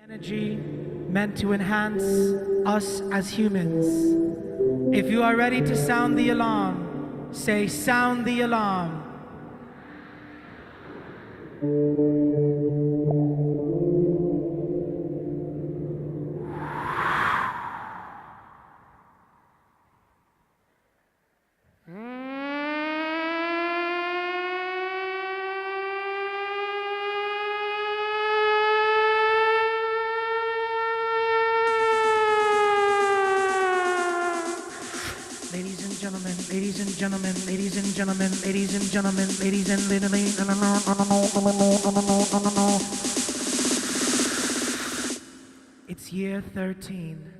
Energy meant to enhance us as humans. If you are ready to sound the alarm, say sound the alarm. Ladies and gentlemen, ladies and gentlemen, ladies and gentlemen, ladies and literally, it's year 13.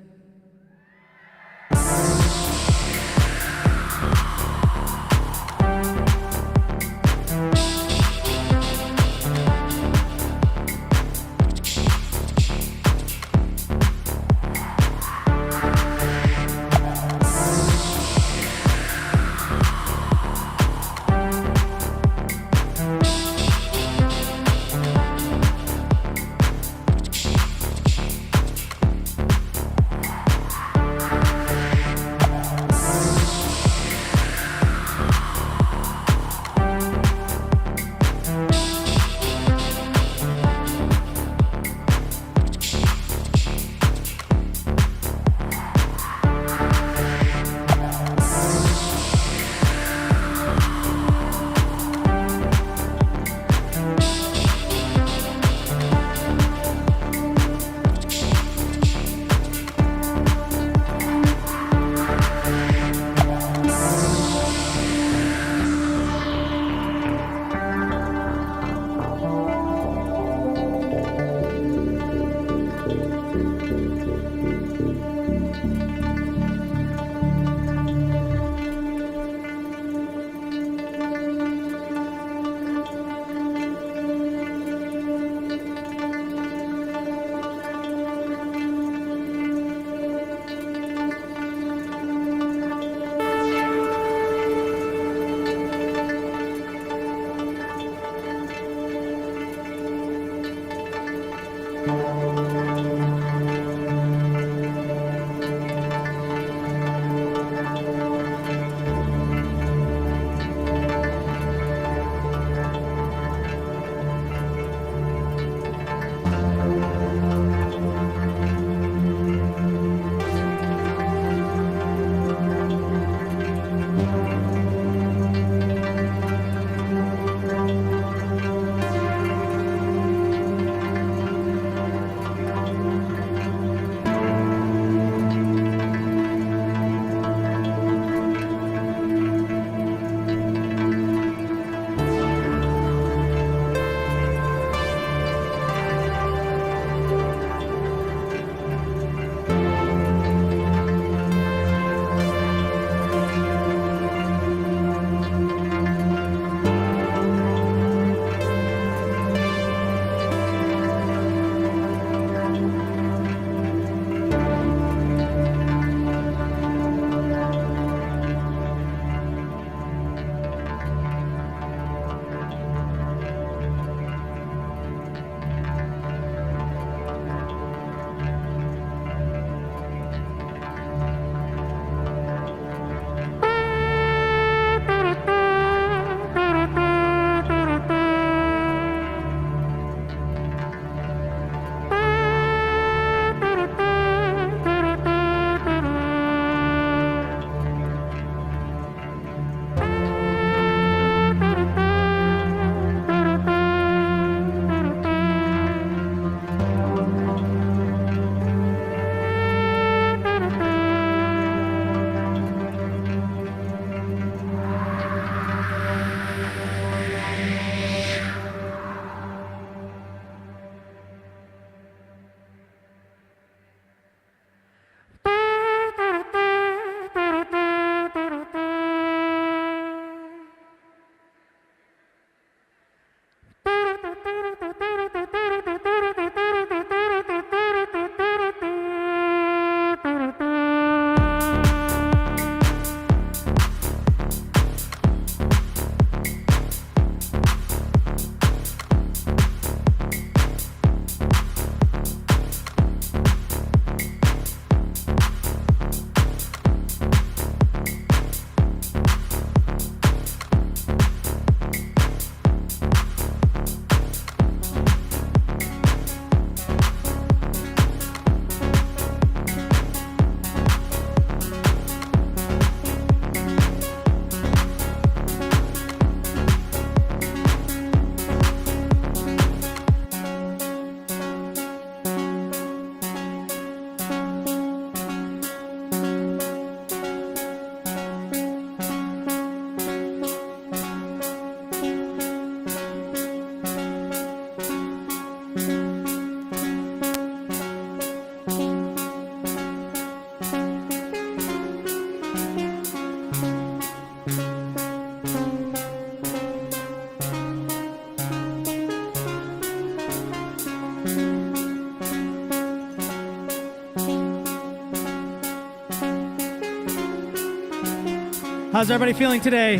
How's everybody feeling today?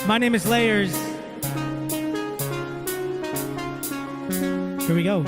My name is Layers. Here we go.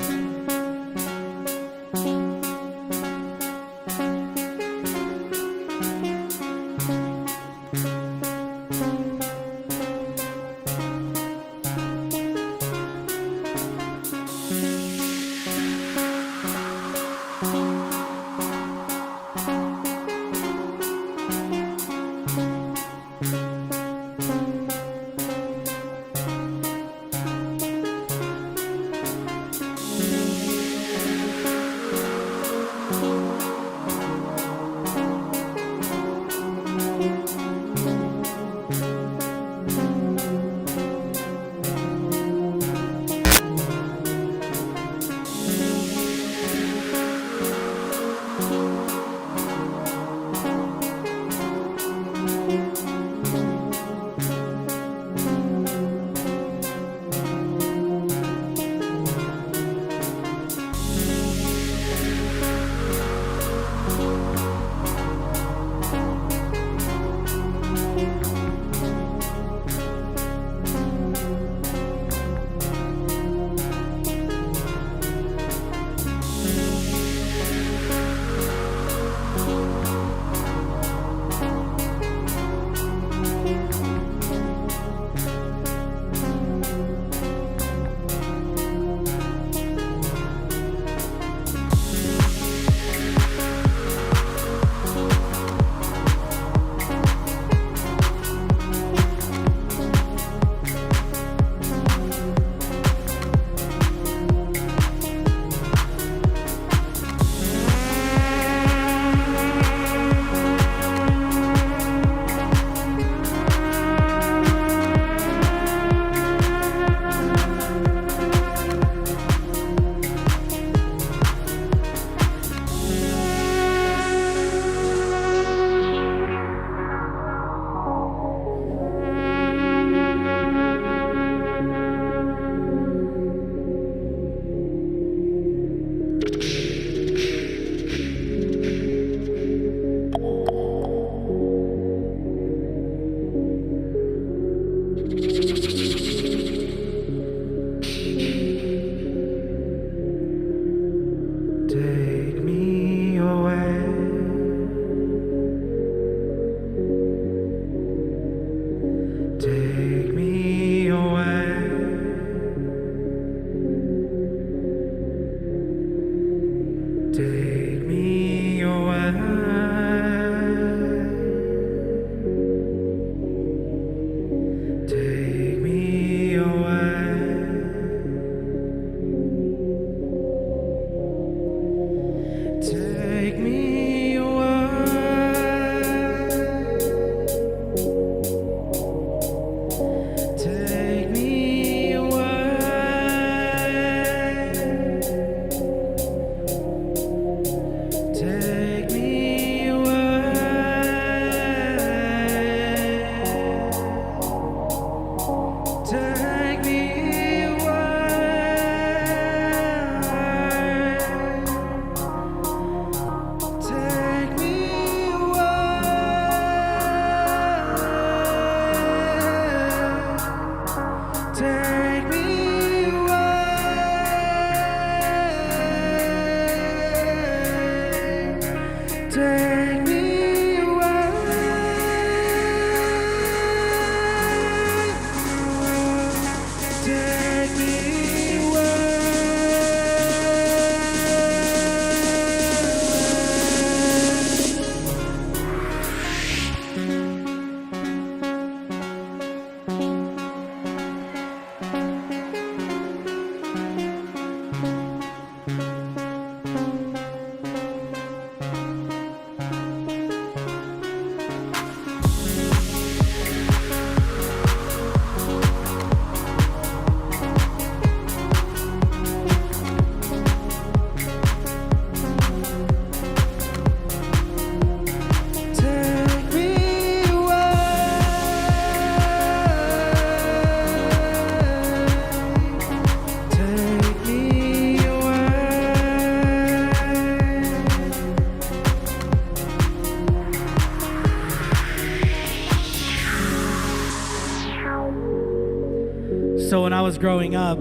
was growing up,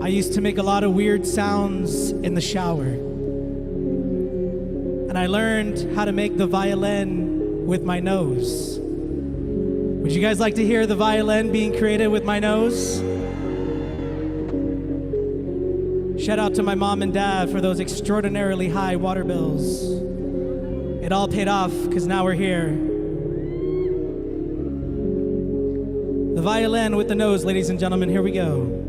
I used to make a lot of weird sounds in the shower. And I learned how to make the violin with my nose. Would you guys like to hear the violin being created with my nose? Shout out to my mom and dad for those extraordinarily high water bills. It all paid off because now we're here. The violin with the nose, ladies and gentlemen, here we go.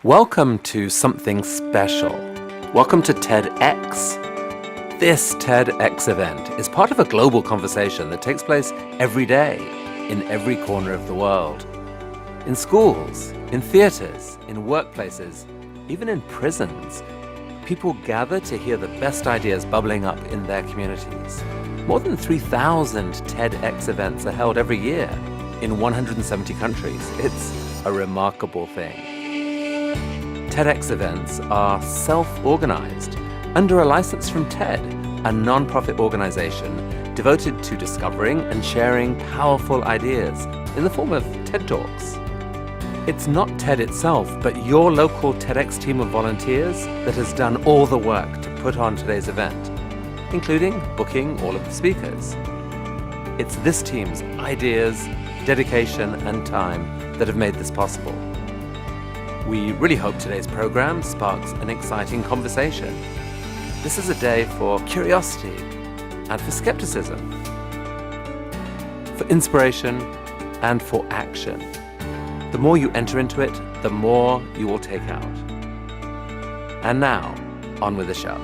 Welcome to something special. Welcome to TEDx. This TEDx event is part of a global conversation that takes place every day in every corner of the world. In schools, in theaters, in workplaces, even in prisons, people gather to hear the best ideas bubbling up in their communities. More than 3,000 TEDx events are held every year in 170 countries. It's a remarkable thing. TEDx events are self-organized under a license from TED, a non-profit organization devoted to discovering and sharing powerful ideas in the form of TED Talks. It's not TED itself, but your local TEDx team of volunteers that has done all the work to put on today's event, including booking all of the speakers. It's this team's ideas, dedication, and time that have made this possible. We really hope today's program sparks an exciting conversation. This is a day for curiosity and for skepticism, for inspiration and for action. The more you enter into it, the more you will take out. And now, on with the show.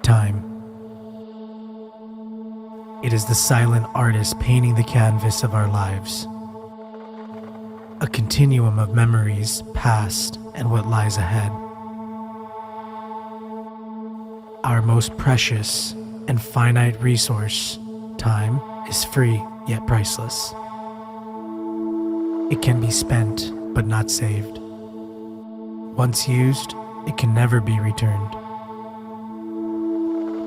Time. It is the silent artist painting the canvas of our lives. A continuum of memories, past, and what lies ahead. Our most precious and finite resource, time, is free yet priceless. It can be spent but not saved. Once used, it can never be returned.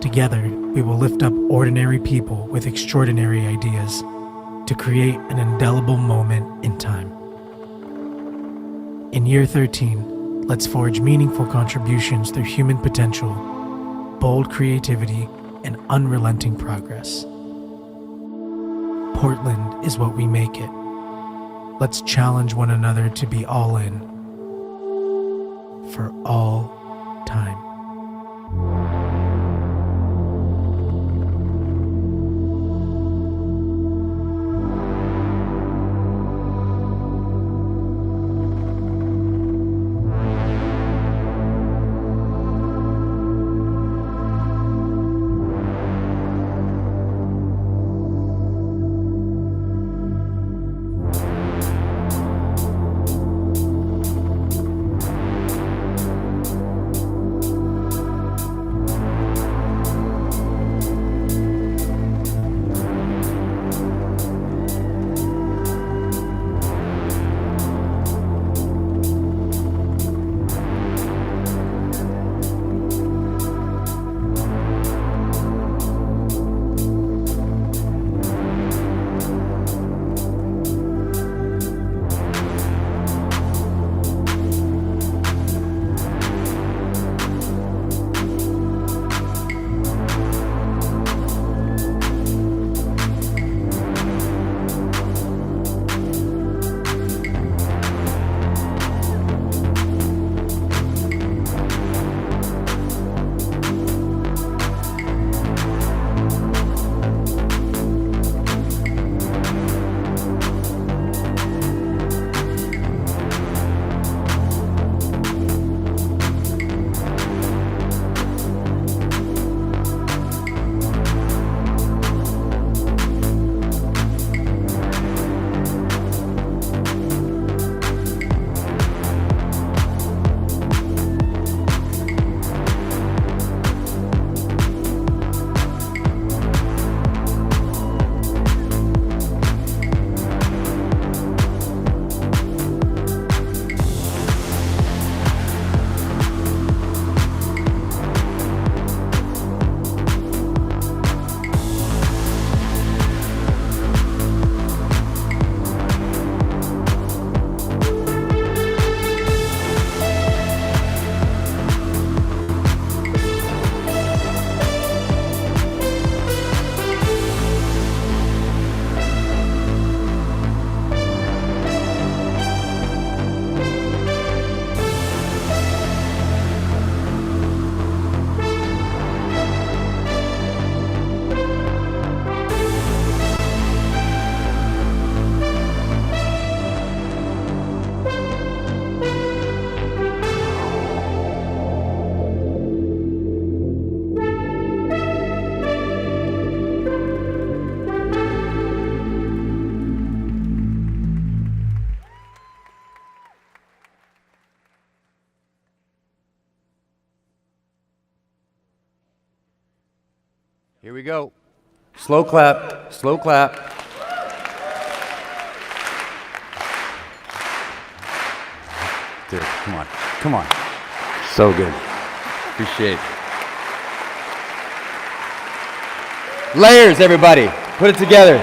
Together, we will lift up ordinary people with extraordinary ideas to create an indelible moment in time. In year 13, let's forge meaningful contributions through human potential, bold creativity, and unrelenting progress. Portland is what we make it. Let's challenge one another to be all in for all time. we go. Slow clap, slow clap. Dude, come on, come on. So good. Appreciate it. Layers, everybody. Put it together.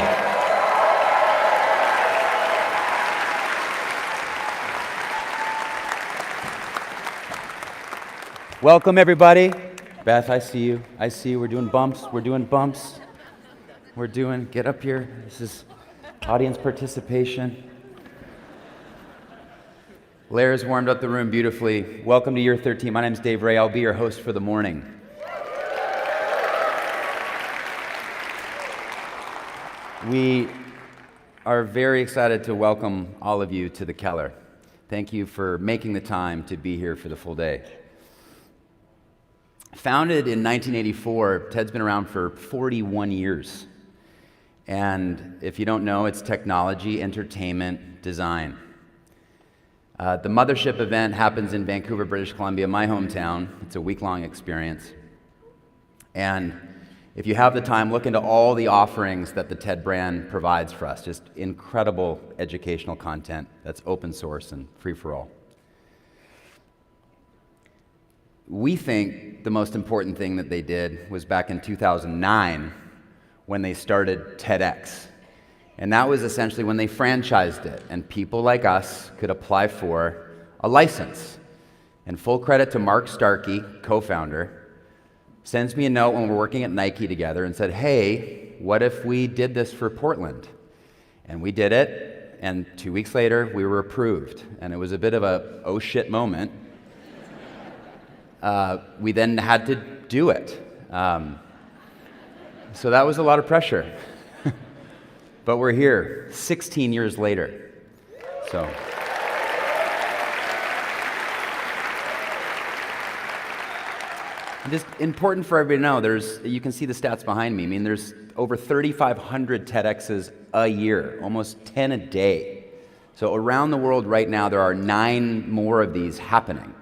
Welcome, everybody. Beth, I see you. I see you. We're doing bumps. We're doing bumps. Get up here. This is audience participation. Layers warmed up the room beautifully. Welcome to year 13. My name's Dave Ray. I'll be your host for the morning. We are very excited to welcome all of you to the Keller. Thank you for making the time to be here for the full day. Founded in 1984, TED's been around for 41 years. And if you don't know, it's technology, entertainment, design. The mothership event happens in Vancouver, British Columbia, my hometown. It's a week-long experience. And if you have the time, look into all the offerings that the TED brand provides for us. Just incredible educational content that's open source and free for all. We think the most important thing that they did was back in 2009 when they started TEDx. And that was essentially when they franchised it, and people like us could apply for a license. And full credit to Mark Starkey, co-founder, sends me a note when we're working at Nike together and said, hey, what if we did this for Portland? And we did it, and 2 weeks later, we were approved. And it was a bit of a oh shit moment. We then had to do it. So that was a lot of pressure. But we're here 16 years later. So. Just important for everybody to know, you can see the stats behind me. I mean, there's over 3,500 TEDx's a year, almost 10 a day. So around the world right now, there are 9 more of these happening.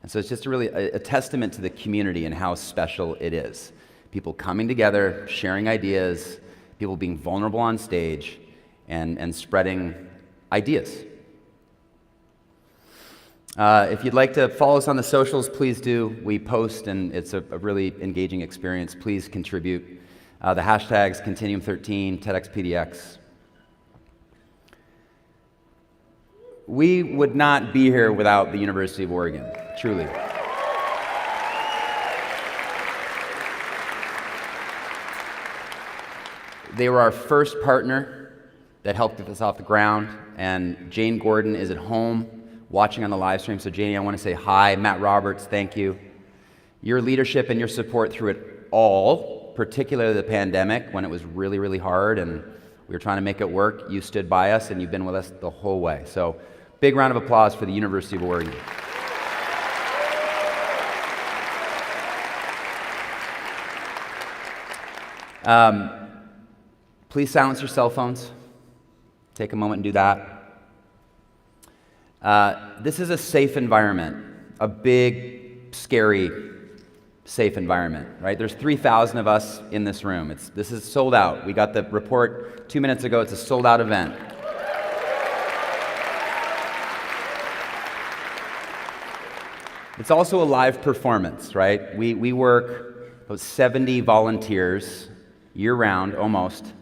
And so it's just really a testament to the community and how special it is. People coming together, sharing ideas, people being vulnerable on stage, and spreading ideas. If you'd like to follow us on the socials, please do. We post, and it's a really engaging experience. Please contribute. The hashtags Continuum13, TEDxPDX. We would not be here without the University of Oregon, truly. They were our first partner that helped get us off the ground, and Jane Gordon is at home watching on the live stream. So Janie, I want to say hi. Matt Roberts, thank you. Your leadership and your support through it all, particularly the pandemic when it was really, really hard and we were trying to make it work, you stood by us and you've been with us the whole way. So big round of applause for the University of Oregon. Please silence your cell phones. Take a moment and do that. This is a safe environment, a big, scary, safe environment, right? There's 3,000 of us in this room. This is sold out. We got the report 2 minutes ago. It's a sold out event. It's also a live performance, right? We work, about 70 volunteers, year-round, almost,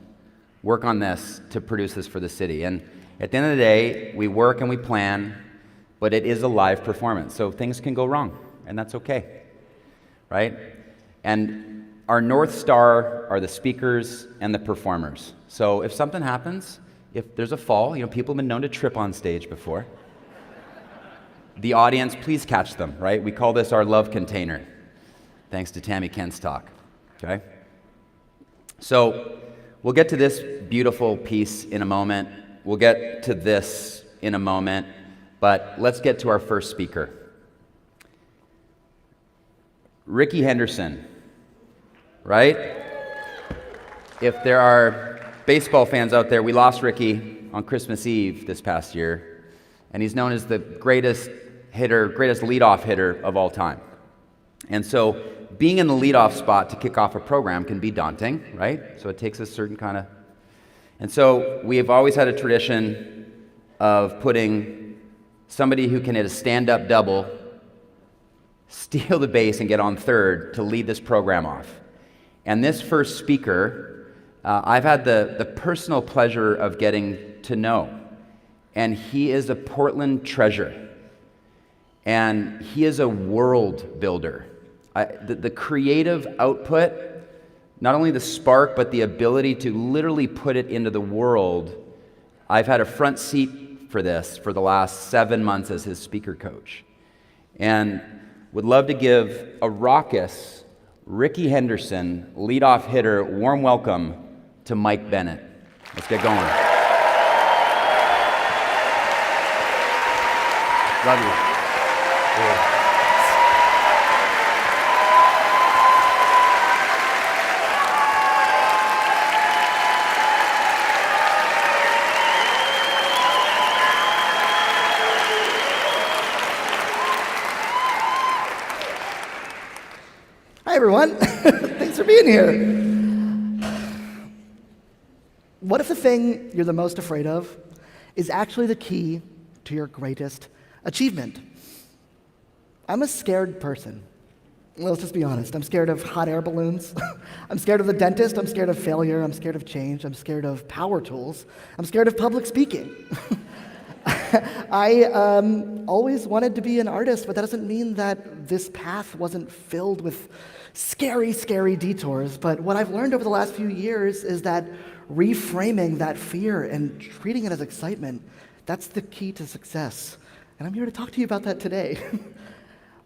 work on this to produce this for the city. And at the end of the day, we work and we plan, but it is a live performance, so things can go wrong, and that's okay, right? And our North Star are the speakers and the performers. So if something happens, if there's a fall, people have been known to trip on stage before. The audience, please catch them, right? We call this our love container, thanks to Tammy Kent's talk, okay? So we'll get to this beautiful piece in a moment. We'll get to this in a moment, but let's get to our first speaker. Rickey Henderson, right? If there are baseball fans out there, we lost Rickey on Christmas Eve this past year, and he's known as the greatest leadoff hitter of all time. And so being in the leadoff spot to kick off a program can be daunting, right? So it takes a certain kind of... And so we have always had a tradition of putting somebody who can hit a stand-up double, steal the base, and get on third to lead this program off. And this first speaker, I've had the personal pleasure of getting to know. And he is a Portland treasure. And he is a world builder. The creative output, not only the spark, but the ability to literally put it into the world. I've had a front seat for this for the last 7 months as his speaker coach. And would love to give a raucous Ricky Henderson, leadoff hitter, warm welcome to Mike Bennett. Let's get going. Love you. Yeah. Hi, everyone. Thanks for being here. What if the thing you're the most afraid of is actually the key to your greatest achievement? I'm a scared person. Well, let's just be honest. I'm scared of hot air balloons. I'm scared of the dentist. I'm scared of failure. I'm scared of change. I'm scared of power tools. I'm scared of public speaking. I always wanted to be an artist, but that doesn't mean that this path wasn't filled with scary, scary detours. But what I've learned over the last few years is that reframing that fear and treating it as excitement, that's the key to success. And I'm here to talk to you about that today.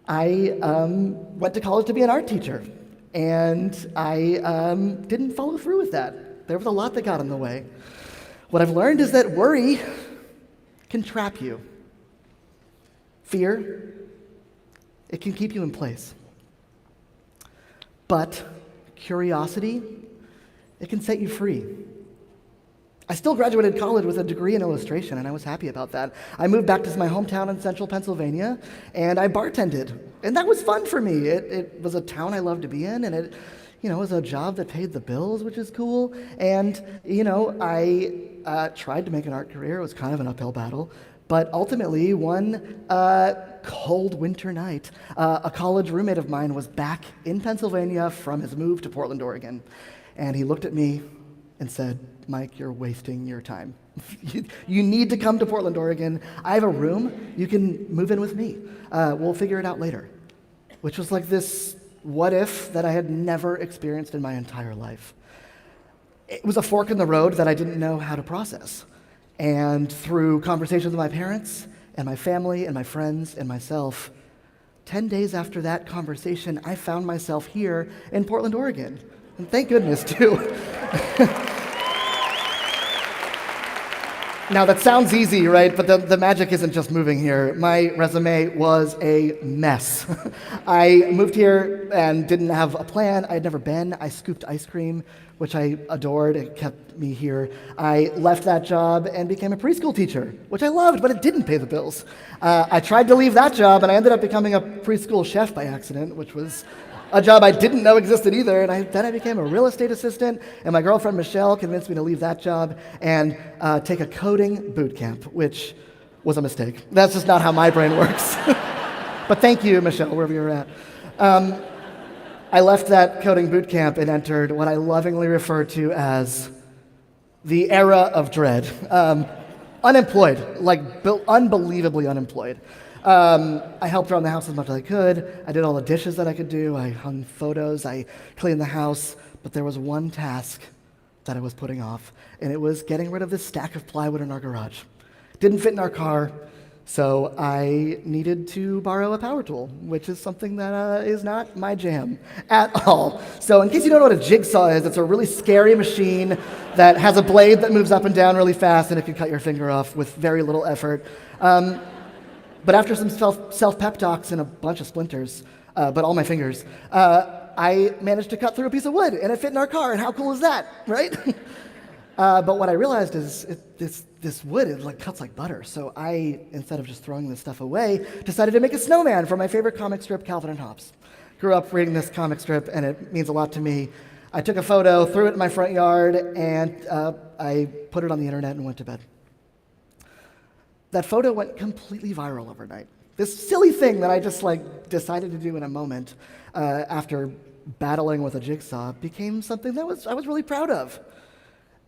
I went to college to be an art teacher, and I didn't follow through with that. There was a lot that got in the way. What I've learned is that worry can trap you. Fear, it can keep you in place. But curiosity, it can set you free. I still graduated college with a degree in illustration, and I was happy about that. I moved back to my hometown in central Pennsylvania, and I bartended. And that was fun for me. It was a town I loved to be in, and it was a job that paid the bills, which is cool. And, I tried to make an art career. It was kind of an uphill battle. But ultimately, one cold winter night, a college roommate of mine was back in Pennsylvania from his move to Portland, Oregon. And he looked at me and said, "Mike, you're wasting your time. You need to come to Portland, Oregon. I have a room. You can move in with me. We'll figure it out later." Which was like this what if that I had never experienced in my entire life. It was a fork in the road that I didn't know how to process. And through conversations with my parents and my family and my friends and myself, 10 days after that conversation, I found myself here in Portland, Oregon. And thank goodness, too. Now, that sounds easy, right? But the magic isn't just moving here. My resume was a mess. I moved here and didn't have a plan. I had never been. I scooped ice cream, which I adored. It kept me here. I left that job and became a preschool teacher, which I loved, but it didn't pay the bills. I tried to leave that job, and I ended up becoming a preschool chef by accident, which was a job I didn't know existed either, and then I became a real estate assistant, and my girlfriend Michelle convinced me to leave that job and take a coding boot camp, which was a mistake. That's just not how my brain works. But thank you, Michelle, wherever you're at. I left that coding boot camp and entered what I lovingly refer to as the era of dread. Unemployed, unbelievably unemployed. I helped around the house as much as I could. I did all the dishes that I could do. I hung photos. I cleaned the house. But there was one task that I was putting off, and it was getting rid of this stack of plywood in our garage. Didn't fit in our car, so I needed to borrow a power tool, which is something that is not my jam at all. So in case you don't know what a jigsaw is, it's a really scary machine that has a blade that moves up and down really fast, and it can cut your finger off with very little effort. But after some self-pep talks and a bunch of splinters, but all my fingers, I managed to cut through a piece of wood, and it fit in our car, and how cool is that, right? But what I realized is this wood, it cuts like butter. So I, instead of just throwing this stuff away, decided to make a snowman from my favorite comic strip, Calvin and Hobbes. grew up reading this comic strip, and it means a lot to me. I took a photo, threw it in my front yard, and I put it on the internet and went to bed. That photo went completely viral overnight. This silly thing that I just decided to do in a moment after battling with a jigsaw became something that I was really proud of.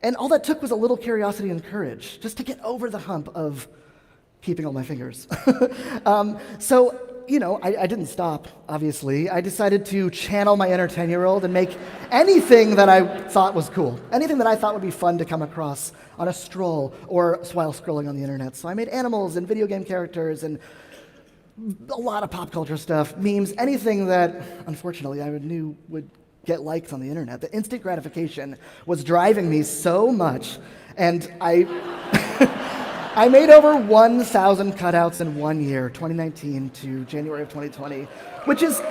And all that took was a little curiosity and courage, just to get over the hump of keeping all my fingers. So, I didn't stop, obviously. I decided to channel my inner 10-year-old and make anything that I thought was cool, anything that I thought would be fun to come across on a stroll or while scrolling on the internet. So I made animals and video game characters and a lot of pop culture stuff, memes, anything that, unfortunately, I knew would get likes on the internet. The instant gratification was driving me so much, and I made over 1,000 cutouts in 1 year, 2019 to January of 2020, which is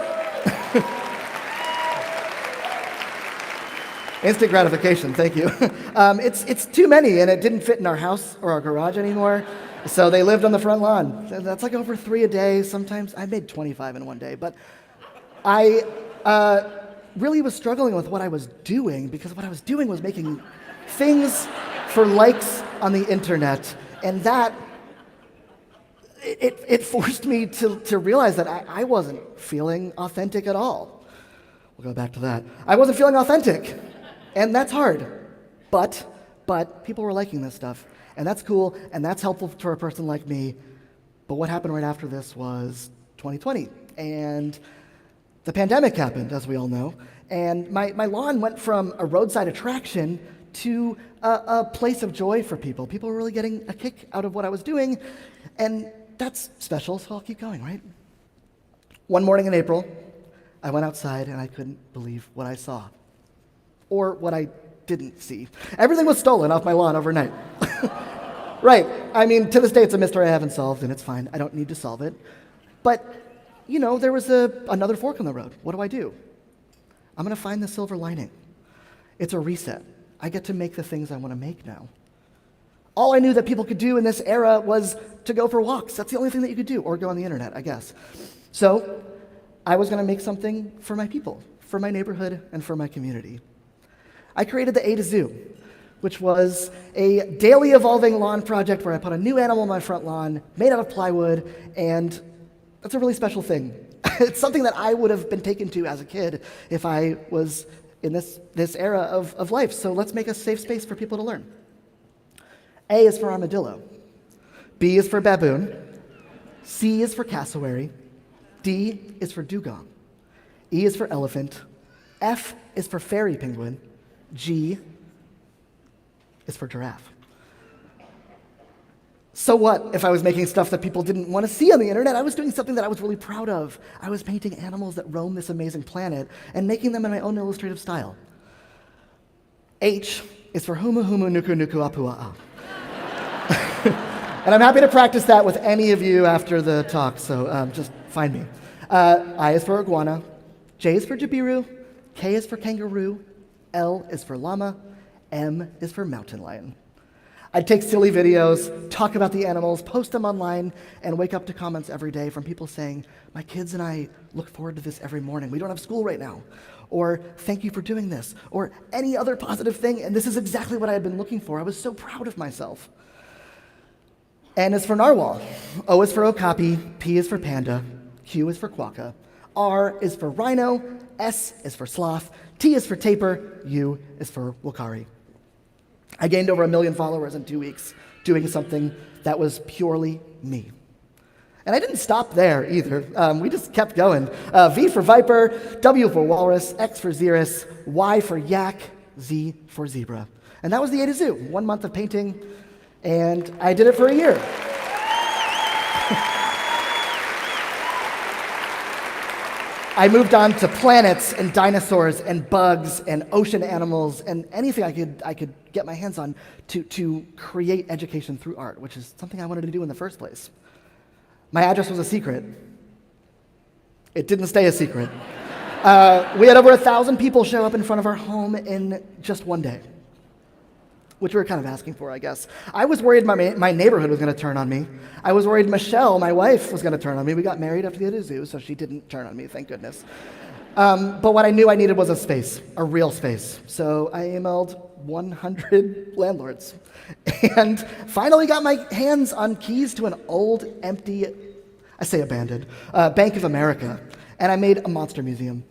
instant gratification, thank you. It's too many, and it didn't fit in our house or our garage anymore, so they lived on the front lawn. That's like over 3 a day. Sometimes I made 25 in 1 day, but I really was struggling with what I was doing, because what I was doing was making things for likes on the internet, and that it forced me to realize that I wasn't feeling authentic at all. We'll go back to that. I wasn't feeling authentic, and that's hard, but people were liking this stuff, and that's cool, and that's helpful for a person like me. But what happened right after this was 2020, and the pandemic happened, as we all know, and my lawn went from a roadside attraction to a place of joy for people. People were really getting a kick out of what I was doing, and that's special, so I'll keep going, right? One morning in April, I went outside, and I couldn't believe what I saw, or what I didn't see. Everything was stolen off my lawn overnight. Right, I mean, to this day, it's a mystery I haven't solved, and it's fine. I don't need to solve it. But there was another fork in the road. What do? I'm going to find the silver lining. It's a reset. I get to make the things I want to make now. All I knew that people could do in this era was to go for walks. That's the only thing that you could do, or go on the internet, I guess. So I was going to make something for my people, for my neighborhood, and for my community. I created the A to Zoo, which was a daily evolving lawn project where I put a new animal on my front lawn, made out of plywood, and that's a really special thing. It's something that I would have been taken to as a kid if I was in this era of life. So let's make a safe space for people to learn. A is for armadillo. B is for baboon. C is for cassowary. D is for dugong. E is for elephant. F is for fairy penguin. G is for giraffe. So what if I was making stuff that people didn't want to see on the internet? I was doing something that I was really proud of. I was painting animals that roam this amazing planet and making them in my own illustrative style. H is for humu humu nuku nuku apua'a. And I'm happy to practice that with any of you after the talk, so just find me. I is for iguana. J is for jabiru. K is for kangaroo. L is for llama. M is for mountain lion. I'd take silly videos, talk about the animals, post them online, and wake up to comments every day from people saying, my kids and I look forward to this every morning. We don't have school right now. Or, thank you for doing this. Or any other positive thing, and this is exactly what I had been looking for. I was so proud of myself. N is for narwhal. O is for okapi. P is for panda. Q is for quokka. R is for rhino. S is for sloth. T is for tapir. U is for wakari. I gained over 1 million followers in 2 weeks doing something that was purely me. And I didn't stop there either. We just kept going. V for viper, W for walrus, X for xerus, Y for yak, Z for zebra. And that was the A to Zoo. 1 month of painting, and I did it for a year. I moved on to planets and dinosaurs and bugs and ocean animals and anything I could get my hands on to create education through art, which is something I wanted to do in the first place. My address was a secret. It didn't stay a secret. We had over 1,000 people show up in front of our home in just 1 day, which we were kind of asking for, I guess. I was worried my neighborhood was going to turn on me. I was worried Michelle, my wife, was going to turn on me. We got married after the zoo, so she didn't turn on me, thank goodness. But what I knew I needed was a space, a real space. So I emailed 100 landlords and finally got my hands on keys to an old, empty, I say abandoned, Bank of America. And I made a monster museum.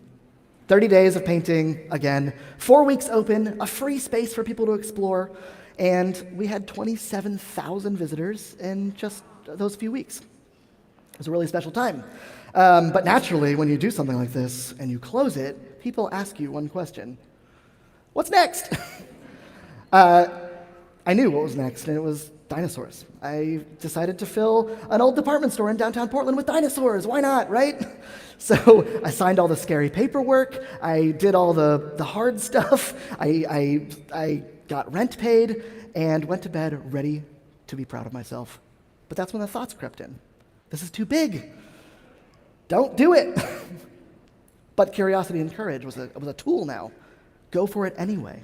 30 days of painting, again, 4 weeks open, a free space for people to explore, and we had 27,000 visitors in just those few weeks. It was a really special time. But naturally, when you do something like this and you close it, people ask you one question. What's next? I knew what was next, and it was dinosaurs. I decided to fill an old department store in downtown Portland with dinosaurs. Why not, right? So I signed all the scary paperwork. I did all the hard stuff. I got rent paid and went to bed ready to be proud of myself. But that's when the thoughts crept in. This is too big. Don't do it. But curiosity and courage was a tool now. Go for it anyway.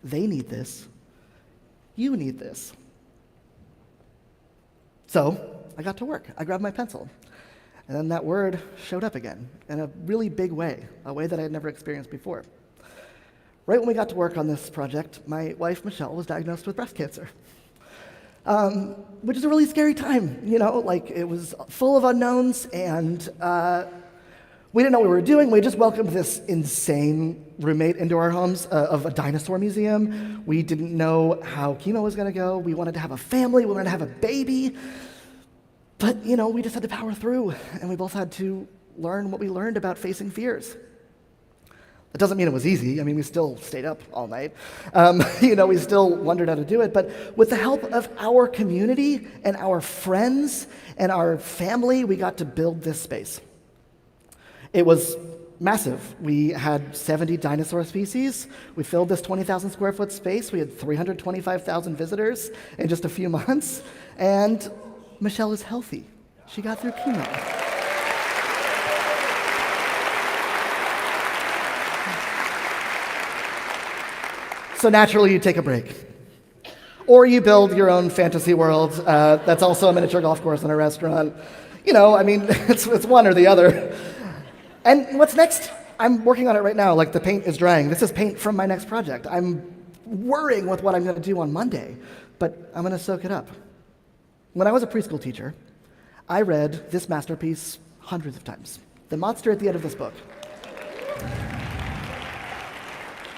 They need this. You need this. So I got to work. I grabbed my pencil. And then that word showed up again in a really big way, a way that I had never experienced before. Right when we got to work on this project, my wife, Michelle, was diagnosed with breast cancer, which is a really scary time. Like it was full of unknowns, and we didn't know what we were doing. We just welcomed this insane roommate into our homes of a dinosaur museum. We didn't know how chemo was going to go. We wanted to have a family. We wanted to have a baby. But, we just had to power through, and we both had to learn what we learned about facing fears. That doesn't mean it was easy. I mean, we still stayed up all night. We still wondered how to do it. But with the help of our community and our friends and our family, we got to build this space. It was massive. We had 70 dinosaur species. We filled this 20,000 square foot space. We had 325,000 visitors in just a few months. And Michelle is healthy. She got through chemo. So naturally, you take a break. Or you build your own fantasy world that's also a miniature golf course and a restaurant. It's one or the other. And what's next? I'm working on it right now, like the paint is drying. This is paint from my next project. I'm worrying with what I'm going to do on Monday, but I'm going to soak it up. When I was a preschool teacher, I read this masterpiece hundreds of times. The monster at the end of this book.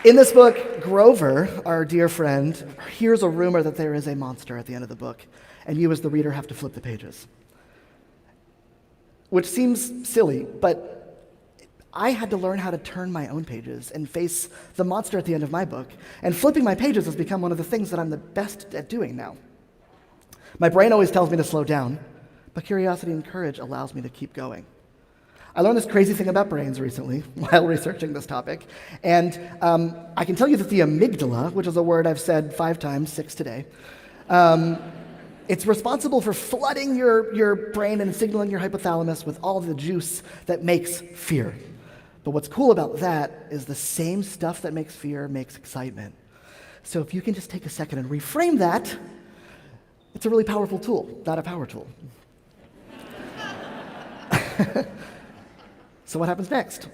In this book, Grover, our dear friend, hears a rumor that there is a monster at the end of the book, and you as the reader have to flip the pages. Which seems silly, but I had to learn how to turn my own pages and face the monster at the end of my book, and flipping my pages has become one of the things that I'm the best at doing now. My brain always tells me to slow down, but curiosity and courage allows me to keep going. I learned this crazy thing about brains recently while researching this topic, and I can tell you that the amygdala, which is a word I've said 5 times, 6 today, it's responsible for flooding your brain and signaling your hypothalamus with all the juice that makes fear. But what's cool about that is the same stuff that makes fear makes excitement. So if you can just take a second and reframe that, it's a really powerful tool, not a power tool. So what happens next?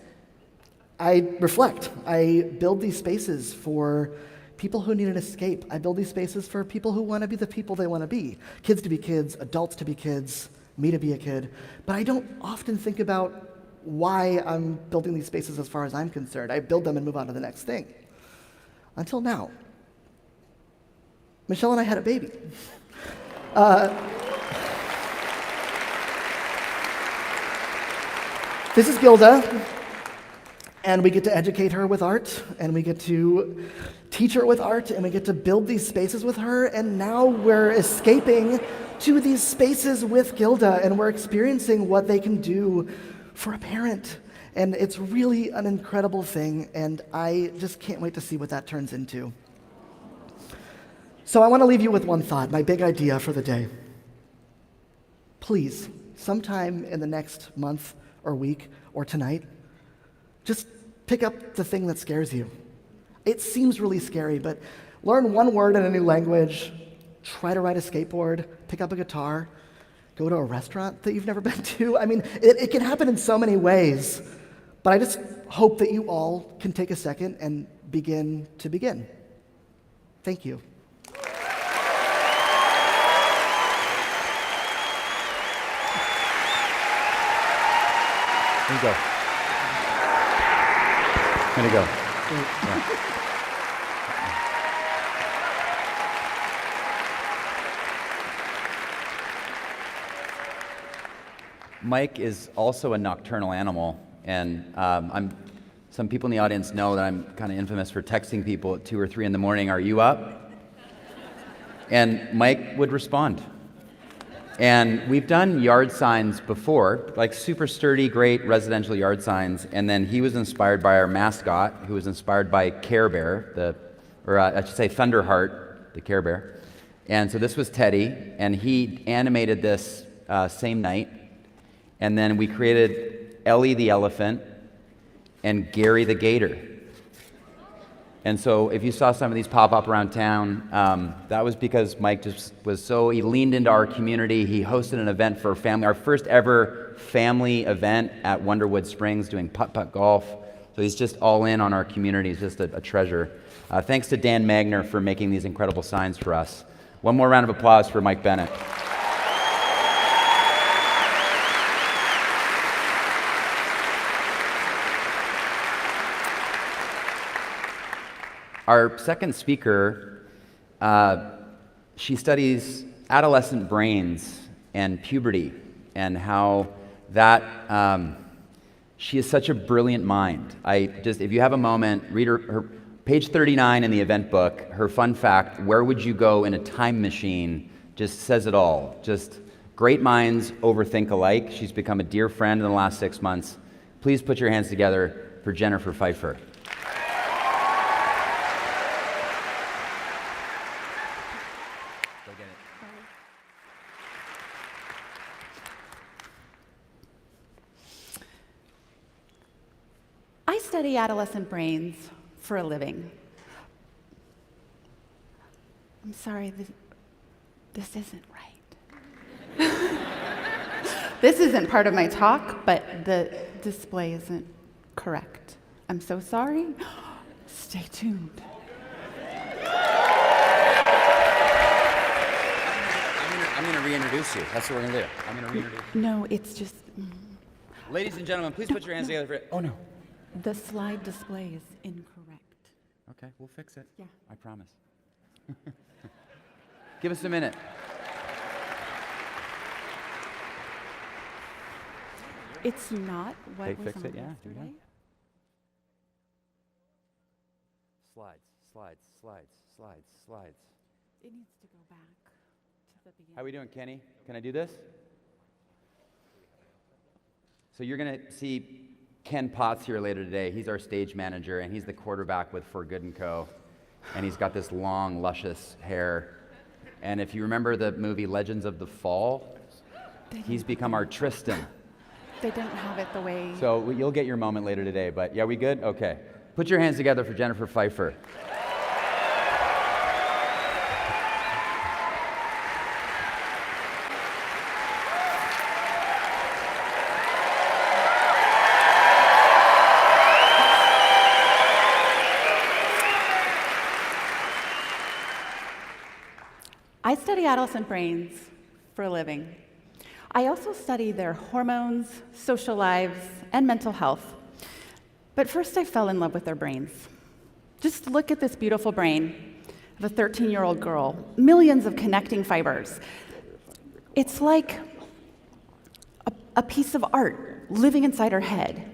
I reflect. I build these spaces for people who need an escape. I build these spaces for people who want to be the people they want to be. Kids to be kids, adults to be kids, me to be a kid. But I don't often think about why I'm building these spaces as far as I'm concerned. I build them and move on to the next thing. Until now. Michelle and I had a baby. This is Gilda, and we get to educate her with art, and we get to teach her with art, and we get to build these spaces with her, and now we're escaping to these spaces with Gilda, and we're experiencing what they can do for a parent. And it's really an incredible thing, and I just can't wait to see what that turns into. So I want to leave you with one thought, my big idea for the day. Please, sometime in the next month or week or tonight, just pick up the thing that scares you. It seems really scary, but learn one word in a new language, try to ride a skateboard, pick up a guitar, go to a restaurant that you've never been to. I mean, it can happen in so many ways, But I just hope that you all can take a second and begin to begin. Thank you. Here you go. Here you go. Yeah. Mike is also a nocturnal animal, and some people in the audience know that I'm kind of infamous for texting people at 2 or 3 in the morning, "Are you up?" And Mike would respond. And we've done yard signs before, like super sturdy, great residential yard signs, and then he was inspired by our mascot, who was inspired by Care Bear, I should say Thunderheart, the Care Bear. And so this was Teddy, and he animated this same night. And then we created Ellie the elephant and Gary the gator. And so if you saw some of these pop up around town, that was because Mike just was he leaned into our community. He hosted an event for family, our first ever family event at Wonderwood Springs, doing putt-putt golf. So he's just all in on our community. He's just a treasure. Thanks to Dan Magner for making these incredible signs for us. One more round of applause for Mike Bennett. Our second speaker, she studies adolescent brains and puberty and how that, she is such a brilliant mind. If you have a moment, read her page 39 in the event book, her fun fact, where would you go in a time machine, just says it all. Just great minds overthink alike. She's become a dear friend in the last 6 months. Please put your hands together for Jennifer Feifer. I study adolescent brains for a living. I'm sorry, this isn't right. This isn't part of my talk, but the display isn't correct. I'm so sorry. Stay tuned. I'm going to reintroduce you. That's what we're going to do. I'm going to reintroduce you. No, it's just... Ladies and gentlemen, please put your hands together for... Oh, no. The slide display is incorrect. Okay, we'll fix it. Yeah. I promise. Give us a minute. It's not what They was fix on it, yeah. Do we yesterday. know? Slides. It needs to go back to the beginning. How are we doing, Kenny? Can I do this? So you're going to see Ken Potts here later today. He's our stage manager, and he's the quarterback with For Good & Co. And he's got this long, luscious hair. And if you remember the movie Legends of the Fall, he's become our Tristan. They didn't have it the way... So you'll get your moment later today, but yeah, we good? Okay. Put your hands together for Jennifer Feifer. I study adolescent brains for a living. I also study their hormones, social lives, and mental health. But first, I fell in love with their brains. Just look at this beautiful brain of a 13-year-old girl, millions of connecting fibers. It's like a piece of art living inside her head.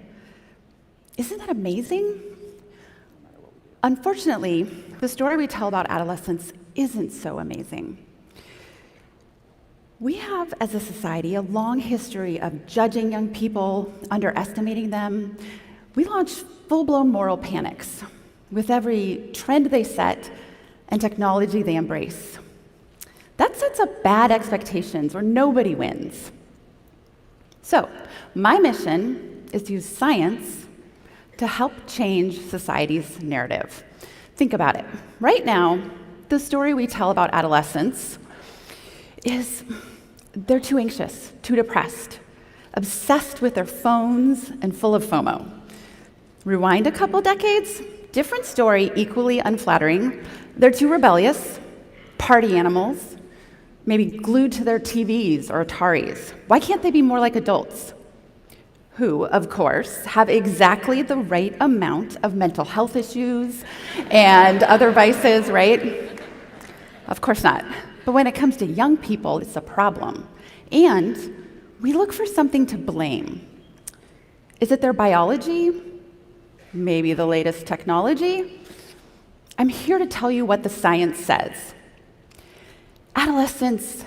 Isn't that amazing? Unfortunately, the story we tell about adolescence isn't so amazing. We have, as a society, a long history of judging young people, underestimating them. We launch full-blown moral panics with every trend they set and technology they embrace. That sets up bad expectations where nobody wins. So, my mission is to use science to help change society's narrative. Think about it. Right now, the story we tell about adolescents is they're too anxious, too depressed, obsessed with their phones, and full of FOMO. Rewind a couple decades, different story, equally unflattering. They're too rebellious, party animals, maybe glued to their TVs or Ataris. Why can't they be more like adults? Who, of course, have exactly the right amount of mental health issues and other vices, right? Of course not. But when it comes to young people, it's a problem. And we look for something to blame. Is it their biology? Maybe the latest technology? I'm here to tell you what the science says. Adolescence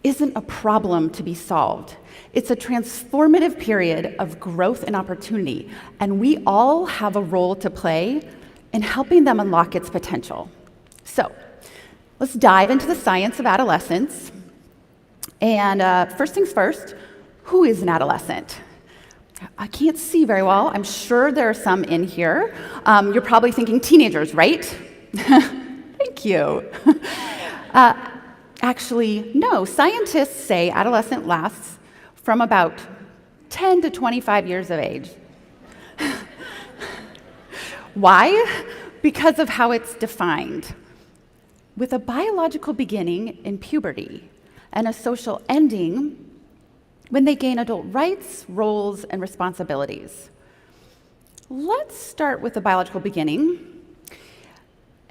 isn't a problem to be solved. It's a transformative period of growth and opportunity, and we all have a role to play in helping them unlock its potential. So, let's dive into the science of adolescence. And first things first, who is an adolescent? I can't see very well. I'm sure there are some in here. You're probably thinking teenagers, right? Thank you. Actually, no. Scientists say adolescence lasts from about 10 to 25 years of age. Why? Because of how it's defined. With a biological beginning in puberty and a social ending when they gain adult rights, roles, and responsibilities. Let's start with the biological beginning,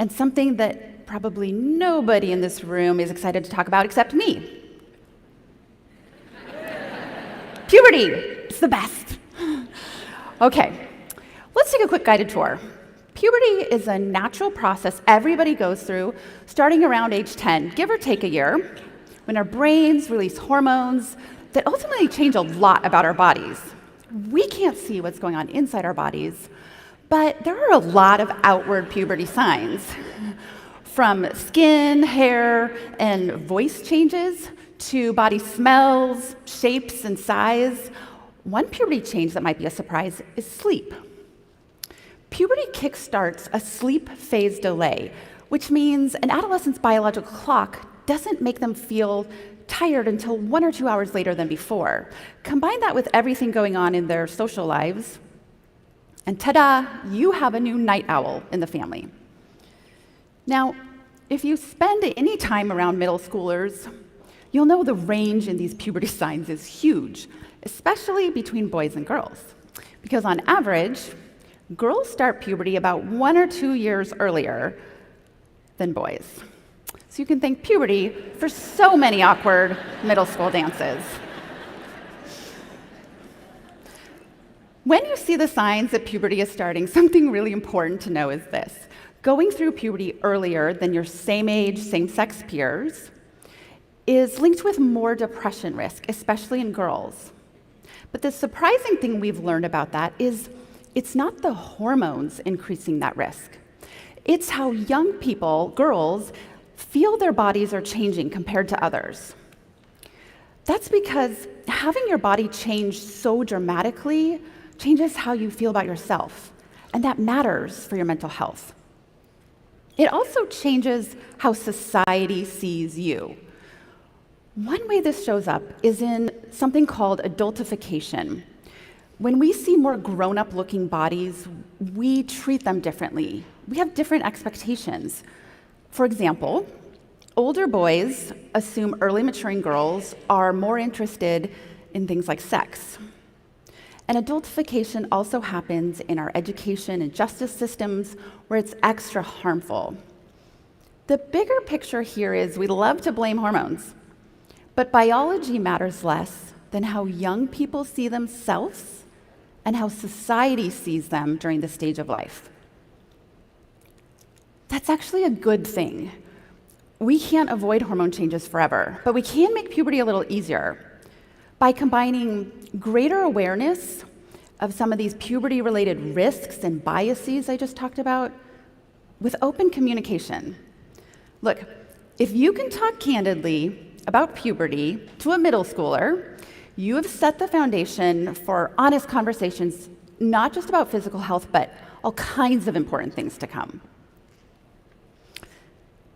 and something that probably nobody in this room is excited to talk about except me. Puberty, it's the best. Okay, let's take a quick guided tour. Puberty is a natural process everybody goes through starting around age 10, give or take a year, when our brains release hormones that ultimately change a lot about our bodies. We can't see what's going on inside our bodies, but there are a lot of outward puberty signs, from skin, hair, and voice changes to body smells, shapes, and size. One puberty change that might be a surprise is sleep. Puberty kickstarts a sleep phase delay, which means an adolescent's biological clock doesn't make them feel tired until 1 or 2 hours later than before. Combine that with everything going on in their social lives, and ta-da, you have a new night owl in the family. Now, if you spend any time around middle schoolers, you'll know the range in these puberty signs is huge, especially between boys and girls. Because on average, girls start puberty about 1 or 2 years earlier than boys. So you can thank puberty for so many awkward middle school dances. When you see the signs that puberty is starting, something really important to know is this. Going through puberty earlier than your same age, same-sex peers is linked with more depression risk, especially in girls. But the surprising thing we've learned about that is it's not the hormones increasing that risk. It's how young people, girls, feel their bodies are changing compared to others. That's because having your body change so dramatically changes how you feel about yourself, and that matters for your mental health. It also changes how society sees you. One way this shows up is in something called adultification. When we see more grown-up looking bodies, we treat them differently. We have different expectations. For example, older boys assume early maturing girls are more interested in things like sex. And adultification also happens in our education and justice systems where it's extra harmful. The bigger picture here is we love to blame hormones, but biology matters less than how young people see themselves and how society sees them during this stage of life. That's actually a good thing. We can't avoid hormone changes forever, but we can make puberty a little easier by combining greater awareness of some of these puberty-related risks and biases I just talked about with open communication. Look, if you can talk candidly about puberty to a middle schooler, you have set the foundation for honest conversations, not just about physical health, but all kinds of important things to come.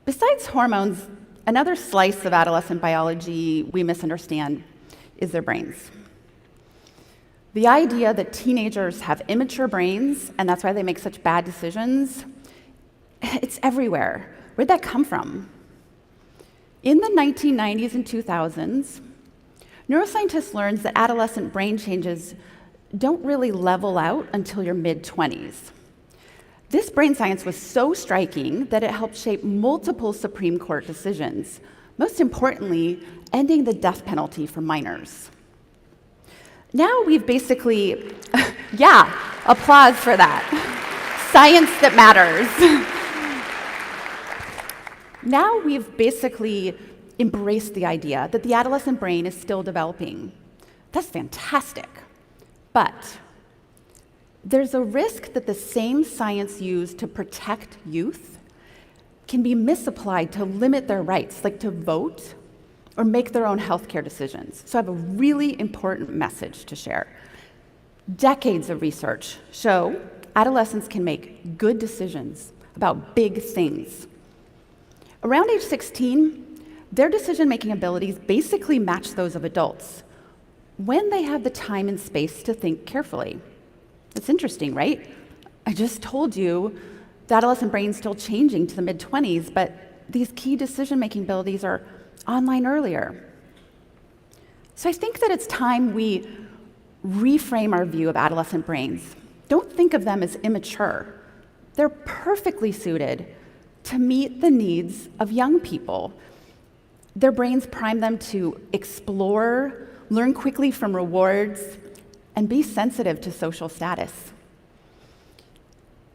Besides hormones, another slice of adolescent biology we misunderstand is their brains. The idea that teenagers have immature brains, and that's why they make such bad decisions, it's everywhere. Where'd that come from? In the 1990s and 2000s, neuroscientists learned that adolescent brain changes don't really level out until your mid-20s. This brain science was so striking that it helped shape multiple Supreme Court decisions, most importantly, ending the death penalty for minors. Now we've basically, yeah, applause for that. Science that matters. Now we've basically embraced the idea that the adolescent brain is still developing. That's fantastic. But there's a risk that the same science used to protect youth can be misapplied to limit their rights, like to vote or make their own healthcare decisions. So I have a really important message to share. Decades of research show adolescents can make good decisions about big things. Around age 16, their decision-making abilities basically match those of adults when they have the time and space to think carefully. It's interesting, right? I just told you the adolescent brain's still changing to the mid-20s, but these key decision-making abilities are online earlier. So I think that it's time we reframe our view of adolescent brains. Don't think of them as immature. They're perfectly suited to meet the needs of young people. Their brains prime them to explore, learn quickly from rewards, and be sensitive to social status.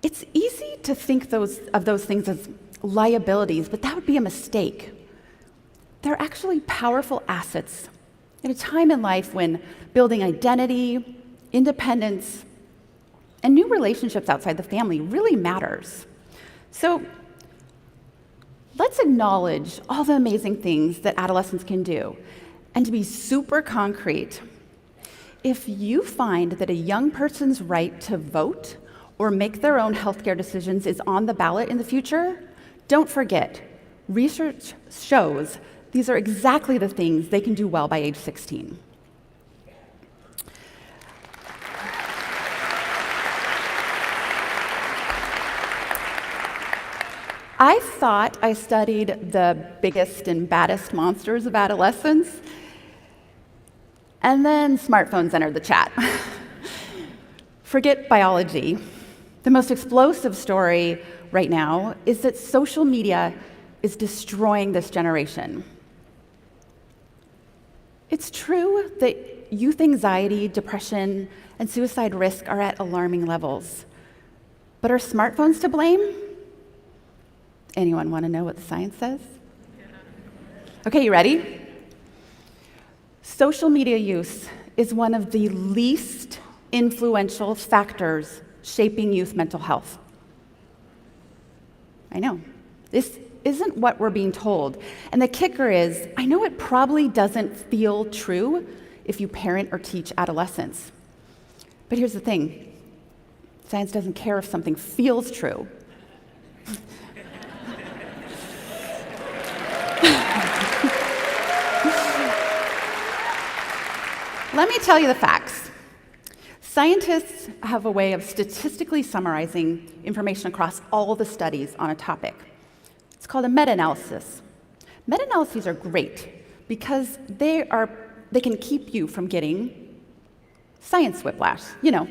It's easy to think of those things as liabilities, but that would be a mistake. They're actually powerful assets in a time in life when building identity, independence, and new relationships outside the family really matters. So let's acknowledge all the amazing things that adolescents can do. And to be super concrete, if you find that a young person's right to vote or make their own healthcare decisions is on the ballot in the future, don't forget, research shows these are exactly the things they can do well by age 16. I thought I studied the biggest and baddest monsters of adolescence, and then smartphones entered the chat. Forget biology. The most explosive story right now is that social media is destroying this generation. It's true that youth anxiety, depression, and suicide risk are at alarming levels. But are smartphones to blame? Anyone want to know what the science says? Okay, you ready? Social media use is one of the least influential factors shaping youth mental health. I know. This isn't what we're being told. And the kicker is, I know it probably doesn't feel true if you parent or teach adolescents. But here's the thing. Science doesn't care if something feels true. Let me tell you the facts. Scientists have a way of statistically summarizing information across all the studies on a topic. It's called a meta-analysis. Meta-analyses are great because they can keep you from getting science whiplash. You know,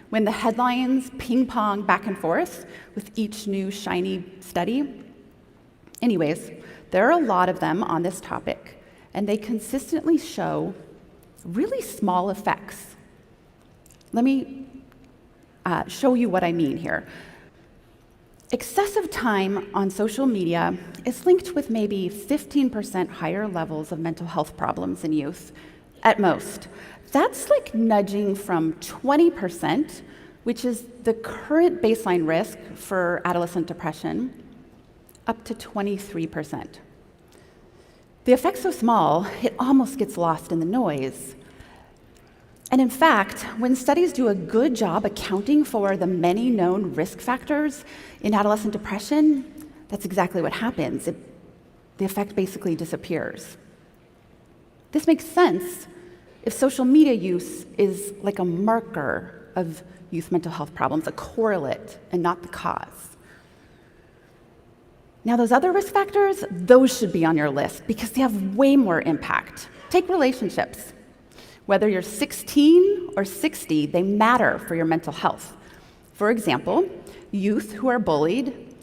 when the headlines ping-pong back and forth with each new shiny study. Anyways, there are a lot of them on this topic, and they consistently show really small effects. Let me show you what I mean here. Excessive time on social media is linked with maybe 15% higher levels of mental health problems in youth, at most. That's like nudging from 20%, which is the current baseline risk for adolescent depression, up to 23%. The effect's so small, it almost gets lost in the noise. And in fact, when studies do a good job accounting for the many known risk factors in adolescent depression, that's exactly what happens. The effect basically disappears. This makes sense if social media use is like a marker of youth mental health problems, a correlate and not the cause. Now, those other risk factors, those should be on your list because they have way more impact. Take relationships. Whether you're 16 or 60, they matter for your mental health. For example, youth who are bullied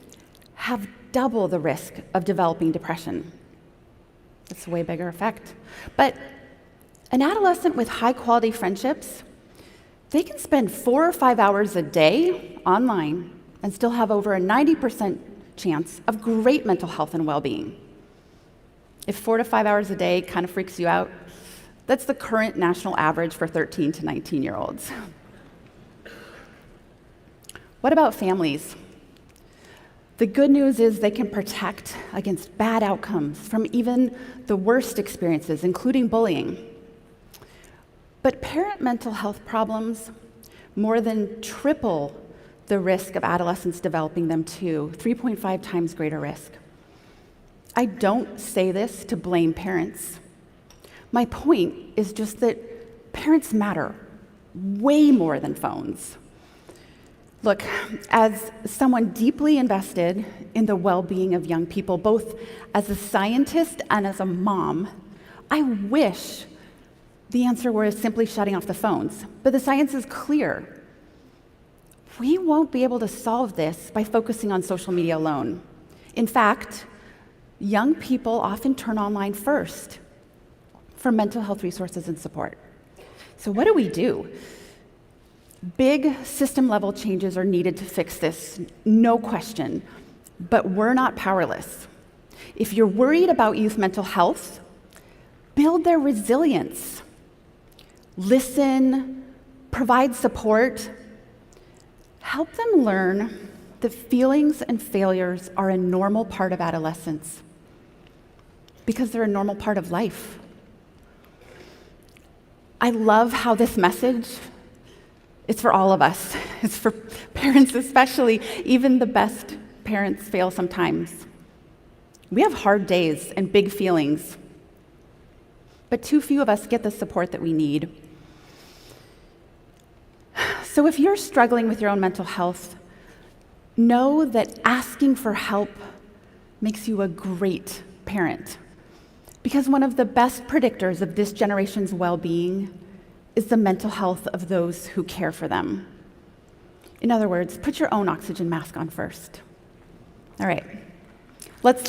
have double the risk of developing depression. It's a way bigger effect. But an adolescent with high-quality friendships, they can spend 4 or 5 hours a day online and still have over a 90% chance of great mental health and well-being. If 4 to 5 hours a day kind of freaks you out, that's the current national average for 13 to 19-year-olds. What about families? The good news is they can protect against bad outcomes from even the worst experiences, including bullying. But parent mental health problems more than triple the risk of adolescents developing them too, 3.5 times greater risk. I don't say this to blame parents. My point is just that parents matter way more than phones. Look, as someone deeply invested in the well-being of young people, both as a scientist and as a mom, I wish the answer were simply shutting off the phones. But the science is clear. We won't be able to solve this by focusing on social media alone. In fact, young people often turn online first for mental health resources and support. So what do? Big system-level changes are needed to fix this, no question, but we're not powerless. If you're worried about youth mental health, build their resilience. Listen, provide support, help them learn that feelings and failures are a normal part of adolescence because they're a normal part of life. I love how this message, it's for all of us. It's for parents especially. Even the best parents fail sometimes. We have hard days and big feelings, but too few of us get the support that we need. So if you're struggling with your own mental health, know that asking for help makes you a great parent. Because one of the best predictors of this generation's well-being is the mental health of those who care for them. In other words, put your own oxygen mask on first. All right, let's,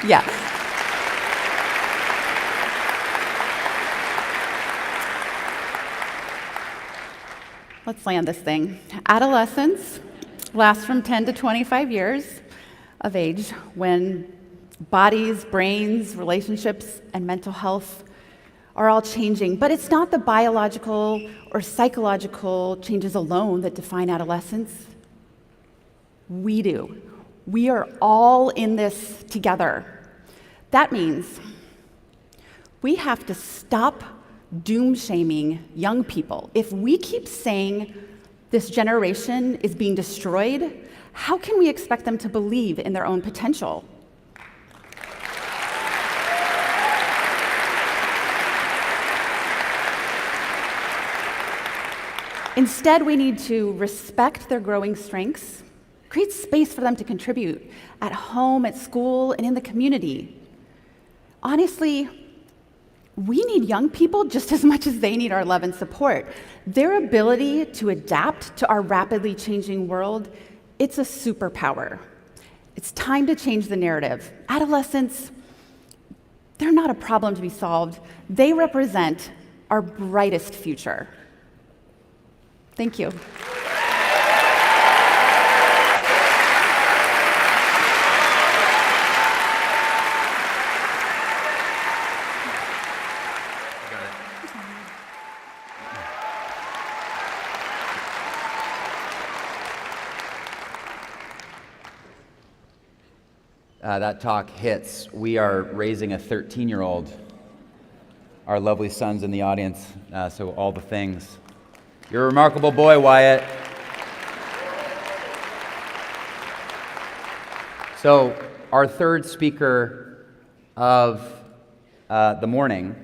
yeah. Let's land this thing. Adolescence lasts from 10 to 25 years of age when bodies, brains, relationships, and mental health are all changing. But it's not the biological or psychological changes alone that define adolescence. We do. We are all in this together. That means we have to stop doom-shaming young people. If we keep saying this generation is being destroyed, how can we expect them to believe in their own potential? Instead, we need to respect their growing strengths, create space for them to contribute at home, at school, and in the community. Honestly, we need young people just as much as they need our love and support. Their ability to adapt to our rapidly changing world, it's a superpower. It's time to change the narrative. Adolescents, they're not a problem to be solved. They represent our brightest future. Thank you. That talk hits. We are raising a 13-year-old. Our lovely son's in the audience, so all the things. You're a remarkable boy, Wyatt. So our third speaker of the morning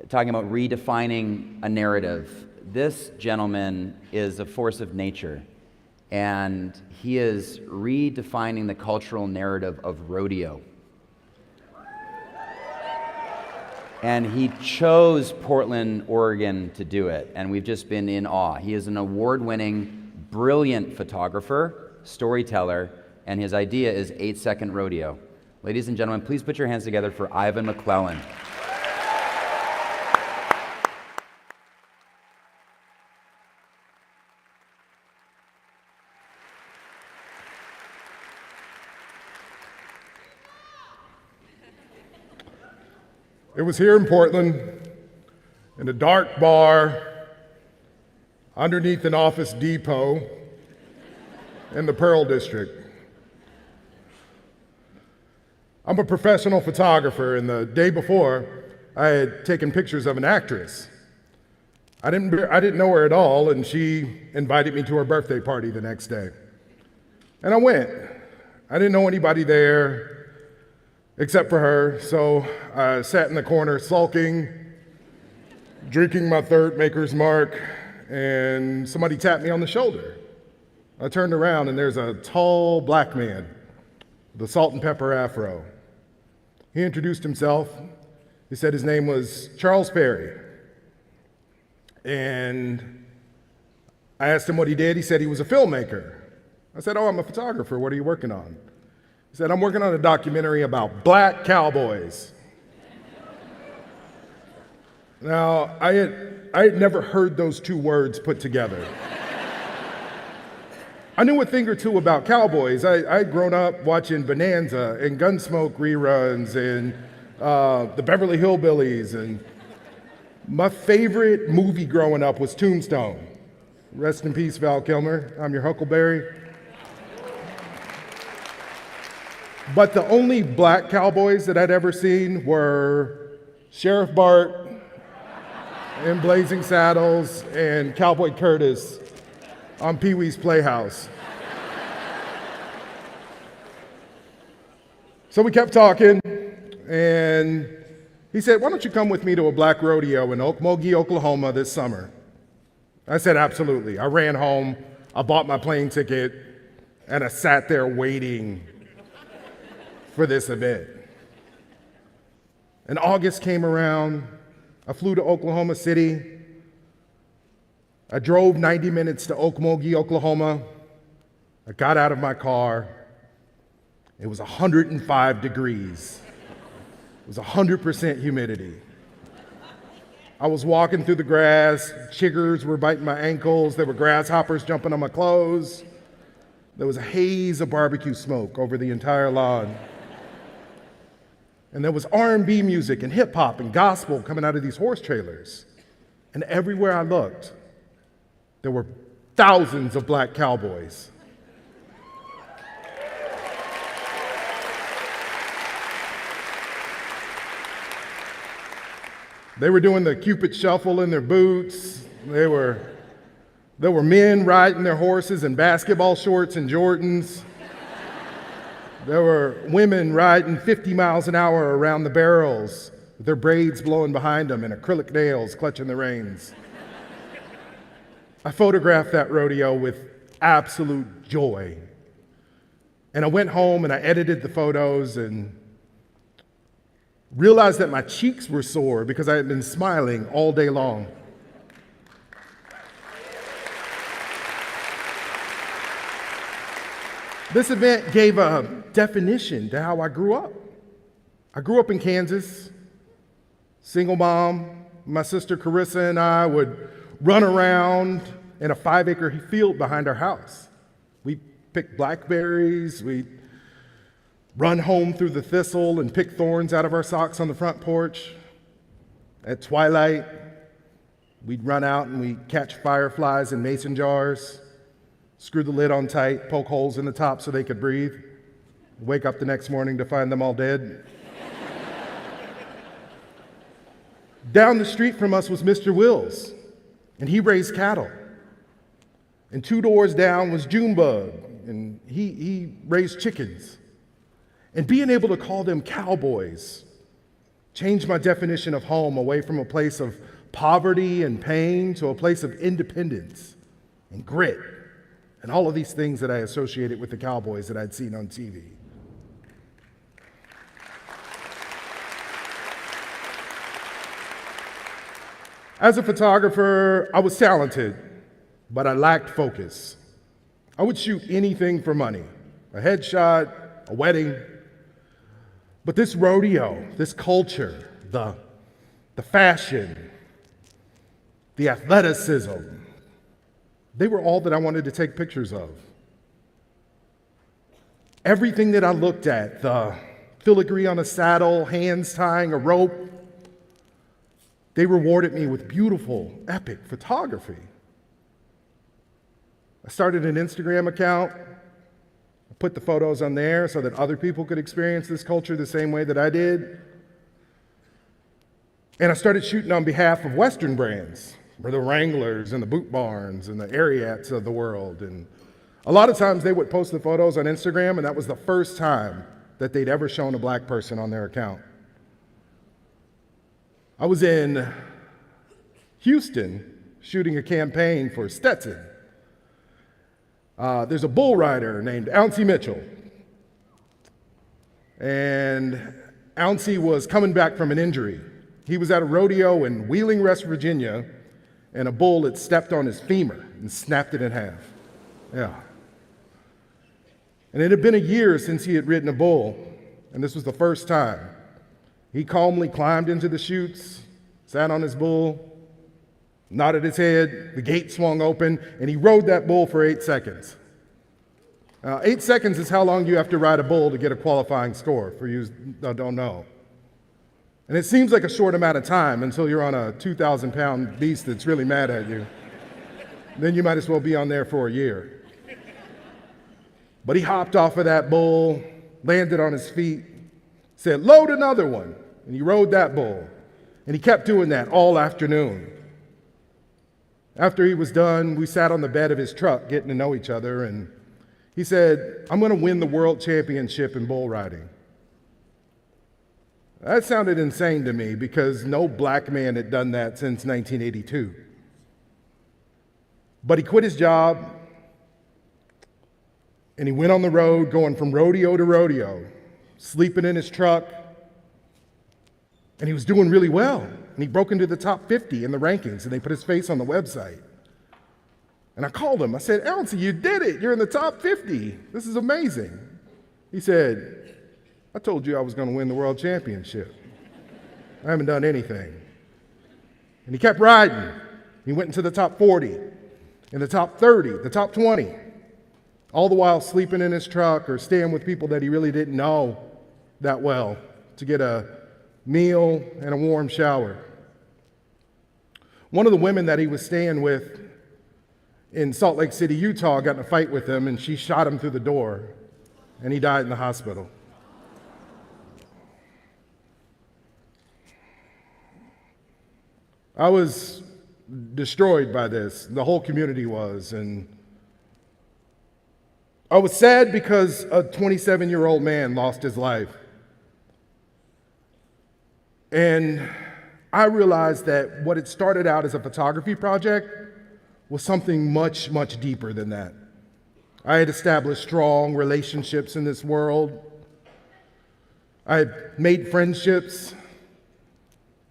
talking about redefining a narrative. This gentleman is a force of nature, and he is redefining the cultural narrative of rodeo. And he chose Portland, Oregon to do it, and we've just been in awe. He is an award-winning, brilliant photographer, storyteller, and his idea is 8-second rodeo. Ladies and gentlemen, please put your hands together for Ivan McClellan. It was here in Portland, in a dark bar, underneath an Office Depot in the Pearl District. I'm a professional photographer, and the day before, I had taken pictures of an actress. I didn't know her at all, and she invited me to her birthday party the next day. And I went. I didn't know anybody there except for her, so I sat in the corner sulking, drinking my third Maker's Mark, and somebody tapped me on the shoulder. I turned around, and there's a tall black man with a salt and pepper afro. He introduced himself. He said his name was Charles Perry. And I asked him what he did. He said he was a filmmaker. I said, "Oh, I'm a photographer. What are you working on?" He said, "I'm working on a documentary about black cowboys." Now, I had never heard those two words put together. I knew a thing or two about cowboys. I'd grown up watching Bonanza and Gunsmoke reruns and the Beverly Hillbillies, and my favorite movie growing up was Tombstone. Rest in peace, Val Kilmer. I'm your Huckleberry. But the only black cowboys that I'd ever seen were Sheriff Bart in Blazing Saddles and Cowboy Curtis on Pee-wee's Playhouse. So we kept talking, and he said, "Why don't you come with me to a black rodeo in Okmulgee, Oklahoma this summer?" I said, "Absolutely." I ran home, I bought my plane ticket, and I sat there waiting for this event. And August came around. I flew to Oklahoma City. I drove 90 minutes to Okmulgee, Oklahoma. I got out of my car. It was 105 degrees. It was 100% humidity. I was walking through the grass. Chiggers were biting my ankles. There were grasshoppers jumping on my clothes. There was a haze of barbecue smoke over the entire lawn. And there was R&B music and hip hop and gospel coming out of these horse trailers. And everywhere I looked, there were thousands of black cowboys. They were doing the Cupid shuffle in their boots. There were men riding their horses in basketball shorts and Jordans. There were women riding 50 miles an hour around the barrels with their braids blowing behind them and acrylic nails clutching the reins. I photographed that rodeo with absolute joy. And I went home and I edited the photos and realized that my cheeks were sore because I had been smiling all day long. This event gave a definition to how I grew up. I grew up in Kansas, single mom. My sister Carissa and I would run around in a 5-acre field behind our house. We'd pick blackberries, we'd run home through the thistle and pick thorns out of our socks on the front porch. At twilight, we'd run out and we'd catch fireflies in mason jars, screw the lid on tight, poke holes in the top so they could breathe, wake up the next morning to find them all dead. Down the street from us was Mr. Wills, and he raised cattle. And 2 doors down was Junebug, and he raised chickens. And being able to call them cowboys changed my definition of home away from a place of poverty and pain to a place of independence and grit and all of these things that I associated with the cowboys that I'd seen on TV. As a photographer, I was talented, but I lacked focus. I would shoot anything for money, a headshot, a wedding. But this rodeo, this culture, the fashion, the athleticism, they were all that I wanted to take pictures of. Everything that I looked at, the filigree on a saddle, hands tying a rope, they rewarded me with beautiful, epic photography. I started an Instagram account. I put the photos on there so that other people could experience this culture the same way that I did. And I started shooting on behalf of Western brands, or the Wranglers and the Boot Barns and the Ariats of the world. And a lot of times they would post the photos on Instagram, and that was the first time that they'd ever shown a black person on their account. I was in Houston shooting a campaign for Stetson. There's a bull rider named Ouncie Mitchell. And Ouncie was coming back from an injury. He was at a rodeo in Wheeling, West Virginia, and a bull had stepped on his femur and snapped it in half. Yeah. And it had been a year since he had ridden a bull, and this was the first time. He calmly climbed into the chutes, sat on his bull, nodded his head, the gate swung open, and he rode that bull for 8 seconds. 8 seconds is how long you have to ride a bull to get a qualifying score, for you that don't know. And it seems like a short amount of time until you're on a 2,000-pound beast that's really mad at you. Then you might as well be on there for a year. But he hopped off of that bull, landed on his feet, said, "Load another one." And he rode that bull. And he kept doing that all afternoon. After he was done, we sat on the bed of his truck getting to know each other, and he said, "I'm going to win the world championship in bull riding." That sounded insane to me because no black man had done that since 1982. But he quit his job, and he went on the road, going from rodeo to rodeo, sleeping in his truck, and he was doing really well. And he broke into the top 50 in the rankings, and they put his face on the website. And I called him. I said, "Ouncie, you did it. You're in the top 50. This is amazing." He said, "I told you I was going to win the world championship. I haven't done anything." And he kept riding. He went into the top 40, in the top 30, the top 20, all the while sleeping in his truck or staying with people that he really didn't know that well to get a meal and a warm shower. One of the women that he was staying with in Salt Lake City, Utah, got in a fight with him, and she shot him through the door, and he died in the hospital. I was destroyed by this. The whole community was, and I was sad because a 27-year-old man lost his life. And I realized that what had started out as a photography project was something much, much deeper than that. I had established strong relationships in this world. I had made friendships,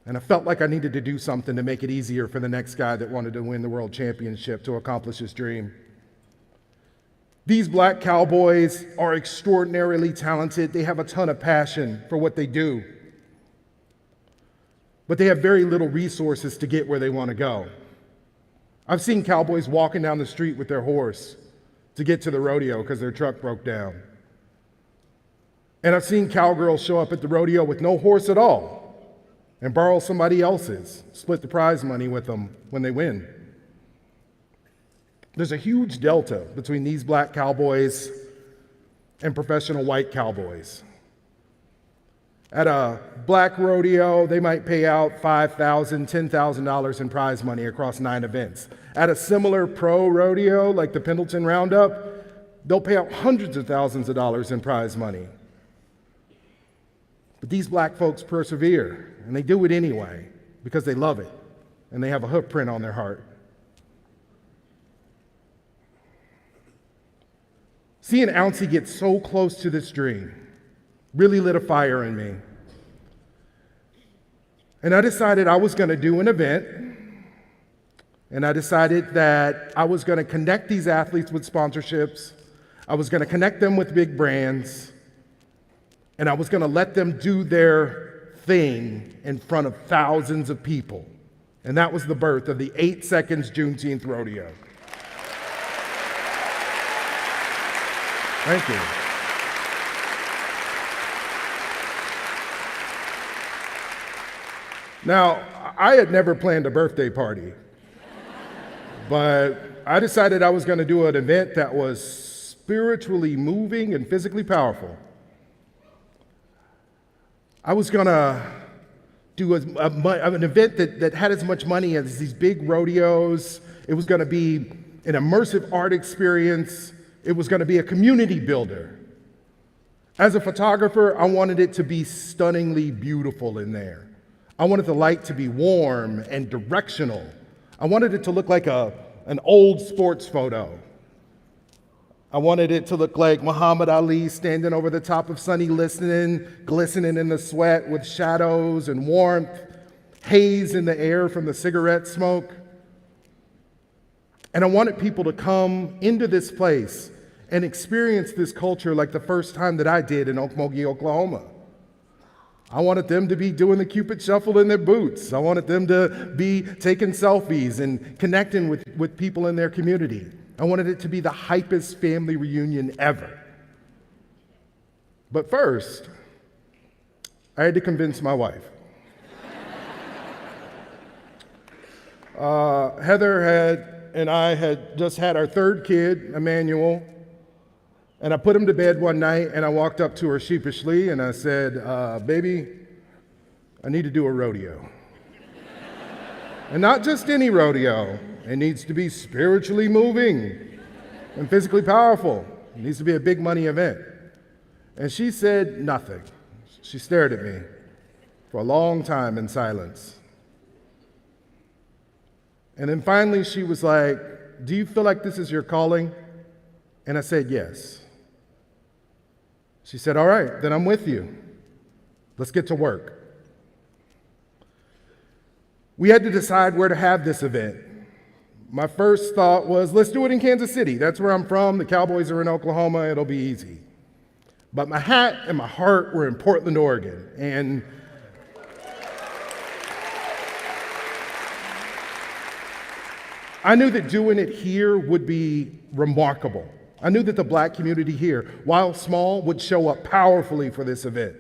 and I felt like I needed to do something to make it easier for the next guy that wanted to win the world championship to accomplish his dream. These black cowboys are extraordinarily talented. They have a ton of passion for what they do. But they have very little resources to get where they want to go. I've seen cowboys walking down the street with their horse to get to the rodeo because their truck broke down. And I've seen cowgirls show up at the rodeo with no horse at all and borrow somebody else's, split the prize money with them when they win. There's a huge delta between these black cowboys and professional white cowboys. At a black rodeo, they might pay out $5,000, $10,000 in prize money across 9 events. At a similar pro rodeo, like the Pendleton Roundup, they'll pay out hundreds of thousands of dollars in prize money. But these black folks persevere, and they do it anyway because they love it, and they have a hoof print on their heart. Seeing Ouncie get so close to this dream really lit a fire in me. And I decided I was going to do an event, and I decided that I was going to connect these athletes with sponsorships. I was going to connect them with big brands, and I was going to let them do their thing in front of thousands of people. And that was the birth of the 8 Seconds Juneteenth Rodeo. Thank you. Now, I had never planned a birthday party, but I decided I was going to do an event that was spiritually moving and physically powerful. I was going to do an event that had as much money as these big rodeos. It was going to be an immersive art experience. It was going to be a community builder. As a photographer, I wanted it to be stunningly beautiful in there. I wanted the light to be warm and directional. I wanted it to look like an old sports photo. I wanted it to look like Muhammad Ali standing over the top of Sonny Liston, glistening in the sweat with shadows and warmth, haze in the air from the cigarette smoke. And I wanted people to come into this place and experience this culture like the first time that I did in Okmulgee, Oklahoma. I wanted them to be doing the Cupid Shuffle in their boots. I wanted them to be taking selfies and connecting with people in their community. I wanted it to be the hypest family reunion ever. But first, I had to convince my wife. Heather and I had just had our third kid, Emmanuel, and I put him to bed one night, and I walked up to her sheepishly, and I said, baby, I need to do a rodeo. And not just any rodeo. It needs to be spiritually moving and physically powerful. It needs to be a big money event. And she said nothing. She stared at me for a long time in silence. And then finally she was like, do you feel like this is your calling? And I said, yes. She said, all right, then I'm with you. Let's get to work. We had to decide where to have this event. My first thought was, let's do it in Kansas City. That's where I'm from. The Cowboys are in Oklahoma. It'll be easy. But my hat and my heart were in Portland, Oregon. And I knew that doing it here would be remarkable. I knew that the black community here, while small, would show up powerfully for this event.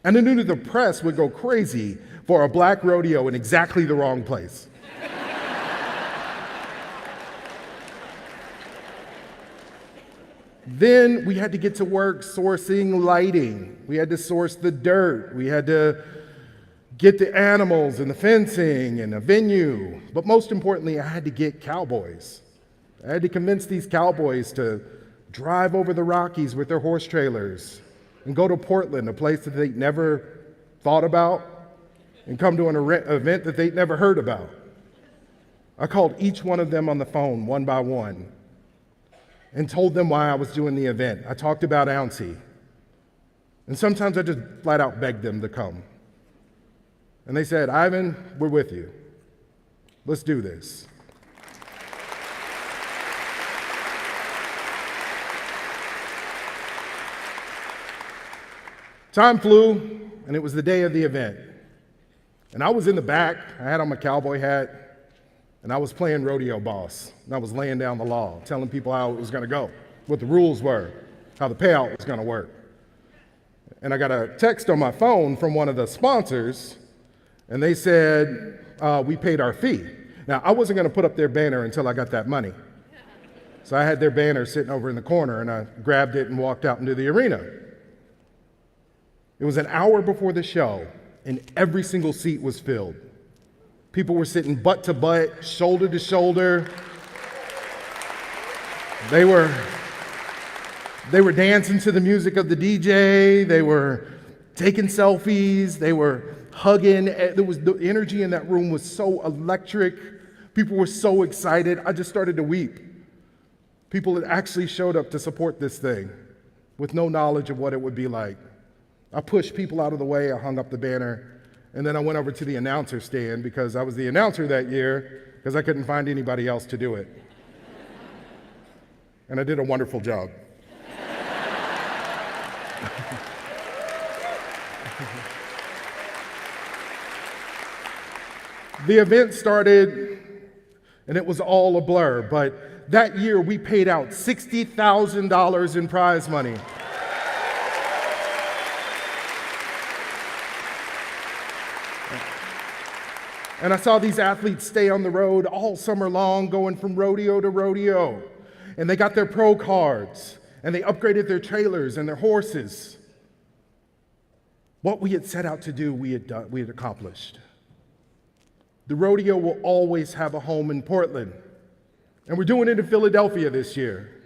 And I knew that the press would go crazy for a black rodeo in exactly the wrong place. Then we had to get to work sourcing lighting. We had to source the dirt. We had to get the animals and the fencing and a venue. But most importantly, I had to get cowboys. I had to convince these cowboys to drive over the Rockies with their horse trailers and go to Portland, a place that they'd never thought about, and come to an event that they'd never heard about. I called each one of them on the phone, one by one, and told them why I was doing the event. I talked about Ouncie. And sometimes I just flat out begged them to come. And they said, Ivan, we're with you. Let's do this. Time flew, and it was the day of the event. And I was in the back. I had on my cowboy hat. And I was playing rodeo boss, and I was laying down the law, telling people how it was going to go, what the rules were, how the payout was going to work. And I got a text on my phone from one of the sponsors, and they said, we paid our fee. Now, I wasn't going to put up their banner until I got that money. So I had their banner sitting over in the corner, and I grabbed it and walked out into the arena. It was an hour before the show, and every single seat was filled. People were sitting butt to butt, shoulder to shoulder. They were dancing to the music of the DJ. They were taking selfies, they were hugging. The energy in that room was so electric. People were so excited. I just started to weep. People that actually showed up to support this thing with no knowledge of what it would be like. I pushed people out of the way, I hung up the banner, and then I went over to the announcer stand because I was the announcer that year because I couldn't find anybody else to do it. And I did a wonderful job. The event started, and it was all a blur, but that year we paid out $60,000 in prize money. And I saw these athletes stay on the road all summer long, going from rodeo to rodeo. And they got their pro cards, and they upgraded their trailers and their horses. What we had set out to do, we had accomplished. The rodeo will always have a home in Portland. And we're doing it in Philadelphia this year.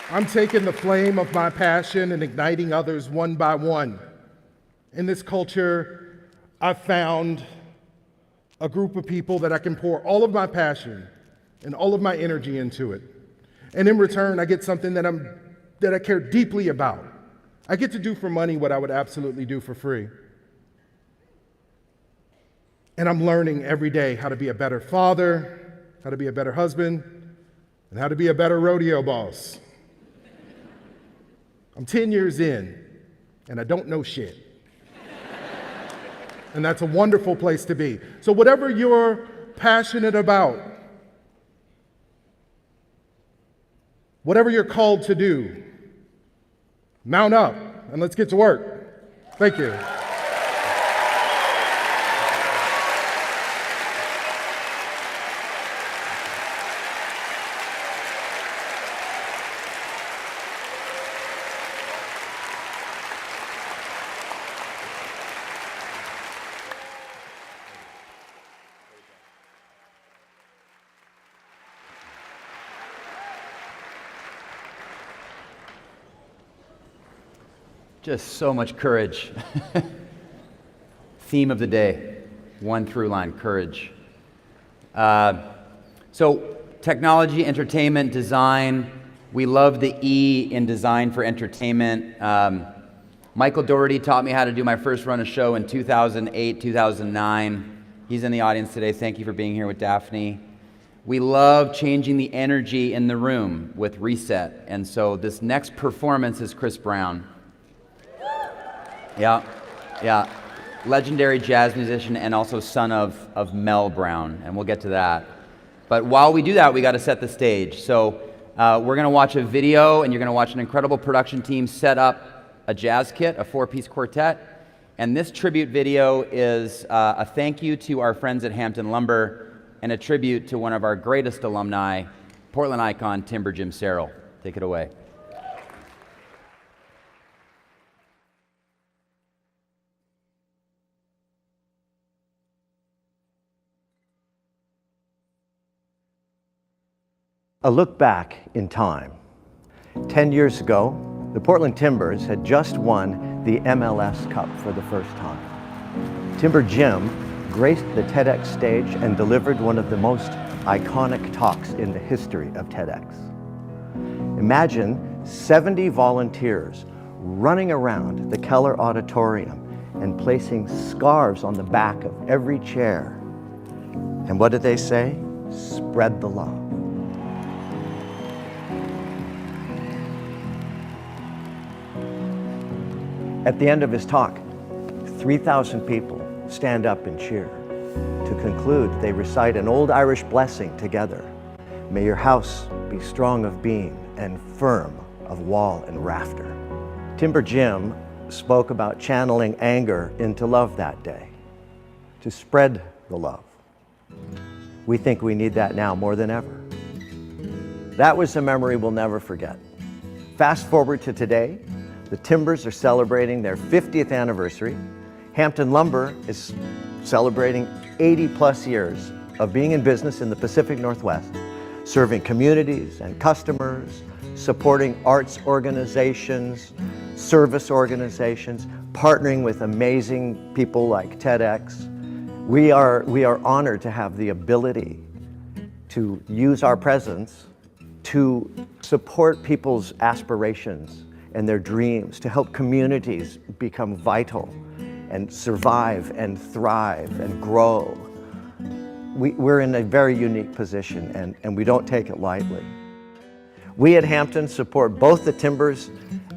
I'm taking the flame of my passion and igniting others one by one. In this culture, I've found a group of people that I can pour all of my passion and all of my energy into it. And in return, I get something that I care deeply about. I get to do for money what I would absolutely do for free. And I'm learning every day how to be a better father, how to be a better husband, and how to be a better rodeo boss. I'm 10 years in, and I don't know shit. And that's a wonderful place to be. So whatever you're passionate about, whatever you're called to do, mount up and let's get to work. Thank you. Just so much courage. Theme of the day, one through line, courage. So technology, entertainment, design. We love the E in design for entertainment. Michael Doherty taught me how to do my first run of show in 2008, 2009. He's in the audience today. Thank you for being here with Daphne. We love changing the energy in the room with Reset. And so this next performance is Chris Brown. Yeah. Legendary jazz musician and also son of Mel Brown, and we'll get to that. But while we do that, we got to set the stage. So we're going to watch a video, and you're going to watch an incredible production team set up a jazz kit, a 4-piece quartet. And this tribute video is a thank you to our friends at Hampton Lumber and a tribute to one of our greatest alumni, Portland icon Timber Jim Serrell. Take it away. A look back in time. 10 years ago, the Portland Timbers had just won the MLS Cup for the first time. Timber Jim graced the TEDx stage and delivered one of the most iconic talks in the history of TEDx. Imagine 70 volunteers running around the Keller Auditorium and placing scarves on the back of every chair. And what did they say? Spread the love. At the end of his talk, 3,000 people stand up and cheer. To conclude, they recite an old Irish blessing together. May your house be strong of beam and firm of wall and rafter. Timber Jim spoke about channeling anger into love that day, to spread the love. We think we need that now more than ever. That was a memory we'll never forget. Fast forward to today, the Timbers are celebrating their 50th anniversary. Hampton Lumber is celebrating 80 plus years of being in business in the Pacific Northwest, serving communities and customers supporting arts organizations, service organizations, partnering with amazing people like TEDx. We are honored to have the ability to use our presence to support people's aspirations and their dreams, to help communities become vital and survive and thrive and grow. We're in a very unique position, and we don't take it lightly. We at Hampton support both the Timbers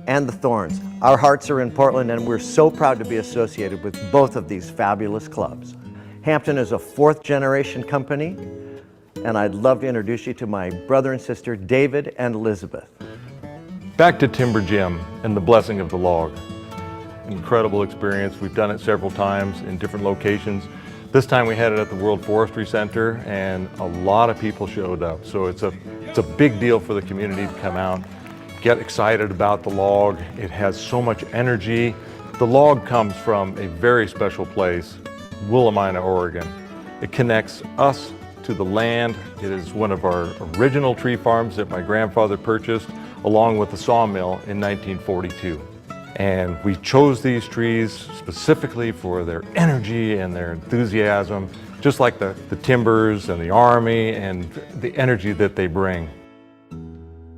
and the Thorns. Our hearts are in Portland, and we're so proud to be associated with both of these fabulous clubs. Hampton is a fourth-generation company, and I'd love to introduce you to my brother and sister, David and Elizabeth. Back to Timber Gym and the blessing of the log. Incredible experience. We've done it several times in different locations. This time we had it at the World Forestry Center, and a lot of people showed up. So it's a big deal for the community to come out, get excited about the log. It has so much energy. The log comes from a very special place, Willamina, Oregon. It connects us to the land. It is one of our original tree farms that my grandfather purchased, along with the sawmill in 1942. And we chose these trees specifically for their energy and their enthusiasm, just like the timbers and the army and the energy that they bring.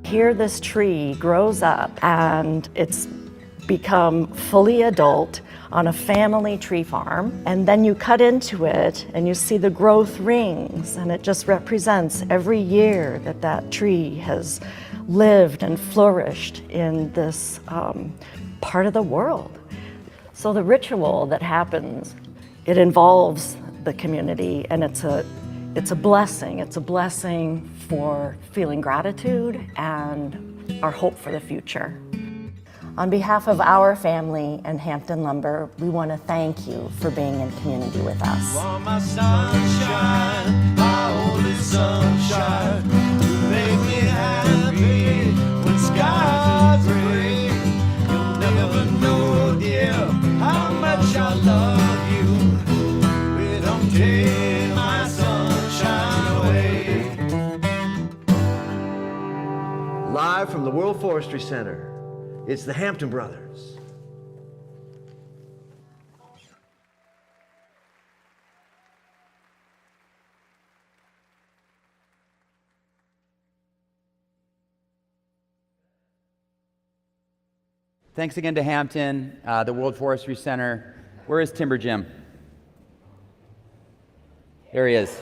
Here this tree grows up and it's become fully adult on a family tree farm, and then you cut into it and you see the growth rings, and it just represents every year that that tree has lived and flourished in this part of the world. So the ritual that happens, it involves the community, and it's a blessing. It's a blessing for feeling gratitude and our hope for the future. On behalf of our family and Hampton Lumber, we want to thank you for being in community with us. You are my sunshine, my only sunshine. You make me happy when skies are gray. You'll never know, dear, how much I love you. But don't take my sunshine away. Live from the World Forestry Center, it's the Hampton Brothers. Thanks again to Hampton, the World Forestry Center. Where is Timber Jim? There he is.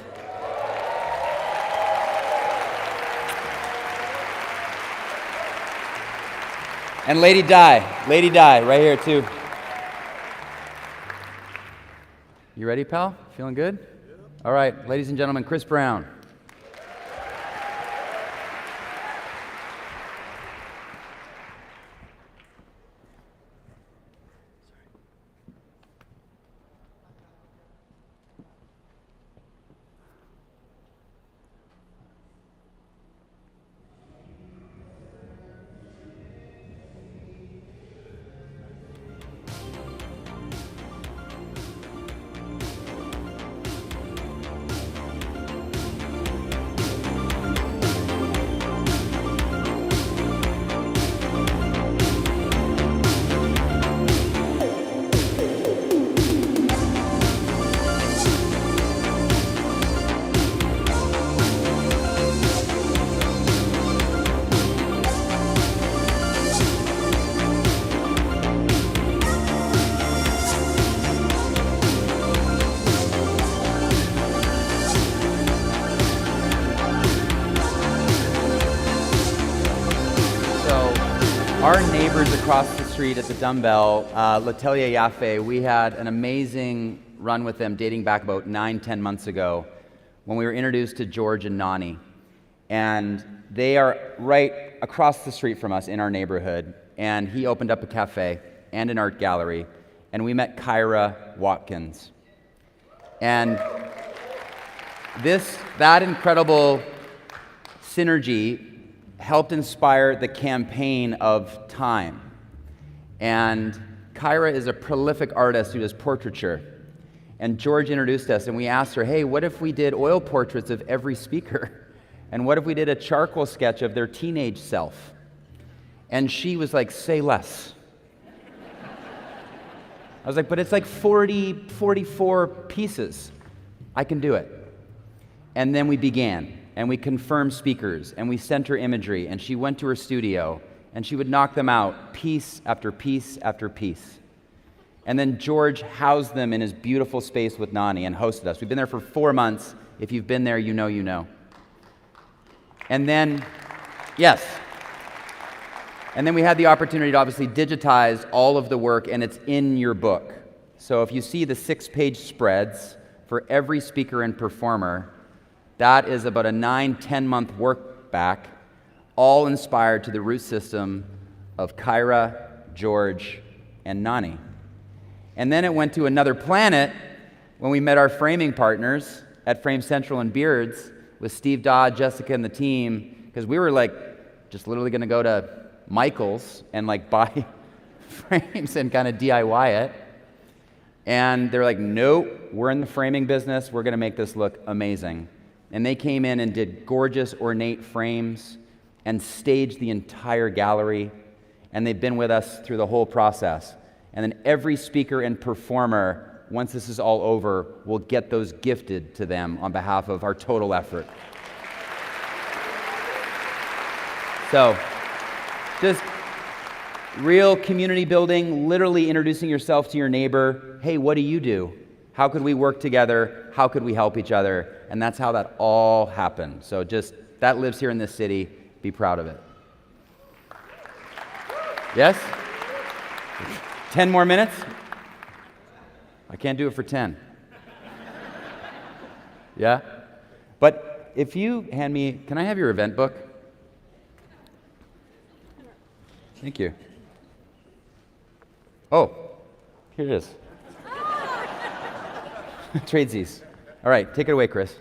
And Lady Di, right here too. You ready, pal? Feeling good? All right, ladies and gentlemen, Chris Brown. Our neighbors across the street at the Dumbbell, Talia Fifer, we had an amazing run with them dating back about 9-10 months ago when we were introduced to George and Nani. And they are right across the street from us in our neighborhood. And he opened up a cafe and an art gallery. And we met Kyra Watkins. And that incredible synergy helped inspire the campaign of Time. And Kyra is a prolific artist who does portraiture. And George introduced us, and we asked her, hey, what if we did oil portraits of every speaker? And what if we did a charcoal sketch of their teenage self? And she was like, say less. I was like, but it's like 44 pieces. I can do it. And then we began, and we confirmed speakers, and we sent her imagery, and she went to her studio, and she would knock them out piece after piece after piece. And then George housed them in his beautiful space with Nani and hosted us. We've been there for 4 months. If you've been there, you know you know. And then, yes. And then we had the opportunity to obviously digitize all of the work, and it's in your book. So if you see the 6-page spreads for every speaker and performer, that is about a 9-10 month work back, all inspired to the root system of Kyra, George, and Nani. And then it went to another planet when we met our framing partners at Frame Central and Beards with Steve Dodd, Jessica, and the team, because we were like just literally going to go to Michael's and like buy frames and kind of DIY it. And they're like, nope, we're in the framing business. We're going to make this look amazing. And they came in and did gorgeous, ornate frames and staged the entire gallery. And they've been with us through the whole process. And then every speaker and performer, once this is all over, will get those gifted to them on behalf of our total effort. So, just real community building, literally introducing yourself to your neighbor. Hey, what do you do? How could we work together? How could we help each other? And that's how that all happened. So just, that lives here in this city. Be proud of it. Yes? 10 more minutes? I can't do it for 10. Yeah? But if you hand me, can I have your event book? Thank you. Oh, here it is. Tradesies. All right, take it away, Chris.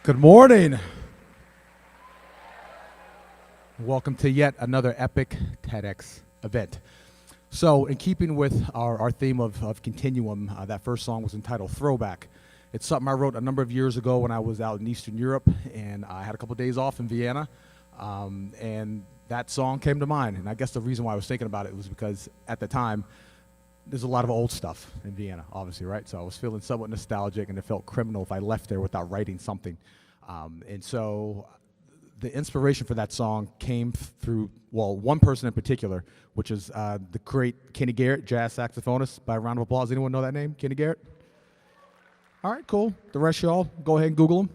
Good morning. Welcome to yet another epic TEDx event. So in keeping with our theme of Continuum, that first song was entitled Throwback. It's something I wrote a number of years ago when I was out in Eastern Europe, and I had a couple days off in Vienna, and that song came to mind. And I guess the reason why I was thinking about it was because at the time, there's a lot of old stuff in Vienna, obviously, right? So I was feeling somewhat nostalgic, and it felt criminal if I left there without writing something. And so the inspiration for that song came through, well, one person in particular, which is the great Kenny Garrett, jazz saxophonist. By a round of applause, anyone know that name, Kenny Garrett? All right, cool. The rest of y'all, go ahead and Google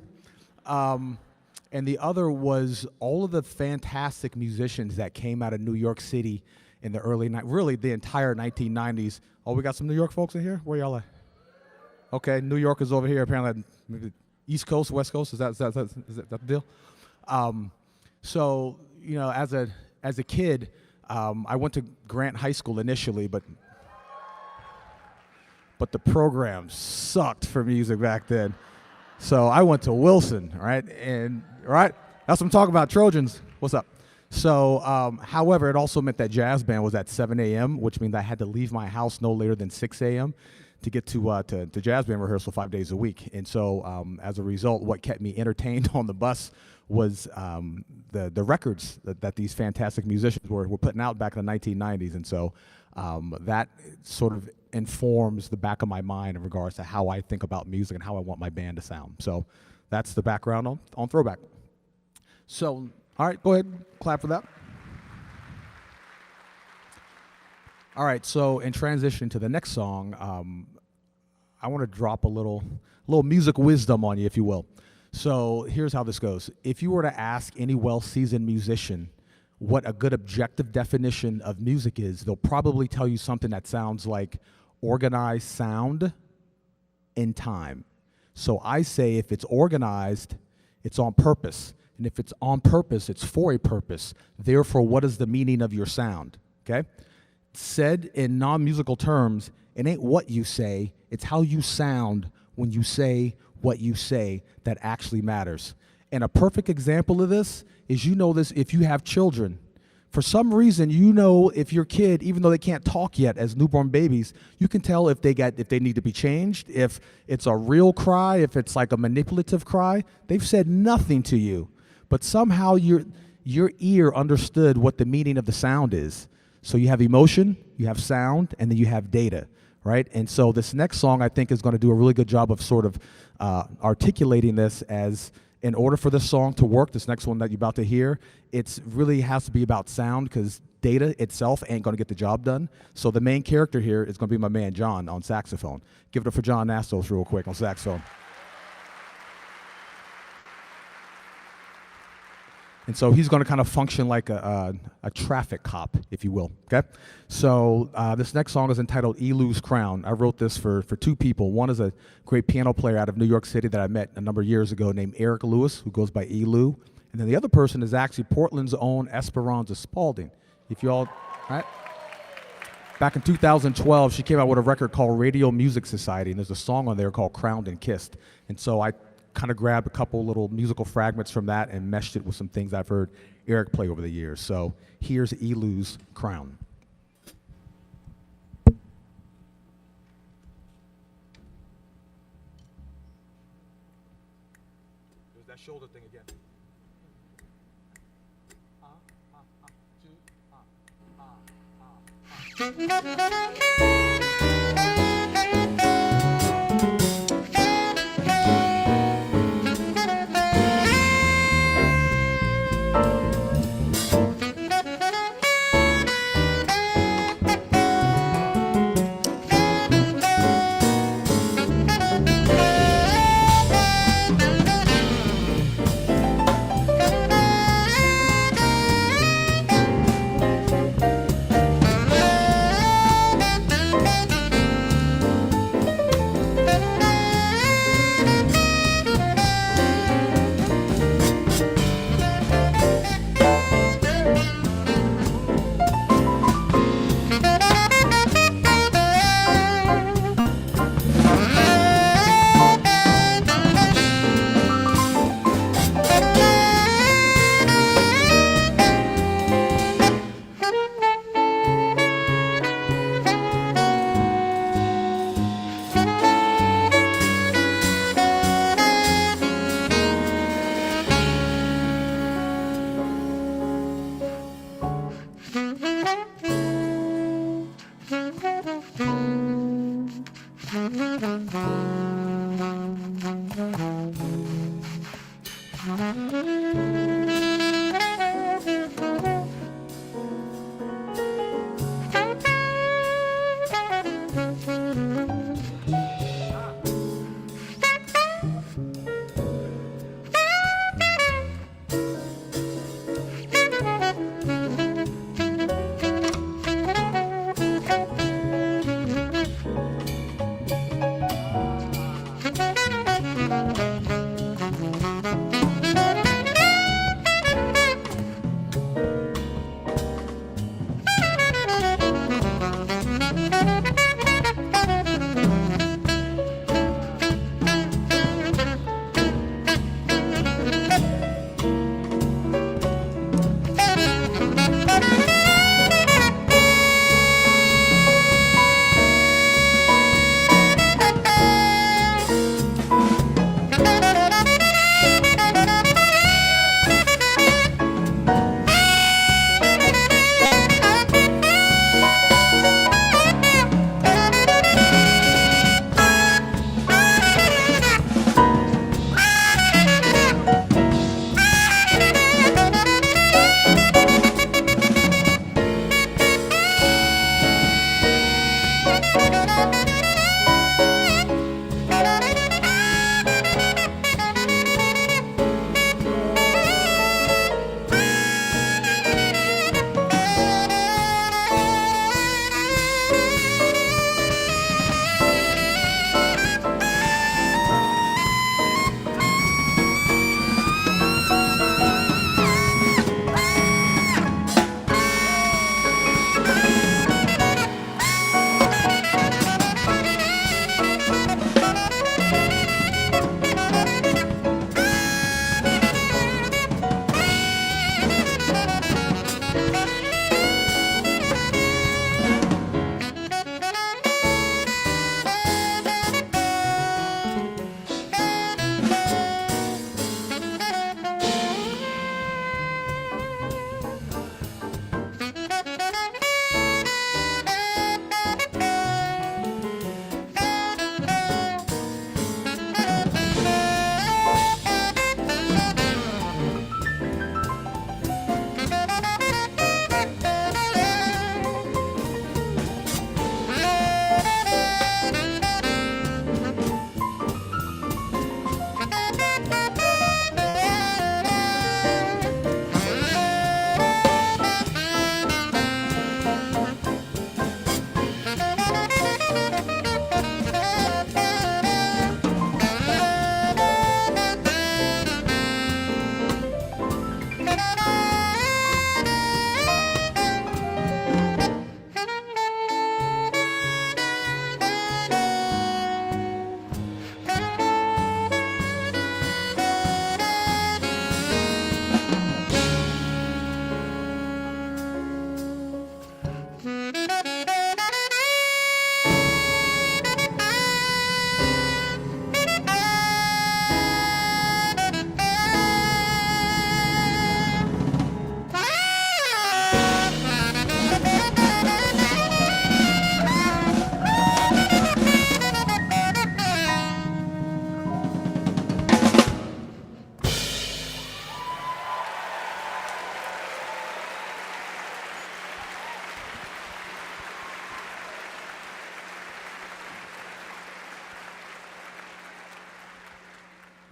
him. And the other was all of the fantastic musicians that came out of New York City in the really the entire 1990s. Oh, we got some New York folks in here? Where y'all at? Okay, New York is over here, apparently maybe East Coast, West Coast, is that the deal? So, you know, as a kid, I went to Grant High School initially, but the program sucked for music back then. So I went to Wilson, right? And right, that's what I'm talking about, Trojans. What's up? So, however, it also meant that jazz band was at 7 a.m., which means I had to leave my house no later than 6 a.m. to get to jazz band rehearsal 5 days a week. And so, as a result, what kept me entertained on the bus was the records that these fantastic musicians were putting out back in the 1990s. And so that sort of informs the back of my mind in regards to how I think about music and how I want my band to sound. So that's the background on Throwback. So, all right, go ahead, clap for that. All right, so in transition to the next song, I want to drop a little music wisdom on you, if you will. So here's how this goes. If you were to ask any well-seasoned musician what a good objective definition of music is, they'll probably tell you something that sounds like organized sound in time. So I say if it's organized, it's on purpose. And if it's on purpose, it's for a purpose. Therefore, what is the meaning of your sound? Okay? Said in non-musical terms, it ain't what you say, it's how you sound when you say what you say that actually matters. And a perfect example of this is, you know this if you have children. For some reason, you know if your kid, even though they can't talk yet as newborn babies, you can tell if they need to be changed, if it's a real cry, if it's like a manipulative cry. They've said nothing to you, but somehow your ear understood what the meaning of the sound is. So you have emotion, you have sound, and then you have data, right? And so this next song, I think, is going to do a really good job of sort of articulating this as, in order for this song to work, this next one that you're about to hear, it really has to be about sound, because data itself ain't going to get the job done. So the main character here is going to be my man John on saxophone. Give it up for John Nastos real quick on saxophone. And so he's going to kind of function like a traffic cop, if you will, okay? So this next song is entitled Elu's Crown. I wrote this for two people. One is a great piano player out of New York City that I met a number of years ago named Eric Lewis, who goes by Elu. And then the other person is actually Portland's own Esperanza Spalding. If you all, right? Back in 2012, she came out with a record called Radio Music Society, and there's a song on there called Crowned and Kissed. And so I kind of grabbed a couple little musical fragments from that and meshed it with some things I've heard Eric play over the years. So here's Elu's Crown. There's that shoulder thing again.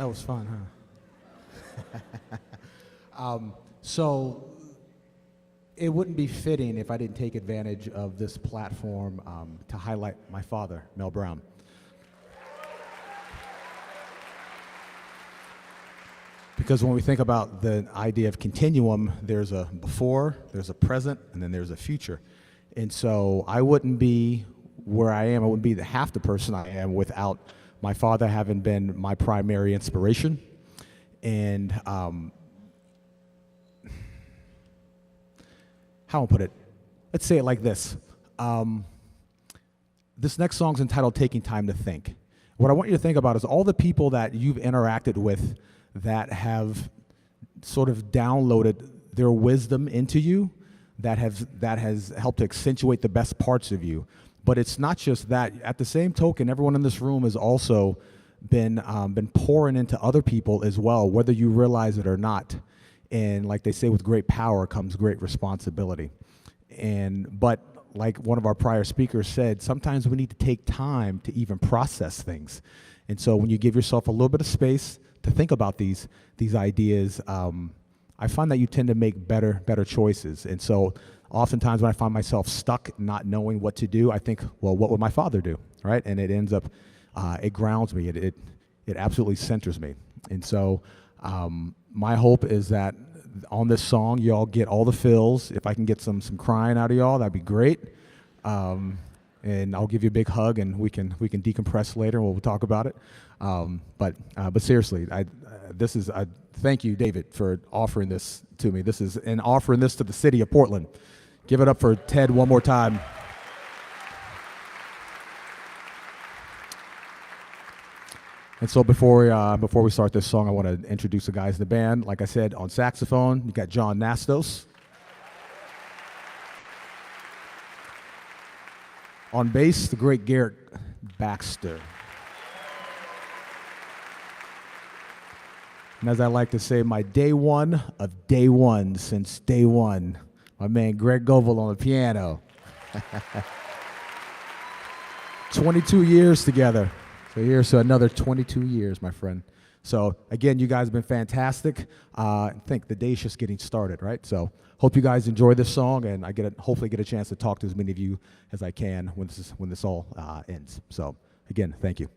That was fun, huh? So it wouldn't be fitting if I didn't take advantage of this platform to highlight my father, Mel Brown. Because when we think about the idea of continuum, there's a before, there's a present, and then there's a future. And so I wouldn't be where I am, I wouldn't be half the person I am without my father having been my primary inspiration. And how I'll put it, let's say it like this. This next song's entitled Taking Time to Think. What I want you to think about is all the people that you've interacted with that have sort of downloaded their wisdom into you, that has helped to accentuate the best parts of you. But it's not just that. At the same token, everyone in this room has also been pouring into other people as well, whether you realize it or not. And like they say, with great power comes great responsibility. But like one of our prior speakers said, sometimes we need to take time to even process things. And so when you give yourself a little bit of space to think about these ideas, I find that you tend to make better choices. And so oftentimes when I find myself stuck not knowing what to do, I think, well, what would my father do, right? And it ends up, it grounds me, it absolutely centers me. And so my hope is that on this song, y'all get all the fills. If I can get some crying out of y'all, that'd be great. And I'll give you a big hug, and we can decompress later, and we'll talk about it. But seriously, thank you, David, for offering this to me. And offering this to the city of Portland. Give it up for Ted one more time. And so before we start this song, I want to introduce the guys in the band. Like I said, on saxophone, you got John Nastos. On bass, the great Garrett Baxter. And as I like to say, my day one of day one since day one, my man Greg Govel on the piano. 22 years together. So here's to another 22 years, my friend. So again, you guys have been fantastic. I think the day's just getting started, right? So hope you guys enjoy this song, and I hopefully get a chance to talk to as many of you as I can when this all ends. So again, thank you.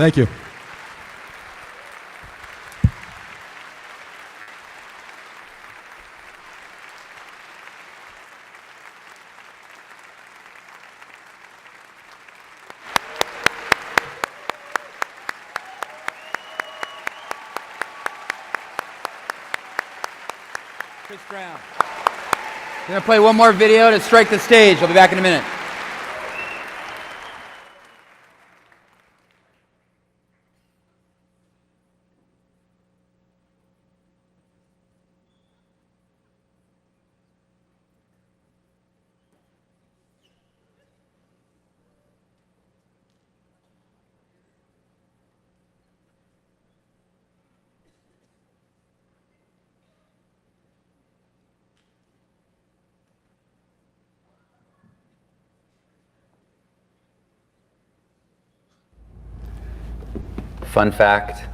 Thank you. Chris Brown. I'm gonna play one more video to strike the stage. I'll be back in a minute. Fun fact.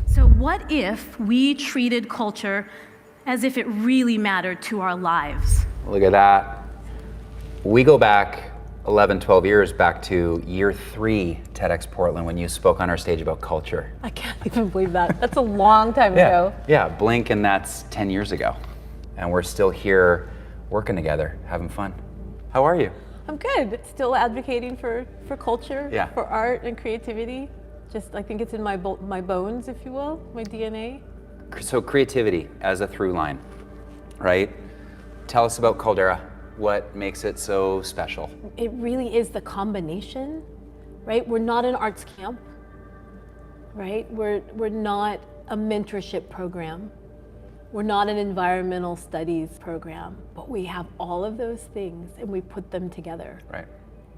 So what if we treated culture as if it really mattered to our lives? Look at that. We go back 11, 12 years back to year 3 TEDx Portland when you spoke on our stage about culture. I can't even believe that. That's a long time ago. Yeah, blink and that's 10 years ago. And we're still here working together, having fun. How are you? I'm good. Still advocating for culture, Yeah. for art and creativity. Just, I think it's in my bones, if you will, my DNA. So creativity as a through line, right? Tell us about Caldera. What makes it so special? It really is the combination, right? We're not an arts camp, right? We're not a mentorship program. We're not an environmental studies program, but we have all of those things and we put them together. Right.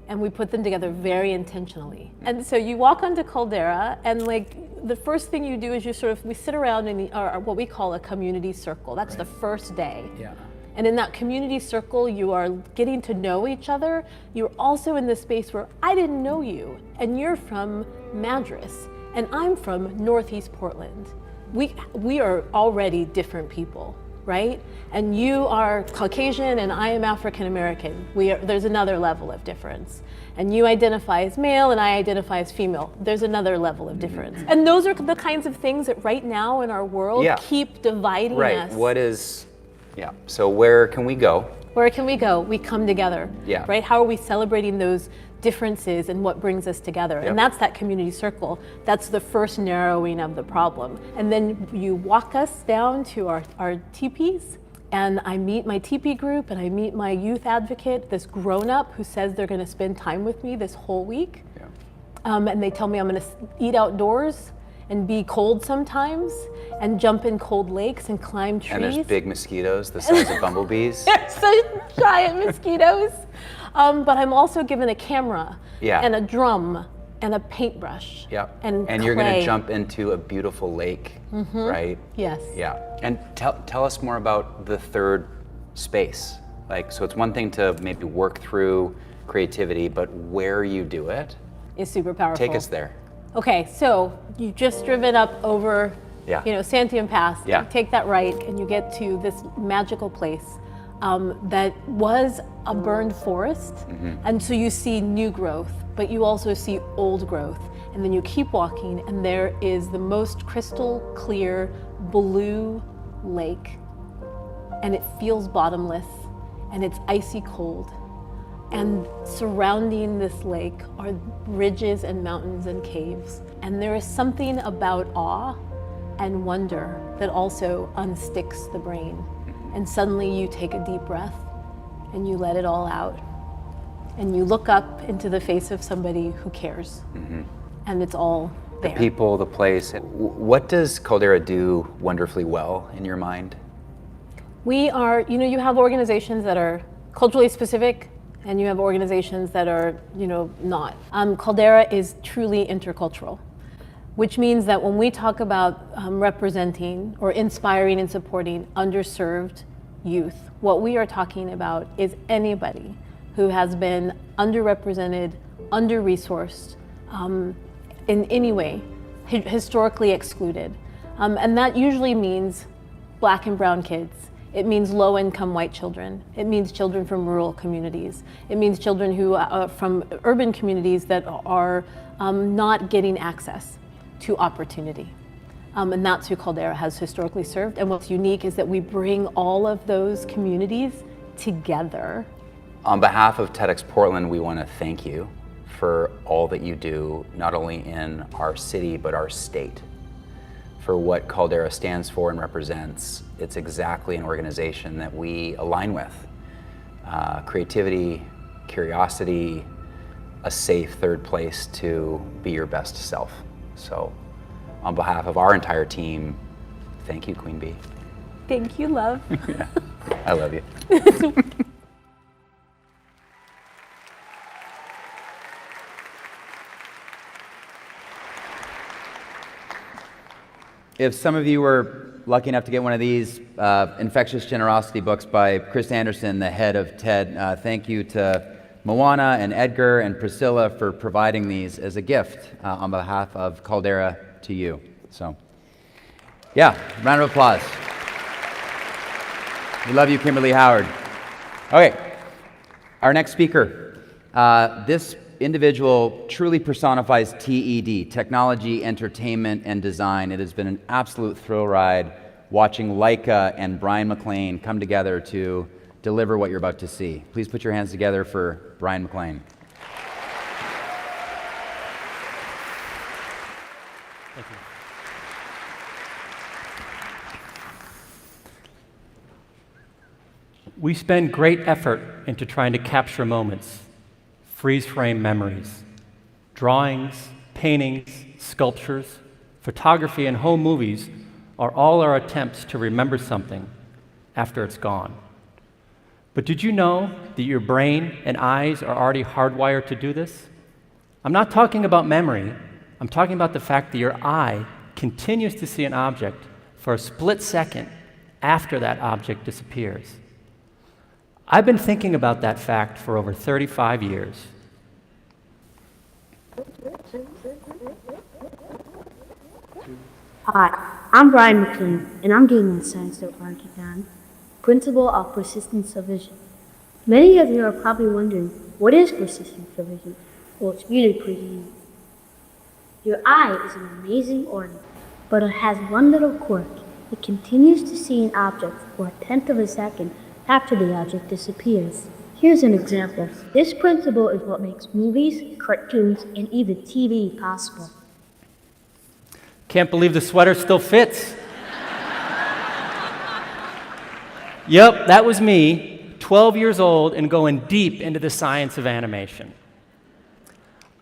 And we put them together very intentionally. And so you walk onto Caldera, and like the first thing you do is we sit around in what we call a community circle. That's the first day. Yeah. And in that community circle, you are getting to know each other. You're also in this space where I didn't know you, and you're from Madras, and I'm from Northeast Portland. We are already different people, right? And you are Caucasian and I am African American. There's another level of difference. And you identify as male and I identify as female. There's another level of difference. And those are the kinds of things that right now in our world keep dividing us. Right, so where can we go? Where can we go? We come together, right? How are we celebrating those differences and what brings us together? And that's that community circle. That's the first narrowing of the problem. And then you walk us down to our teepees, and I meet my teepee group and I meet my youth advocate, this grown-up who says they're gonna spend time with me this whole week. And they tell me I'm gonna eat outdoors and be cold sometimes and jump in cold lakes and climb trees. And there's big mosquitoes the size of bumblebees. There's such giant mosquitoes. But I'm also given a camera and a drum and a paintbrush and you're going clay. to jump into a beautiful lake, right? Yes. Yeah. And tell us more about the third space. So it's one thing to maybe work through creativity, but where you do it is super powerful. Take us there. Okay, so you've just driven up over Santiam Pass. Yeah. You take that right and you get to this magical place that was a burned forest. And so you see new growth, but you also see old growth. And then you keep walking and there is the most crystal clear blue lake. And it feels bottomless and it's icy cold. And surrounding this lake are ridges and mountains and caves. And there is something about awe and wonder that also unsticks the brain. And suddenly you take a deep breath and you let it all out. And you look up into the face of somebody who cares. And it's all there. The people, the place. What does Caldera do wonderfully well in your mind? We are, you have organizations that are culturally specific and you have organizations that are, not. Caldera is truly intercultural, which means that when we talk about representing or inspiring and supporting underserved youth, what we are talking about is anybody who has been underrepresented, under-resourced, in any way, historically excluded. And that usually means Black and brown kids. It means low-income white children. It means children from rural communities. It means children who from urban communities that are not getting access to opportunity. And that's who Caldera has historically served. And what's unique is that we bring all of those communities together. On behalf of TEDx Portland, we want to thank you for all that you do, not only in our city, but our state. For what Caldera stands for and represents, it's exactly an organization that we align with. Creativity, curiosity, a safe third place to be your best self. So on behalf of our entire team, thank you, Queen Bee. Thank you, love. Yeah, I love you. If some of you were lucky enough to get one of these infectious generosity books by Chris Anderson, the head of TED, thank you to Moana and Edgar and Priscilla for providing these as a gift on behalf of Caldera to you. So, yeah, round of applause. We love you, Kimberly Howard. Okay, our next speaker. This individual truly personifies TED, technology, entertainment, and design. It has been an absolute thrill ride watching Leica and Brian McLean come together to deliver what you're about to see. Please put your hands together for Brian McLean. Thank you. We spend great effort into trying to capture moments, freeze-frame memories. Drawings, paintings, sculptures, photography, and home movies are all our attempts to remember something after it's gone. But did you know that your brain and eyes are already hardwired to do this? I'm not talking about memory. I'm talking about the fact that your eye continues to see an object for a split second after that object disappears. I've been thinking about that fact for over 35 years. Hi, I'm Brian McLean, and I'm doing the science that Artis on, Principle of Persistence of Vision. Many of you are probably wondering, what is persistence of vision? Well, it's really pretty easy. Your eye is an amazing organ, but it has one little quirk. It continues to see an object for a tenth of a second after the object disappears. Here's an example. This principle is what makes movies, cartoons, and even TV possible. Can't believe the sweater still fits. Yep, that was me, 12 years old and going deep into the science of animation.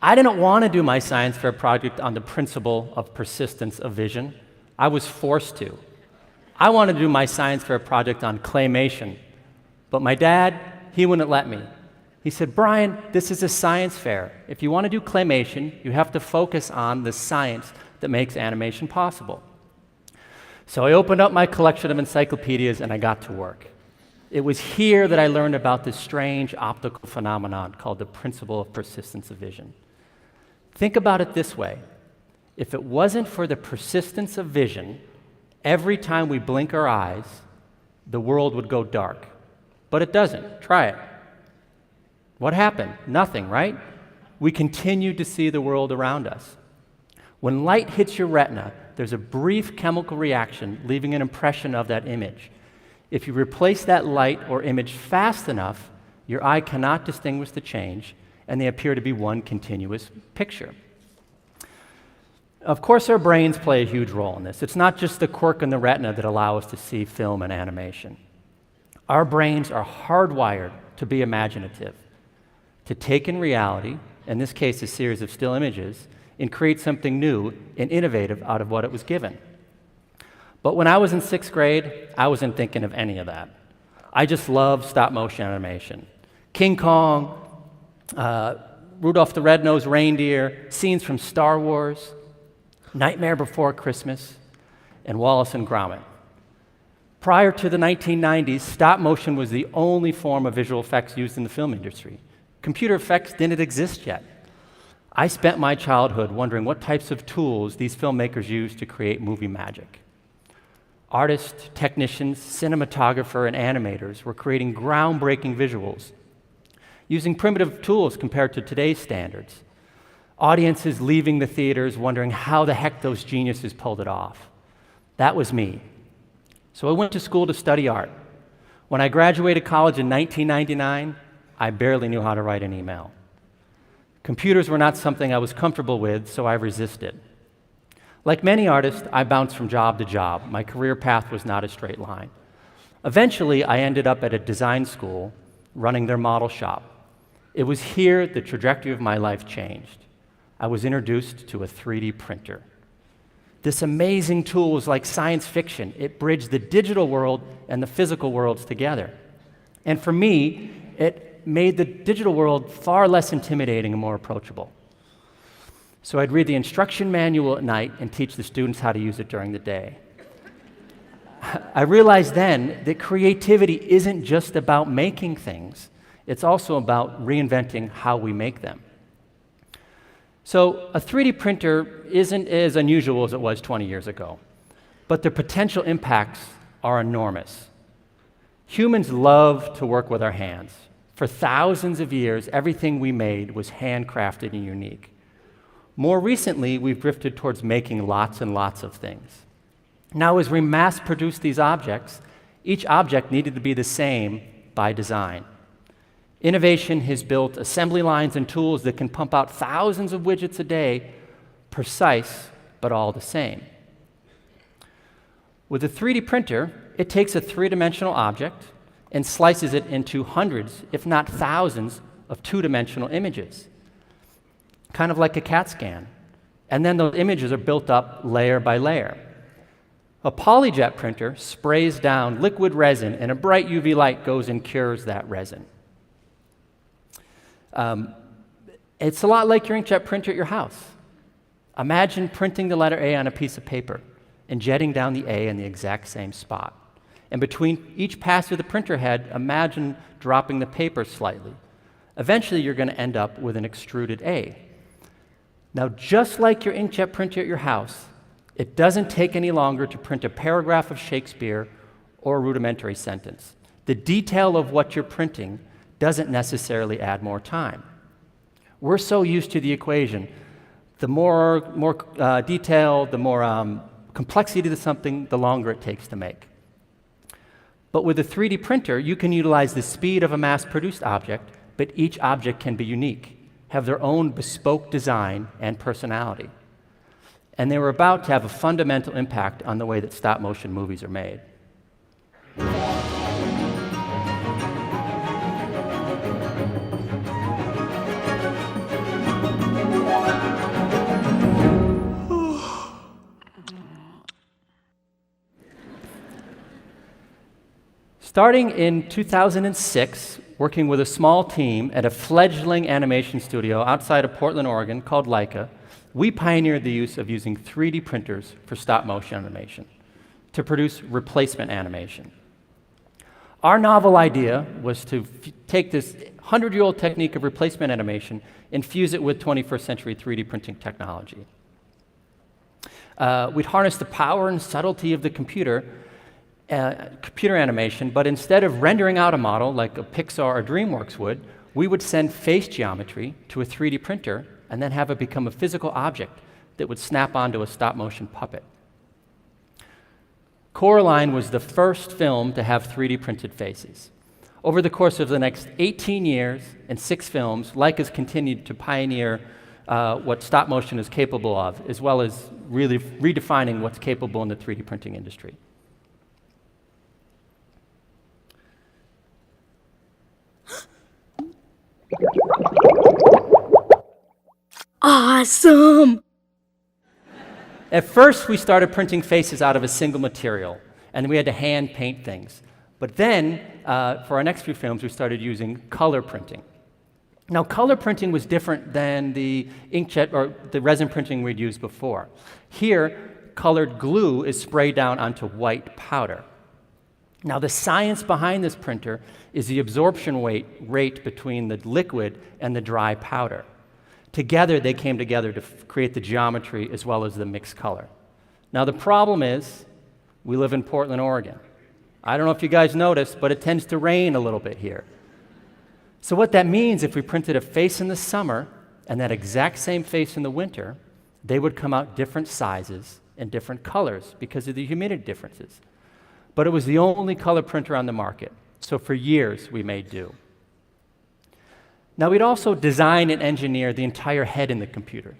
I didn't want to do my science fair project on the principle of persistence of vision. I was forced to. I wanted to do my science fair project on claymation, but my dad, he wouldn't let me. He said, Brian, this is a science fair. If you want to do claymation, you have to focus on the science that makes animation possible. So I opened up my collection of encyclopedias and I got to work. It was here that I learned about this strange optical phenomenon called the principle of persistence of vision. Think about it this way. If it wasn't for the persistence of vision, every time we blink our eyes, the world would go dark. But it doesn't. Try it. What happened? Nothing, right? We continue to see the world around us. When light hits your retina, there's a brief chemical reaction leaving an impression of that image. If you replace that light or image fast enough, your eye cannot distinguish the change, and they appear to be one continuous picture. Of course, our brains play a huge role in this. It's not just the quirk in the retina that allow us to see film and animation. Our brains are hardwired to be imaginative, to take in reality, in this case a series of still images, and create something new and innovative out of what it was given. But when I was in 6th grade, I wasn't thinking of any of that. I just loved stop-motion animation. King Kong, Rudolph the Red-Nosed Reindeer, scenes from Star Wars, Nightmare Before Christmas, and Wallace and Gromit. Prior to the 1990s, stop-motion was the only form of visual effects used in the film industry. Computer effects didn't exist yet. I spent my childhood wondering what types of tools these filmmakers used to create movie magic. Artists, technicians, cinematographer, and animators were creating groundbreaking visuals using primitive tools compared to today's standards. Audiences leaving the theaters wondering how the heck those geniuses pulled it off. That was me. So I went to school to study art. When I graduated college in 1999, I barely knew how to write an email. Computers were not something I was comfortable with, so I resisted. Like many artists, I bounced from job to job. My career path was not a straight line. Eventually, I ended up at a design school running their model shop. It was here the trajectory of my life changed. I was introduced to a 3D printer. This amazing tool was like science fiction. It bridged the digital world and the physical worlds together. And for me, it made the digital world far less intimidating and more approachable. So I'd read the instruction manual at night and teach the students how to use it during the day. I realized then that creativity isn't just about making things. It's also about reinventing how we make them. So a 3D printer isn't as unusual as it was 20 years ago, but the potential impacts are enormous. Humans love to work with our hands. For thousands of years, everything we made was handcrafted and unique. More recently, we've drifted towards making lots and lots of things. Now, as we mass-produce these objects, each object needed to be the same by design. Innovation has built assembly lines and tools that can pump out thousands of widgets a day, precise, but all the same. With a 3D printer, it takes a three-dimensional object and slices it into hundreds, if not thousands, of two-dimensional images, kind of like a CAT scan. And then those images are built up layer by layer. A polyjet printer sprays down liquid resin, and a bright UV light goes and cures that resin. It's a lot like your inkjet printer at your house. Imagine printing the letter A on a piece of paper and jetting down the A in the exact same spot. And between each pass of the printer head, imagine dropping the paper slightly. Eventually, you're going to end up with an extruded A. Now, just like your inkjet printer at your house, it doesn't take any longer to print a paragraph of Shakespeare or a rudimentary sentence. The detail of what you're printing doesn't necessarily add more time. We're so used to the equation. The more detail, the more complexity to something, the longer it takes to make. But with a 3D printer, you can utilize the speed of a mass-produced object, but each object can be unique, have their own bespoke design and personality. And they were about to have a fundamental impact on the way that stop-motion movies are made. Starting in 2006, working with a small team at a fledgling animation studio outside of Portland, Oregon called Leica, we pioneered the use of using 3D printers for stop-motion animation to produce replacement animation. Our novel idea was to take this 100-year-old technique of replacement animation and fuse it with 21st century 3D printing technology. We'd harness the power and subtlety of the computer animation, but instead of rendering out a model like a Pixar or DreamWorks we would send face geometry to a 3D printer and then have it become a physical object that would snap onto a stop-motion puppet. Coraline was the first film to have 3D printed faces. Over the course of the next 18 years and 6 films, Leica's continued to pioneer what stop-motion is capable of, as well as really redefining what's capable in the 3D printing industry. Awesome! At first, we started printing faces out of a single material, and we had to hand paint things. But then, for our next few films, we started using color printing. Now, color printing was different than the inkjet or the resin printing we'd used before. Here, colored glue is sprayed down onto white powder. Now, the science behind this printer is the absorption rate between the liquid and the dry powder. Together, they came together to create the geometry as well as the mixed color. Now, the problem is We live in Portland, Oregon. I don't know if you guys noticed, but it tends to rain a little bit here. So what that means, if we printed a face in the summer and that exact same face in the winter, they would come out different sizes and different colors because of the humidity differences. But it was the only color printer on the market. So for years, we made do. Now, we'd also design and engineer the entire head in the computer.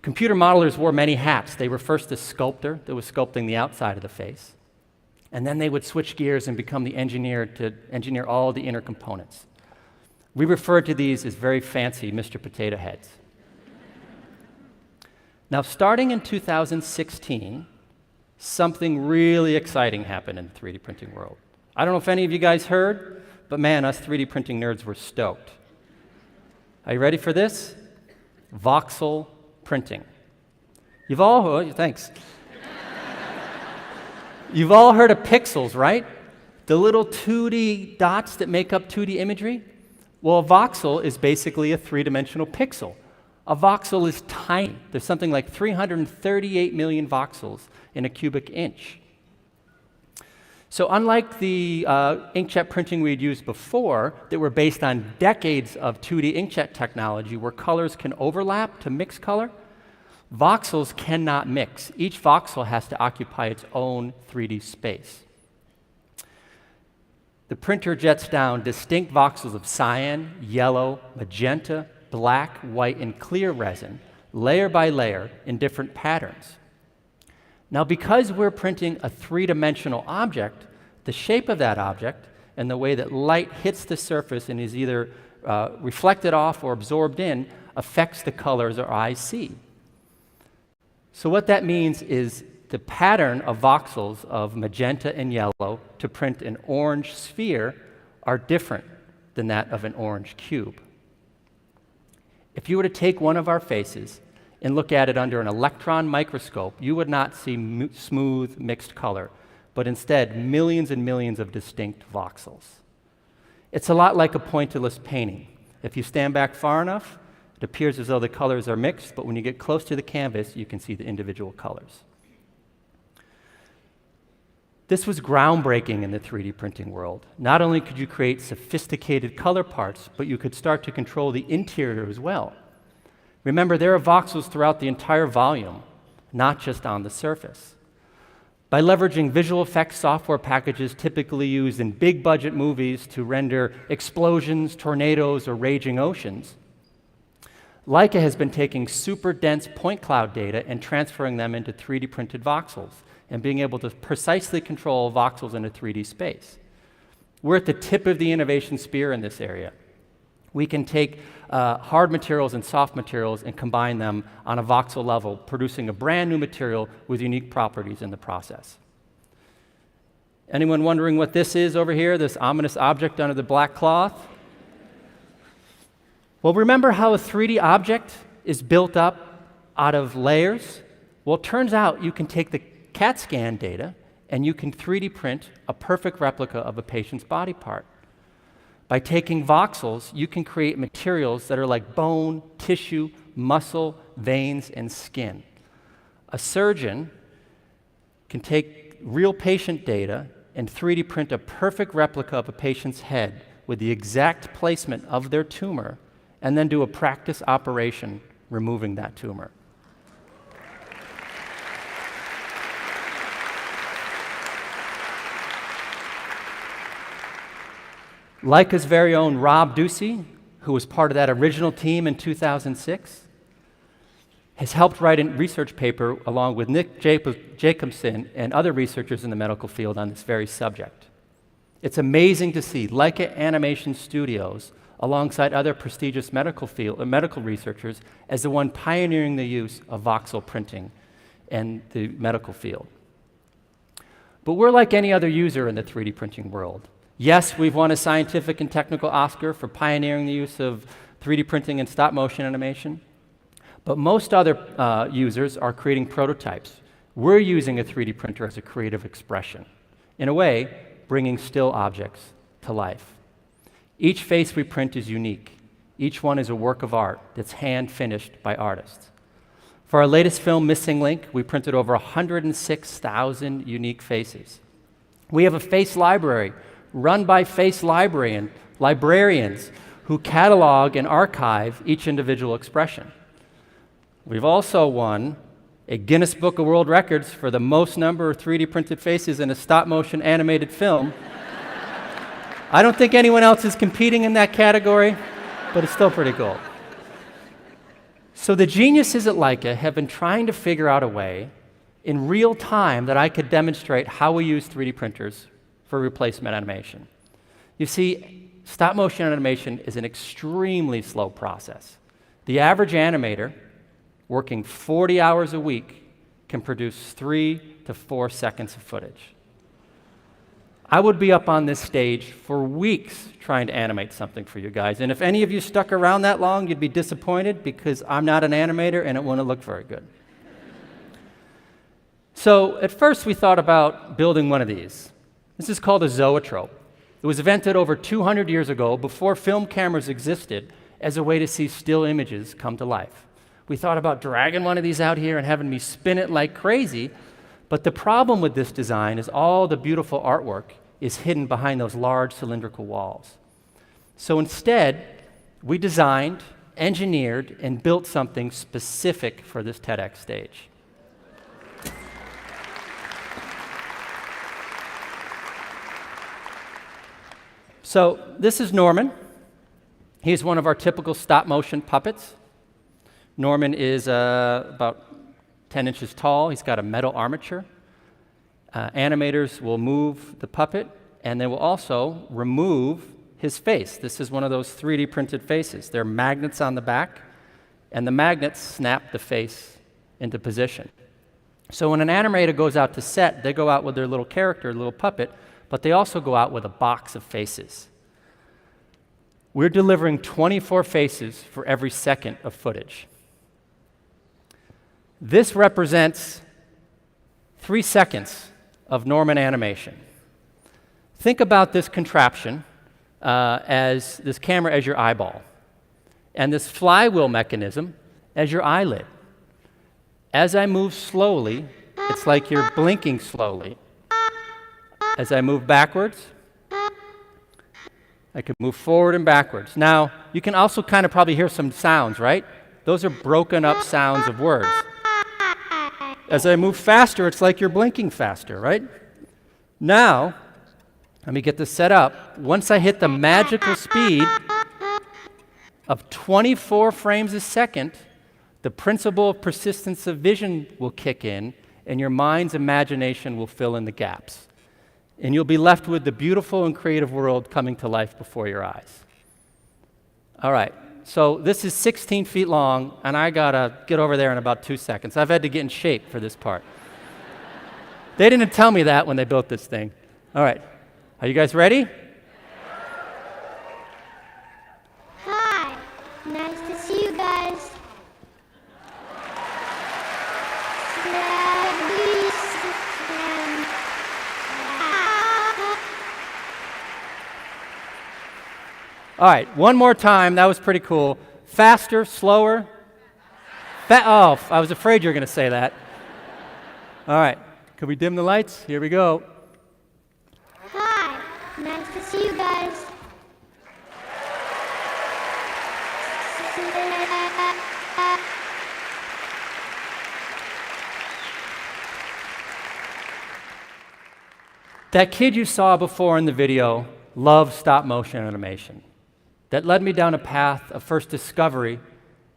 Computer modelers wore many hats. They were first a sculptor that was sculpting the outside of the face. And then they would switch gears and become the engineer to engineer all the inner components. We referred to these as very fancy Mr. Potato Heads. Now, starting in 2016, something really exciting happened in the 3D printing world. I don't know if any of you guys heard, but man, us 3D printing nerds were stoked. Are you ready for this? Voxel printing. You've all heard of pixels, right? The little 2D dots that make up 2D imagery? Well, a voxel is basically a three-dimensional pixel. A voxel is tiny. There's something like 338 million voxels in a cubic inch. So unlike the inkjet printing we'd used before that were based on decades of 2D inkjet technology where colors can overlap to mix color, voxels cannot mix. Each voxel has to occupy its own 3D space. The printer jets down distinct voxels of cyan, yellow, magenta, black, white, and clear resin, layer by layer, in different patterns. Now, because we're printing a three-dimensional object, the shape of that object and the way that light hits the surface and is either reflected off or absorbed in affects the colors our eyes see. So what that means is the pattern of voxels of magenta and yellow to print an orange sphere are different than that of an orange cube. If you were to take one of our faces and look at it under an electron microscope, you would not see smooth mixed color, but instead millions and millions of distinct voxels. It's a lot like a pointillist painting. If you stand back far enough, it appears as though the colors are mixed, but when you get close to the canvas, you can see the individual colors. This was groundbreaking in the 3D printing world. Not only could you create sophisticated color parts, but you could start to control the interior as well. Remember, there are voxels throughout the entire volume, not just on the surface. By leveraging visual effects software packages typically used in big budget movies to render explosions, tornadoes, or raging oceans, Leica has been taking super dense point cloud data and transferring them into 3D printed voxels and being able to precisely control voxels in a 3D space. We're at the tip of the innovation spear in this area. We can take hard materials and soft materials and combine them on a voxel level, producing a brand new material with unique properties in the process. Anyone wondering what this is over here, this ominous object under the black cloth? Well, remember how a 3D object is built up out of layers? Well, it turns out you can take the CAT scan data and you can 3D print a perfect replica of a patient's body part. By taking voxels, you can create materials that are like bone, tissue, muscle, veins, and skin. A surgeon can take real patient data and 3D print a perfect replica of a patient's head with the exact placement of their tumor, and then do a practice operation removing that tumor. Leica's very own Rob Ducey, who was part of that original team in 2006, has helped write a research paper along with Nick Jacobson and other researchers in the medical field on this very subject. It's amazing to see Leica Animation Studios alongside other prestigious medical researchers as the one pioneering the use of voxel printing in the medical field. But we're like any other user in the 3D printing world. Yes, we've won a scientific and technical Oscar for pioneering the use of 3D printing and stop-motion animation, but most other users are creating prototypes. We're using a 3D printer as a creative expression, in a way, bringing still objects to life. Each face we print is unique. Each one is a work of art that's hand-finished by artists. For our latest film, Missing Link, we printed over 106,000 unique faces. We have a face library run by face librarians who catalog and archive each individual expression. We've also won a Guinness Book of World Records for the most number of 3D printed faces in a stop-motion animated film. I don't think anyone else is competing in that category, but it's still pretty cool. So the geniuses at Leica have been trying to figure out a way in real time that I could demonstrate how we use 3D printers for replacement animation. You see, stop-motion animation is an extremely slow process. The average animator working 40 hours a week can produce 3 to 4 seconds of footage. I would be up on this stage for weeks trying to animate something for you guys, and if any of you stuck around that long, you'd be disappointed because I'm not an animator and it wouldn't look very good. So at first we thought about building one of these. This is called a zoetrope. It was invented over 200 years ago, before film cameras existed, as a way to see still images come to life. We thought about dragging one of these out here and having me spin it like crazy, but the problem with this design is all the beautiful artwork is hidden behind those large cylindrical walls. So instead, we designed, engineered, and built something specific for this TEDx stage. So this is Norman. He's one of our typical stop-motion puppets. Norman is about 10 inches tall. He's got a metal armature. Animators will move the puppet, and they will also remove his face. This is one of those 3D printed faces. There are magnets on the back, and the magnets snap the face into position. So when an animator goes out to set, they go out with their little character, little puppet, but they also go out with a box of faces. We're delivering 24 faces for every second of footage. This represents 3 seconds of Norman animation. Think about this contraption as this camera as your eyeball, and this flywheel mechanism as your eyelid. As I move slowly, it's like you're blinking slowly. As I move backwards, I can move forward and backwards. Now, you can also kind of probably hear some sounds, right? Those are broken up sounds of words. As I move faster, it's like you're blinking faster, right? Now, let me get this set up. Once I hit the magical speed of 24 frames a second, the principle of persistence of vision will kick in, and your mind's imagination will fill in the gaps. And you'll be left with the beautiful and creative world coming to life before your eyes. All right, so this is 16 feet long, and I gotta get over there in about 2 seconds. I've had to get in shape for this part. They didn't tell me that when they built this thing. All right, are you guys ready? Hi, nice to see you guys. All right, one more time. That was pretty cool. Faster, slower. Oh, I was afraid you were going to say that. All right, can we dim the lights? Here we go. Hi, nice to see you guys. That kid you saw before in the video loved stop-motion animation. That led me down a path of first discovery,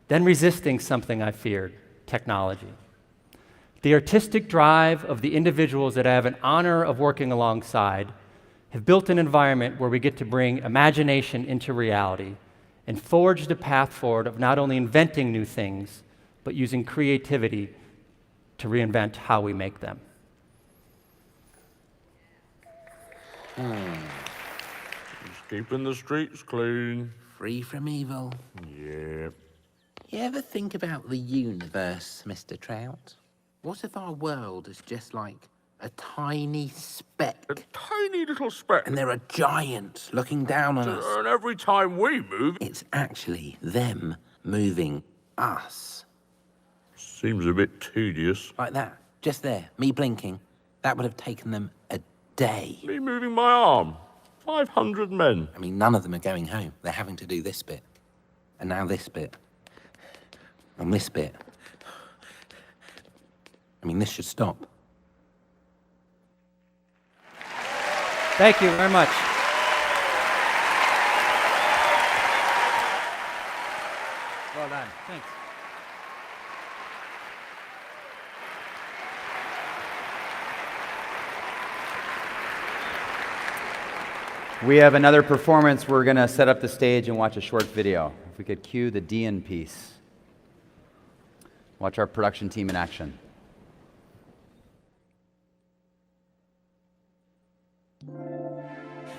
then resisting something I feared, technology. The artistic drive of the individuals that I have an honor of working alongside have built an environment where we get to bring imagination into reality and forge the path forward of not only inventing new things, but using creativity to reinvent how we make them. Just keeping the streets clean. Free from evil. Yeah. You ever think about the universe, Mr. Trout? What if our world is just like a tiny speck? A tiny little speck. And there are giants looking down on us. And every time we move... It's actually them moving us. Seems a bit tedious. Like that, just there, me blinking. That would have taken them a day. Me moving my arm. 500 men. I mean, none of them are going home. They're having to do this bit. And now this bit. And this bit. I mean, this should stop. Thank you very much. Well done. Thanks. We have another performance. We're going to set up the stage and watch a short video. If we could cue the Dean piece. Watch our production team in action.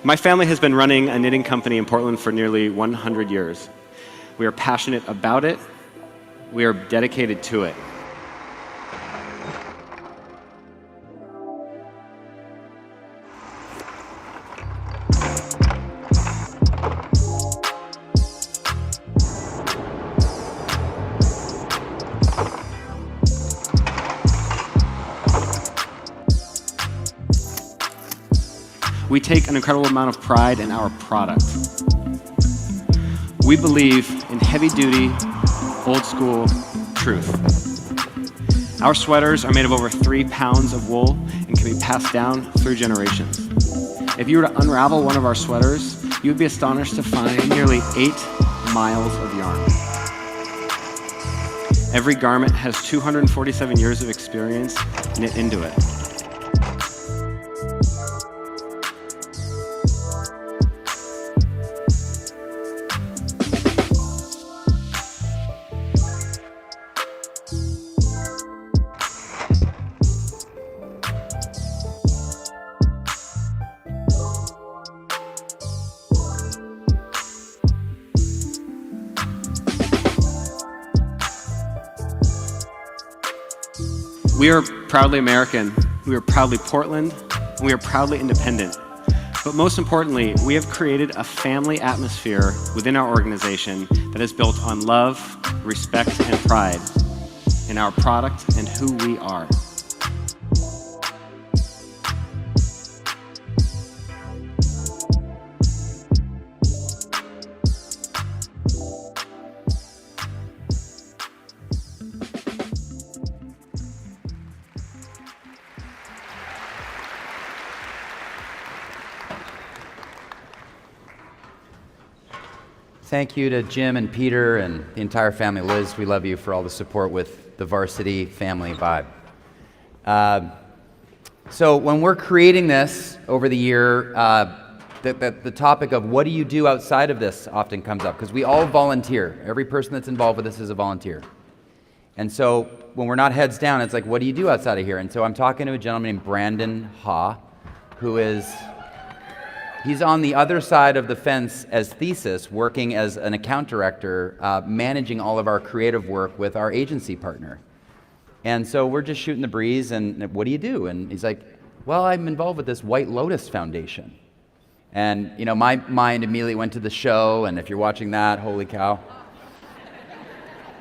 My family has been running a knitting company in Portland for nearly 100 years. We are passionate about it. We are dedicated to it. We take an incredible amount of pride in our product. We believe in heavy-duty, old-school truth. Our sweaters are made of over 3 pounds of wool and can be passed down through generations. If you were to unravel one of our sweaters, you would be astonished to find nearly 8 miles of yarn. Every garment has 247 years of experience knit into it. We are proudly American, we are proudly Portland, and we are proudly independent. But most importantly, we have created a family atmosphere within our organization that is built on love, respect, and pride in our product and who we are. Thank you to Jim and Peter and the entire family. Liz, we love you for all the support with the varsity family vibe. So when we're creating this over the year, the topic of what do you do outside of this often comes up, because we all volunteer. Every person that's involved with this is a volunteer. And so when we're not heads down, it's like, what do you do outside of here? And so I'm talking to a gentleman named Brandon Ha, who is... He's on the other side of the fence as Thesis, working as an account director, managing all of our creative work with our agency partner. And so we're just shooting the breeze, and what do you do? And he's like, well, I'm involved with this White Lotus Foundation. And, you know, my mind immediately went to the show, and if you're watching that, holy cow.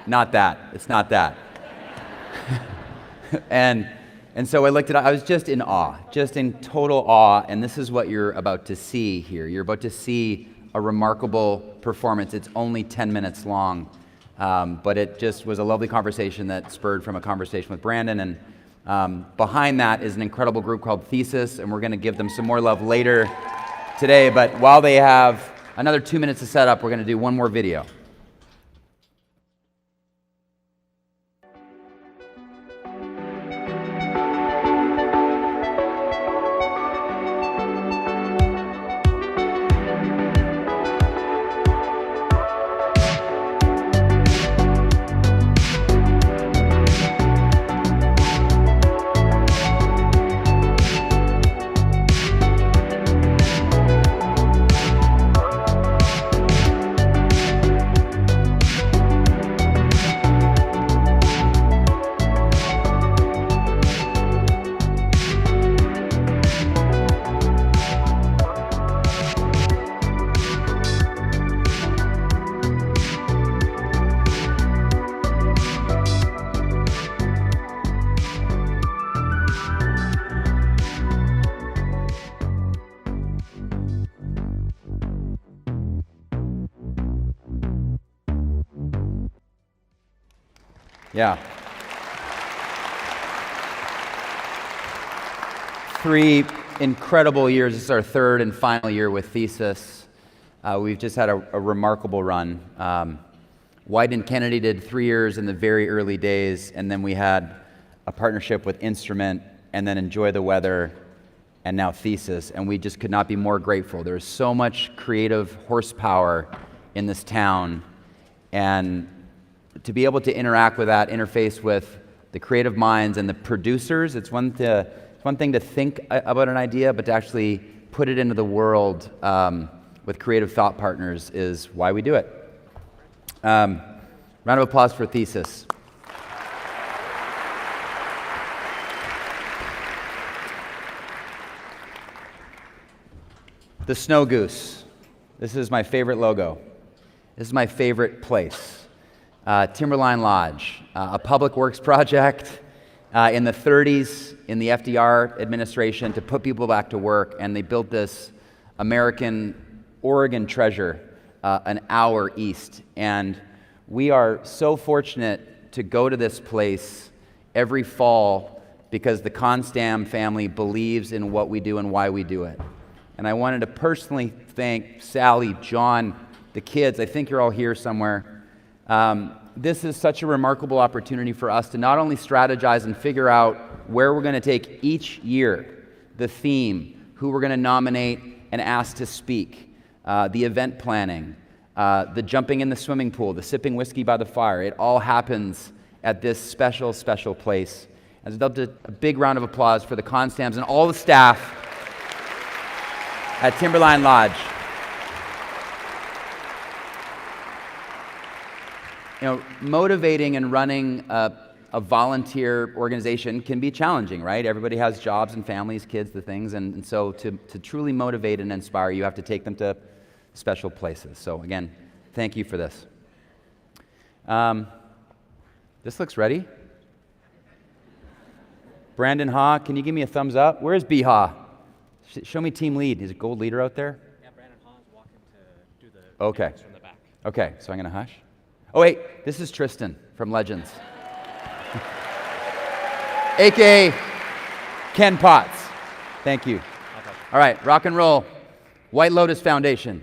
Not that. It's not that. And so I looked at it, I was just in awe, just in total awe, and this is what you're about to see here. You're about to see a remarkable performance. It's only 10 minutes long, but it just was a lovely conversation that spurred from a conversation with Brandon, and behind that is an incredible group called Thesis, and we're going to give them some more love later today, but while they have another 2 minutes to set up, we're going to do one more video. Yeah. 3 incredible years. This is our 3rd and final year with Thesis. We've just had a remarkable run. White and Kennedy did 3 years in the very early days, and then we had a partnership with Instrument, and then Enjoy the Weather, and now Thesis, and we just could not be more grateful. There's so much creative horsepower in this town, and to be able to interact with that, interface with the creative minds and the producers, it's one thing to think about an idea, but to actually put it into the world with creative thought partners is why we do it. Round of applause for Thesis. The Snow Goose. This is my favorite logo. This is my favorite place. Timberline Lodge, a public works project in the 30s in the FDR administration to put people back to work, and they built this American Oregon treasure an hour east. And we are so fortunate to go to this place every fall because the Constam family believes in what we do and why we do it. And I wanted to personally thank Sally, John, the kids. I think you're all here somewhere. This is such a remarkable opportunity for us to not only strategize and figure out where we're going to take each year, the theme, who we're going to nominate and ask to speak, the event planning, the jumping in the swimming pool, the sipping whiskey by the fire. It all happens at this special, special place. I'd love to a big round of applause for the Constams and all the staff at Timberline Lodge. You know, motivating and running a volunteer organization can be challenging, right? Everybody has jobs and families, kids, the things, and so to truly motivate and inspire, you have to take them to special places. So again, thank you for this. This looks ready. Brandon Ha, can you give me a thumbs up? Where's B Ha? Show me team lead. Is a gold leader out there? Yeah, Brandon Ha is walking to do the Okay. from the back. Okay, so I'm going to hush. Oh, wait, this is Tristan from Legends. AKA Ken Potts. Thank you. All right, rock and roll. White Lotus Foundation.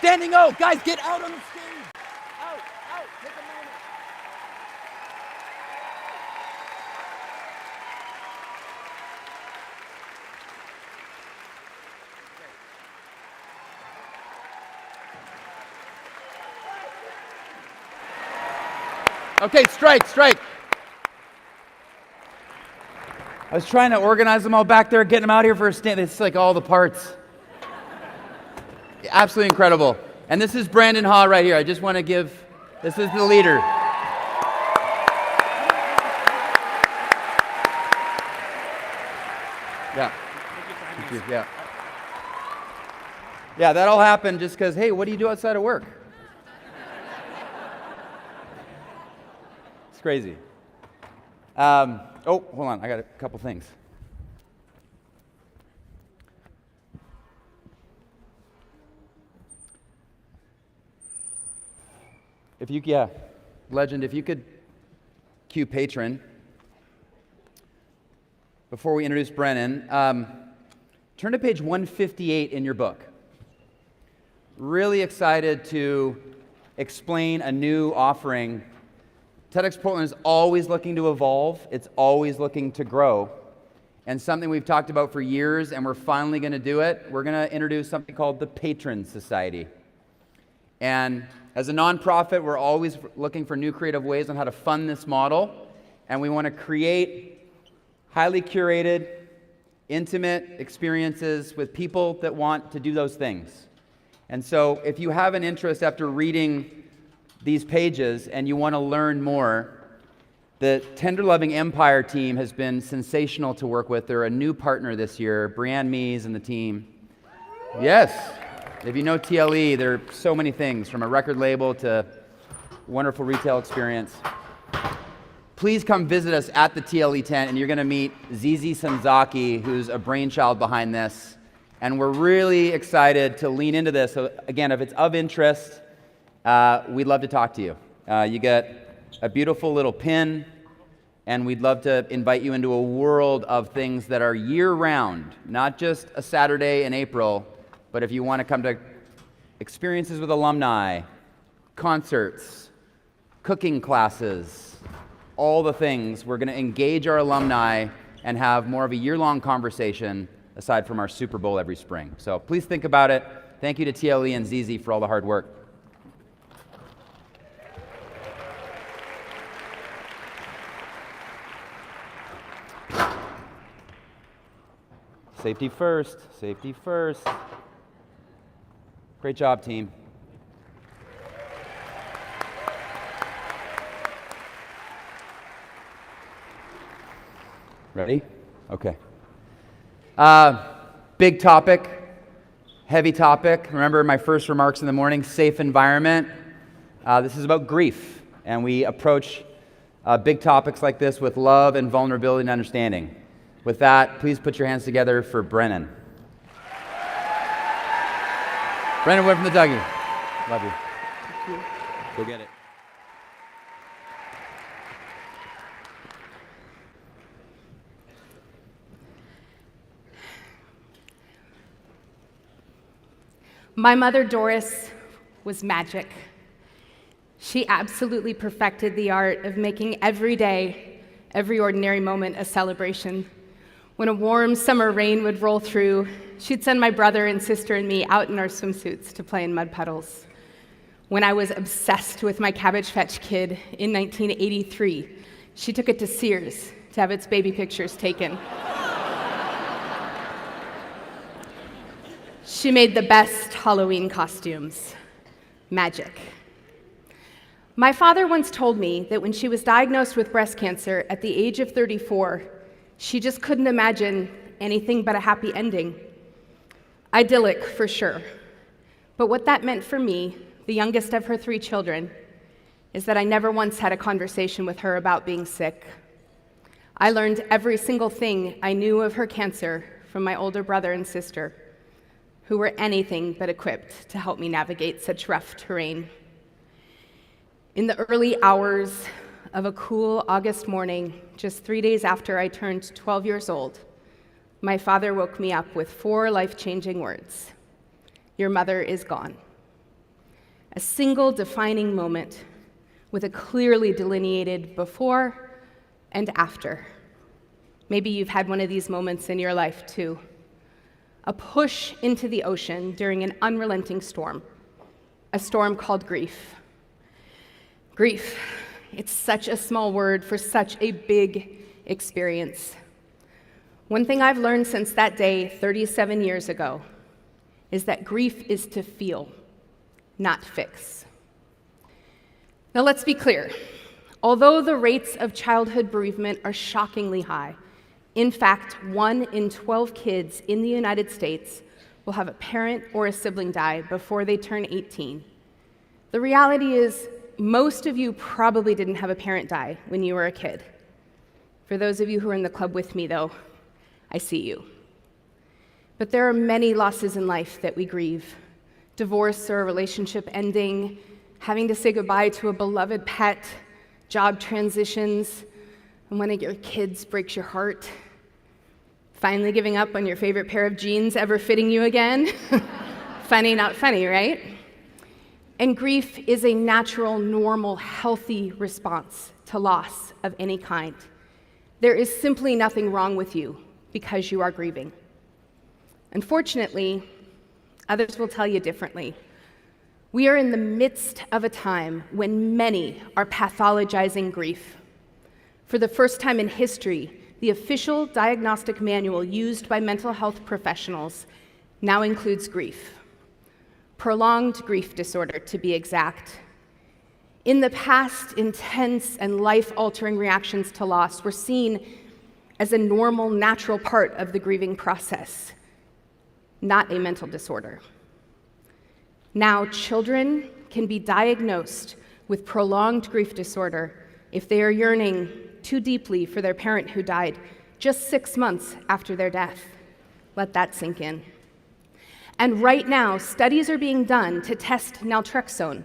Standing O. Guys, get out on the stage. Out, take a moment. Okay, strike. I was trying to organize them all back there, getting them out here for a stand. It's like all the parts. Absolutely incredible. And this is Brandon Haw right here. I just want to give, this is the leader. Yeah. Thank you. Yeah. Yeah, that all happened just because, hey, what do you do outside of work? It's crazy. Oh, hold on. I got a couple things. Legend, if you could cue patron. Before we introduce Brennan, turn to page 158 in your book. Really excited to explain a new offering. TEDx Portland is always looking to evolve. It's always looking to grow. And something we've talked about for years, and we're finally going to do it. We're going to introduce something called the Patron Society. And as a nonprofit, we're always looking for new creative ways on how to fund this model. And we want to create highly curated, intimate experiences with people that want to do those things. And so if you have an interest after reading these pages and you want to learn more, the Tender Loving Empire team has been sensational to work with. They're a new partner this year, Brianne Mees and the team. Yes, if you know TLE, there are so many things, from a record label to wonderful retail experience. Please come visit us at the TLE tent, and you're going to meet Zizi Sanzaki, who's a brainchild behind this. And we're really excited to lean into this. So again, if it's of interest, we'd love to talk to you. You get a beautiful little pin, and we'd love to invite you into a world of things that are year-round, not just a Saturday in April, but if you want to come to experiences with alumni, concerts, cooking classes, all the things, we're going to engage our alumni and have more of a year-long conversation aside from our Super Bowl every spring. So please think about it. Thank you to TLE and Zizi for all the hard work. Safety first, safety first. Great job, team. Ready? Okay. Big topic, heavy topic. Remember my first remarks in the morning, safe environment. This is about grief, and we approach big topics like this with love and vulnerability and understanding. With that, please put your hands together for Brennan. Brennan Wood from the Dougie. Love you. Thank you. Go get it. My mother, Doris, was magic. She absolutely perfected the art of making every day, every ordinary moment a celebration. When a warm summer rain would roll through, she'd send my brother and sister and me out in our swimsuits to play in mud puddles. When I was obsessed with my Cabbage Patch Kid in 1983, she took it to Sears to have its baby pictures taken. She made the best Halloween costumes. Magic. My father once told me that when she was diagnosed with breast cancer at the age of 34, she just couldn't imagine anything but a happy ending. Idyllic, for sure. But what that meant for me, the youngest of her 3 children, is that I never once had a conversation with her about being sick. I learned every single thing I knew of her cancer from my older brother and sister, who were anything but equipped to help me navigate such rough terrain. In the early hours of a cool August morning, just 3 days after I turned 12 years old, my father woke me up with 4 life-changing words. Your mother is gone. a single defining moment with a clearly delineated before and after. Maybe you've had one of these moments in your life too. A push into the ocean during an unrelenting storm, a storm called grief. Grief, it's such a small word for such a big experience. One thing I've learned since that day 37 years ago is that grief is to feel, not fix. Now let's be clear. Although the rates of childhood bereavement are shockingly high, in fact, 1 in 12 kids in the United States will have a parent or a sibling die before they turn 18. The reality is, most of you probably didn't have a parent die when you were a kid. For those of you who are in the club with me, though, I see you. But there are many losses in life that we grieve. Divorce or a relationship ending, having to say goodbye to a beloved pet, job transitions, and one of your kids breaks your heart. Finally giving up on your favorite pair of jeans ever fitting you again. Funny, not funny, right? And grief is a natural, normal, healthy response to loss of any kind. There is simply nothing wrong with you because you are grieving. Unfortunately, others will tell you differently. We are in the midst of a time when many are pathologizing grief. For the first time in history, the official diagnostic manual used by mental health professionals now includes grief. Prolonged grief disorder, to be exact. In the past, intense and life-altering reactions to loss were seen as a normal, natural part of the grieving process, not a mental disorder. Now, children can be diagnosed with prolonged grief disorder if they are yearning too deeply for their parent who died just 6 months after their death. Let that sink in. And right now, studies are being done to test naltrexone,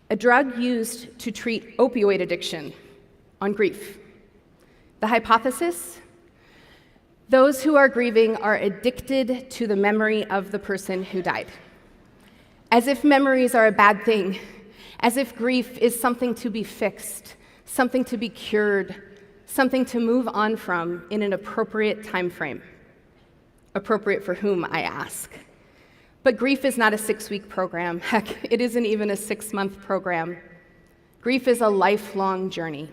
a drug used to treat opioid addiction, on grief. The hypothesis? Those who are grieving are addicted to the memory of the person who died. As if memories are a bad thing, as if grief is something to be fixed, something to be cured, something to move on from in an appropriate time frame. Appropriate for whom, I ask. But grief is not a 6-week program. Heck, it isn't even a 6-month program. Grief is a lifelong journey.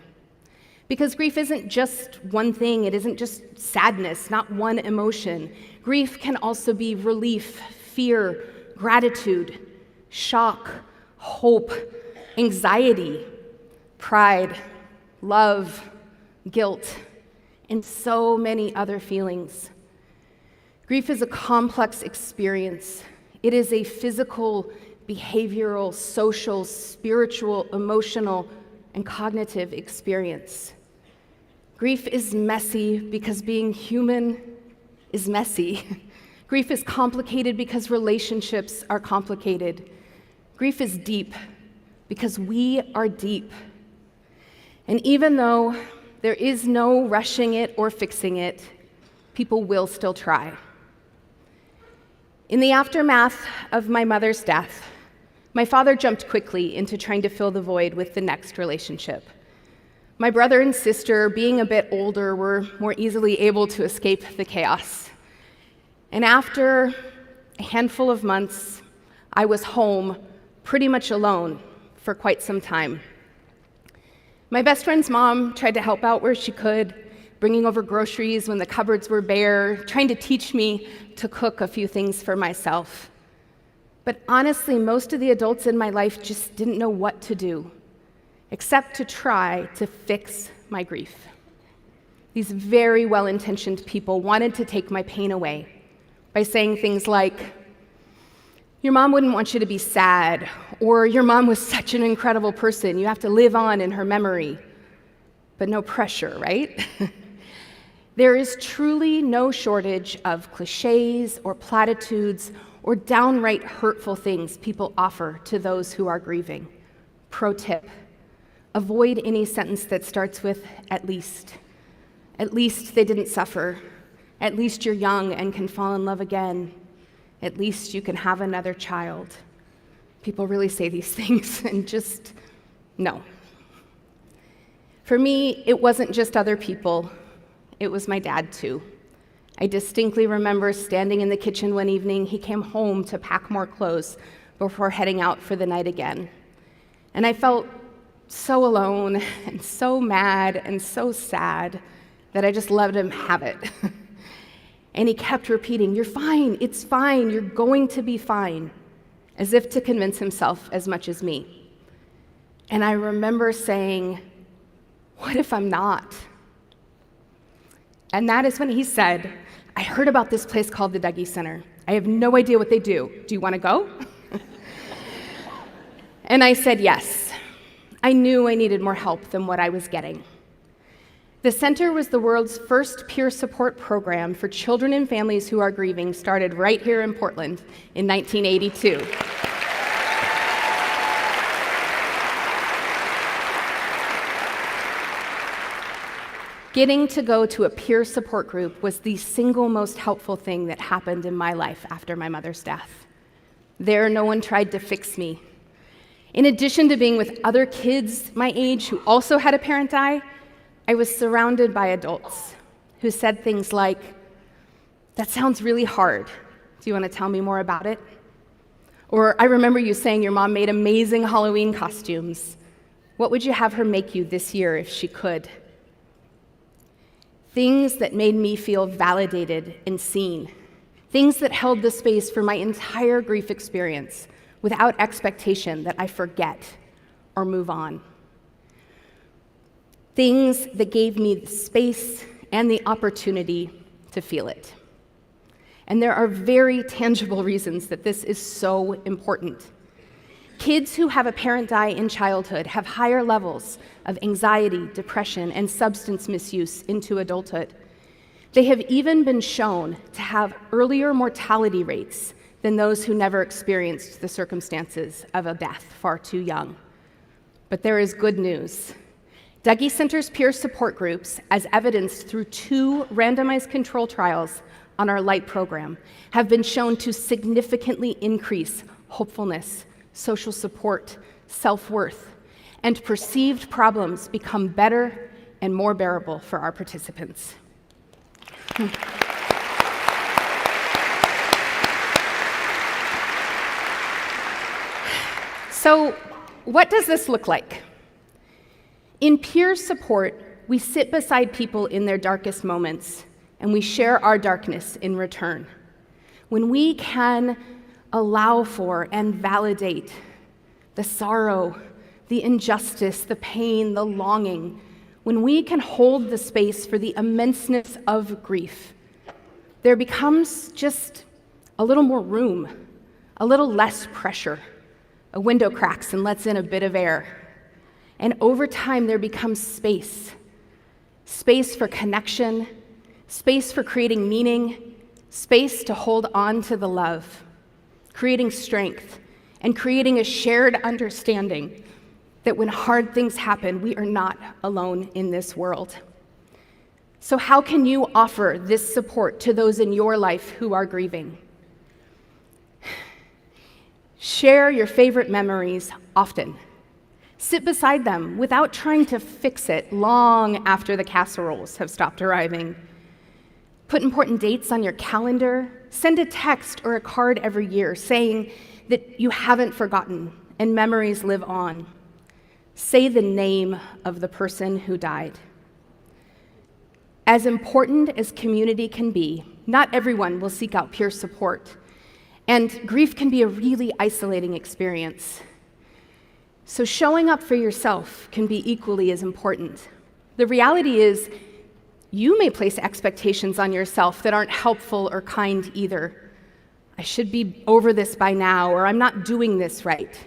Because grief isn't just one thing, it isn't just sadness, not one emotion. Grief can also be relief, fear, gratitude, shock, hope, anxiety, pride, love, guilt, and so many other feelings. Grief is a complex experience. It is a physical, behavioral, social, spiritual, emotional, and cognitive experience. Grief is messy because being human is messy. Grief is complicated because relationships are complicated. Grief is deep because we are deep. And even though there is no rushing it or fixing it, people will still try. In the aftermath of my mother's death, my father jumped quickly into trying to fill the void with the next relationship. My brother and sister, being a bit older, were more easily able to escape the chaos. And after a handful of months, I was home pretty much alone for quite some time. My best friend's mom tried to help out where she could, bringing over groceries when the cupboards were bare, trying to teach me to cook a few things for myself. But honestly, most of the adults in my life just didn't know what to do, except to try to fix my grief. These very well-intentioned people wanted to take my pain away by saying things like, "Your mom wouldn't want you to be sad," or "Your mom was such an incredible person, you have to live on in her memory." But no pressure, right? There is truly no shortage of cliches or platitudes or downright hurtful things people offer to those who are grieving. Pro tip: avoid any sentence that starts with "at least." At least they didn't suffer. At least you're young and can fall in love again. At least you can have another child. people really say these things, and just no. For me, it wasn't just other people, it was my dad too. I distinctly remember standing in the kitchen one evening. He came home to pack more clothes before heading out for the night again. And I felt so alone and so mad and so sad that I just let him have it. And he kept repeating, "You're fine, it's fine, you're going to be fine," as if to convince himself as much as me. And I remember saying, "What if I'm not?" And that is when he said, "I heard about this place called the Dougie Center. I have no idea what they do. Do you want to go?" And I said yes. I knew I needed more help than what I was getting. The center was the world's first peer support program for children and families who are grieving, started right here in Portland in 1982. Getting to go to a peer support group was the single most helpful thing that happened in my life after my mother's death. There, no one tried to fix me. In addition to being with other kids my age who also had a parent die, I was surrounded by adults who said things like, "That sounds really hard. Do you want to tell me more about it?" Or, "I remember you saying your mom made amazing Halloween costumes. What would you have her make you this year if she could?" Things that made me feel validated and seen. Things that held the space for my entire grief experience without expectation that I forget or move on. Things that gave me the space and the opportunity to feel it. And there are very tangible reasons that this is so important. Kids who have a parent die in childhood have higher levels of anxiety, depression, and substance misuse into adulthood. They have even been shown to have earlier mortality rates than those who never experienced the circumstances of a death far too young. But there is good news. Dougie Center's peer support groups, as evidenced through 2 randomized control trials on our LIGHT program, have been shown to significantly increase hopefulness, social support, self-worth, and perceived problems become better and more bearable for our participants. So, what does this look like? In peer support, we sit beside people in their darkest moments, and we share our darkness in return. When we can allow for and validate the sorrow, the injustice, the pain, the longing, when we can hold the space for the immenseness of grief, there becomes just a little more room, a little less pressure. A window cracks and lets in a bit of air. And over time, there becomes space. Space for connection, space for creating meaning, space to hold on to the love, creating strength, and creating a shared understanding that when hard things happen, we are not alone in this world. So how can you offer this support to those in your life who are grieving? Share your favorite memories often. Sit beside them without trying to fix it long after the casseroles have stopped arriving. Put important dates on your calendar. Send a text or a card every year saying that you haven't forgotten and memories live on. Say the name of the person who died. As important as community can be, not everyone will seek out peer support. And grief can be a really isolating experience. So showing up for yourself can be equally as important. The reality is, you may place expectations on yourself that aren't helpful or kind either. I should be over this by now, or I'm not doing this right.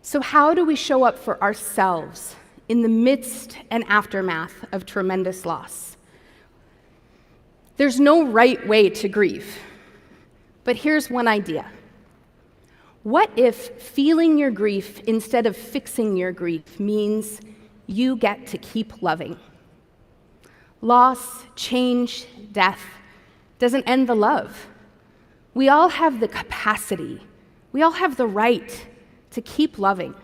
So how do we show up for ourselves in the midst and aftermath of tremendous loss? There's no right way to grieve. But here's one idea. What if feeling your grief instead of fixing your grief means you get to keep loving? Loss, change, death doesn't end the love. We all have the capacity We all have the right to keep loving.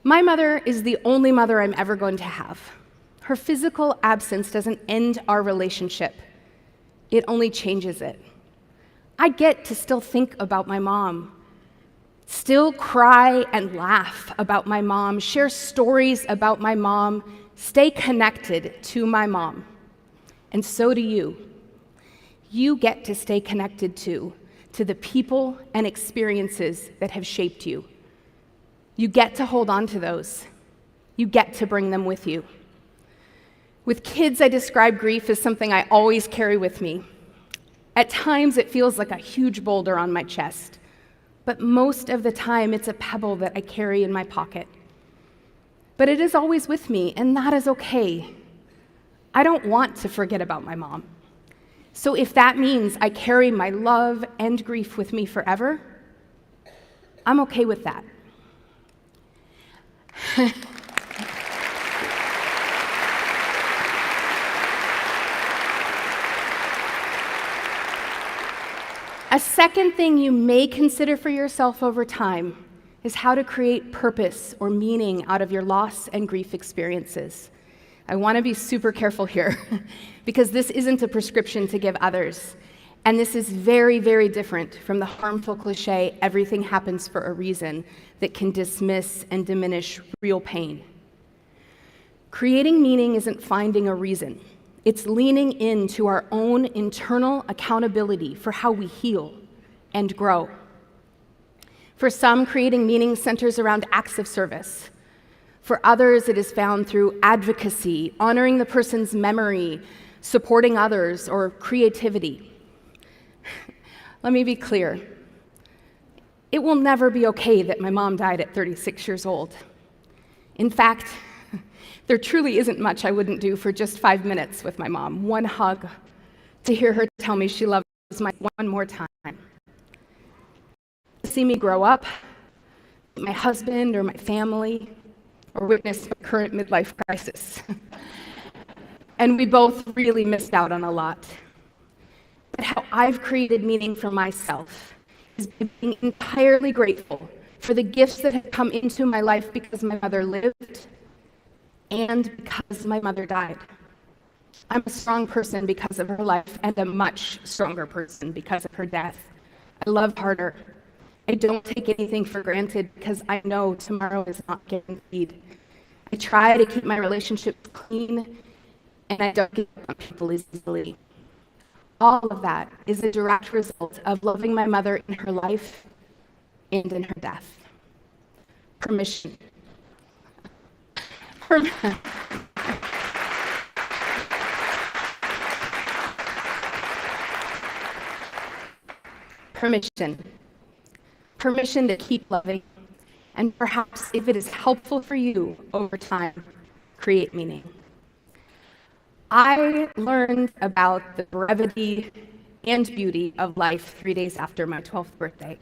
My mother is the only mother I'm ever going to have. Her physical absence doesn't end our relationship. It only changes it. I get to still think about my mom, still cry and laugh about my mom, share stories about my mom, stay connected to my mom. And so do you. You get to stay connected to the people and experiences that have shaped you. You get to hold on to those. You get to bring them with you. With kids, I describe grief as something I always carry with me. At times, it feels like a huge boulder on my chest, but most of the time, it's a pebble that I carry in my pocket. But it is always with me, and that is okay. I don't want to forget about my mom. So if that means I carry my love and grief with me forever, I'm okay with that. A second thing you may consider for yourself over time is how to create purpose or meaning out of your loss and grief experiences. I want to be super careful here because this isn't a prescription to give others. And this is very, very different from the harmful cliche, everything happens for a reason, that can dismiss and diminish real pain. Creating meaning isn't finding a reason. It's leaning into our own internal accountability for how we heal and grow. For some, creating meaning centers around acts of service. For others, it is found through advocacy, honoring the person's memory, supporting others, or creativity. Let me be clear. It will never be okay that my mom died at 36 years old. In fact, there truly isn't much I wouldn't do for just 5 minutes with my mom. One hug, to hear her tell me she loves me one more time. To see me grow up, my husband or my family, or witness my current midlife crisis. And we both really missed out on a lot. But how I've created meaning for myself is being entirely grateful for the gifts that have come into my life because my mother lived and because my mother died. I'm a strong person because of her life and a much stronger person because of her death. I love harder. I don't take anything for granted because I know tomorrow is not guaranteed. I try to keep my relationships clean, and I don't give up on people easily. All of that is a direct result of loving my mother in her life and in her death. Permission. Permission. Permission to keep loving, and perhaps, if it is helpful for you over time, create meaning. I learned about the brevity and beauty of life 3 days after my 12th birthday.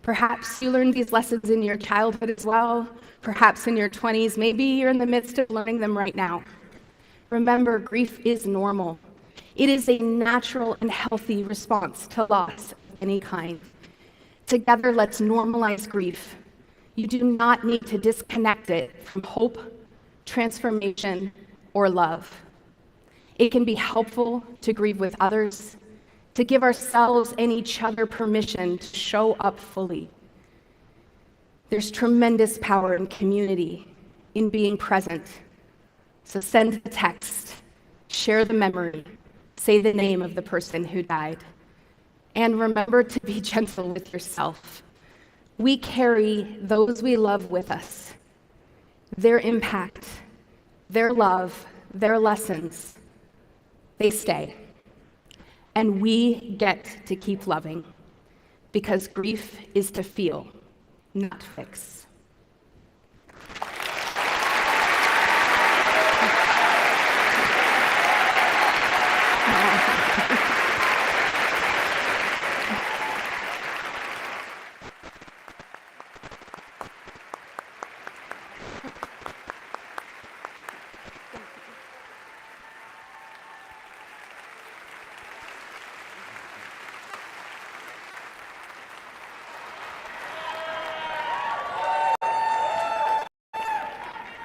Perhaps you learned these lessons in your childhood as well, perhaps in your 20s, maybe you're in the midst of learning them right now. Remember, grief is normal. It is a natural and healthy response to loss of any kind. Together, let's normalize grief. You do not need to disconnect it from hope, transformation, or love. It can be helpful to grieve with others, to give ourselves and each other permission to show up fully. There's tremendous power in community, in being present. So send the text, share the memory, say the name of the person who died. And remember to be gentle with yourself. We carry those we love with us. Their impact, their love, their lessons, they stay. And we get to keep loving because grief is to feel, not fix.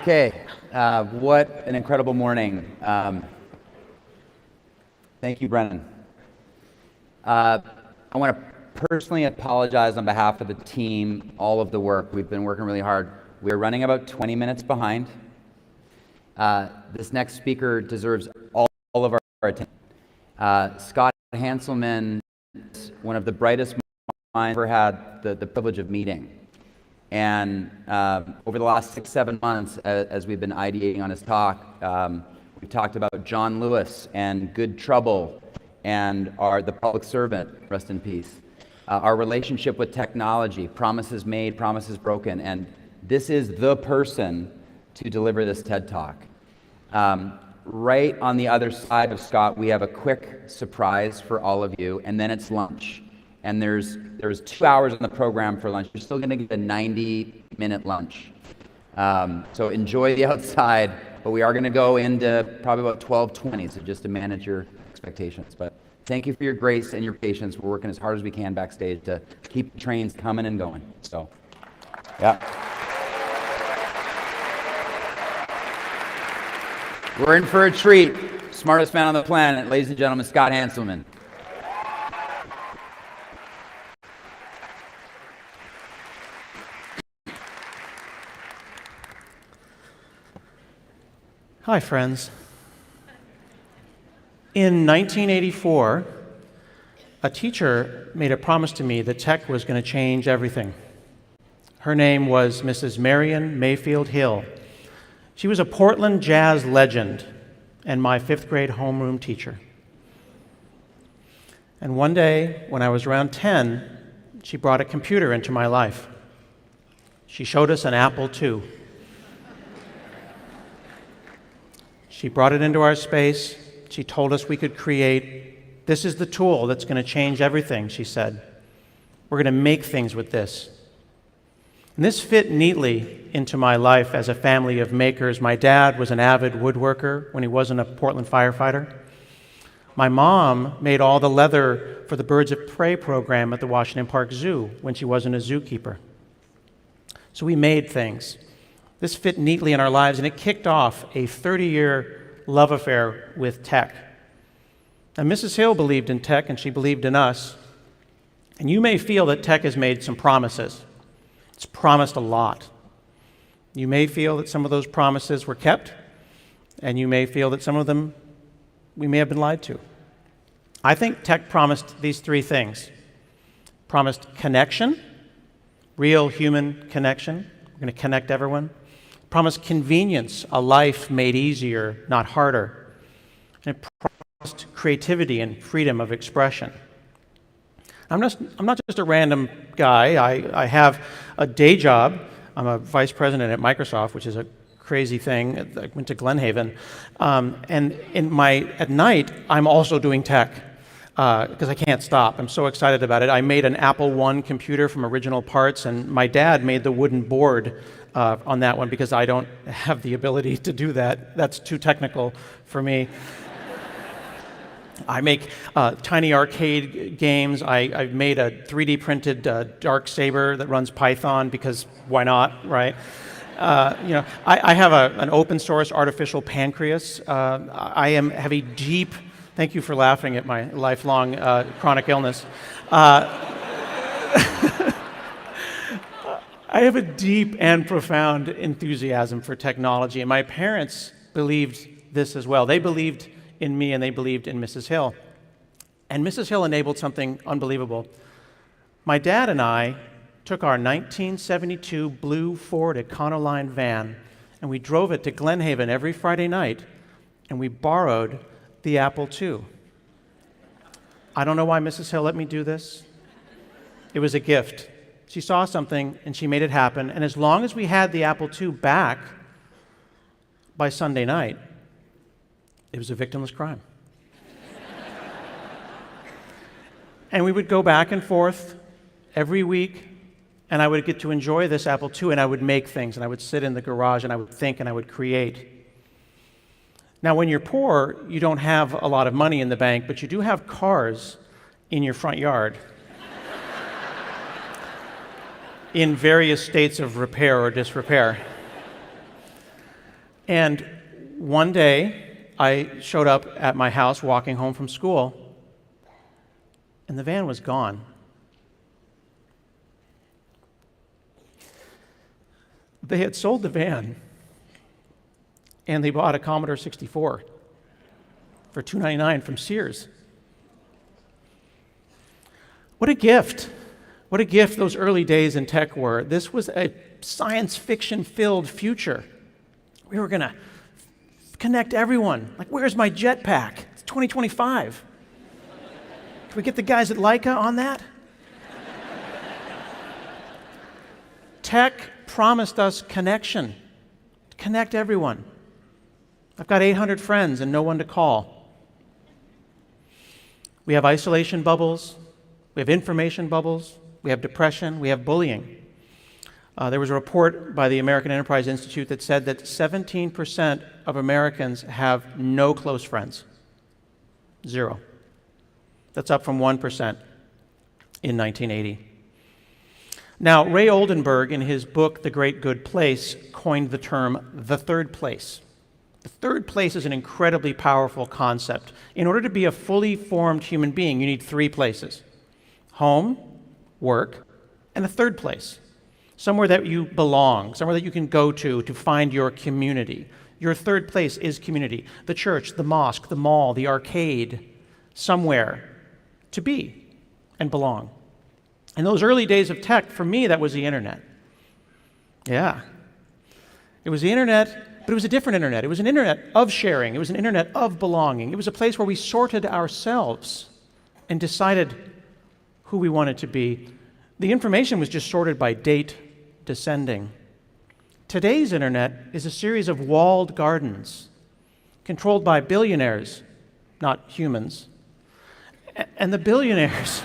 Okay, what an incredible morning. Thank you, Brennan. I want to personally apologize on behalf of the team, all of the work. We've been working really hard. We're running about 20 minutes behind. This next speaker deserves all of our attention. Scott Hanselman is one of the brightest minds I've ever had the privilege of meeting. And over the last 6-7 months, as we've been ideating on his talk, we've talked about John Lewis and Good Trouble and the public servant, rest in peace. Our relationship with technology, promises made, promises broken. And this is the person to deliver this TED Talk. Right on the other side of Scott, we have a quick surprise for all of you, and then it's lunch. And there's 2 hours on the program for lunch. You're still going to get a 90-minute lunch. So enjoy the outside, but we are going to go into probably about 12:20, so just to manage your expectations. But thank you for your grace and your patience. We're working as hard as we can backstage to keep the trains coming and going. So, yeah. We're in for a treat. Smartest man on the planet, ladies and gentlemen, Scott Hanselman. Hi, friends. In 1984, a teacher made a promise to me that tech was going to change everything. Her name was Mrs. Marion Mayfield Hill. She was a Portland jazz legend and my 5th grade homeroom teacher. And one day, when I was around 10, she brought a computer into my life. She showed us an Apple II. She brought it into our space. She told us we could create. This is the tool that's going to change everything, she said. We're going to make things with this. And this fit neatly into my life as a family of makers. My dad was an avid woodworker when he wasn't a Portland firefighter. My mom made all the leather for the Birds of Prey program at the Washington Park Zoo when she wasn't a zookeeper. So we made things. This fit neatly in our lives, and it kicked off a 30-year love affair with tech. And Mrs. Hill believed in tech, and she believed in us. And you may feel that tech has made some promises. It's promised a lot. You may feel that some of those promises were kept, and you may feel that some of them we may have been lied to. I think tech promised these 3 things. Promised connection, real human connection. We're going to connect everyone. Promised convenience, a life made easier, not harder. And it promised creativity and freedom of expression. I'm not just a random guy. I have a day job. I'm a vice president at Microsoft, which is a crazy thing. I went to Glenhaven. And at night, I'm also doing tech because I can't stop. I'm so excited about it. I made an Apple I computer from original parts, and my dad made the wooden board on that one because I don't have the ability to do that. That's too technical for me. I make tiny arcade games. I've made a 3D printed dark saber that runs Python because why not, right? I have an open source artificial pancreas. I have a deep, thank you for laughing at my lifelong chronic illness. I have a deep and profound enthusiasm for technology, and my parents believed this as well. They believed in me, and they believed in Mrs. Hill. And Mrs. Hill enabled something unbelievable. My dad and I took our 1972 blue Ford Econoline van, and we drove it to Glenhaven every Friday night, and we borrowed the Apple II. I don't know why Mrs. Hill let me do this. It was a gift. She saw something, and she made it happen, and as long as we had the Apple II back by Sunday night, it was a victimless crime. And we would go back and forth every week, and I would get to enjoy this Apple II, and I would make things, and I would sit in the garage, and I would think, and I would create. Now, when you're poor, you don't have a lot of money in the bank, but you do have cars in your front yard in various states of repair or disrepair. And one day, I showed up at my house walking home from school, and the van was gone. They had sold the van, and they bought a Commodore 64 for $299 from Sears. What a gift. What a gift those early days in tech were. This was a science fiction-filled future. We were going to connect everyone. Like, where's my jetpack? It's 2025. Can we get the guys at Leica on that? Tech promised us connection, to connect everyone. I've got 800 friends and no one to call. We have isolation bubbles. We have information bubbles. We have depression. We have bullying. There was a report by the American Enterprise Institute that said that 17% of Americans have no close friends. 0. That's up from 1% in 1980. Now, Ray Oldenburg, in his book, The Great Good Place, coined the term the third place. The third place is an incredibly powerful concept. In order to be a fully formed human being, you need 3 places: home, work, and a third place. Somewhere that you belong, somewhere that you can go to find your community. Your third place is community. The church, the mosque, the mall, the arcade, somewhere to be and belong. In those early days of tech, for me, that was the internet. Yeah. It was the internet, but it was a different internet. It was an internet of sharing. It was an internet of belonging. It was a place where we sorted ourselves and decided who we wanted to be. The information was just sorted by date descending. Today's internet is a series of walled gardens controlled by billionaires, not humans. And the billionaires...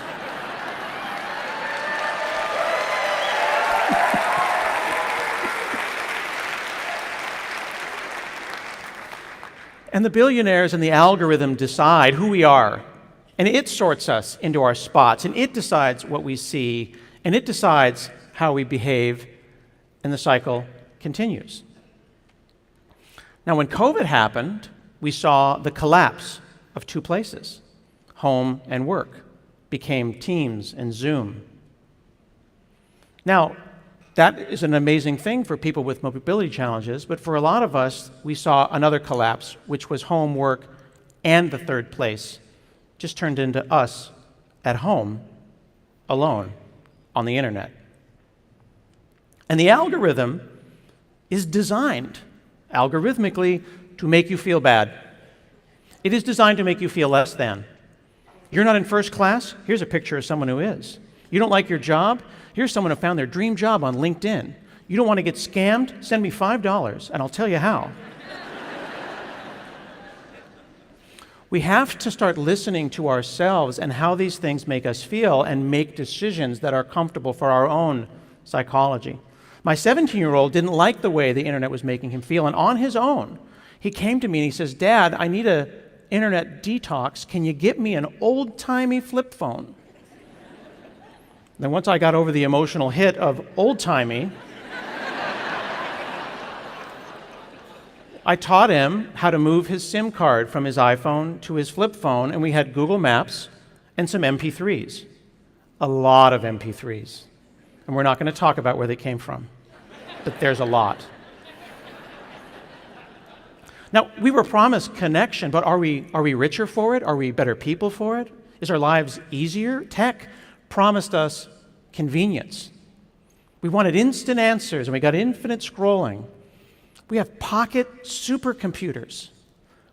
And the billionaires and the algorithm decide who we are, and it sorts us into our spots, and it decides what we see, and it decides how we behave, and the cycle continues. Now, when COVID happened, we saw the collapse of 2 places. Home and work became Teams and Zoom. Now, that is an amazing thing for people with mobility challenges, but for a lot of us, we saw another collapse, which was home, work, and the third place just turned into us at home, alone, on the internet. And the algorithm is designed, algorithmically, to make you feel bad. It is designed to make you feel less than. You're not in first class? Here's a picture of someone who is. You don't like your job? Here's someone who found their dream job on LinkedIn. You don't want to get scammed? Send me $5 and I'll tell you how. We have to start listening to ourselves and how these things make us feel and make decisions that are comfortable for our own psychology. My 17-year-old didn't like the way the internet was making him feel, and on his own, he came to me and he says, "Dad, I need an internet detox. Can you get me an old-timey flip phone?" Then once I got over the emotional hit of old-timey, I taught him how to move his SIM card from his iPhone to his flip phone, and we had Google Maps and some MP3s. A lot of MP3s. And we're not going to talk about where they came from, but there's a lot. Now, we were promised connection, but are we richer for it? Are we better people for it? Is our lives easier? Tech promised us convenience. We wanted instant answers, and we got infinite scrolling. We have pocket supercomputers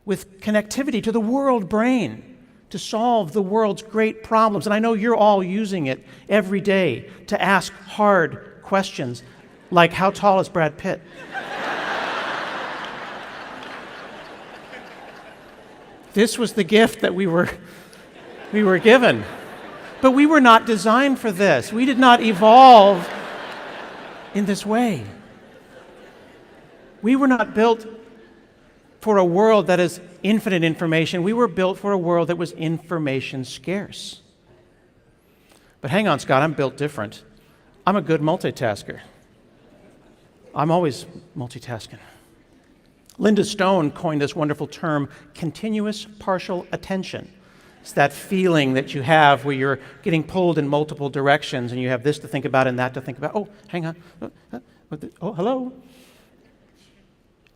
with connectivity to the world brain to solve the world's great problems. And I know you're all using it every day to ask hard questions, like how tall is Brad Pitt? This was the gift that we were given. But we were not designed for this. We did not evolve in this way. We were not built for a world that is infinite information. We were built for a world that was information scarce. But hang on, Scott, I'm built different. I'm a good multitasker. I'm always multitasking. Linda Stone coined this wonderful term, continuous partial attention. It's that feeling that you have where you're getting pulled in multiple directions and you have this to think about and that to think about. Oh, hang on. Oh, hello.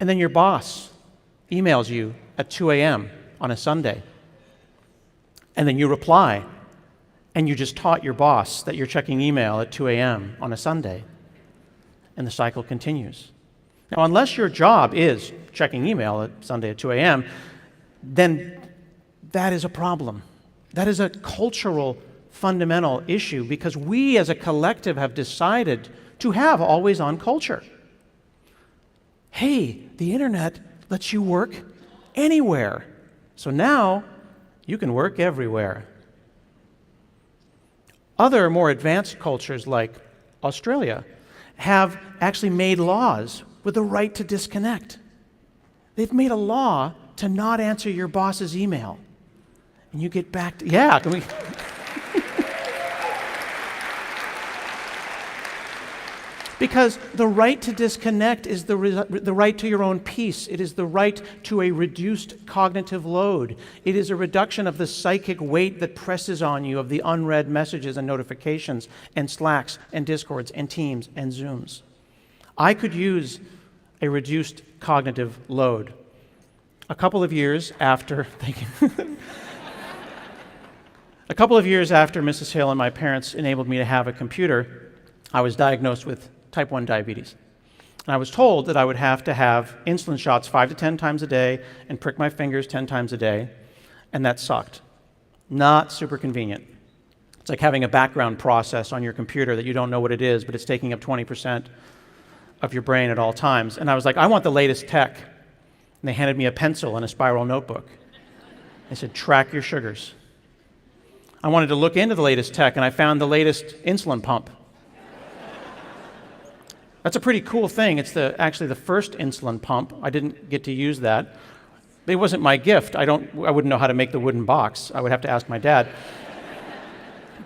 And then your boss emails you at 2 a.m. on a Sunday. And then you reply, and you just taught your boss that you're checking email at 2 a.m. on a Sunday. And the cycle continues. Now, unless your job is checking email at Sunday at 2 a.m., then that is a problem. That is a cultural fundamental issue because we as a collective have decided to have always-on culture. Hey, the internet lets you work anywhere. So now you can work everywhere. Other more advanced cultures like Australia have actually made laws with the right to disconnect. They've made a law to not answer your boss's email. And you get back to, yeah, can we? Because the right to disconnect is the right to your own peace. It is the right to a reduced cognitive load. It is a reduction of the psychic weight that presses on you of the unread messages and notifications and Slacks and Discords and Teams and Zooms. I could use a reduced cognitive load. A couple of years after, thank you. A couple of years after Mrs. Hill and my parents enabled me to have a computer, I was diagnosed with type 1 diabetes. And I was told that I would have to have insulin shots 5 to 10 times a day and prick my fingers 10 times a day, and that sucked. Not super convenient. It's like having a background process on your computer that you don't know what it is, but it's taking up 20% of your brain at all times. And I was like, I want the latest tech. And they handed me a pencil and a spiral notebook. They said, track your sugars. I wanted to look into the latest tech, and I found the latest insulin pump. That's a pretty cool thing. It's actually the first insulin pump. I didn't get to use that. It wasn't my gift. I wouldn't know how to make the wooden box. I would have to ask my dad.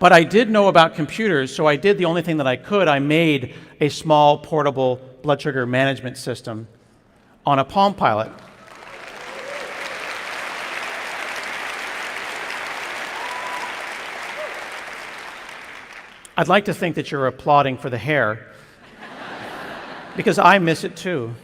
But I did know about computers, so I did the only thing that I could. I made a small portable blood sugar management system on a Palm Pilot. I'd like to think that you're applauding for the hair, because I miss it too.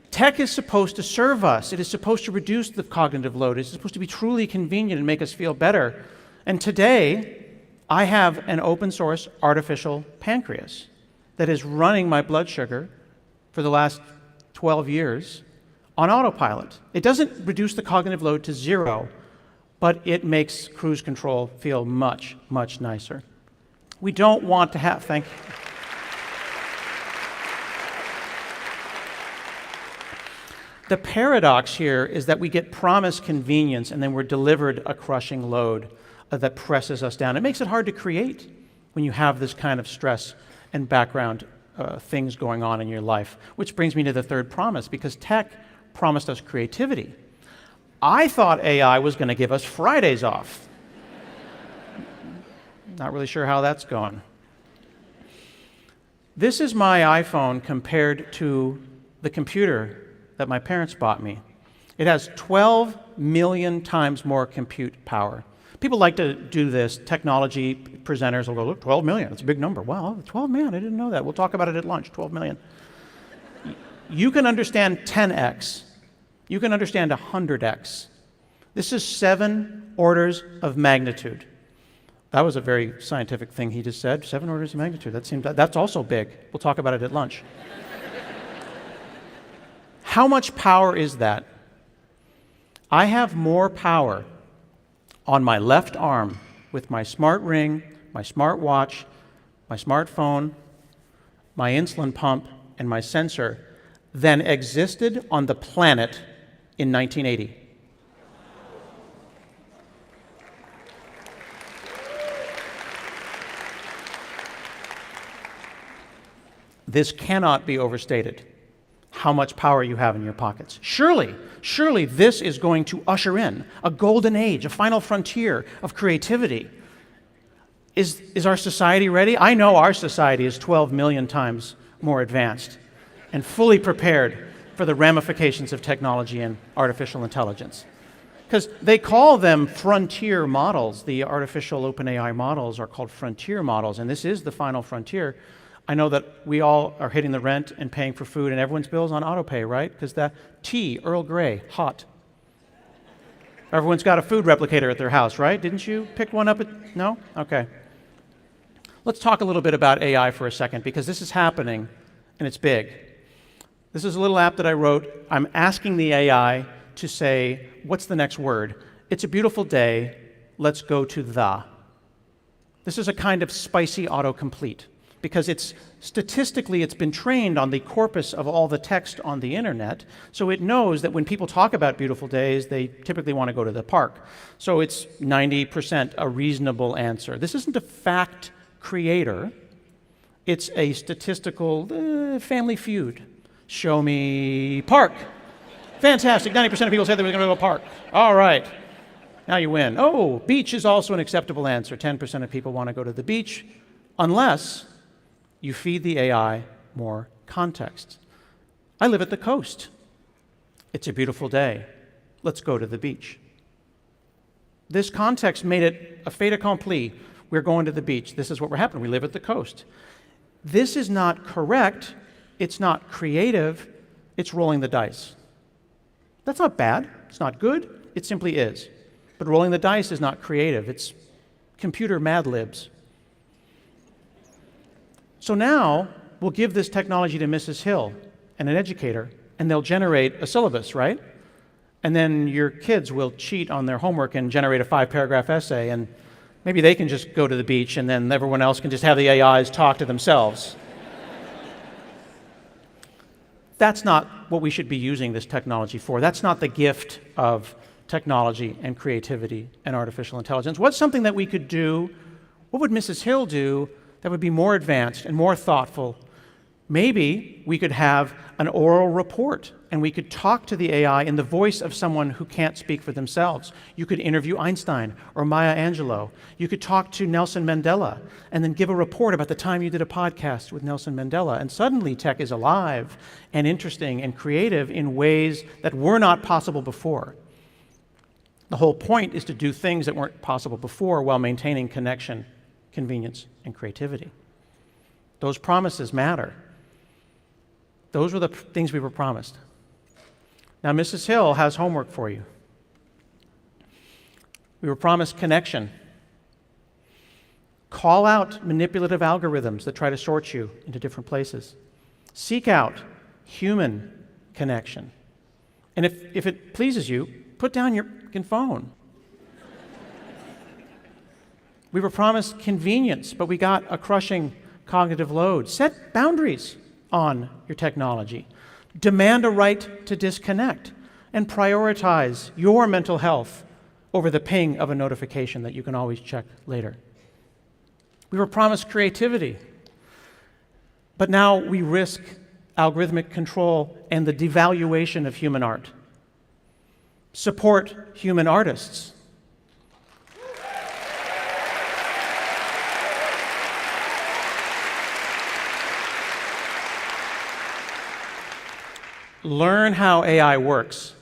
Tech is supposed to serve us. It is supposed to reduce the cognitive load. It's supposed to be truly convenient and make us feel better. And today, I have an open source artificial pancreas that is running my blood sugar for the last 12 years on autopilot. It doesn't reduce the cognitive load to zero, but it makes cruise control feel much, much nicer. We don't want to have, thank you. The paradox here is that we get promised convenience and then we're delivered a crushing load that presses us down. It makes it hard to create when you have this kind of stress and background things going on in your life. Which brings me to the third promise, because tech promised us creativity. I thought AI was going to give us Fridays off. Not really sure how that's going. This is my iPhone compared to the computer that my parents bought me. It has 12 million times more compute power. People like to do this. Technology presenters will go, look, 12 million, that's a big number. Wow, 12 million, I didn't know that. We'll talk about it at lunch, 12 million. You can understand 10x. You can understand 100x. This is 7 orders of magnitude. That was a very scientific thing he just said, 7 orders of magnitude. That's also big. We'll talk about it at lunch. How much power is that? I have more power on my left arm with my smart ring, my smart watch, my smartphone, my insulin pump, and my sensor than existed on the planet in 1980. This cannot be overstated, how much power you have in your pockets. Surely this is going to usher in a golden age, a final frontier of creativity. Is our society ready? I know our society is 12 million times more advanced. and fully prepared for the ramifications of technology and artificial intelligence. Because they call them frontier models. The artificial OpenAI models are called frontier models, and this is the final frontier. I know that we all are hitting the rent and paying for food, and everyone's bill's on autopay, right? Because the tea, Earl Grey, hot. Everyone's got a food replicator at their house, right? Didn't you pick one up at, no? Okay. Let's talk a little bit about AI for a second, because this is happening, and it's big. This is a little app that I wrote. I'm asking the AI to say, what's the next word? It's a beautiful day. Let's go to the. This is a kind of spicy autocomplete, because statistically it's been trained on the corpus of all the text on the internet, so it knows that when people talk about beautiful days, they typically want to go to the park. So it's 90% a reasonable answer. This isn't a fact creator. It's a statistical Family Feud. Show me park. Fantastic. 90% of people said they were going to go to a park. All right. Now you win. Oh, beach is also an acceptable answer. 10% of people want to go to the beach, unless you feed the AI more context. I live at the coast. It's a beautiful day. Let's go to the beach. This context made it a fait accompli. We're going to the beach. This is what we're happening. We live at the coast. This is not correct. It's not creative. It's rolling the dice. That's not bad. It's not good. It simply is. But rolling the dice is not creative. It's computer Mad Libs. So now we'll give this technology to Mrs. Hill and an educator, and they'll generate a syllabus, right? And then your kids will cheat on their homework and generate a 5-paragraph essay, and maybe they can just go to the beach, and then everyone else can just have the AIs talk to themselves. That's not what we should be using this technology for. That's not the gift of technology and creativity and artificial intelligence. What's something that we could do? What would Mrs. Hill do that would be more advanced and more thoughtful? Maybe we could have an oral report, and we could talk to the AI in the voice of someone who can't speak for themselves. You could interview Einstein or Maya Angelou. You could talk to Nelson Mandela and then give a report about the time you did a podcast with Nelson Mandela. And suddenly tech is alive and interesting and creative in ways that were not possible before. The whole point is to do things that weren't possible before while maintaining connection, convenience, and creativity. Those promises matter. Those were the things we were promised. Now, Mrs. Hill has homework for you. We were promised connection. Call out manipulative algorithms that try to sort you into different places. Seek out human connection. And if it pleases you, put down your phone. We were promised convenience, but we got a crushing cognitive load. Set boundaries on your technology. Demand a right to disconnect and prioritize your mental health over the ping of a notification that you can always check later. We were promised creativity, but now we risk algorithmic control and the devaluation of human art. Support human artists. Learn how AI works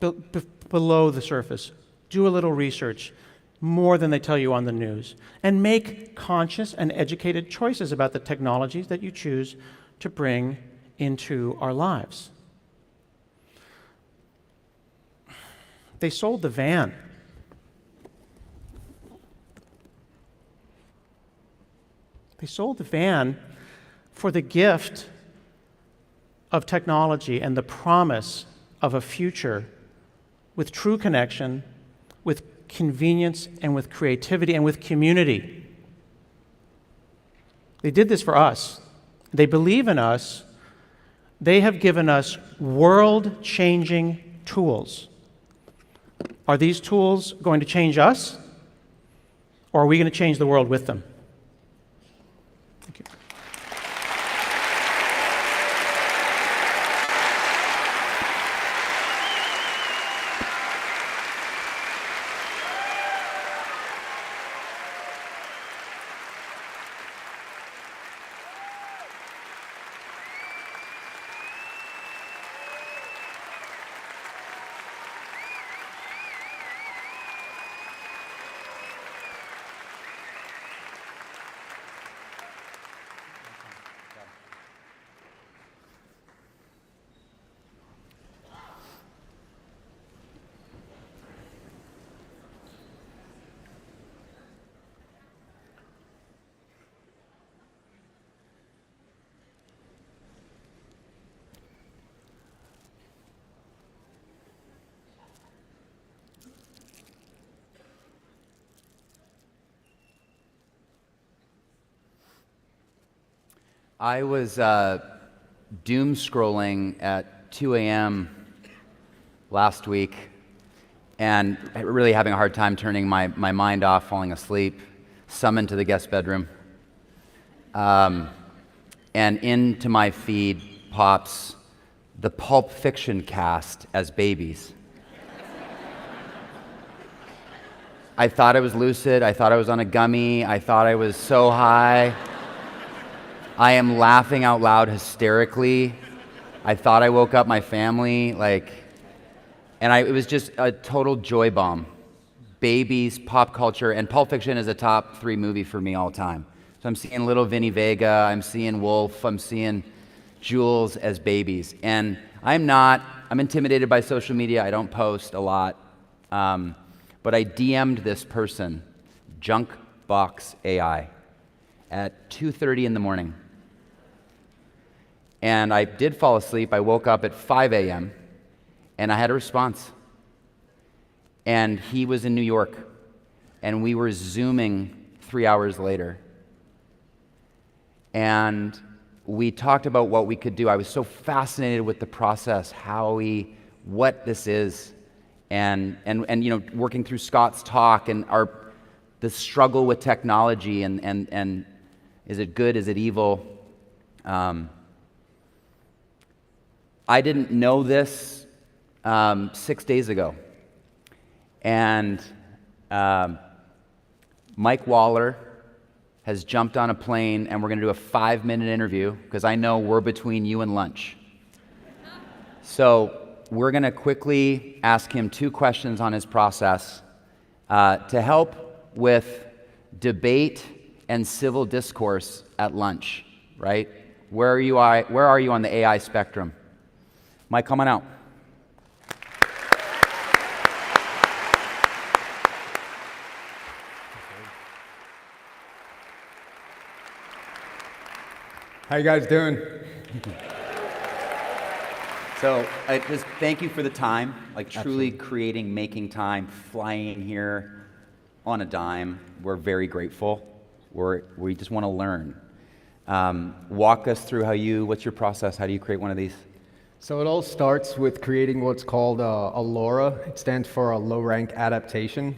below the surface. Do a little research, more than they tell you on the news, and make conscious and educated choices about the technologies that you choose to bring into our lives. They sold the van. They sold the van for the gift of technology and the promise of a future with true connection, with convenience, and with creativity, and with community. They did this for us. They believe in us. They have given us world-changing tools. Are these tools going to change us, or are we going to change the world with them? Thank you. I was doom scrolling at 2 a.m. last week and really having a hard time turning my mind off, falling asleep, summoned to the guest bedroom. And into my feed pops the Pulp Fiction cast as babies. I thought I was lucid. I thought I was on a gummy. I thought I was so high. I am laughing out loud hysterically. I thought I woke up my family, it was just a total joy bomb. Babies, pop culture, and Pulp Fiction is a top 3 movie for me all time. So I'm seeing little Vinny Vega, I'm seeing Wolf, I'm seeing Jules as babies. And I'm intimidated by social media. I don't post a lot. But I DM'd this person, Junkbox AI, at 2:30 in the morning. And I did fall asleep. I woke up at 5 a.m. and I had a response. And he was in New York, and we were Zooming 3 hours later. And we talked about what we could do. I was so fascinated with the process, what this is, and working through Scott's talk and the struggle with technology and is it good, is it evil? I didn't know this 6 days ago. And Mike Waller has jumped on a plane, and we're going to do a 5-minute interview because I know we're between you and lunch. So we're going to quickly ask him 2 questions on his process to help with debate and civil discourse at lunch, right? Where are you on the AI spectrum? Mike, come on out. How you guys doing? So I just thank you for the time, truly creating, making time, flying here on a dime. We're very grateful. We just want to learn. Walk us through what's your process? How do you create one of these? So it all starts with creating what's called a LoRa. It stands for a low-rank adaptation.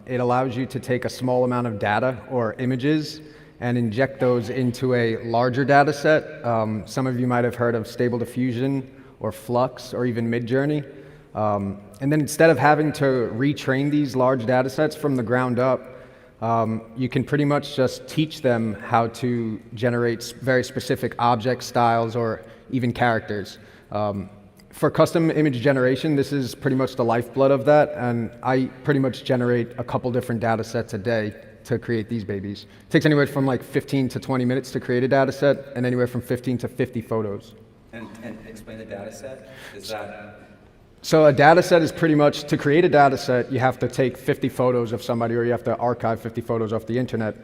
It allows you to take a small amount of data or images and inject those into a larger data set. Some of you might have heard of Stable Diffusion or Flux or even Midjourney. And then instead of having to retrain these large data sets from the ground up, you can pretty much just teach them how to generate very specific object styles or even characters. For custom image generation, this is pretty much the lifeblood of that, and I pretty much generate a couple different data sets a day to create these babies. It takes anywhere from 15 to 20 minutes to create a data set, and anywhere from 15 to 50 photos. And explain the data set. So a data set is pretty much, to create a data set, you have to take 50 photos of somebody, or you have to archive 50 photos off the internet.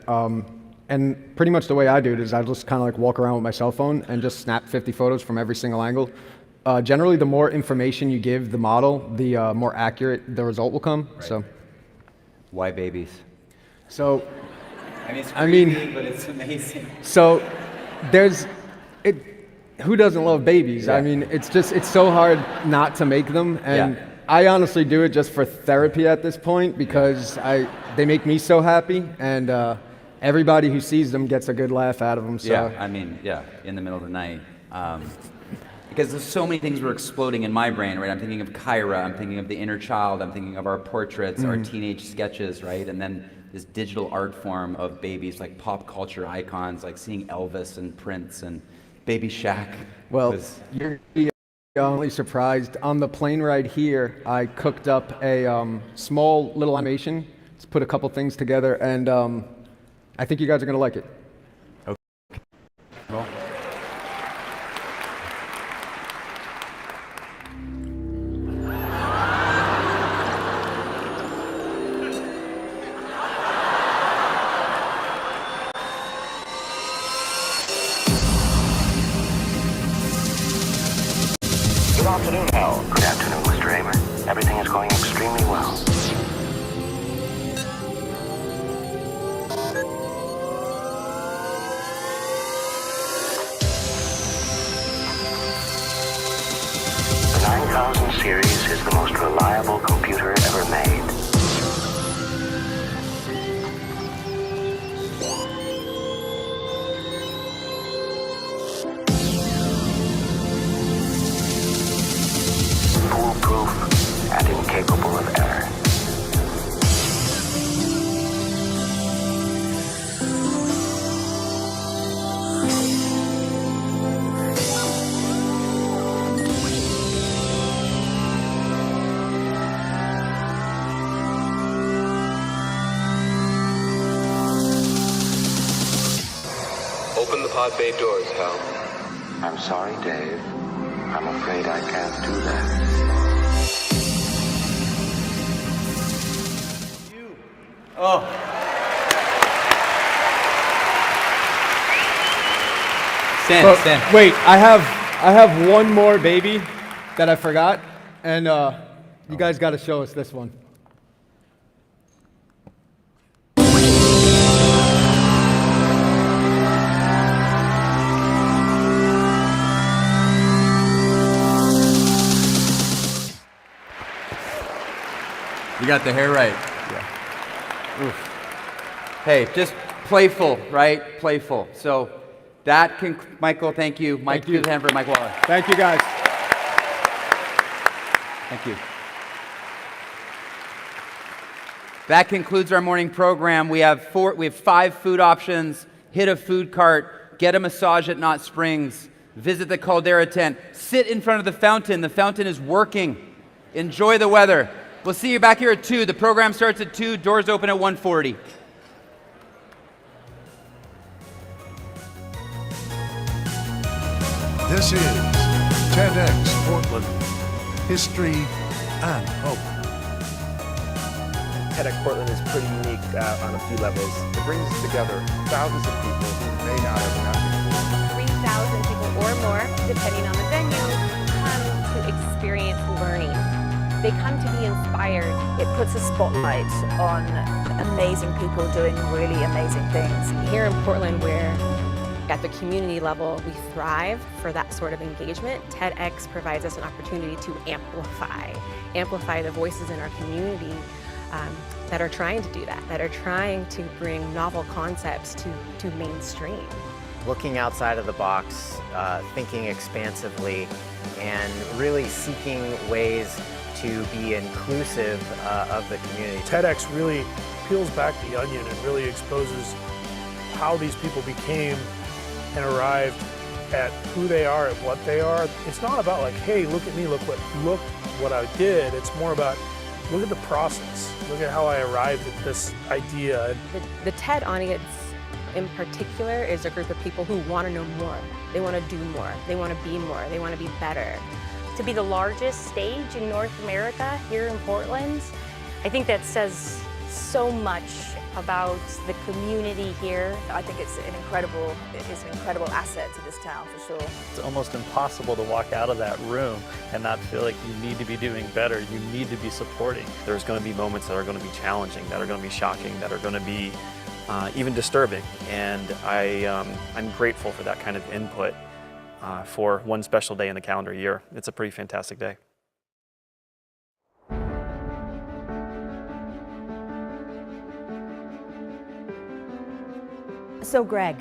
And pretty much the way I do it is I just kind of walk around with my cell phone and just snap 50 photos from every single angle. Generally, the more information you give the model, the more accurate the result will come. Right. So, why babies? So, it's creepy, but it's amazing. So, who doesn't love babies? Yeah. It's so hard not to make them, and I honestly do it just for therapy at this point because they make me so happy, and everybody who sees them gets a good laugh out of them. So. In the middle of the night. Because there's so many things were exploding in my brain, right? I'm thinking of Kyra, I'm thinking of the inner child, I'm thinking of our portraits, our teenage sketches, right? And then this digital art form of babies, like pop culture icons, like seeing Elvis and Prince and Baby Shaq. Well, you're only surprised. On the plane ride here, I cooked up a small little animation. Just put a couple things together, and I think you guys are going to like it. Okay. Well. Good afternoon, Hal. Good afternoon, Mr. Amer. Everything is going extremely well. reliable computer ever made. Foolproof and incapable of error. Open the pod bay doors, Hal. I'm sorry, Dave. I'm afraid I can't do that. Oh. Stand. Wait, I have one more baby that I forgot, and you guys got to show us this one. You got the hair right. Yeah. Oof. Hey, just playful, right? Playful. So that can, Michael, thank you. Mike, give a hand for Mike Waller. Thank you, guys. Thank you. That concludes our morning program. We have 5 food options. Hit a food cart, get a massage at Knott Springs, visit the Caldera tent, sit in front of the fountain. The fountain is working. Enjoy the weather. We'll see you back here at 2. The program starts at 2, doors open at 1:40. This is TEDx Portland, history and hope. TEDx Portland is pretty unique on a few levels. It brings together thousands of people who may not have met before. 3,000 people or more, depending on the venue, come to experience learning. They come to be inspired. It puts a spotlight on amazing people doing really amazing things. Here in Portland, where at the community level we thrive for that sort of engagement, TEDx provides us an opportunity to amplify the voices in our community that are trying to do that are trying to bring novel concepts to mainstream. Looking outside of the box, thinking expansively, and really seeking ways to be inclusive of the community. TEDx really peels back the onion and really exposes how these people became and arrived at who they are, at what they are. It's not about like, hey, look at me, look what I did. It's more about, look at the process. Look at how I arrived at this idea. The TED audience in particular is a group of people who want to know more. They want to do more. They want to be more. They want to be better. To be the largest stage in North America here in Portland, I think that says so much about the community here. I think it's an incredible asset to this town for sure. It's almost impossible to walk out of that room and not feel like you need to be doing better, you need to be supporting. There's going to be moments that are going to be challenging, that are going to be shocking, that are going to be even disturbing, and I'm grateful for that kind of input for one special day in the calendar year. It's a pretty fantastic day. So Greg,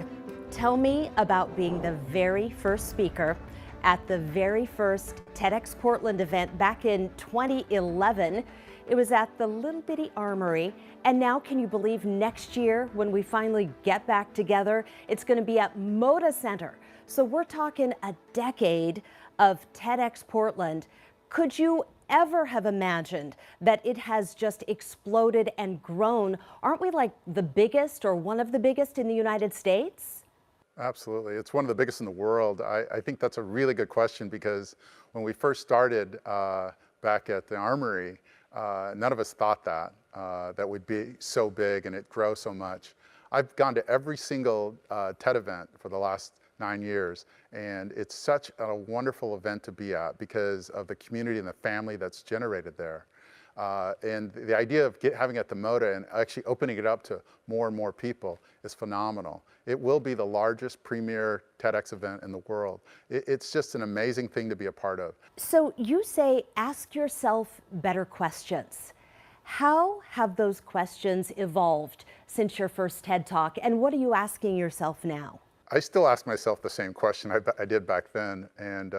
tell me about being the very first speaker at the very first TEDx Portland event back in 2011. It was at the little bitty Armory, and now can you believe next year when we finally get back together, it's going to be at Moda Center. So we're talking a decade of TEDx Portland. Could you ever have imagined that it has just exploded and grown? Aren't we like the biggest or one of the biggest in the United States? Absolutely. It's one of the biggest in the world. I think that's a really good question because when we first started back at the Armory, none of us thought that would be so big and it grow so much. I've gone to every single TED event for the last 9 years, and it's such a wonderful event to be at because of the community and the family that's generated there. And the idea of having it at the MODA and actually opening it up to more and more people is phenomenal. It will be the largest premier TEDx event in the world. It's just an amazing thing to be a part of. So you say ask yourself better questions. How have those questions evolved since your first TED Talk, and what are you asking yourself now? I still ask myself the same question I did back then, and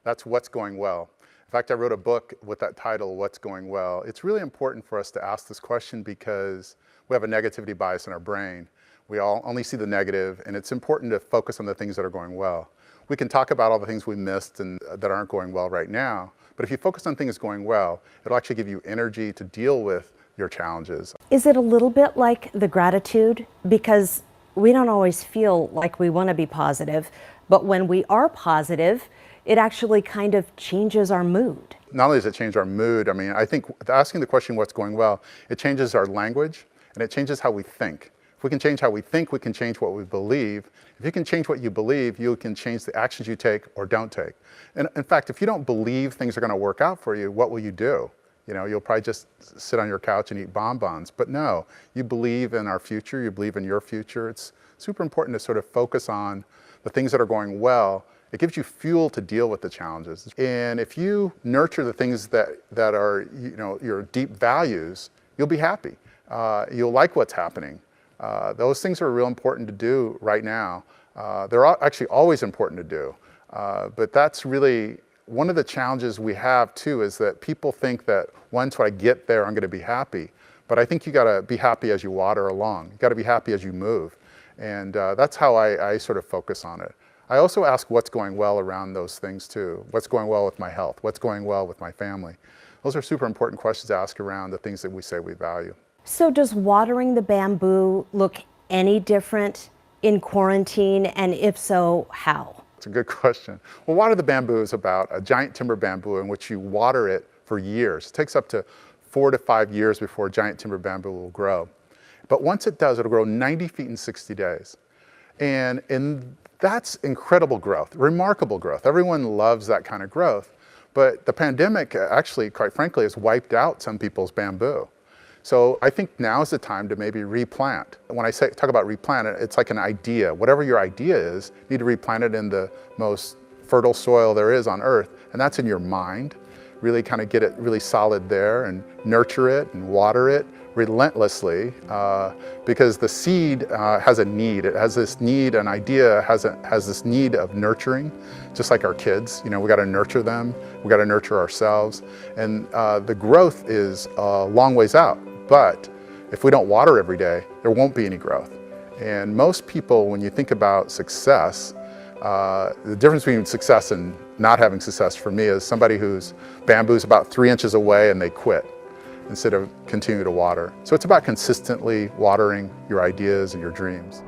that's what's going well. In fact, I wrote a book with that title, What's Going Well. It's really important for us to ask this question because we have a negativity bias in our brain. We all only see the negative, and it's important to focus on the things that are going well. We can talk about all the things we missed and that aren't going well right now, but if you focus on things going well, it'll actually give you energy to deal with your challenges. Is it a little bit like the gratitude? Because we don't always feel like we want to be positive, but when we are positive, it actually kind of changes our mood. Not only does it change our mood, I mean, I think asking the question what's going well, it changes our language and it changes how we think. If we can change how we think, we can change what we believe. If you can change what you believe, you can change the actions you take or don't take. And in fact, if you don't believe things are going to work out for you, what will you do? You know, you'll probably just sit on your couch and eat bonbons. But no, you believe in our future, you believe in your future. It's super important to sort of focus on the things that are going well. It gives you fuel to deal with the challenges. And if you nurture the things that are, you know, your deep values, you'll be happy. You'll like what's happening. Those things are real important to do right now. They're actually always important to do. But that's really one of the challenges we have too, is that people think that once I get there, I'm going to be happy. But I think you got to be happy as you water along. You got to be happy as you move. And that's how I sort of focus on it. I also ask what's going well around those things too. What's going well with my health? What's going well with my family? Those are super important questions to ask around the things that we say we value. So does watering the bamboo look any different in quarantine, and if so, how? It's a good question. Well, Water the Bamboo is about a giant timber bamboo in which you water it for years. It takes up to 4 to 5 years before a giant timber bamboo will grow. But once it does, it'll grow 90 feet in 60 days. And that's incredible growth, remarkable growth. Everyone loves that kind of growth. But the pandemic actually, quite frankly, has wiped out some people's bamboo. So I think now is the time to maybe replant. When I talk about replant, it's like an idea. Whatever your idea is, you need to replant it in the most fertile soil there is on earth, and that's in your mind. Really kind of get it really solid there and nurture it and water it relentlessly, because the seed has a need. It has this need, an idea has this need of nurturing, just like our kids. You know, we got to nurture them, we got to nurture ourselves, and the growth is a long ways out. But if we don't water every day, there won't be any growth. And most people, when you think about success, the difference between success and not having success for me is somebody whose bamboo's about 3 inches away and they quit instead of continue to water. So it's about consistently watering your ideas and your dreams.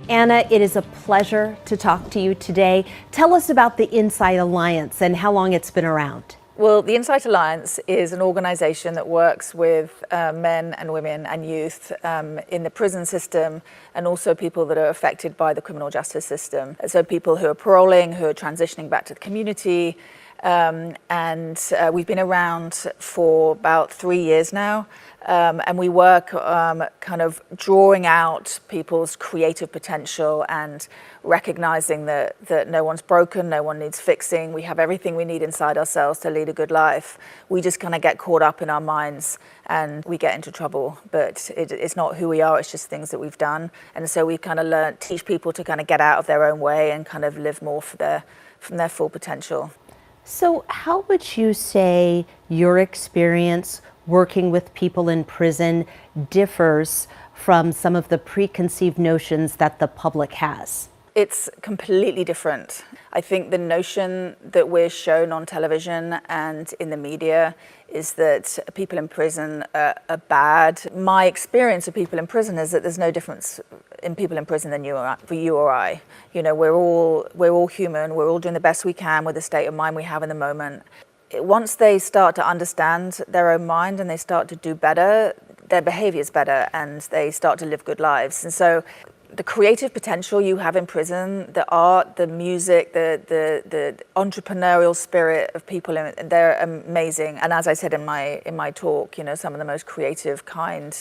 Anna, it is a pleasure to talk to you today. Tell us about the Insight Alliance and how long it's been around. Well, the Insight Alliance is an organization that works with men and women and youth in the prison system, and also people that are affected by the criminal justice system. So people who are paroling, who are transitioning back to the community. We've been around for about 3 years now. And we work kind of drawing out people's creative potential and recognizing that no one's broken, no one needs fixing. We have everything we need inside ourselves to lead a good life. We just kind of get caught up in our minds and we get into trouble. But it's not who we are, it's just things that we've done. And so we've kind of teach people to kind of get out of their own way and kind of live more from their full potential. So how would you say your experience working with people in prison differs from some of the preconceived notions that the public has? It's completely different. I think the notion that we're shown on television and in the media is that people in prison are bad. My experience of people in prison is that there's no difference in people in prison than for you or I. You know, we're all human. We're all doing the best we can with the state of mind we have in the moment. Once they start to understand their own mind and they start to do better, their behavior is better and they start to live good lives. And so the creative potential you have in prison, the art, the music, the entrepreneurial spirit of people, they're amazing. And as I said in my talk, you know, some of the most creative, kind,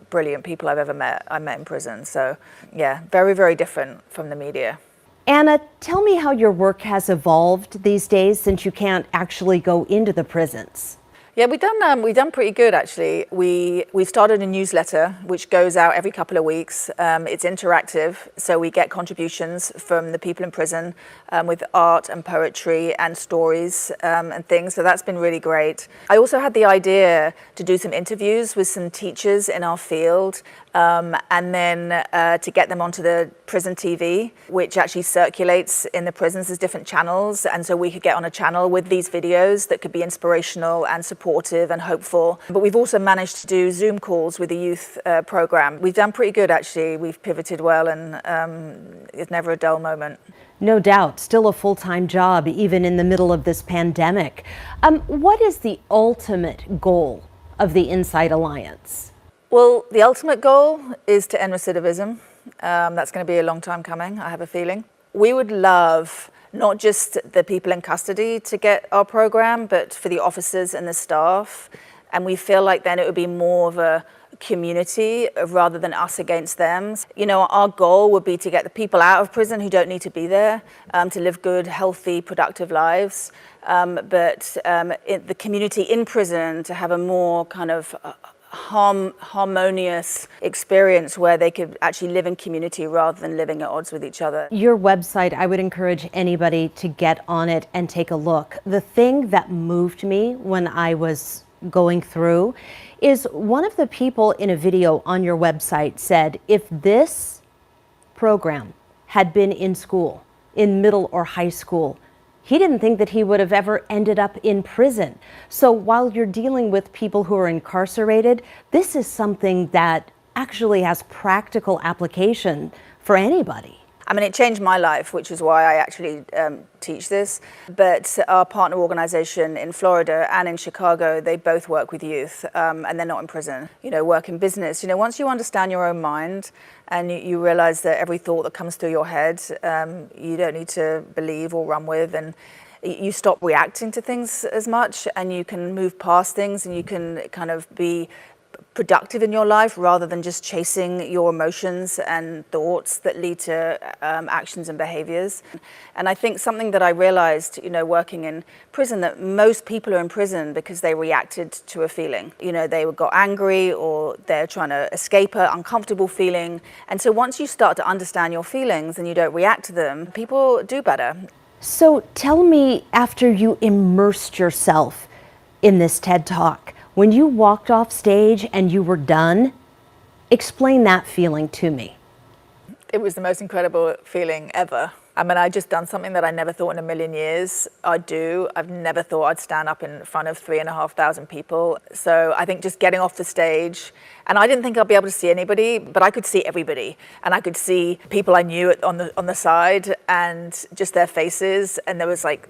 brilliant people I've ever met, I met in prison. So yeah, very, very different from the media. Anna, tell me how your work has evolved these days since you can't actually go into the prisons. Yeah, we've done pretty good actually. We've started a newsletter which goes out every couple of weeks. It's interactive, so we get contributions from the people in prison with art and poetry and stories and things. So that's been really great. I also had the idea to do some interviews with some teachers in our field, and then to get them onto the prison TV, which actually circulates in the prisons as different channels. And so we could get on a channel with these videos that could be inspirational and supportive and hopeful. But we've also managed to do Zoom calls with the youth program. We've done pretty good, actually. We've pivoted well, and it's never a dull moment. No doubt, still a full-time job, even in the middle of this pandemic. What is the ultimate goal of the Insight Alliance? Well, the ultimate goal is to end recidivism. That's going to be a long time coming, I have a feeling. We would love not just the people in custody to get our program, but for the officers and the staff. And we feel like then it would be more of a community rather than us against them. You know, our goal would be to get the people out of prison who don't need to be there, to live good, healthy, productive lives. But the community in prison to have a more kind of harmonious experience where they could actually live in community rather than living at odds with each other. Your website, I would encourage anybody to get on it and take a look. The thing that moved me when I was going through is one of the people in a video on your website said, if this program had been in school, in middle or high school, he didn't think that he would have ever ended up in prison. So while you're dealing with people who are incarcerated, this is something that actually has practical application for anybody. I mean, it changed my life, which is why I actually teach this. But our partner organization in Florida and in Chicago, they both work with youth, and they're not in prison. You know, work in business. You know, once you understand your own mind and you realize that every thought that comes through your head, you don't need to believe or run with, and you stop reacting to things as much, and you can move past things, and you can kind of be productive in your life rather than just chasing your emotions and thoughts that lead to actions and behaviors. And I think something that I realized, you know, working in prison, that most people are in prison because they reacted to a feeling. You know, they got angry or they're trying to escape an uncomfortable feeling. And so once you start to understand your feelings and you don't react to them, people do better. So tell me, after you immersed yourself in this TED Talk, when you walked off stage and you were done, explain that feeling to me. It was the most incredible feeling ever. I mean, I'd just done something that I never thought in a million years I'd do. I've never thought I'd stand up in front of 3,500 people. So I think just getting off the stage, and I didn't think I'd be able to see anybody, but I could see everybody. And I could see people I knew on the side and just their faces. And there was like,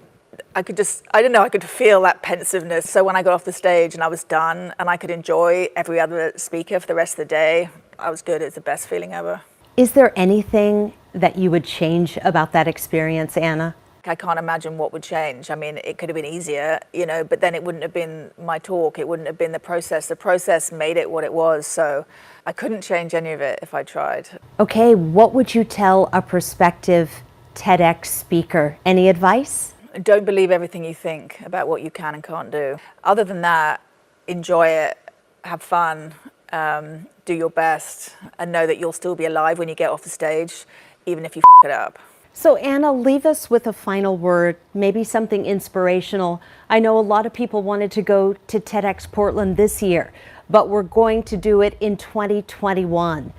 I could feel that pensiveness. So when I got off the stage and I was done and I could enjoy every other speaker for the rest of the day, I was good. It's the best feeling ever. Is there anything that you would change about that experience, Anna? I can't imagine what would change. I mean, it could have been easier, you know, but then it wouldn't have been my talk. It wouldn't have been the process. The process made it what it was. So I couldn't change any of it if I tried. Okay, what would you tell a prospective TEDx speaker? Any advice? Don't believe everything you think about what you can and can't do. Other than that, enjoy it, have fun, do your best, and know that you'll still be alive when you get off the stage, even if you f it up. So Anna, leave us with a final word, maybe something inspirational. I know a lot of people wanted to go to TEDx Portland this year, but we're going to do it in 2021.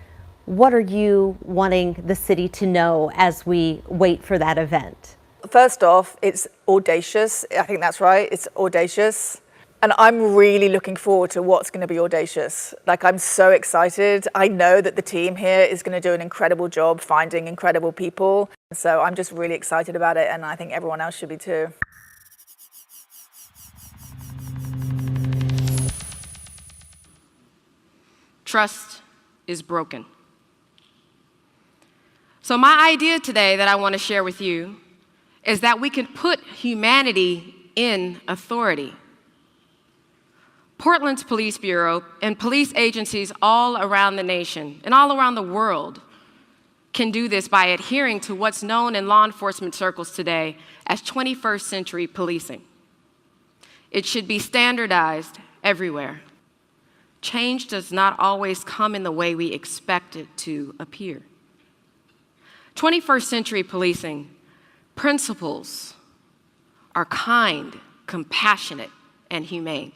What are you wanting the city to know as we wait for that event? First off, it's audacious. I think that's right. It's audacious. And I'm really looking forward to what's going to be audacious. Like, I'm so excited. I know that the team here is going to do an incredible job finding incredible people. So I'm just really excited about it, and I think everyone else should be too. Trust is broken. So my idea today that I want to share with you is that we can put humanity in authority. Portland's Police Bureau and police agencies all around the nation and all around the world can do this by adhering to what's known in law enforcement circles today as 21st century policing. It should be standardized everywhere. Change does not always come in the way we expect it to appear. 21st century policing principles are kind, compassionate, and humane.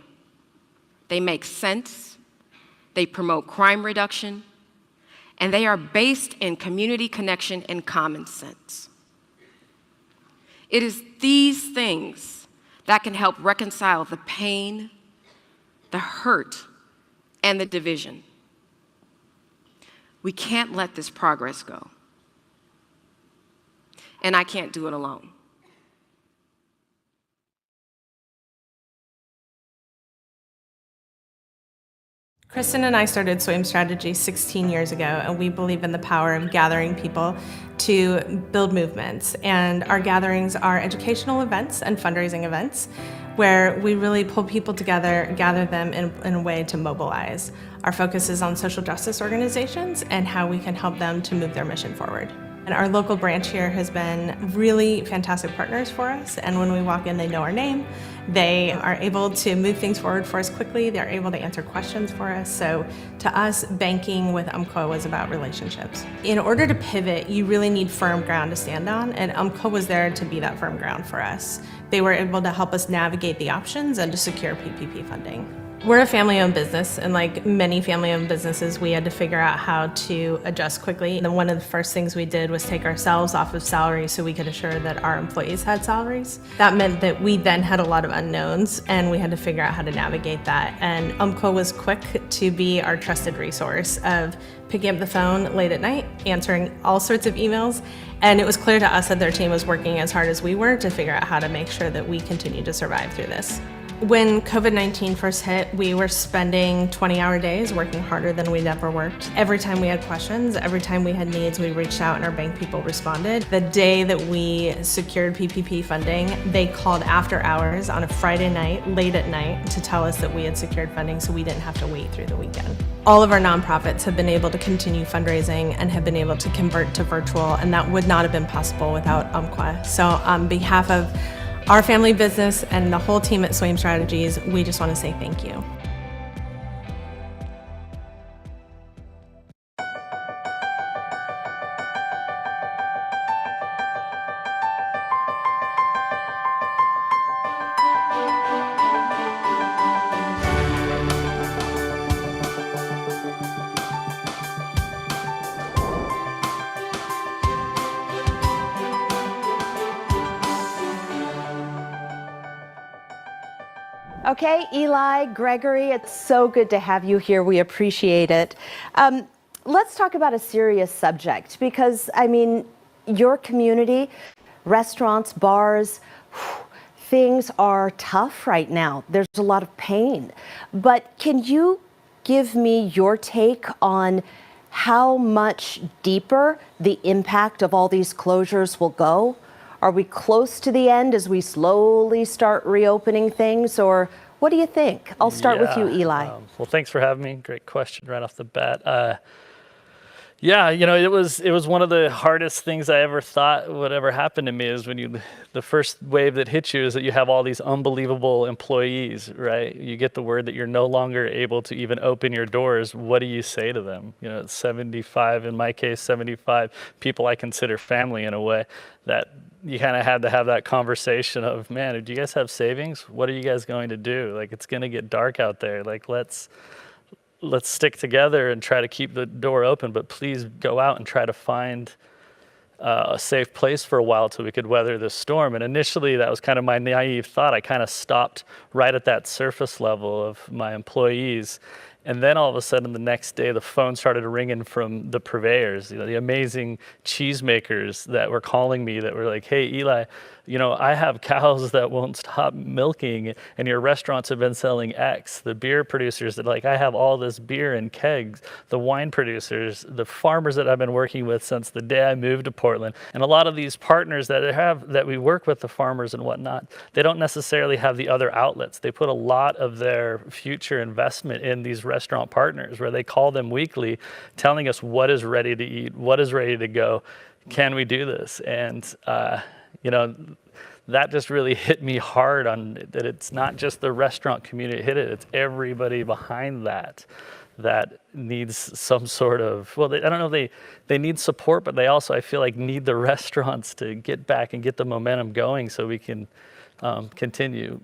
They make sense, they promote crime reduction, and they are based in community connection and common sense. It is these things that can help reconcile the pain, the hurt, and the division. We can't let this progress go. And I can't do it alone. Kristen and I started Swim Strategy 16 years ago, and we believe in the power of gathering people to build movements. And our gatherings are educational events and fundraising events where we really pull people together, gather them in a way to mobilize. Our focus is on social justice organizations and how we can help them to move their mission forward. And our local branch here has been really fantastic partners for us, and when we walk in, they know our name. They are able to move things forward for us quickly. They're able to answer questions for us. So to us, banking with UMCO was about relationships. In order to pivot, you really need firm ground to stand on, and UMCO was there to be that firm ground for us. They were able to help us navigate the options and to secure PPP funding. We're a family-owned business, and like many family-owned businesses, we had to figure out how to adjust quickly. And one of the first things we did was take ourselves off of salary so we could assure that our employees had salaries. That meant that we then had a lot of unknowns, and we had to figure out how to navigate that. And UMCO was quick to be our trusted resource of picking up the phone late at night, answering all sorts of emails, and it was clear to us that their team was working as hard as we were to figure out how to make sure that we continued to survive through this. When COVID-19 first hit, we were spending 20-hour days working harder than we'd ever worked. Every time we had questions, every time we had needs, we reached out and our bank people responded. The day that we secured PPP funding, they called after hours on a Friday night, late at night, to tell us that we had secured funding so we didn't have to wait through the weekend. All of our nonprofits have been able to continue fundraising and have been able to convert to virtual, and that would not have been possible without UMCWA. So on behalf of our family business and the whole team at Swim Strategies, we just want to say thank you. Okay, Eli, Gregory, it's so good to have you here. We appreciate it. Let's talk about a serious subject because, I mean, your community, restaurants, bars, things are tough right now. There's a lot of pain. But can you give me your take on how much deeper the impact of all these closures will go? Are we close to the end as we slowly start reopening things, or what do you think? I'll start with you, Eli. Well, thanks for having me. Great question right off the bat. Yeah, you know, it was one of the hardest things I ever thought would ever happen to me is when the first wave that hits you is that you have all these unbelievable employees, right? You get the word that you're no longer able to even open your doors. What do you say to them? You know, it's 75, in my case, 75 people I consider family in a way, that you kind of had to have that conversation of, man, do you guys have savings? What are you guys going to do? Like, it's going to get dark out there. Like, let's stick together and try to keep the door open, but please go out and try to find a safe place for a while till we could weather this storm. And initially, that was kind of my naive thought. I kind of stopped right at that surface level of my employees. And then all of a sudden, the next day, the phone started ringing from the purveyors, the amazing cheesemakers that were calling me that were like, hey, Eli, I have cows that won't stop milking, and your restaurants have been selling X. The beer producers that I have all this beer in kegs. The wine producers, the farmers that I've been working with since the day I moved to Portland. And a lot of these partners that we work with, the farmers and whatnot, they don't necessarily have the other outlets. They put a lot of their future investment in these restaurant partners, where they call them weekly, telling us what is ready to eat, what is ready to go. Can we do this? And that just really hit me hard on that. It's not just the restaurant community hit it, it's everybody behind that needs some sort of, I don't know, they need support, but they also, I feel like, need the restaurants to get back and get the momentum going so we can continue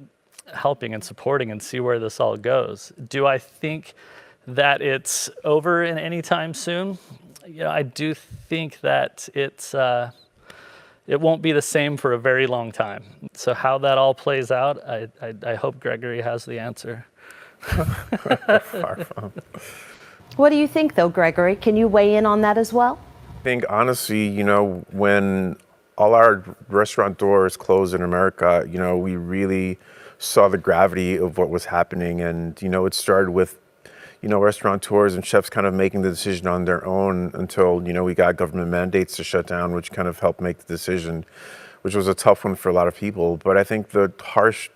helping and supporting and see where this all goes. Do I think that it's over in any time soon? I do think that it won't be the same for a very long time. So how that all plays out, I hope Gregory has the answer. Far from. What do you think, though, Gregory? Can you weigh in on that as well? I think, honestly, when all our restaurant doors closed in America, we really saw the gravity of what was happening. And, it started with restaurateurs and chefs kind of making the decision on their own until, we got government mandates to shut down, which kind of helped make the decision, which was a tough one for a lot of people. But I think the harsh,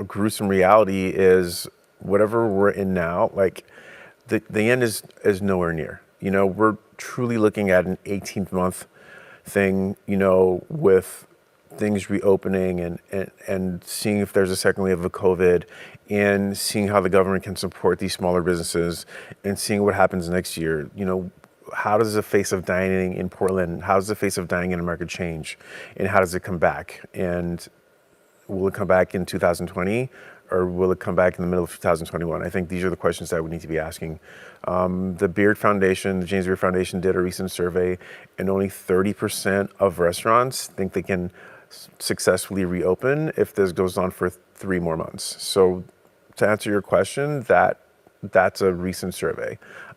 gruesome reality is whatever we're in now, the end is nowhere near. We're truly looking at an 18-month thing, with things reopening and seeing if there's a second wave of COVID, and seeing how the government can support these smaller businesses, and seeing what happens next year. How does the face of dining in Portland, how does the face of dining in America change? And how does it come back? And will it come back in 2020, or will it come back in the middle of 2021? I think these are the questions that we need to be asking. The Beard Foundation, the James Beard Foundation, did a recent survey, and only 30% of restaurants think they can successfully reopen if this goes on for 3 more months. So to answer your question, that's a recent survey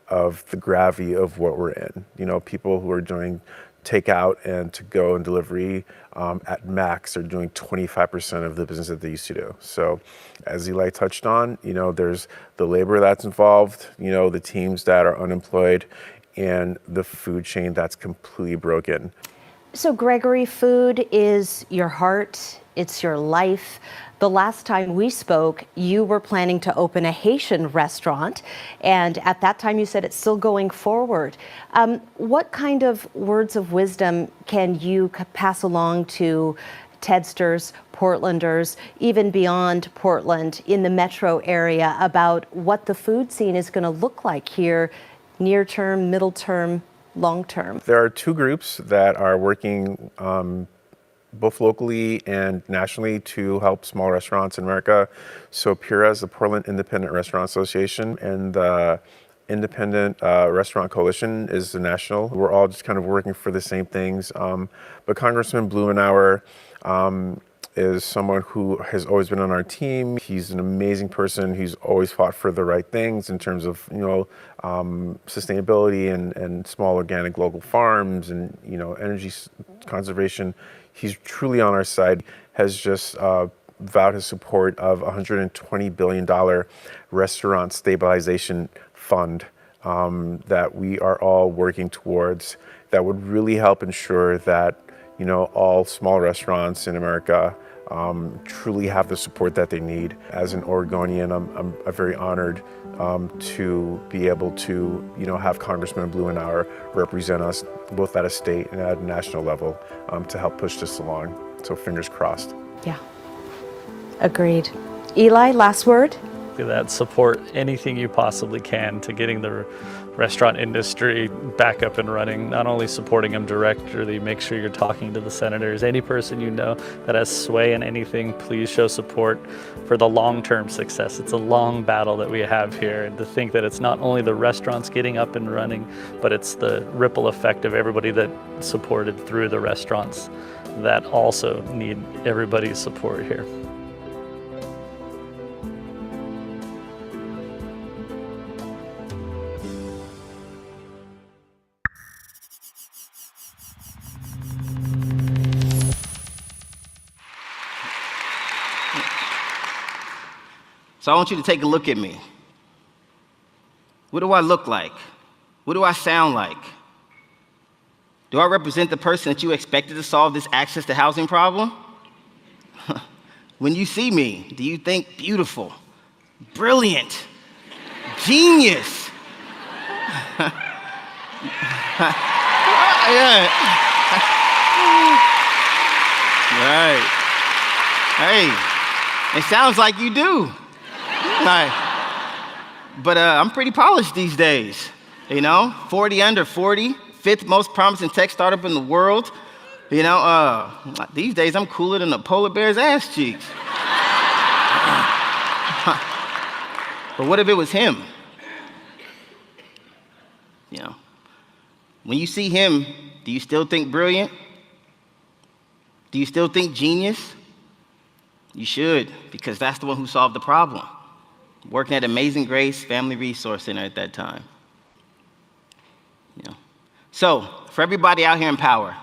of the gravity of what we're in. People who are doing takeout and to-go and delivery at max are doing 25% of the business that they used to do. So as Eli touched on, there's the labor that's involved, the teams that are unemployed, and the food chain that's completely broken. So Gregory, food is your heart, it's your life. The last time we spoke, you were planning to open a Haitian restaurant, and at that time you said it's still going forward. What kind of words of wisdom can you pass along to TEDsters, Portlanders, even beyond Portland in the metro area about what the food scene is going to look like here near term, middle term, long term? There are 2 groups that are working both locally and nationally to help small restaurants in America. So PURA is the Portland Independent Restaurant Association, and the Independent Restaurant Coalition is the national. We're all just kind of working for the same things. But Congressman Blumenauer is someone who has always been on our team. He's an amazing person. He's always fought for the right things in terms of, sustainability and small organic local farms and, energy conservation. He's truly on our side, has just vowed his support of $120 billion restaurant stabilization fund that we are all working towards, that would really help ensure that, all small restaurants in America truly have the support that they need. As an Oregonian, I'm very honored to be able to, have Congressman Blumenauer represent us both at a state and at a national level to help push this along. So fingers crossed. Yeah, agreed. Eli, last word? that support anything you possibly can to getting the restaurant industry back up and running, not only supporting them directly, make sure you're talking to the senators. Any person you know that has sway in anything, please show support for the long-term success. It's a long battle that we have here, and to think that it's not only the restaurants getting up and running, but it's the ripple effect of everybody that supported through the restaurants that also need everybody's support here. So I want you to take a look at me. What do I look like? What do I sound like? Do I represent the person that you expected to solve this access to housing problem? When you see me, do you think beautiful, brilliant, genius? Yeah. Right. Hey, it sounds like you do. But I'm pretty polished these days, you know, 40 under 40, 5th most promising tech startup in the world. You know, these days I'm cooler than a polar bear's ass cheeks. But what if it was him? You know, when you see him, do you still think brilliant? Do you still think genius? You should, because that's the one who solved the problem. Working at Amazing Grace Family Resource Center at that time. You know. So, for everybody out here in power,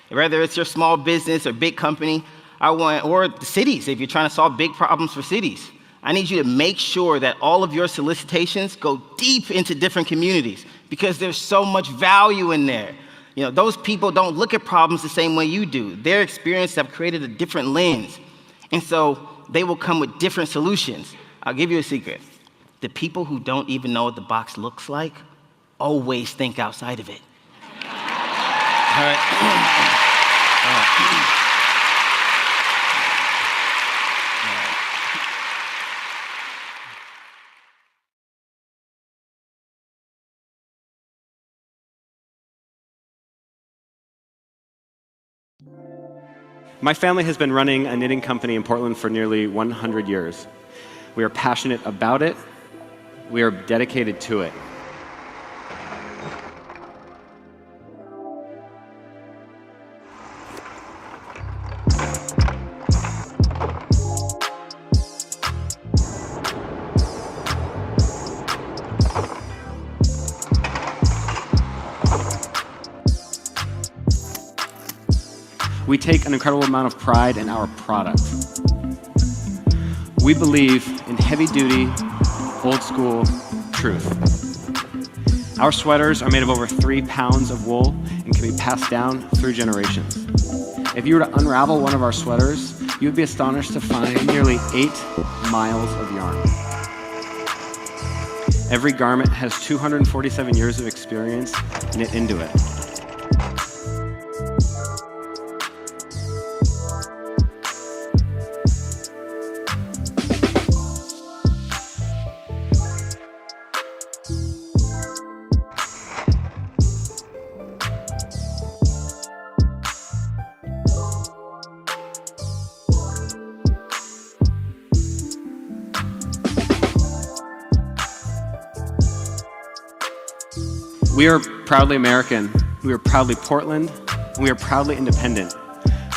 whether it's your small business or big company, or the cities, if you're trying to solve big problems for cities, I need you to make sure that all of your solicitations go deep into different communities, because there's so much value in there. You know, those people don't look at problems the same way you do. Their experiences have created a different lens. And so they will come with different solutions. I'll give you a secret. The people who don't even know what the box looks like always think outside of it. All right. All right. My family has been running a knitting company in Portland for nearly 100 years. We are passionate about it. We are dedicated to it. We take an incredible amount of pride in our product. We believe in heavy-duty, old-school truth. Our sweaters are made of over 3 pounds of wool and can be passed down through generations. If you were to unravel one of our sweaters, you would be astonished to find nearly 8 miles of yarn. Every garment has 247 years of experience knit into it. We are proudly American, we are proudly Portland, and we are proudly independent.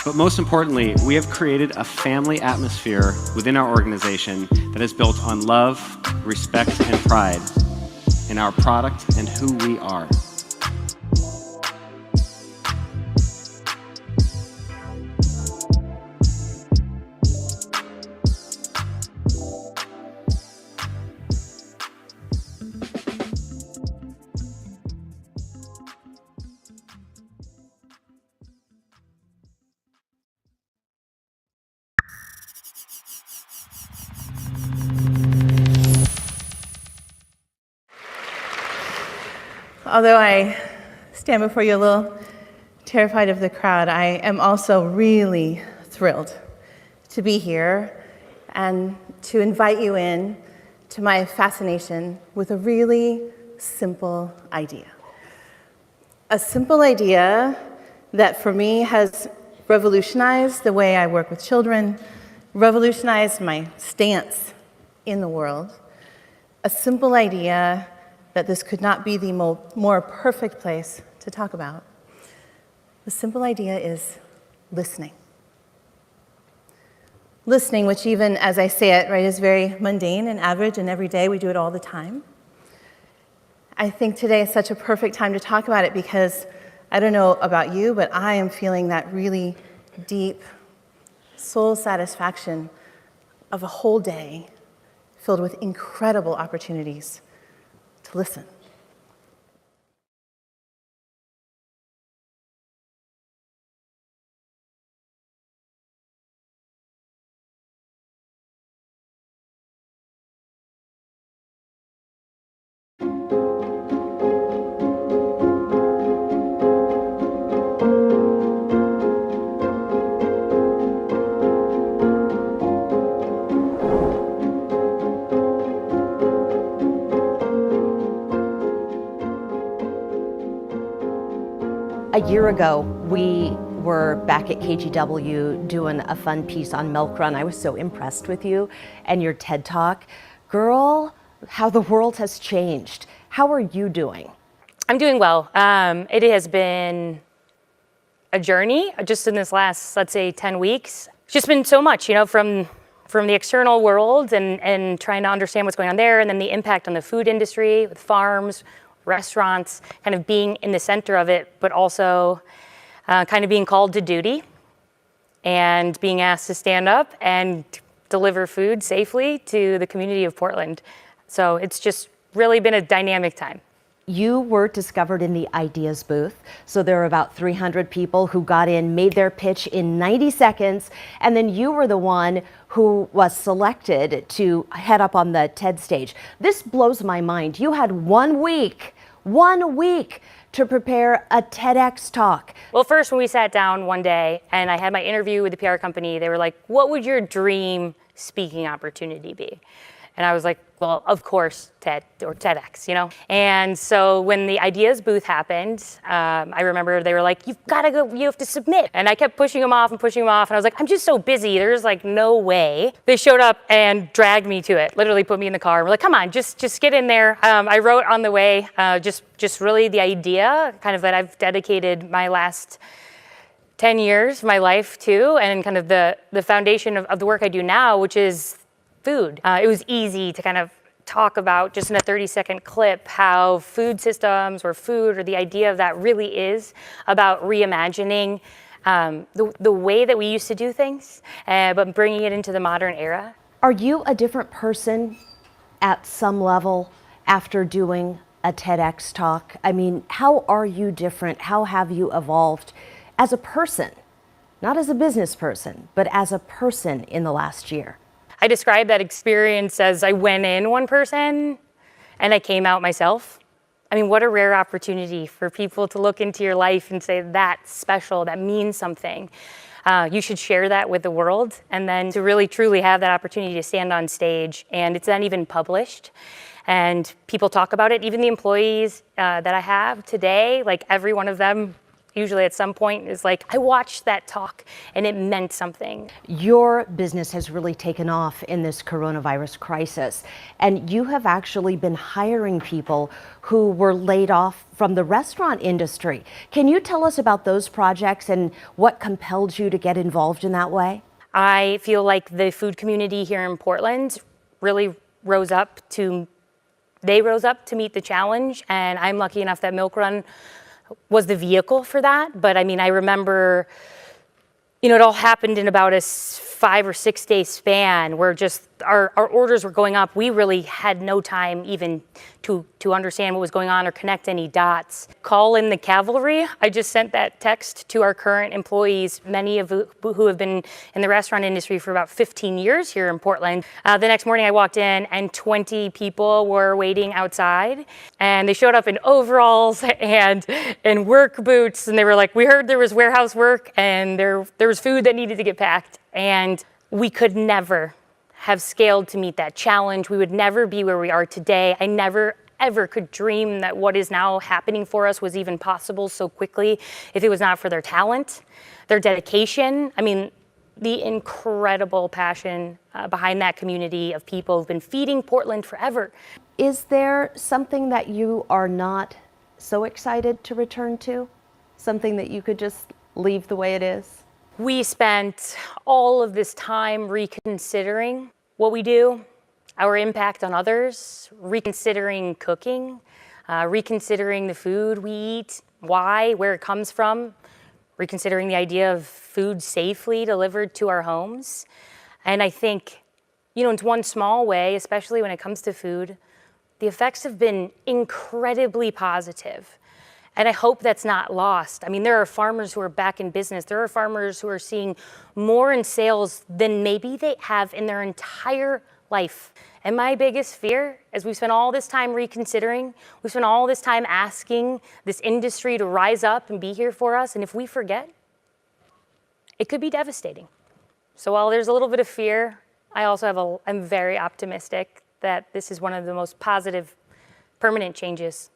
But most importantly, we have created a family atmosphere within our organization that is built on love, respect, and pride in our product and who we are. Although I stand before you a little terrified of the crowd, I am also really thrilled to be here and to invite you in to my fascination with a really simple idea. A simple idea that for me has revolutionized the way I work with children, revolutionized my stance in the world. A simple idea that this could not be the more perfect place to talk about. The simple idea is listening. Listening, which even as I say it, right, is very mundane and average and every day, we do it all the time. I think today is such a perfect time to talk about it because I don't know about you, but I am feeling that really deep soul satisfaction of a whole day filled with incredible opportunities to listen. A year ago, we were back at KGW doing a fun piece on Milk Run. I was so impressed with you and your TED Talk. Girl, how the world has changed. How are you doing? I'm doing well. It has been a journey just in this last, let's say, 10 weeks. It's just been so much, from the external world and trying to understand what's going on there, and then the impact on the food industry with farms, restaurants, kind of being in the center of it, but also kind of being called to duty and being asked to stand up and deliver food safely to the community of Portland. So it's just really been a dynamic time. You were discovered in the Ideas booth. So there were about 300 people who got in, made their pitch in 90 seconds, and then you were the one who was selected to head up on the TED stage. This blows my mind. You had 1 week to prepare a TEDx talk. Well, first when we sat down one day and I had my interview with the PR company, they were like, what would your dream speaking opportunity be? And I was like, well, of course, TED or TEDx, And so when the Ideas booth happened, I remember they were like, you've got to go, you have to submit. And I kept pushing them off. And I was like, I'm just so busy. There's like no way. They showed up and dragged me to it, literally put me in the car. We're like, come on, just get in there. I wrote on the way, just really the idea kind of that I've dedicated my last 10 years of my life to, and kind of the foundation of the work I do now, which is food. It was easy to kind of talk about just in a 30-second clip how food systems or food or the idea of that really is about reimagining the way that we used to do things, but bringing it into the modern era. Are you a different person at some level after doing a TEDx talk? I mean, how are you different? How have you evolved as a person? Not as a business person, but as a person in the last year. I describe that experience as I went in one person and I came out myself. I mean, what a rare opportunity for people to look into your life and say, that's special, that means something. You should share that with the world, and then to really truly have that opportunity to stand on stage, and it's then even published. And people talk about it, even the employees that I have today, like every one of them usually at some point is like, I watched that talk and it meant something. Your business has really taken off in this coronavirus crisis, and you have actually been hiring people who were laid off from the restaurant industry. Can you tell us about those projects and what compelled you to get involved in that way? I feel like the food community here in Portland really rose up to meet the challenge, and I'm lucky enough that Milk Run was the vehicle for that. But I mean, I remember, it all happened in about a 5 or 6 day span where just our orders were going up. We really had no time even to understand what was going on or connect any dots. Call in the cavalry. I just sent that text to our current employees, many of who have been in the restaurant industry for about 15 years here in Portland. The next morning I walked in and 20 people were waiting outside, and they showed up in overalls and in work boots, and they were like, we heard there was warehouse work and there was food that needed to get packed, and we could never have scaled to meet that challenge. We would never be where we are today. I never ever could dream that what is now happening for us was even possible so quickly if it was not for their talent, their dedication. I mean, the incredible passion behind that community of people who've been feeding Portland forever. Is there something that you are not so excited to return to? Something that you could just leave the way it is? We spent all of this time reconsidering what we do, our impact on others, reconsidering cooking, reconsidering the food we eat, why, where it comes from, reconsidering the idea of food safely delivered to our homes. And I think, in one small way, especially when it comes to food, the effects have been incredibly positive. And I hope that's not lost. I mean, there are farmers who are back in business. There are farmers who are seeing more in sales than maybe they have in their entire life. And my biggest fear, as we spent all this time reconsidering, we spent all this time asking this industry to rise up and be here for us, and if we forget, it could be devastating. So while there's a little bit of fear, I'm very optimistic that this is one of the most positive, permanent changes.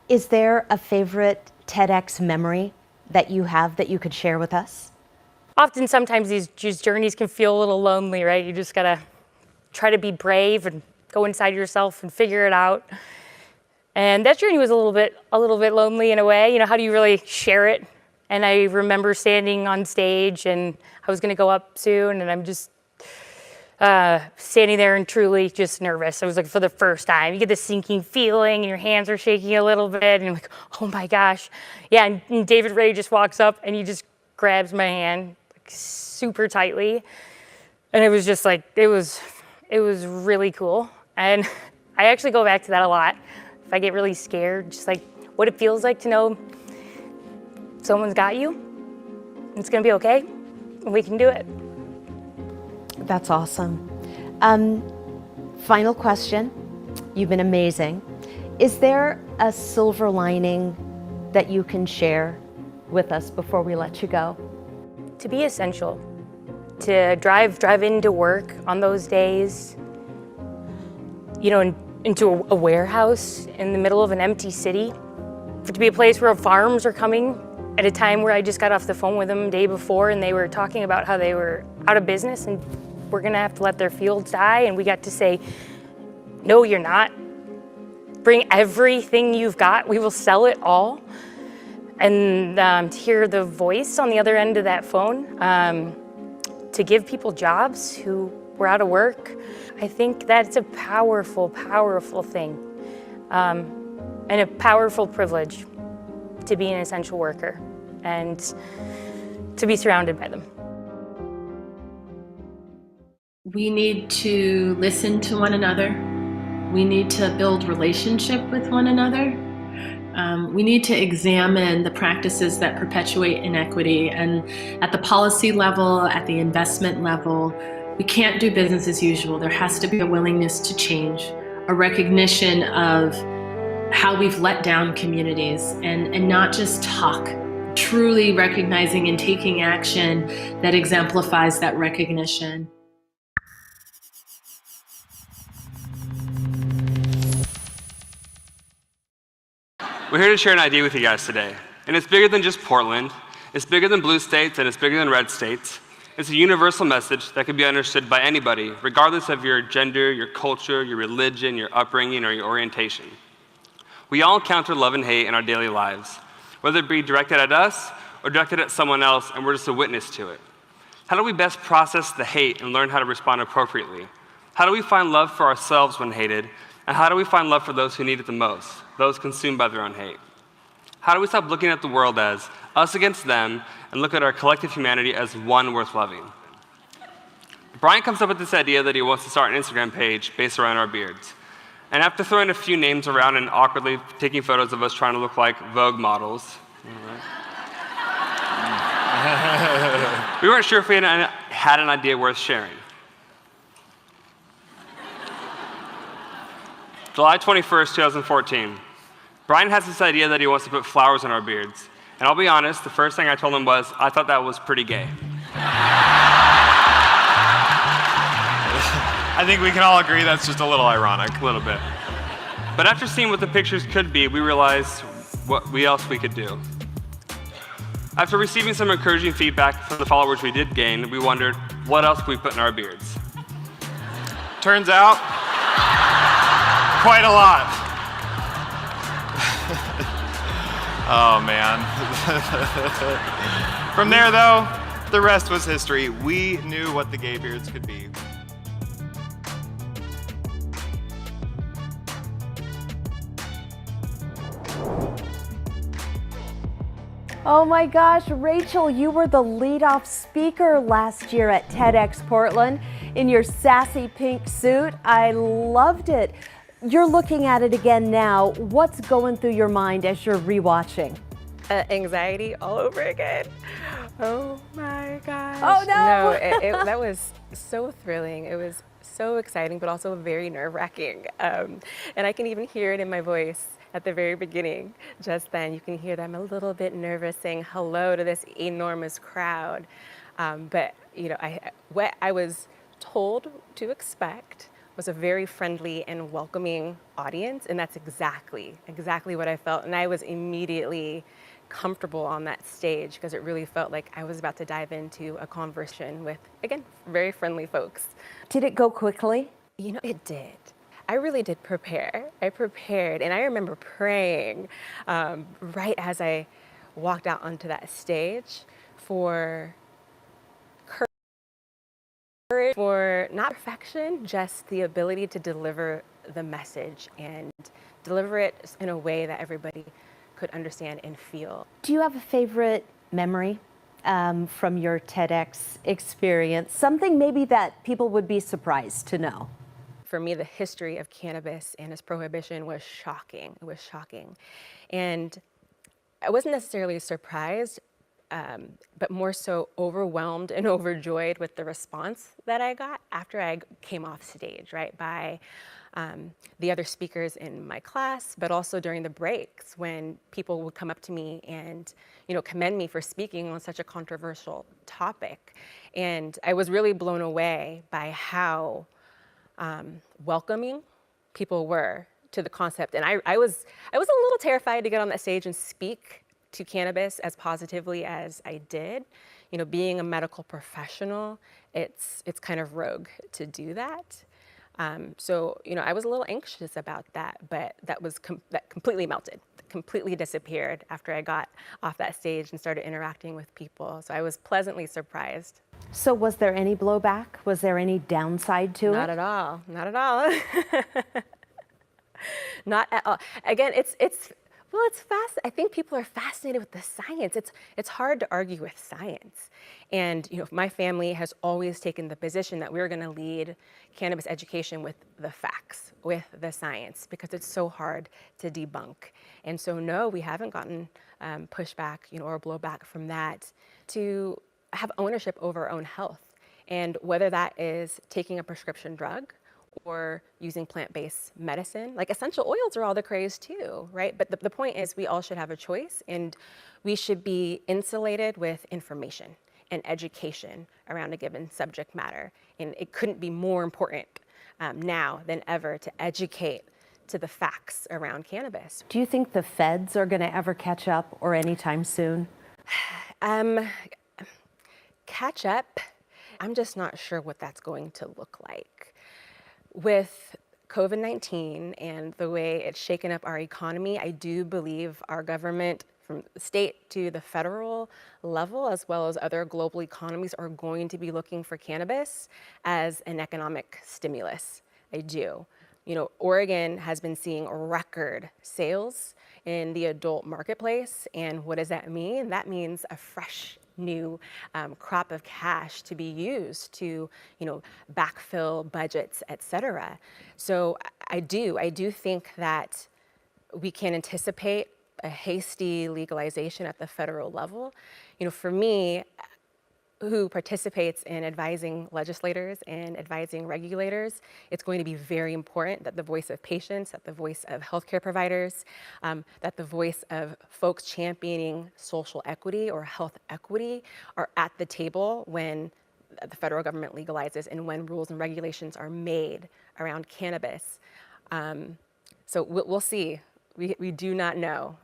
Is there a favorite TEDx memory that you have that you could share with us? Often, sometimes these journeys can feel a little lonely, right? You just gotta try to be brave and go inside yourself and figure it out. And that journey was a little bit lonely in a way. How do you really share it? And I remember standing on stage, and I was gonna go up soon, and I'm just standing there and truly just nervous. I was like, for the first time, you get this sinking feeling and your hands are shaking a little bit and you're like, oh my gosh. Yeah, and David Ray just walks up and he just grabs my hand like, super tightly. And it was just like, it was really cool. And I actually go back to that a lot. If I get really scared, just like what it feels like to know someone's got you, it's gonna be okay, and we can do it. That's awesome. Final question. You've been amazing. Is there a silver lining that you can share with us before we let you go? To be essential, to drive into work on those days, into a warehouse in the middle of an empty city, for it to be a place where farms are coming at a time where I just got off the phone with them the day before and they were talking about how they were out of business and we're gonna have to let their fields die, and we got to say, no, you're not. Bring everything you've got, we will sell it all. And to hear the voice on the other end of that phone, to give people jobs who were out of work, I think that's a powerful, powerful thing, and a powerful privilege to be an essential worker and to be surrounded by them. We need to listen to one another. We need to build relationship with one another. We need to examine the practices that perpetuate inequity, and at the policy level, at the investment level, we can't do business as usual. There has to be a willingness to change, a recognition of how we've let down communities, and not just talk, truly recognizing and taking action that exemplifies that recognition. We're here to share an idea with you guys today. And it's bigger than just Portland. It's bigger than blue states, and it's bigger than red states. It's a universal message that can be understood by anybody, regardless of your gender, your culture, your religion, your upbringing, or your orientation. We all encounter love and hate in our daily lives, whether it be directed at us or directed at someone else, and we're just a witness to it. How do we best process the hate and learn how to respond appropriately? How do we find love for ourselves when hated? And how do we find love for those who need it the most, those consumed by their own hate? How do we stop looking at the world as us against them and look at our collective humanity as one worth loving? Brian comes up with this idea that he wants to start an Instagram page based around our beards. And after throwing a few names around and awkwardly taking photos of us trying to look like Vogue models, we weren't sure if we had an idea worth sharing. July 21st, 2014. Brian has this idea that he wants to put flowers in our beards. And I'll be honest, the first thing I told him was, I thought that was pretty gay. I think we can all agree that's just a little ironic, a little bit. But after seeing what the pictures could be, we realized what else we could do. After receiving some encouraging feedback from the followers we did gain, we wondered, what else could we put in our beards? Turns out, quite a lot. Oh, man. From there, though, the rest was history. We knew what the gay beards could be. Oh my gosh, Rachel, you were the lead-off speaker last year at TEDx Portland in your sassy pink suit. I loved it. You're looking at it again now. What's going through your mind as you're rewatching? Anxiety all over again. Oh my gosh. Oh no! No, that was so thrilling. It was so exciting, but also very nerve-wracking. And I can even hear it in my voice at the very beginning. Just then, you can hear that I'm a little bit nervous saying hello to this enormous crowd. But you know, what I was told to expect was a very friendly and welcoming audience, and that's exactly what I felt. And I was immediately comfortable on that stage because it really felt like I was about to dive into a conversation with, again, very friendly folks. Did it go quickly? You know, it did. I really did prepare. I prepared, and I remember praying right as I walked out onto that stage for courage, for not perfection, just the ability to deliver the message and deliver it in a way that everybody could understand and feel. Do you have a favorite memory from your TEDx experience? Something maybe that people would be surprised to know? For me, the history of cannabis and its prohibition was shocking. It was shocking. And I wasn't necessarily surprised, but more so overwhelmed and overjoyed with the response that I got after I came off stage, right, by the other speakers in my class, but also during the breaks when people would come up to me and, you know, commend me for speaking on such a controversial topic. And I was really blown away by how welcoming people were to the concept. And I was a little terrified to get on that stage and speak to cannabis as positively as I did. You know, being a medical professional, it's kind of rogue to do that. So, you know, I was a little anxious about that, but that completely melted, completely disappeared after I got off that stage and started interacting with people. So I was pleasantly surprised. So was there any blowback? Was there any downside to it? Not at all. Not at all. Not at all. Again, it's fast. I think people are fascinated with the science. It's hard to argue with science. And you know, my family has always taken the position that we're going to lead cannabis education with the facts, with the science, because it's so hard to debunk. And so no, we haven't gotten pushback, you know, or blowback from that. To have ownership over our own health, and whether that is taking a prescription drug or using plant-based medicine. Like essential oils are all the craze too, right? But the point is we all should have a choice, and we should be insulated with information and education around a given subject matter. And it couldn't be more important now than ever to educate to the facts around cannabis. Do you think the feds are going to ever catch up or anytime soon? Catch up, I'm just not sure what that's going to look like. With COVID-19 and the way it's shaken up our economy, I do believe our government, from the state to the federal level, as well as other global economies, are going to be looking for cannabis as an economic stimulus. I do. You know, Oregon has been seeing record sales in the adult marketplace, and what does that mean? That means a fresh new crop of cash to be used to, you know, backfill budgets, et cetera. So I do think that we can anticipate a hasty legalization at the federal level. You know, for me, who participates in advising legislators and advising regulators, it's going to be very important that the voice of patients, that the voice of healthcare providers, that the voice of folks championing social equity or health equity are at the table when the federal government legalizes and when rules and regulations are made around cannabis. So we'll see. We do not know.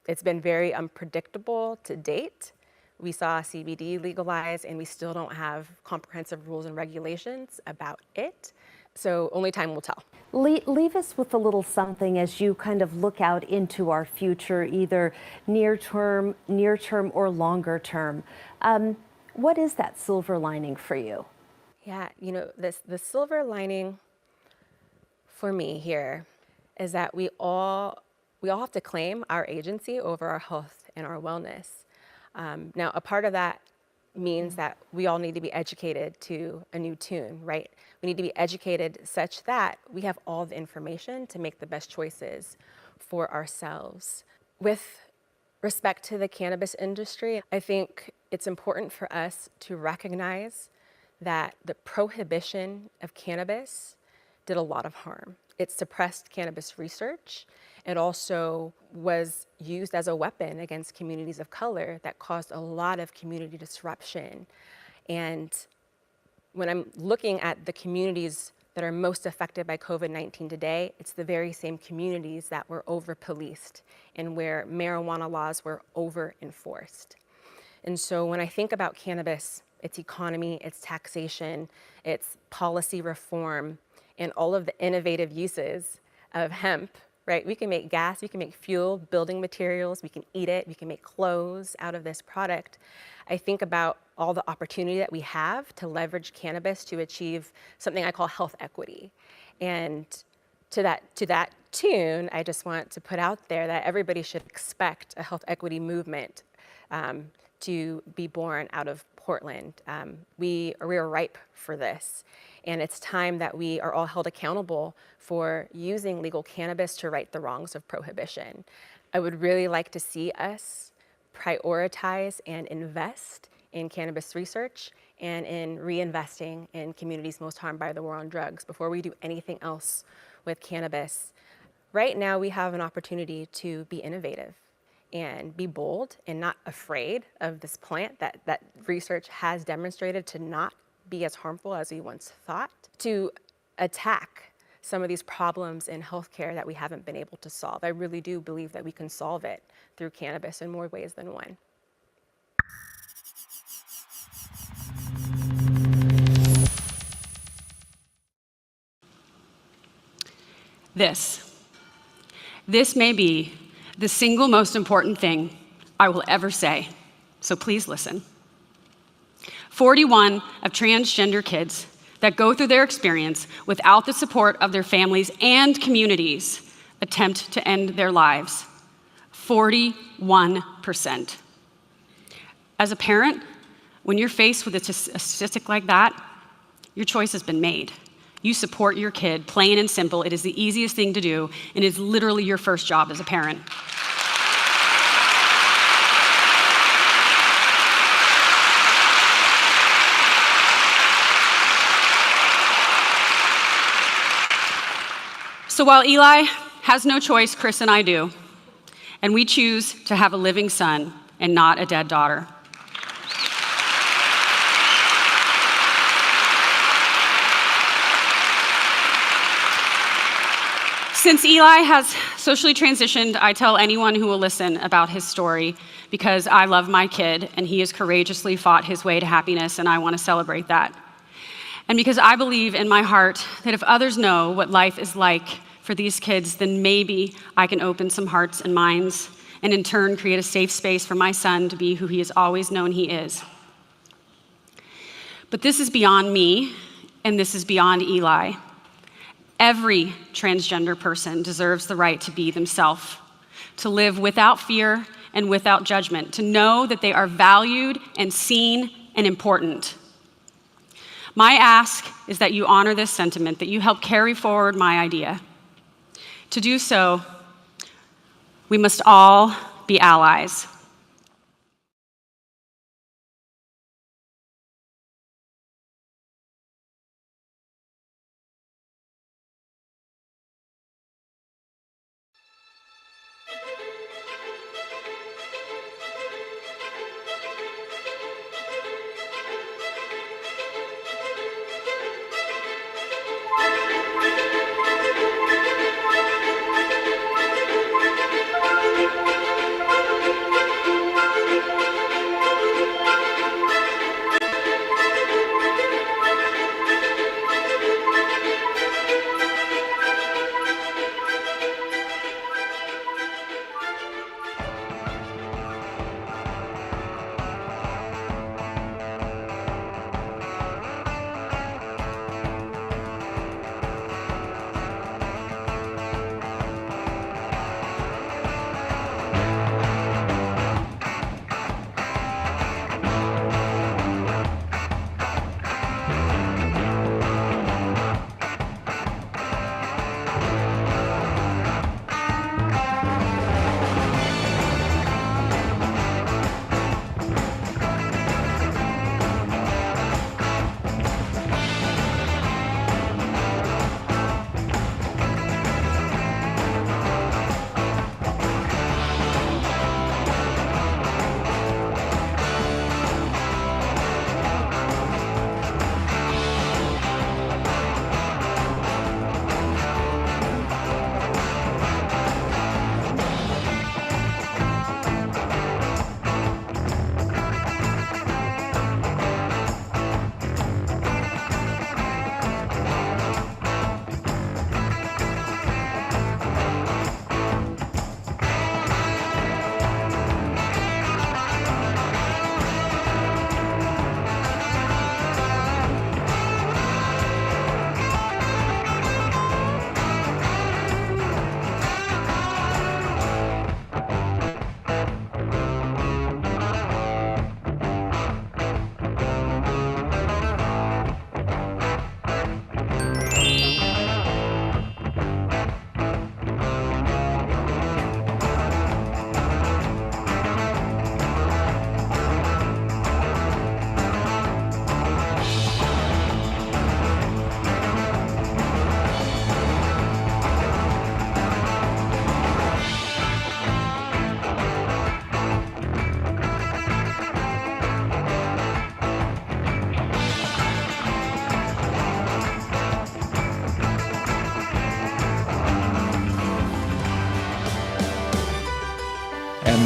It's been very unpredictable to date. We saw CBD legalize and we still don't have comprehensive rules and regulations about it. So only time will tell. Leave us with a little something as you kind of look out into our future, either near term or longer term. What is that silver lining for you? Yeah, you know, the silver lining for me here is that we all have to claim our agency over our health and our wellness. Now, a part of that means that we all need to be educated to a new tune, right? We need to be educated such that we have all the information to make the best choices for ourselves. With respect to the cannabis industry, I think it's important for us to recognize that the prohibition of cannabis did a lot of harm. It suppressed cannabis research. It also was used as a weapon against communities of color that caused a lot of community disruption. And when I'm looking at the communities that are most affected by COVID-19 today, it's the very same communities that were over-policed and where marijuana laws were over-enforced. And so when I think about cannabis, its economy, its taxation, its policy reform, and all of the innovative uses of hemp, right? We can make gas, we can make fuel, building materials, we can eat it, we can make clothes out of this product. I think about all the opportunity that we have to leverage cannabis to achieve something I call health equity. And to that tune, I just want to put out there that everybody should expect a health equity movement to be born out of Portland. We are ripe for this. And it's time that we are all held accountable for using legal cannabis to right the wrongs of prohibition. I would really like to see us prioritize and invest in cannabis research and in reinvesting in communities most harmed by the war on drugs before we do anything else with cannabis. Right now, we have an opportunity to be innovative and be bold and not afraid of this plant that research has demonstrated to not be as harmful as we once thought, to attack some of these problems in healthcare that we haven't been able to solve. I really do believe that we can solve it through cannabis in more ways than one. This may be the single most important thing I will ever say, so please listen. 41 of transgender kids that go through their experience without the support of their families and communities attempt to end their lives. 41%. As a parent, when you're faced with a statistic like that, your choice has been made. You support your kid, plain and simple. It is the easiest thing to do, and it's literally your first job as a parent. So while Eli has no choice, Chris and I do, and we choose to have a living son and not a dead daughter. Since Eli has socially transitioned, I tell anyone who will listen about his story because I love my kid and he has courageously fought his way to happiness and I want to celebrate that. And because I believe in my heart that if others know what life is like for these kids, then maybe I can open some hearts and minds and in turn create a safe space for my son to be who he has always known he is. But this is beyond me and this is beyond Eli. Every transgender person deserves the right to be themselves, to live without fear and without judgment, to know that they are valued and seen and important. My ask is that you honor this sentiment, that you help carry forward my idea. To do so, we must all be allies.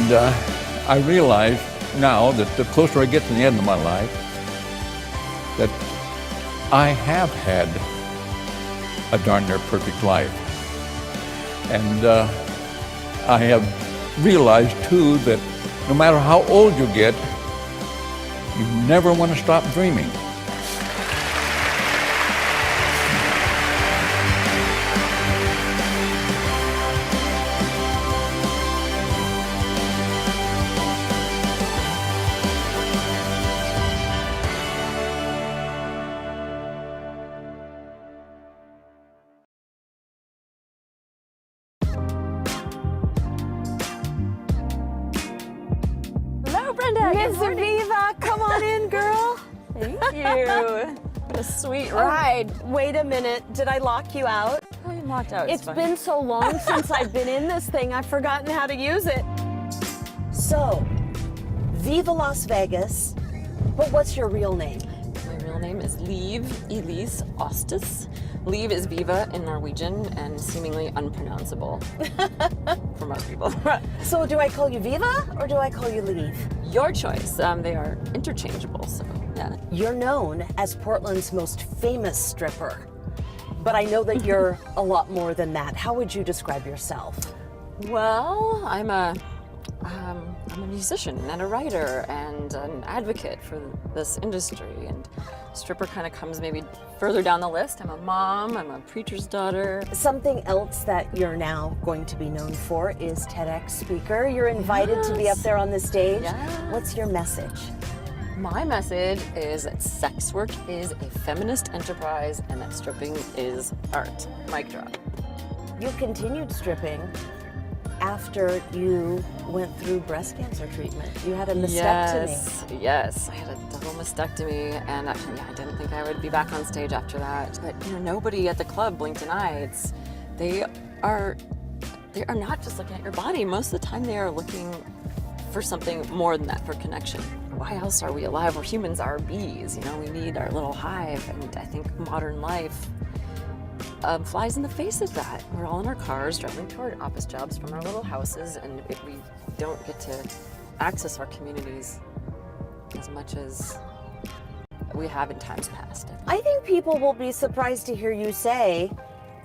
And I realize now that the closer I get to the end of my life, that I have had a darn near perfect life. And I have realized too that no matter how old you get, you never want to stop dreaming. Miss Viva, come on in, girl. Thank you. What a sweet ride. Wait a minute, did I lock you out? I'm locked out. It's been so long since I've been in this thing, I've forgotten how to use it. So, Viva Las Vegas, but what's your real name? My real name is Liv Elise Ostis. Liv is Viva in Norwegian and seemingly unpronounceable for most people. So do I call you Viva or do I call you Liv? Your choice. They are interchangeable, so yeah. You're known as Portland's most famous stripper, but I know that you're a lot more than that. How would you describe yourself? Well, I'm a musician and a writer and an advocate for this industry, and stripper kind of comes maybe further down the list. I'm a mom, I'm a preacher's daughter. Something else that you're now going to be known for is TEDx speaker. You're invited to be up there on the stage. Yes. What's your message? My message is that sex work is a feminist enterprise and that stripping is art. Mic drop. You continued stripping after you went through breast cancer treatment. You had a mastectomy. Yes, I had a double mastectomy, and I didn't think I would be back on stage after that. But nobody at the club blinked an eye. They are not just looking at your body. Most of the time, they are looking for something more than that, for connection. Why else are we alive? We're humans, are bees. We need our little hive, and I think modern life flies in the face of that. We're all in our cars driving to our office jobs from our little houses, and we don't get to access our communities as much as we have in times past. I think people will be surprised to hear you say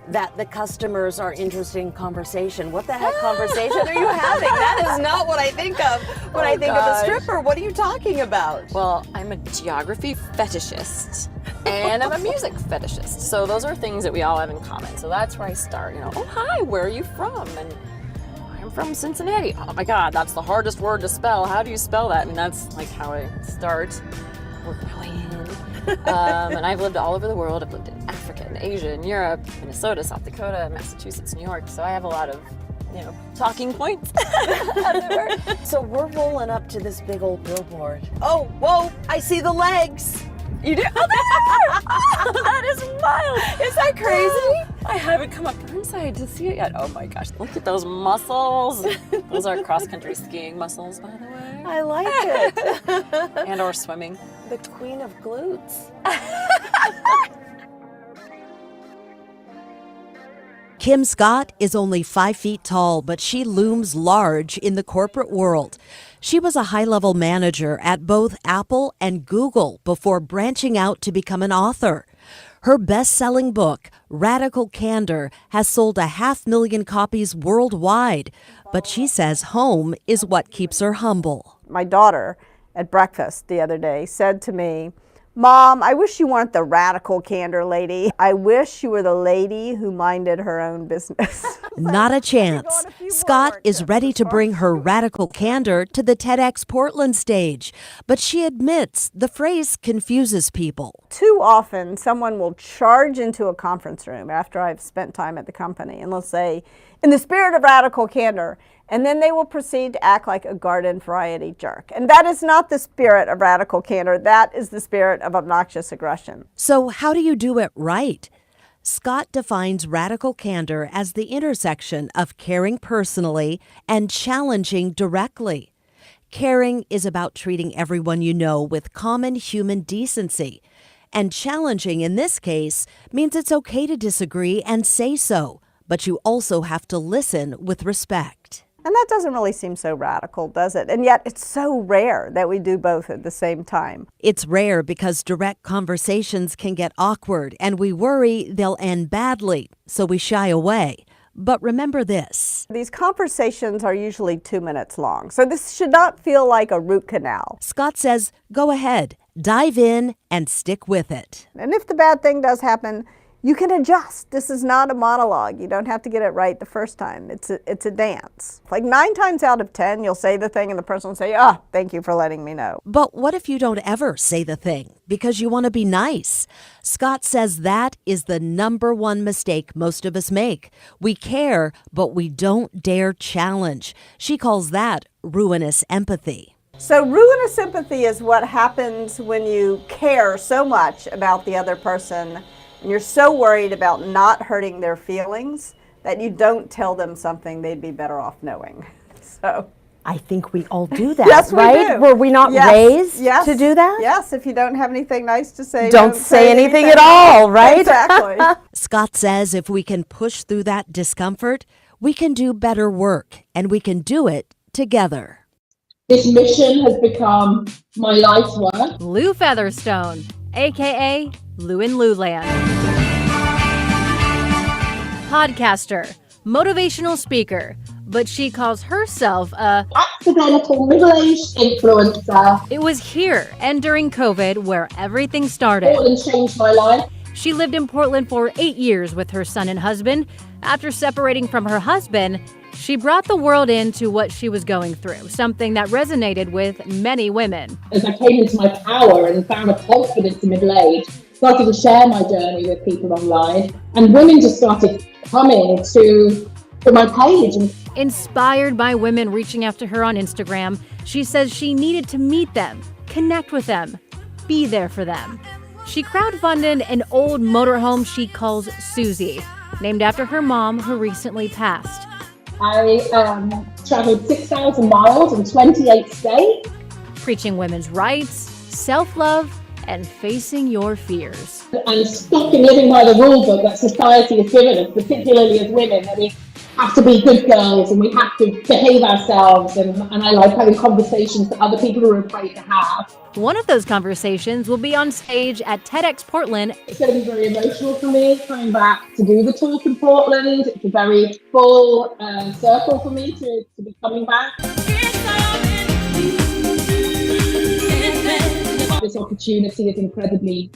that the customers are interested in conversation. What the heck conversation are you having? That is not what I think of when I think of a stripper. What are you talking about? Well, I'm a geography fetishist and I'm a music fetishist. So those are things that we all have in common. So that's where I start, oh, hi, where are you from? And I'm from Cincinnati. Oh my God, that's the hardest word to spell. How do you spell that? And that's like how I start. Work my way in. And I've lived all over the world. I've lived in Africa and Asia and Europe, Minnesota, South Dakota, Massachusetts, New York. So I have a lot of, talking points, as it were. So we're rolling up to this big old billboard. Oh, whoa, I see the legs. You do? Oh, there! That is wild. Is that crazy? I haven't come up inside to see it yet. Oh my gosh, look at those muscles. Those are cross-country skiing muscles, by the way. I like it. And or swimming. The queen of glutes. Kim Scott is only 5 feet tall, but she looms large in the corporate world. She was a high-level manager at both Apple and Google before branching out to become an author. Her best-selling book, Radical Candor, has sold 500,000 copies worldwide, but she says home is what keeps her humble. My daughter at breakfast the other day said to me, "Mom, I wish you weren't the radical candor lady. I wish you were the lady who minded her own business." Not a chance. Scott is ready to bring her radical candor to the TEDx Portland stage, but she admits the phrase confuses people. Too often, someone will charge into a conference room after I've spent time at the company, and they'll say, "In the spirit of radical candor," and then they will proceed to act like a garden variety jerk. And that is not the spirit of radical candor. That is the spirit of obnoxious aggression. So how do you do it right? Scott defines radical candor as the intersection of caring personally and challenging directly. Caring is about treating everyone you know with common human decency. And challenging in this case means it's okay to disagree and say so, but you also have to listen with respect. And that doesn't really seem so radical, does it? And yet it's so rare that we do both at the same time. It's rare because direct conversations can get awkward and we worry they'll end badly, so we shy away. But remember this. These conversations are usually 2 minutes long, so this should not feel like a root canal. Scott says, go ahead, dive in and stick with it. And if the bad thing does happen, you can adjust. This is not a monologue. You don't have to get it right the first time. It's a dance. Like 9 times out of 10, you'll say the thing and the person will say, thank you for letting me know. But what if you don't ever say the thing because you want to be nice? Scott says that is the #1 mistake most of us make. We care, but we don't dare challenge. She calls that ruinous empathy. So ruinous empathy is what happens when you care so much about the other person and you're so worried about not hurting their feelings that you don't tell them something they'd be better off knowing. So I think we all do that, yes, right? We do. Were we not raised to do that? Yes, if you don't have anything nice to say, don't say anything at all, right? Exactly. Scott says if we can push through that discomfort, we can do better work, and we can do it together. This mission has become my life's work. Lou Featherstone, aka Lou in Louland. Podcaster, motivational speaker, but she calls herself a accidental middle-aged influencer. It was here and during COVID where everything started. Portland changed my life. She lived in Portland for 8 years with her son and husband. After separating from her husband, she brought the world into what she was going through, something that resonated with many women. As I came into my power and found a confidence in middle age, started to share my journey with people online, and women just started coming to my page. Inspired by women reaching out to her on Instagram, she says she needed to meet them, connect with them, be there for them. She crowdfunded an old motorhome she calls Susie, named after her mom who recently passed. I traveled 6,000 miles in 28 states. Preaching women's rights, self-love, and facing your fears. And stopping living by the rule book that society has given us, particularly as women, that we have to be good girls and we have to behave ourselves, and I like having conversations that other people are afraid to have. One of those conversations will be on stage at TEDx Portland. It's going to be very emotional for me coming back to do the talk in Portland. It's a very full circle for me to be coming back. This opportunity is incredibly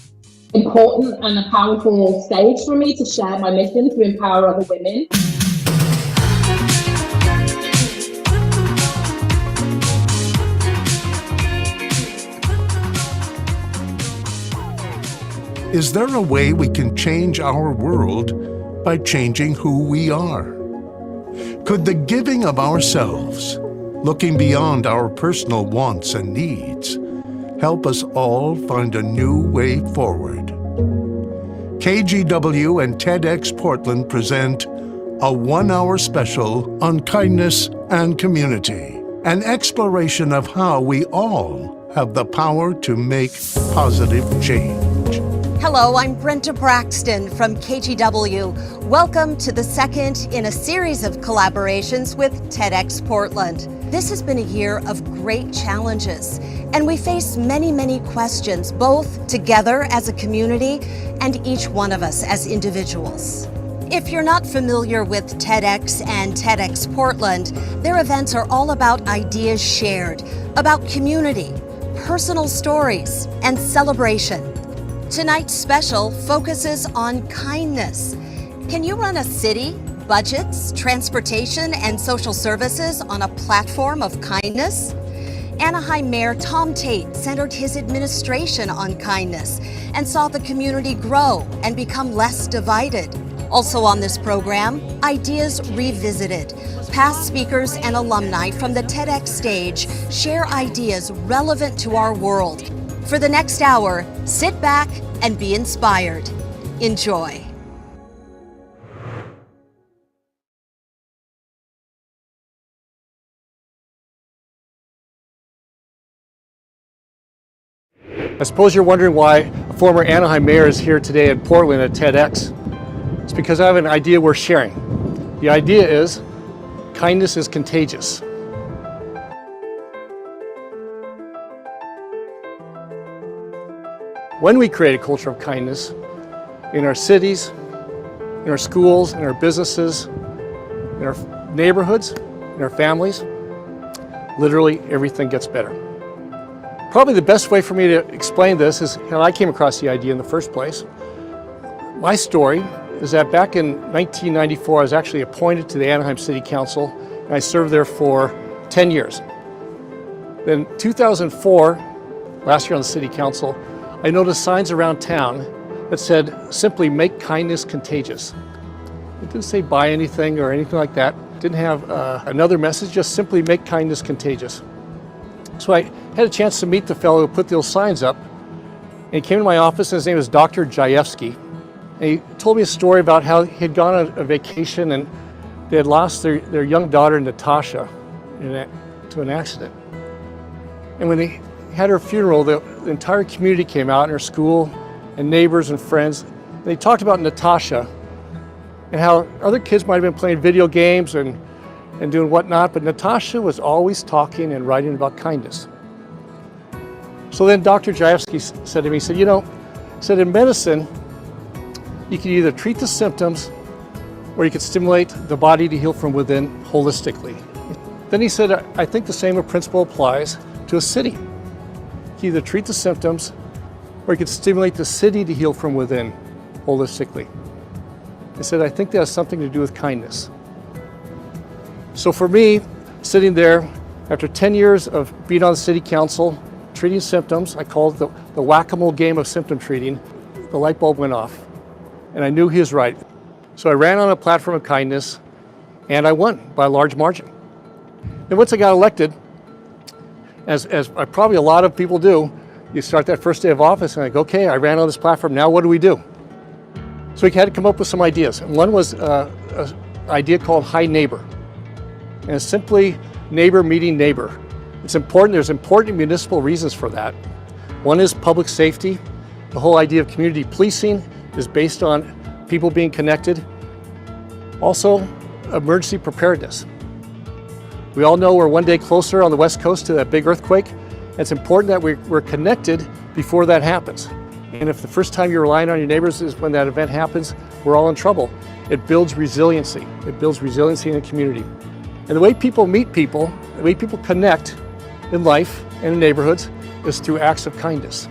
important and a powerful stage for me to share my mission to empower other women. Is there a way we can change our world by changing who we are? Could the giving of ourselves, looking beyond our personal wants and needs, help us all find a new way forward? KGW and TEDx Portland present a 1-hour special on kindness and community, an exploration of how we all have the power to make positive change. Hello, I'm Brenta Braxton from KGW. Welcome to the second in a series of collaborations with TEDx Portland. This has been a year of great challenges, and we face many, many questions, both together as a community and each one of us as individuals. If you're not familiar with TEDx and TEDx Portland, their events are all about ideas shared, about community, personal stories, and celebration. Tonight's special focuses on kindness. Can you run a city, budgets, transportation, and social services on a platform of kindness? Anaheim Mayor Tom Tait centered his administration on kindness and saw the community grow and become less divided. Also on this program, Ideas Revisited. Past speakers and alumni from the TEDx stage share ideas relevant to our world. For the next hour, sit back and be inspired. Enjoy. I suppose you're wondering why a former Anaheim mayor is here today in Portland at TEDx. It's because I have an idea worth sharing. The idea is kindness is contagious. When we create a culture of kindness in our cities, in our schools, in our businesses, in our neighborhoods, in our families, literally everything gets better. Probably the best way for me to explain this is how I came across the idea in the first place. My story is that back in 1994, I was actually appointed to the Anaheim City Council, and I served there for 10 years. Then 2004, last year on the City Council, I noticed signs around town that said, simply make kindness contagious. It didn't say buy anything or anything like that. It didn't have another message, just simply make kindness contagious. So I had a chance to meet the fellow who put those signs up, and he came to my office, and his name was Dr. Jayevsky. And he told me a story about how he had gone on a vacation and they had lost their young daughter, Natasha, to an accident. And when they had her funeral, the entire community came out in her school and neighbors and friends. And they talked about Natasha and how other kids might have been playing video games and doing whatnot, but Natasha was always talking and writing about kindness. So then Dr. Jayevsky said to me, he said, you know, said in medicine, you can either treat the symptoms or you can stimulate the body to heal from within holistically. Then he said, I think the same principle applies to a city. You can either treat the symptoms or you can stimulate the city to heal from within holistically. He said, I think that has something to do with kindness. So for me, sitting there, after 10 years of being on the City Council, treating symptoms, I call it the whack-a-mole game of symptom treating, the light bulb went off. And I knew he was right. So I ran on a platform of kindness, and I won by a large margin. And once I got elected, as probably a lot of people do, you start that first day of office, and I go, okay, I ran on this platform, now what do we do? So we had to come up with some ideas. And one was an idea called Hi Neighbor. And it's simply neighbor meeting neighbor. It's important, there's important municipal reasons for that. One is public safety. The whole idea of community policing is based on people being connected. Also, emergency preparedness. We all know we're one day closer on the West Coast to that big earthquake. It's important that we're connected before that happens. And if the first time you're relying on your neighbors is when that event happens, we're all in trouble. It builds resiliency. It builds resiliency in the community. And the way people meet people, the way people connect in life and in neighborhoods is through acts of kindness.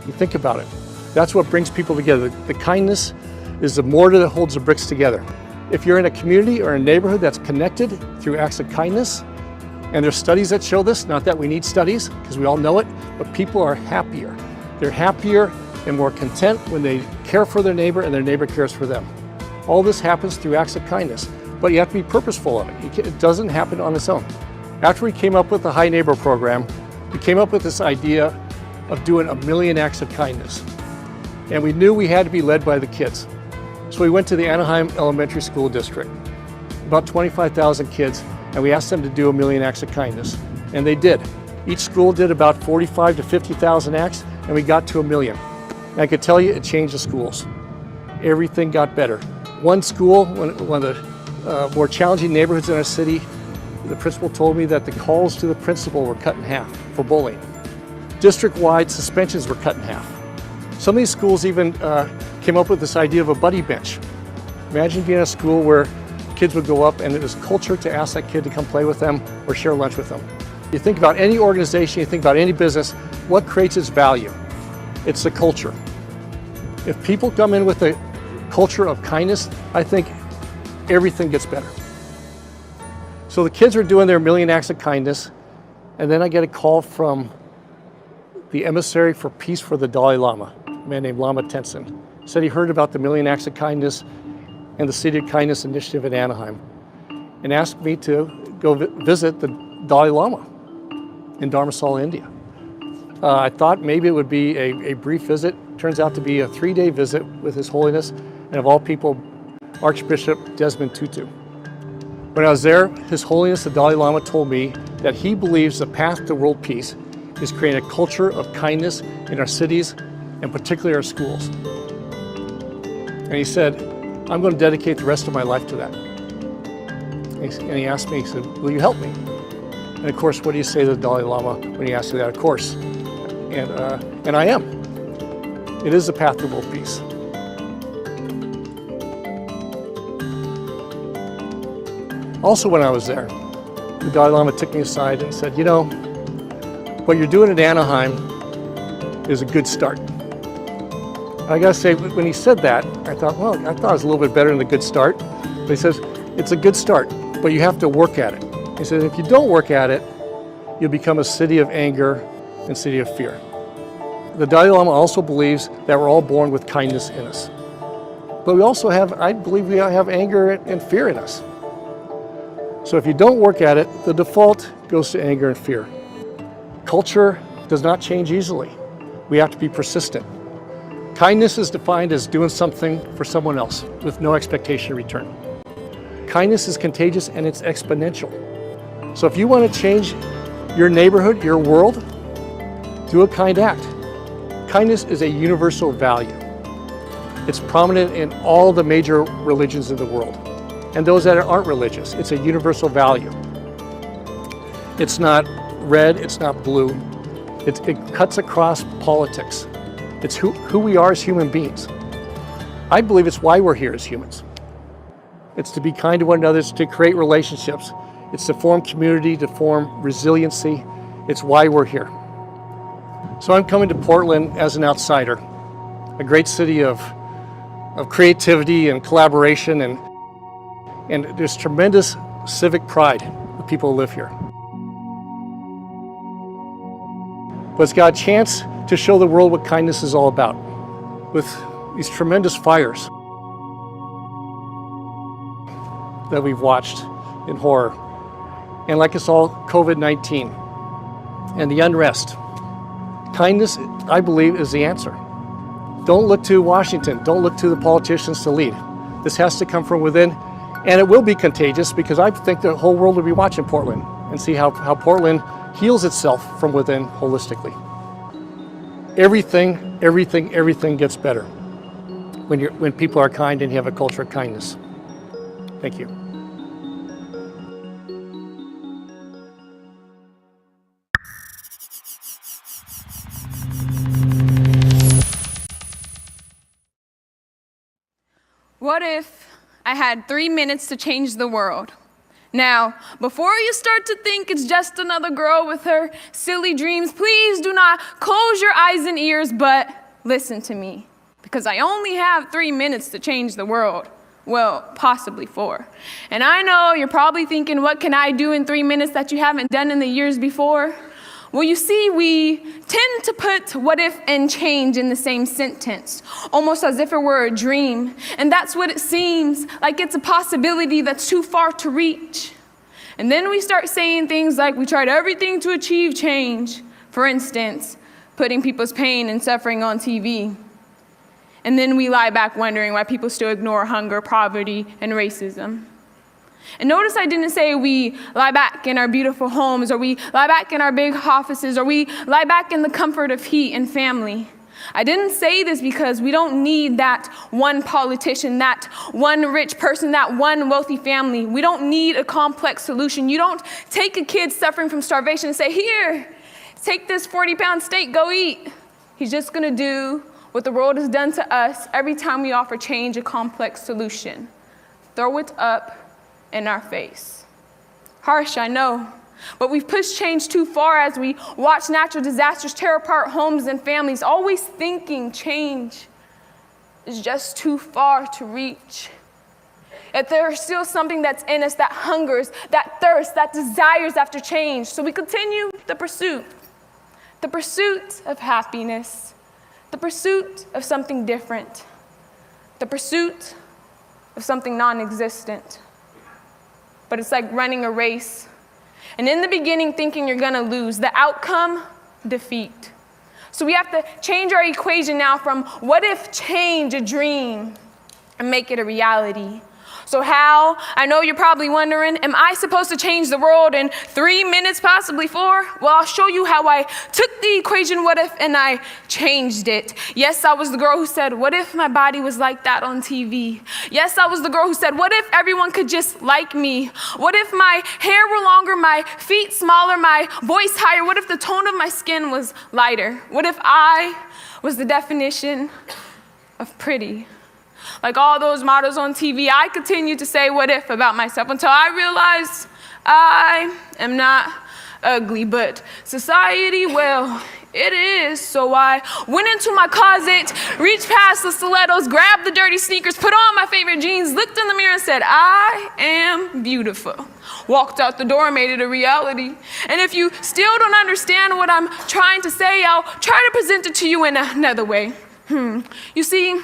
You think about it. That's what brings people together. The kindness is the mortar that holds the bricks together. If you're in a community or a neighborhood that's connected through acts of kindness, and there's studies that show this, not that we need studies, because we all know it, but people are happier. They're happier and more content when they care for their neighbor and their neighbor cares for them. All this happens through acts of kindness, but you have to be purposeful of it. It doesn't happen on its own. After we came up with the Hi Neighbor program, we came up with this idea of doing 1 million acts of kindness. And we knew we had to be led by the kids. So we went to the Anaheim Elementary School District, about 25,000 kids, and we asked them to do 1 million acts of kindness. And they did. Each school did about 45 to 50,000 acts, and we got to 1 million. And I could tell you it changed the schools. Everything got better. One school, one of the more challenging neighborhoods in our city, the principal told me that the calls to the principal were cut in half for bullying. District-wide suspensions were cut in half. Some of these schools even came up with this idea of a buddy bench. Imagine being in a school where kids would go up and it was culture to ask that kid to come play with them or share lunch with them. You think about any organization, you think about any business, what creates its value? It's the culture. If people come in with a culture of kindness, I think everything gets better. So the kids are doing their 1 million acts of kindness, and then I get a call from the emissary for peace for the Dalai Lama, a man named Lama Tenzin. Said he heard about the 1 million acts of kindness and the City of Kindness initiative in Anaheim, and asked me to go visit the Dalai Lama in Dharamsala, India. I thought maybe it would be a brief visit. Turns out to be a 3-day visit with His Holiness, and of all people, Archbishop Desmond Tutu. When I was there, His Holiness the Dalai Lama told me that he believes the path to world peace is creating a culture of kindness in our cities, and particularly our schools. And he said, I'm going to dedicate the rest of my life to that. And he asked me, he said, will you help me? And of course, what do you say to the Dalai Lama when he asks you that? Of course. And I am. It is the path to world peace. Also, when I was there, the Dalai Lama took me aside and said, you know, what you're doing at Anaheim is a good start. I gotta say, when he said that, I thought, well, I thought it was a little bit better than a good start. But he says, it's a good start, but you have to work at it. He says, if you don't work at it, you'll become a city of anger and city of fear. The Dalai Lama also believes that we're all born with kindness in us. But we also have, I believe we have anger and fear in us. So if you don't work at it, the default goes to anger and fear. Culture does not change easily. We have to be persistent. Kindness is defined as doing something for someone else with no expectation in return. Kindness is contagious and it's exponential. So if you want to change your neighborhood, your world, do a kind act. Kindness is a universal value. It's prominent in all the major religions in the world. And those that aren't religious, it's a universal value. It's not red, it's not blue. It cuts across politics. It's who we are as human beings. I believe it's why we're here as humans. It's to be kind to one another, it's to create relationships. It's to form community, to form resiliency. It's why we're here. So I'm coming to Portland as an outsider, a great city of creativity and collaboration, and there's tremendous civic pride of people who live here. But it's got a chance to show the world what kindness is all about with these tremendous fires that we've watched in horror. And like us all, COVID-19 and the unrest. Kindness, I believe, is the answer. Don't look to Washington. Don't look to the politicians to lead. This has to come from within, and it will be contagious because I think the whole world will be watching Portland and see how Portland heals itself from within holistically. Everything gets better when people are kind and you have a culture of kindness. Thank you. What if I had 3 minutes to change the world? Now, before you start to think it's just another girl with her silly dreams, please do not close your eyes and ears, but listen to me, because I only have 3 minutes to change the world. Well, possibly 4. And I know you're probably thinking, what can I do in 3 minutes that you haven't done in the years before? Well, you see, we tend to put what if and change in the same sentence, almost as if it were a dream. And that's what it seems like. It's a possibility that's too far to reach. And then we start saying things like we tried everything to achieve change. For instance, putting people's pain and suffering on TV. And then we lie back wondering why people still ignore hunger, poverty, and racism. And notice I didn't say we lie back in our beautiful homes, or we lie back in our big offices, or we lie back in the comfort of heat and family. I didn't say this because we don't need that one politician, that one rich person, that one wealthy family. We don't need a complex solution. You don't take a kid suffering from starvation and say, here, take this 40-pound steak, go eat. He's just gonna do what the world has done to us every time we offer change, a complex solution. Throw it up in our face. Harsh, I know, but we've pushed change too far as we watch natural disasters tear apart homes and families, always thinking change is just too far to reach. Yet there's still something that's in us that hungers, that thirsts, that desires after change. So we continue the pursuit of happiness, the pursuit of something different, the pursuit of something non-existent. But it's like running a race. And in the beginning, thinking you're gonna lose. The outcome, defeat. So we have to change our equation now from what if change a dream and make it a reality. So how? I know you're probably wondering, am I supposed to change the world in 3 minutes, possibly 4? Well, I'll show you how I took the equation what if and I changed it. Yes, I was the girl who said, what if my body was like that on TV? Yes, I was the girl who said, what if everyone could just like me? What if my hair were longer, my feet smaller, my voice higher? What if the tone of my skin was lighter? What if I was the definition of pretty? Like all those models on TV, I continued to say what if about myself until I realized I am not ugly, but society, well, it is. So I went into my closet, reached past the stilettos, grabbed the dirty sneakers, put on my favorite jeans, looked in the mirror and said, I am beautiful. Walked out the door, made it a reality. And if you still don't understand what I'm trying to say, I'll try to present it to you in another way. You see,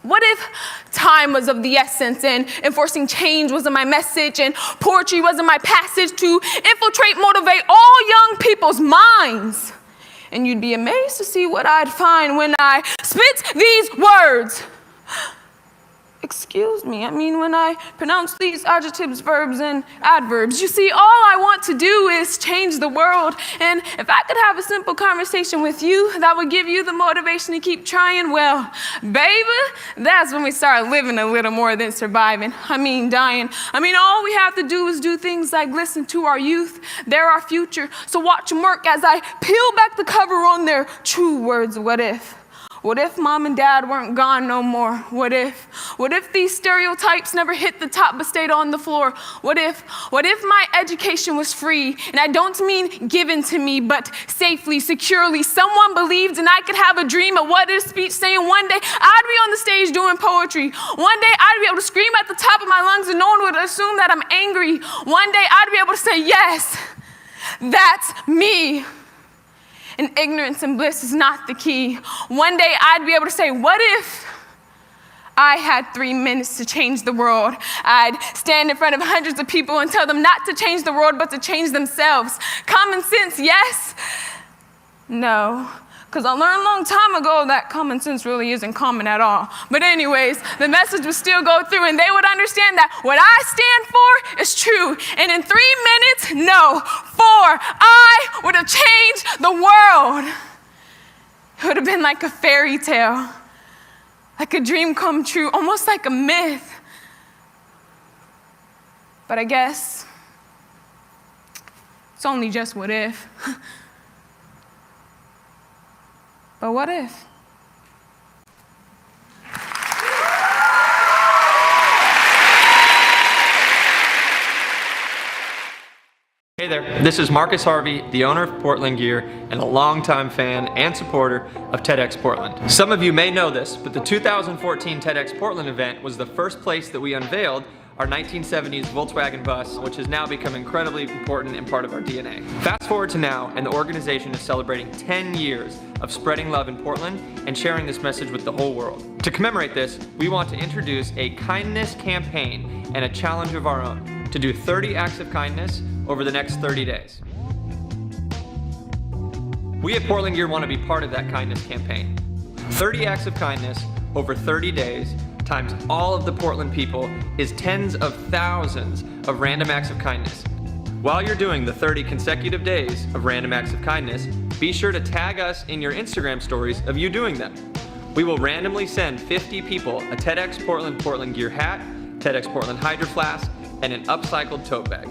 what if time was of the essence and enforcing change wasn't my message and poetry wasn't my passage to infiltrate, motivate all young people's minds? And you'd be amazed to see what I'd find when I spit these words. Excuse me, I mean when I pronounce these adjectives, verbs, and adverbs. You see, all I want to do is change the world. And if I could have a simple conversation with you that would give you the motivation to keep trying, well, baby, that's when we start living a little more than surviving. I mean, dying. I mean, all we have to do is do things like listen to our youth. They're our future. So watch them work as I peel back the cover on their true words, what if? What if mom and dad weren't gone no more? What if these stereotypes never hit the top but stayed on the floor? What if my education was free? And I don't mean given to me, but safely, securely. Someone believed and I could have a dream, a what if speech saying one day I'd be on the stage doing poetry. One day I'd be able to scream at the top of my lungs and no one would assume that I'm angry. One day I'd be able to say, yes, that's me. And ignorance and bliss is not the key. One day I'd be able to say, what if I had 3 minutes to change the world? I'd stand in front of hundreds of people and tell them not to change the world, but to change themselves. Common sense, yes? No. Because I learned a long time ago that common sense really isn't common at all. But anyways, the message would still go through and they would understand that what I stand for is true. And in 3 minutes, no, 4, I would have changed the world. It would have been like a fairy tale, like a dream come true, almost like a myth. But I guess it's only just what if. But what if? Hey there, this is Marcus Harvey, the owner of Portland Gear and a longtime fan and supporter of TEDx Portland. Some of you may know this, but the 2014 TEDx Portland event was the first place that we unveiled our 1970s Volkswagen bus, which has now become incredibly important and part of our DNA. Fast forward to now, and the organization is celebrating 10 years of spreading love in Portland and sharing this message with the whole world. To commemorate this, we want to introduce a kindness campaign and a challenge of our own to do 30 acts of kindness over the next 30 days. We at Portland Gear want to be part of that kindness campaign. 30 acts of kindness over 30 days times all of the Portland people is tens of thousands of random acts of kindness. While you're doing the 30 consecutive days of random acts of kindness, be sure to tag us in your Instagram stories of you doing them. We will randomly send 50 people a TEDx Portland Gear hat, TEDx Portland Hydro Flask, and an upcycled tote bag.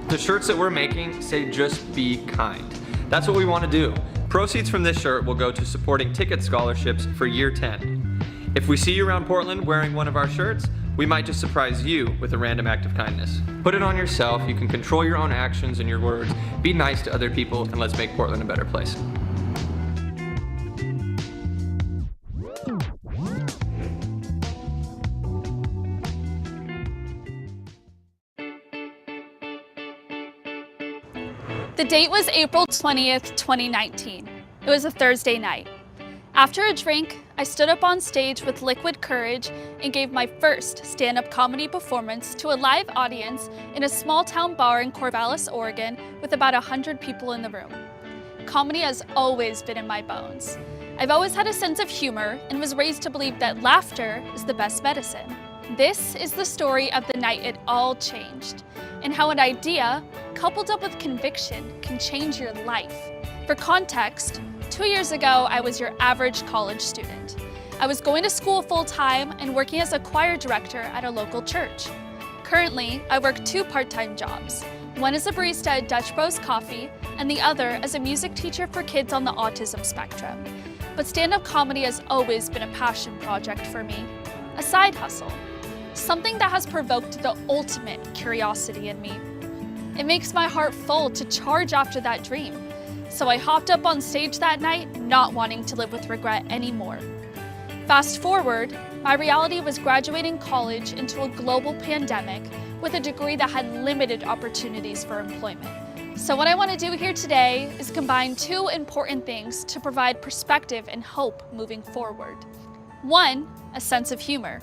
The shirts that we're making say just be kind. That's what we want to do. Proceeds from this shirt will go to supporting ticket scholarships for year 10. If we see you around Portland wearing one of our shirts, we might just surprise you with a random act of kindness. Put it on yourself, you can control your own actions and your words, be nice to other people, and let's make Portland a better place. The date was April 20th, 2019. It was a Thursday night. After a drink, I stood up on stage with liquid courage and gave my first stand-up comedy performance to a live audience in a small-town bar in Corvallis, Oregon, with about 100 people in the room. Comedy has always been in my bones. I've always had a sense of humor and was raised to believe that laughter is the best medicine. This is the story of the night it all changed, and how an idea, coupled up with conviction, can change your life. For context, 2 years ago, I was your average college student. I was going to school full-time and working as a choir director at a local church. Currently, I work 2 part-time jobs. One as a barista at Dutch Bros Coffee, and the other as a music teacher for kids on the autism spectrum. But stand-up comedy has always been a passion project for me, a side hustle, something that has provoked the ultimate curiosity in me. It makes my heart full to charge after that dream, so I hopped up on stage that night, not wanting to live with regret anymore. Fast forward, my reality was graduating college into a global pandemic with a degree that had limited opportunities for employment. So what I want to do here today is combine 2 important things to provide perspective and hope moving forward. 1, a sense of humor,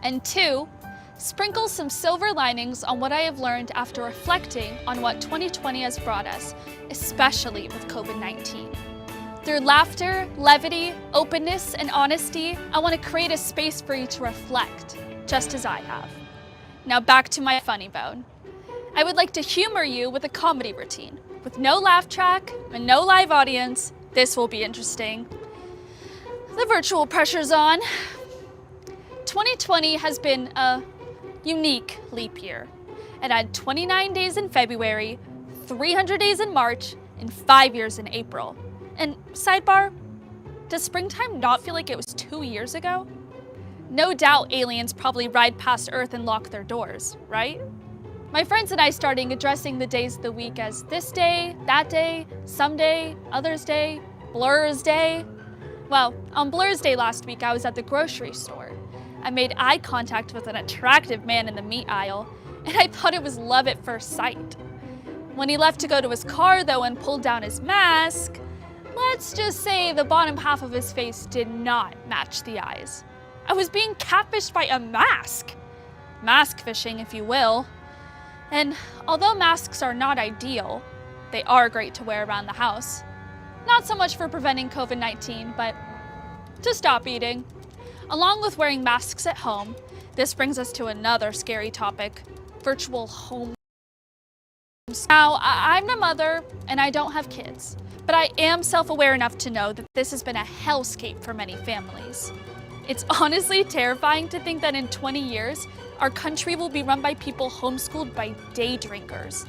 and 2, sprinkle some silver linings on what I have learned after reflecting on what 2020 has brought us, especially with COVID-19. Through laughter, levity, openness, and honesty, I want to create a space for you to reflect, just as I have. Now back to my funny bone. I would like to humor you with a comedy routine. With no laugh track and no live audience, this will be interesting. The virtual pressure's on. 2020 has been a unique leap year. It had 29 days in February, 300 days in March, and 5 years in April. And sidebar, does springtime not feel like it was 2 years ago? No doubt aliens probably ride past Earth and lock their doors, right? My friends and I started addressing the days of the week as this day, that day, someday, others day, Blur's day. Well, on Blur's day last week, I was at the grocery store. I made eye contact with an attractive man in the meat aisle, and I thought it was love at first sight. When he left to go to his car, though, and pulled down his mask, let's just say the bottom half of his face did not match the eyes. I was being catfished by a mask. Mask fishing, if you will. And although masks are not ideal, they are great to wear around the house. Not so much for preventing COVID-19, but to stop eating. Along with wearing masks at home, this brings us to another scary topic, virtual home. Now, I'm a mother and I don't have kids, but I am self-aware enough to know that this has been a hellscape for many families. It's honestly terrifying to think that in 20 years, our country will be run by people homeschooled by day drinkers.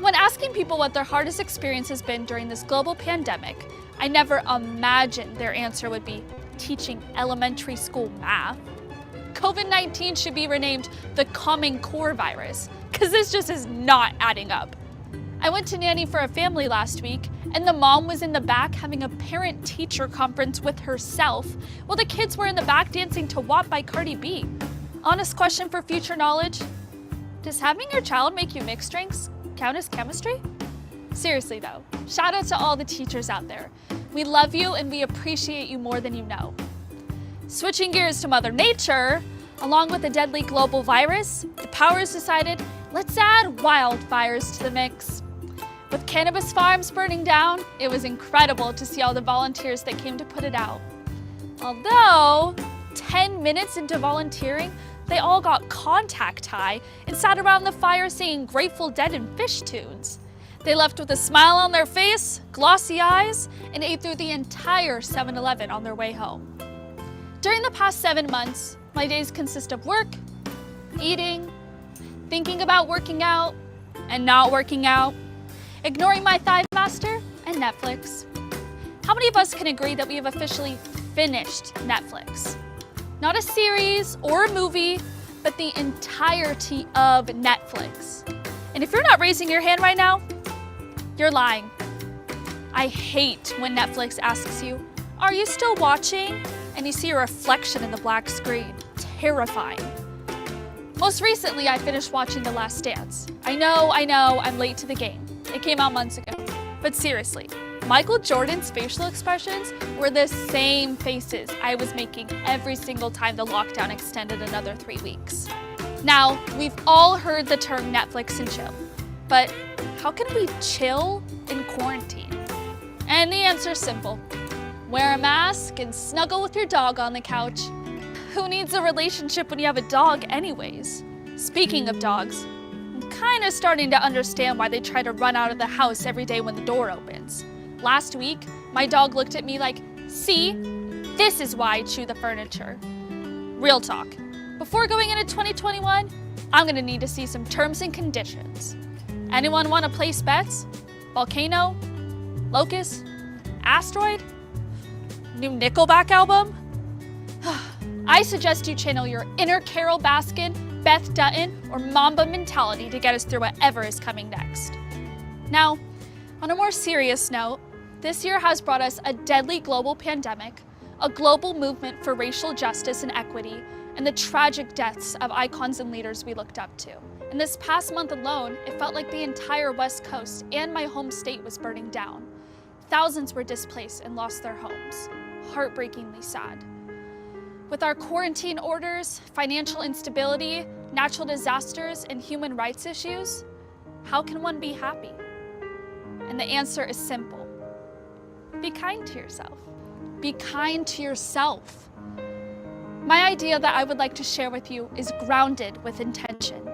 When asking people what their hardest experience has been during this global pandemic, I never imagined their answer would be teaching elementary school math. COVID-19 should be renamed the Common Core virus, because this just is not adding up. I went to nanny for a family last week, and the mom was in the back having a parent-teacher conference with herself, while the kids were in the back dancing to WAP by Cardi B. Honest question for future knowledge, does having your child make you mix drinks count as chemistry? Seriously though, shout out to all the teachers out there. We love you and we appreciate you more than you know. Switching gears to Mother Nature, along with the deadly global virus, the powers decided, let's add wildfires to the mix. With cannabis farms burning down, it was incredible to see all the volunteers that came to put it out. Although, 10 minutes into volunteering, they all got contact high and sat around the fire singing Grateful Dead and Fish tunes. They left with a smile on their face, glossy eyes, and ate through the entire 7-Eleven on their way home. During the past 7 months, my days consist of work, eating, thinking about working out, and not working out, ignoring my Thigh Master, and Netflix. How many of us can agree that we have officially finished Netflix? Not a series or a movie, but the entirety of Netflix. And if you're not raising your hand right now, you're lying. I hate when Netflix asks you, are you still watching? And you see a reflection in the black screen. Terrifying. Most recently, I finished watching The Last Dance. I know, I'm late to the game. It came out months ago. But seriously, Michael Jordan's facial expressions were the same faces I was making every single time the lockdown extended another 3 weeks. Now, we've all heard the term Netflix and chill, but how can we chill in quarantine? And the answer's simple. Wear a mask and snuggle with your dog on the couch. Who needs a relationship when you have a dog anyways? Speaking of dogs, I'm kind of starting to understand why they try to run out of the house every day when the door opens. Last week, my dog looked at me like, see, this is why I chew the furniture. Real talk. Before going into 2021, I'm gonna need to see some terms and conditions. Anyone wanna place bets? Volcano? Locust? Asteroid? New Nickelback album? I suggest you channel your inner Carol Baskin, Beth Dutton, or Mamba mentality to get us through whatever is coming next. Now, on a more serious note, this year has brought us a deadly global pandemic, a global movement for racial justice and equity, and the tragic deaths of icons and leaders we looked up to. In this past month alone, it felt like the entire West Coast and my home state was burning down. Thousands were displaced and lost their homes. Heartbreakingly sad. With our quarantine orders, financial instability, natural disasters, and human rights issues, how can one be happy? And the answer is simple. Be kind to yourself. Be kind to yourself. My idea that I would like to share with you is grounded with intention,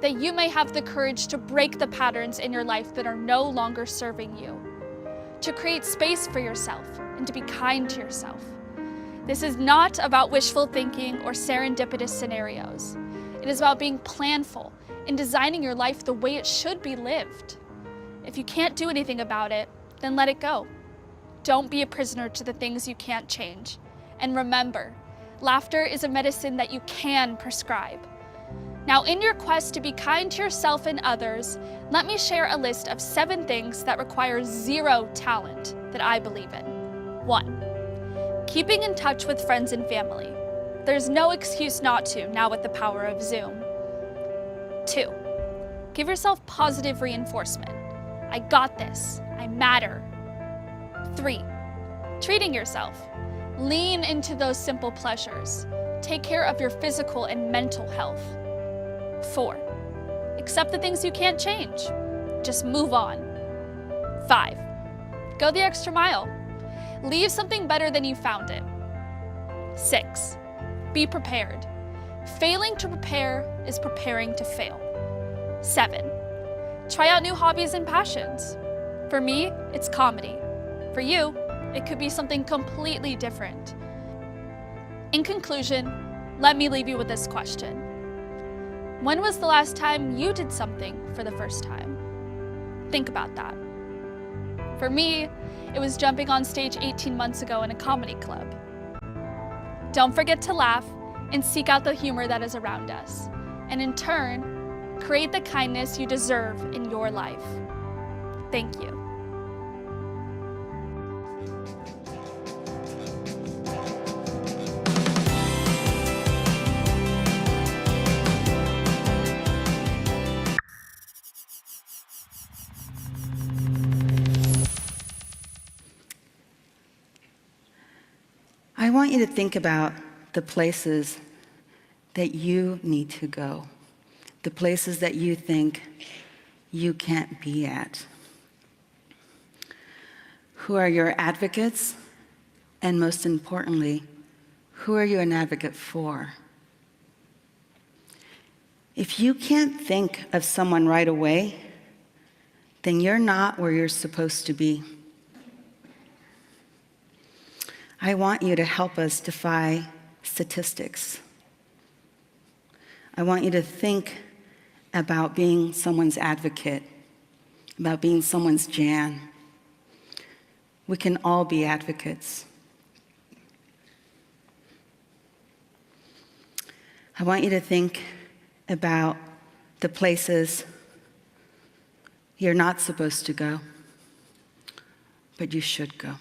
that you may have the courage to break the patterns in your life that are no longer serving you, to create space for yourself and to be kind to yourself. This is not about wishful thinking or serendipitous scenarios. It is about being planful and designing your life the way it should be lived. If you can't do anything about it, then let it go. Don't be a prisoner to the things you can't change. And remember, laughter is a medicine that you can prescribe. Now, in your quest to be kind to yourself and others, let me share a list of 7 things that require 0 talent that I believe in. 1. Keeping in touch with friends and family. There's no excuse not to now with the power of Zoom. 2. Give yourself positive reinforcement. I got this. I matter. 3. Treating yourself. Lean into those simple pleasures. Take care of your physical and mental health. 4. Accept the things you can't change. Just move on. 5. Go the extra mile. Leave something better than you found it. 6. Be prepared. Failing to prepare is preparing to fail. 7. Try out new hobbies and passions. For me, it's comedy. For you, it could be something completely different. In conclusion, let me leave you with this question. When was the last time you did something for the first time? Think about that. For me, it was jumping on stage 18 months ago in a comedy club. Don't forget to laugh and seek out the humor that is around us, and in turn, create the kindness you deserve in your life. Thank you. I want you to think about the places that you need to go, the places that you think you can't be at. Who are your advocates? And most importantly, who are you an advocate for? If you can't think of someone right away, then you're not where you're supposed to be. I want you to help us defy statistics. I want you to think about being someone's advocate, about being someone's Jan. We can all be advocates. I want you to think about the places you're not supposed to go, but you should go.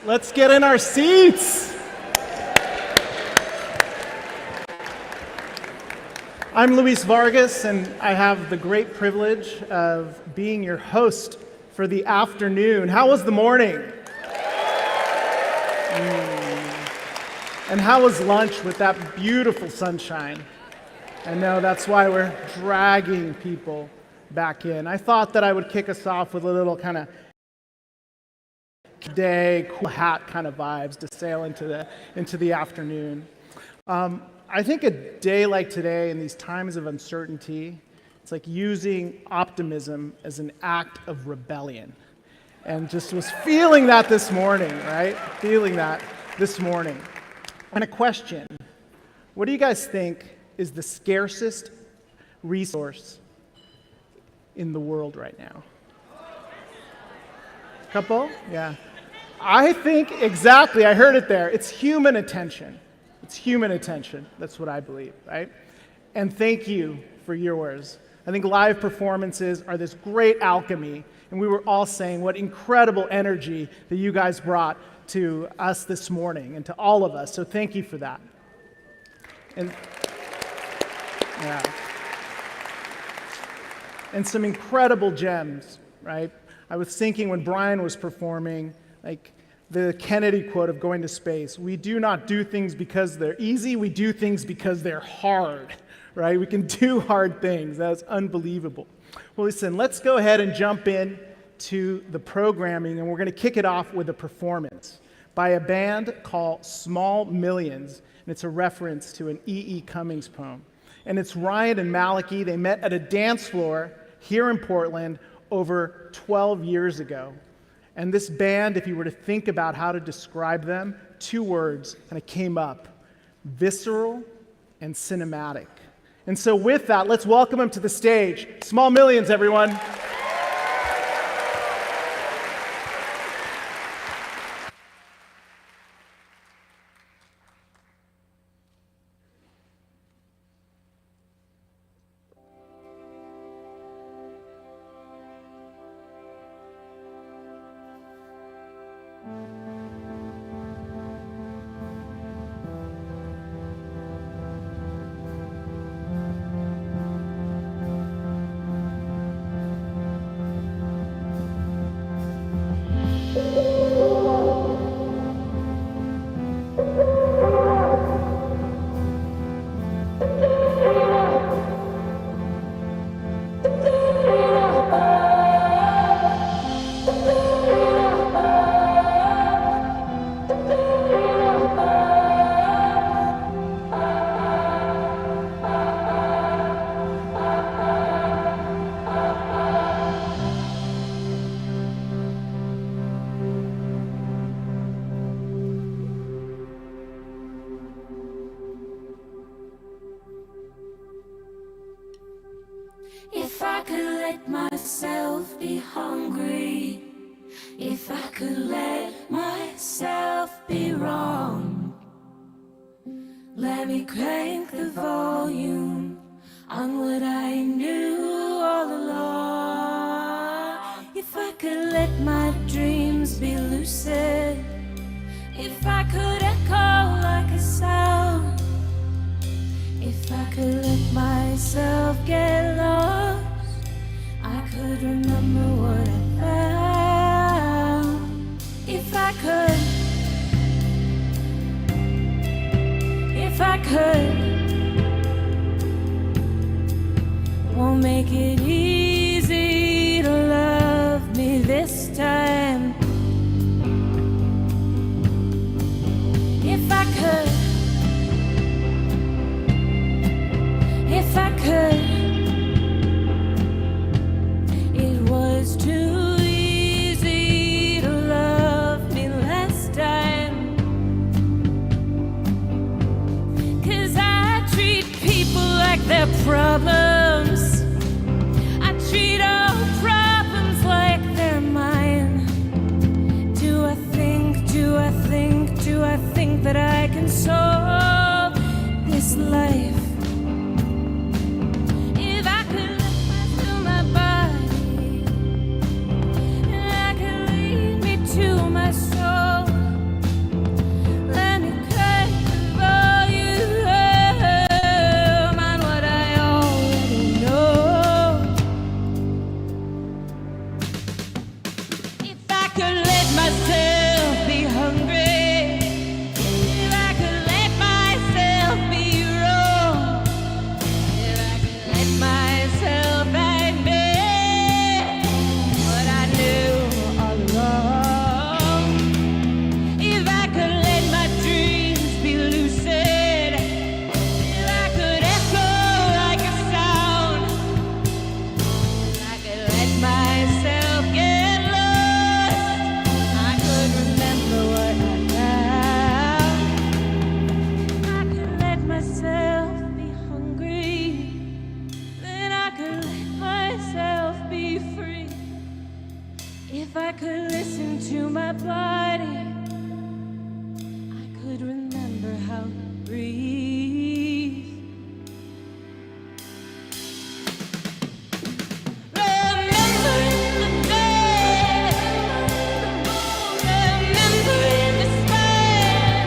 Let's get in our seats. I'm Luis Vargas, and I have the great privilege of being your host for the afternoon. How was the morning? And how was lunch with that beautiful sunshine? I know that's why we're dragging people back in. I thought that I would kick us off with a little kind of day, cool hat kind of vibes to sail into the afternoon. I think a day like today, in these times of uncertainty, it's like using optimism as an act of rebellion. And just was feeling that this morning, right? Feeling that this morning. And a question: what do you guys think is the scarcest resource in the world right now? Couple? Yeah. I think exactly, I heard it there. It's human attention. It's human attention. That's what I believe, right? And thank you for yours. I think live performances are this great alchemy, and we were all saying what incredible energy that you guys brought to us this morning and to all of us. So thank you for that. And yeah. And some incredible gems, right? I was thinking when Brian was performing, like the Kennedy quote of going to space: we do not do things because they're easy, we do things because they're hard, right? We can do hard things. That's unbelievable. Well, listen, let's go ahead and jump in to the programming, and we're going to kick it off with a performance by a band called Small Millions, and it's a reference to an E.E. Cummings poem. And it's Ryan and Malachi. They met at a dance floor here in Portland over 12 years ago. And this band, if you were to think about how to describe them, 2 words kind of came up: visceral and cinematic. And so with that, let's welcome them to the stage. Small Millions, everyone. If I could let myself be hungry, if I could let myself be wrong, let me crank the volume on what I knew all along. If I could let my dreams be lucid, if I could echo like a sound, if I could let myself get lost, I could remember what I found. If I could, won't make it easy to love me this time. If I could, it was too easy to love me last time. 'Cause I treat people like they're problems. I treat all problems like they're mine. could let myself be hungry, if I could let myself be wrong, if I could let myself admit what I knew all along, if I could let my dreams be lucid, if I could echo like a sound, if I could let myself get lost, I could remember what I found. I could let myself be hungry, then I could let myself be free. If I could listen to my body, I could remember how to breathe. Remembering the dead, remembering the span,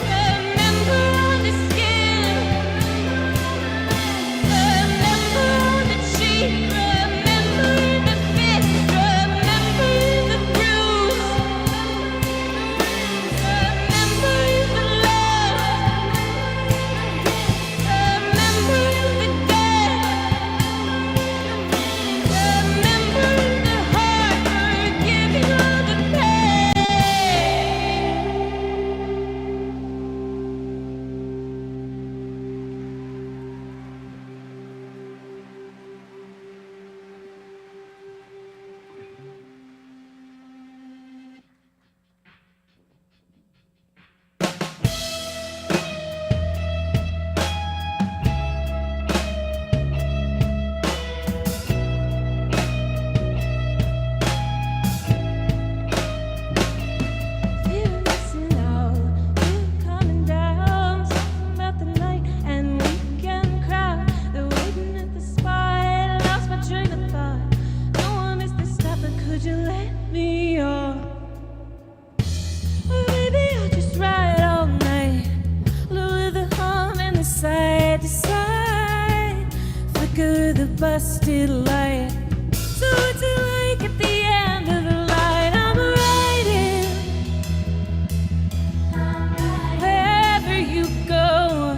remember on the skin, remember on the cheek, remembering the fist, remembering the bruise, remembering the love, remembering the dead, remembering the heart, forgiving all the pain. Fear missing out, fear coming down, something about the night and weekend crowd. They're waiting at the spot, lost my train of thought. No one is this stop, but could you let me off? Well, maybe I'll just ride all night, lower the hum and the side to side, flicker the busted light. So what's it like at the end of the line? I'm riding wherever you go,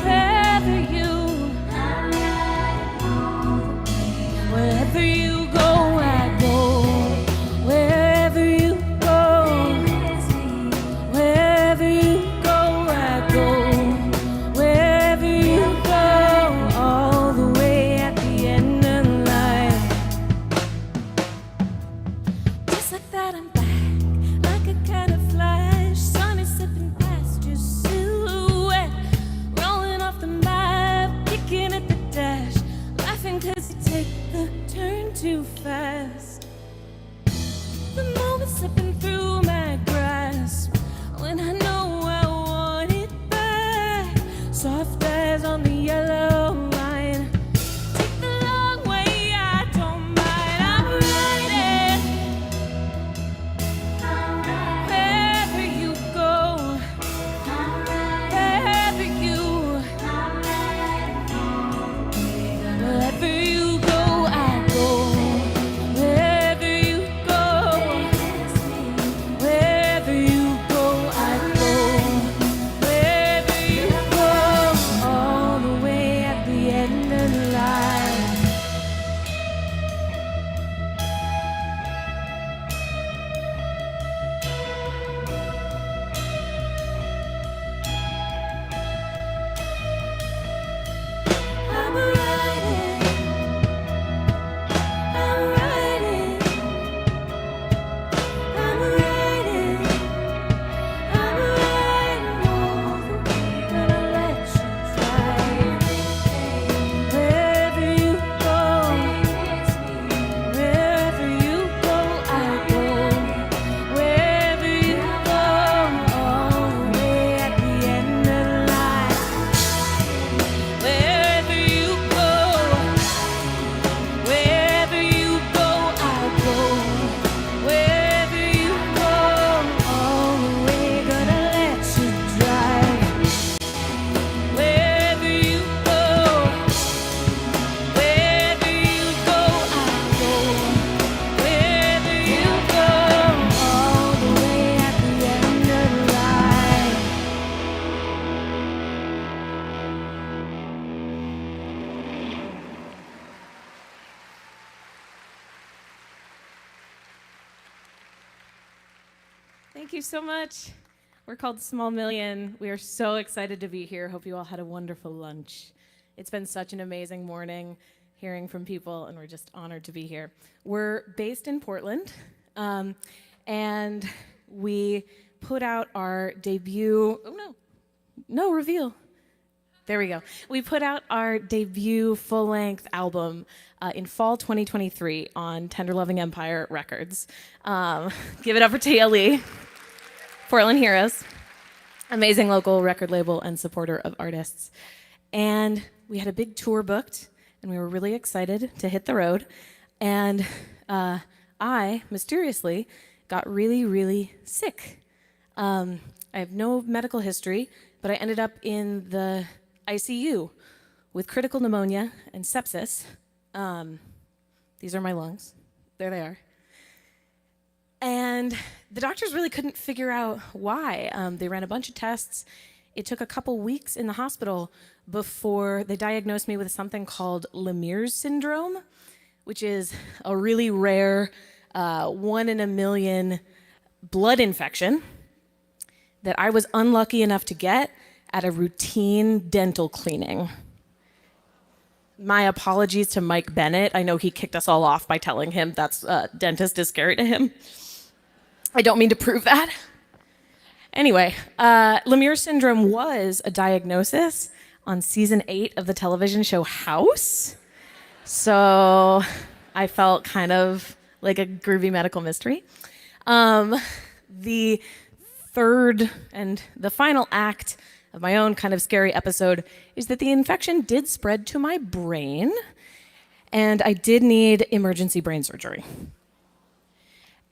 wherever you, wherever you go, I go, wherever you go, wherever you go, I go, wherever you go, all the way at the end of the line. Just like that, I'm back, like a kind of flash. Sun is sipping past your silhouette, rolling off the map, kicking at the dash, laughing 'cause you take the turn too fast. The moment slipping through my grasp, when I know I want it back. Soft eyes on the yellow line, take the long way, I don't mind. I'm riding wherever you go, wherever you, wherever you go, I go, wherever you go, Thank you so much. We're called Small Million. We are so excited to be here. Hope you all had a wonderful lunch. It's been such an amazing morning hearing from people, and we're just honored to be here. We're based in Portland, and we put out our debut, reveal. There we go. We put out our debut full-length album in fall 2023 on Tender Loving Empire Records. Give it up for TLE, Portland Heroes, amazing local record label and supporter of artists. And we had a big tour booked, and we were really excited to hit the road. And I, mysteriously, got really, really sick. I have no medical history, but I ended up in the ICU with critical pneumonia and sepsis. These are my lungs. There they are. And the doctors really couldn't figure out why. They ran a bunch of tests. It took a couple weeks in the hospital before they diagnosed me with something called Lemierre's syndrome, which is a really rare 1 in a million blood infection that I was unlucky enough to get at a routine dental cleaning. My apologies to Mike Bennett. I know he kicked us all off by telling him that's dentist is scary to him. I don't mean to prove that. Anyway, Lemierre's syndrome was a diagnosis on season 8 of the television show House. So I felt kind of like a groovy medical mystery. The third and the final act of my own kind of scary episode is that the infection did spread to my brain, and I did need emergency brain surgery.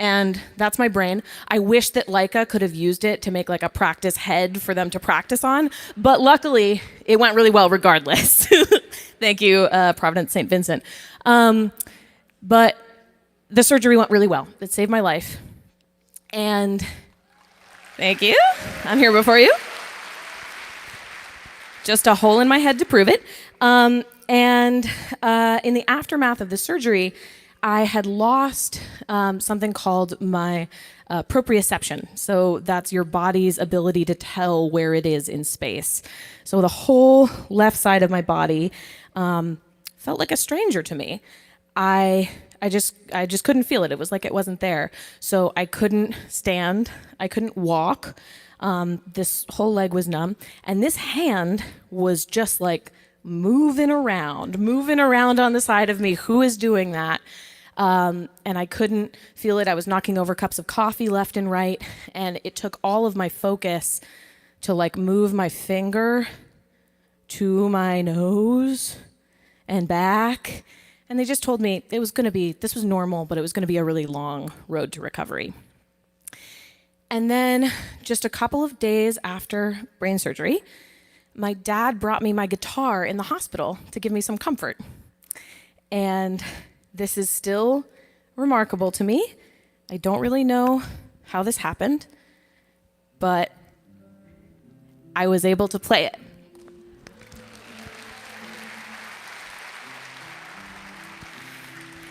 And that's my brain. I wish that Leica could have used it to make like a practice head for them to practice on, but luckily it went really well regardless. Thank you, Providence St. Vincent. But the surgery went really well. It saved my life. And thank you. I'm here before you. Just a hole in my head to prove it. And in the aftermath of the surgery, I had lost something called my proprioception. So that's your body's ability to tell where it is in space. So the whole left side of my body felt like a stranger to me. I just couldn't feel it. It was like it wasn't there. So I couldn't stand. I couldn't walk. This whole leg was numb. And this hand was just like moving around on the side of me. Who is doing that? And I couldn't feel it. I was knocking over cups of coffee left and right. And it took all of my focus to like move my finger to my nose and back. And they just told me this was normal, but it was going to be a really long road to recovery. And then just a couple of days after brain surgery, my dad brought me my guitar in the hospital to give me some comfort. And this is still remarkable to me. I don't really know how this happened, but I was able to play it.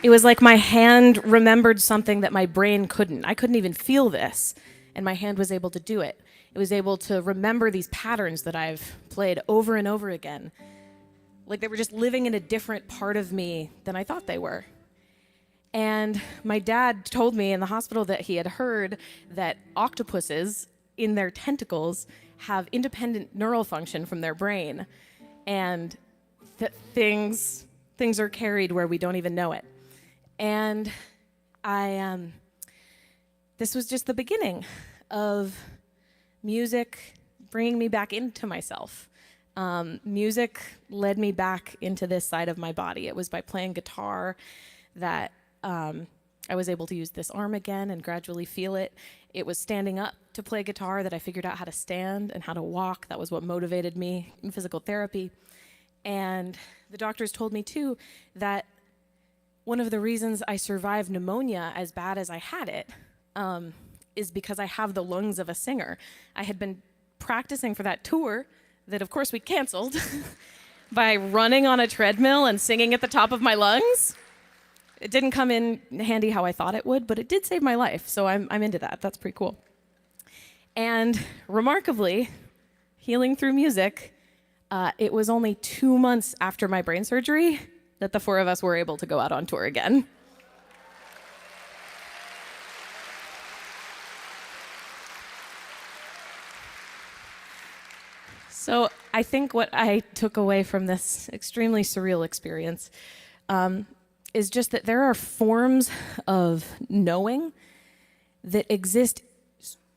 It was like my hand remembered something that my brain couldn't. I couldn't even feel this, and my hand was able to do it. It was able to remember these patterns that I've played over and over again. Like they were just living in a different part of me than I thought they were. And my dad told me in the hospital that he had heard that octopuses in their tentacles have independent neural function from their brain, and that things are carried where we don't even know it. And this was just the beginning of music bringing me back into myself. Music led me back into this side of my body. It was by playing guitar that I was able to use this arm again and gradually feel it. It was standing up to play guitar that I figured out how to stand and how to walk. That was what motivated me in physical therapy. And the doctors told me too that one of the reasons I survived pneumonia as bad as I had it is because I have the lungs of a singer. I had been practicing for that tour that of course we canceled by running on a treadmill and singing at the top of my lungs. It didn't come in handy how I thought it would, but it did save my life, so I'm into that. That's pretty cool. And remarkably, healing through music, it was only 2 months after my brain surgery that the four of us were able to go out on tour again. So I think what I took away from this extremely surreal experience is just that there are forms of knowing that exist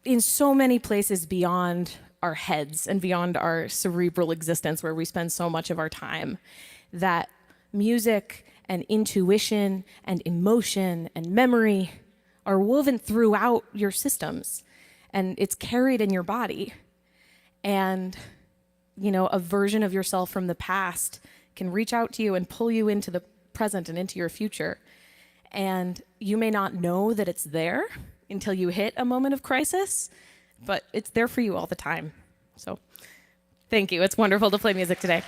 in so many places beyond our heads and beyond our cerebral existence where we spend so much of our time, that music and intuition and emotion and memory are woven throughout your systems, and it's carried in your body. And you know, a version of yourself from the past can reach out to you and pull you into the present and into your future. And you may not know that it's there until you hit a moment of crisis, but it's there for you all the time. So thank you. It's wonderful to play music today.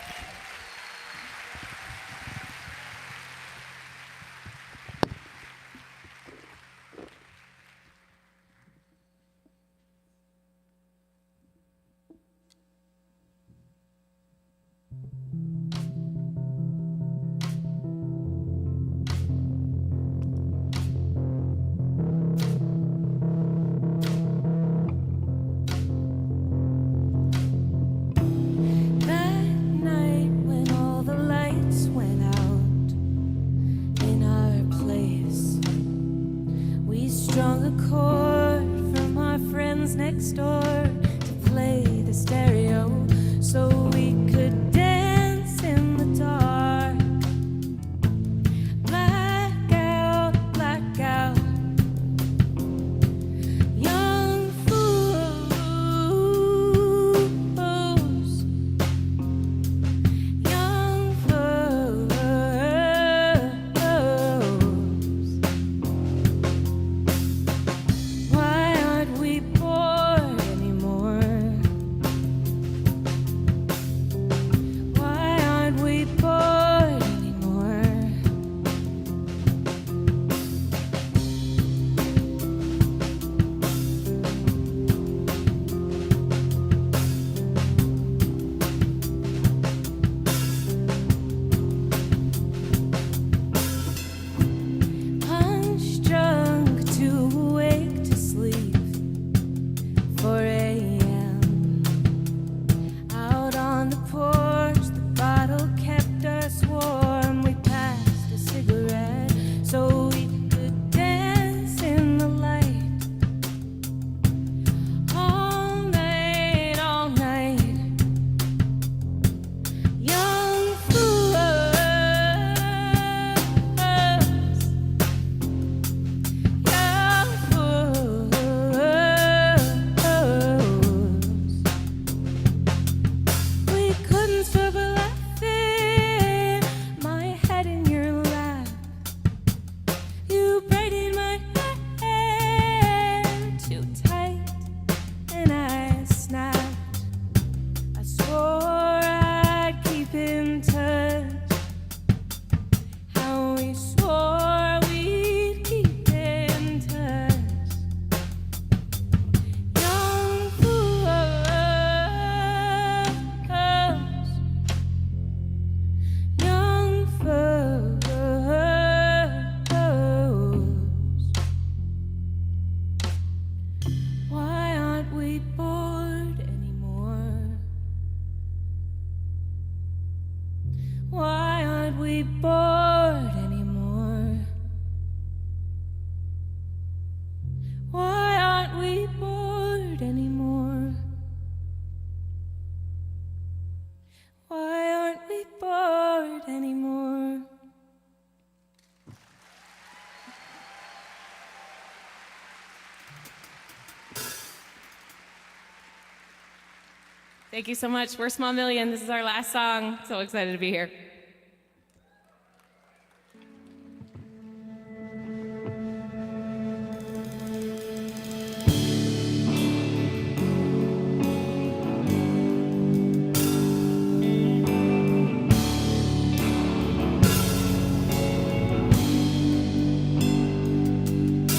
Thank you so much. We're Small Million. This is our last song. So excited to be here.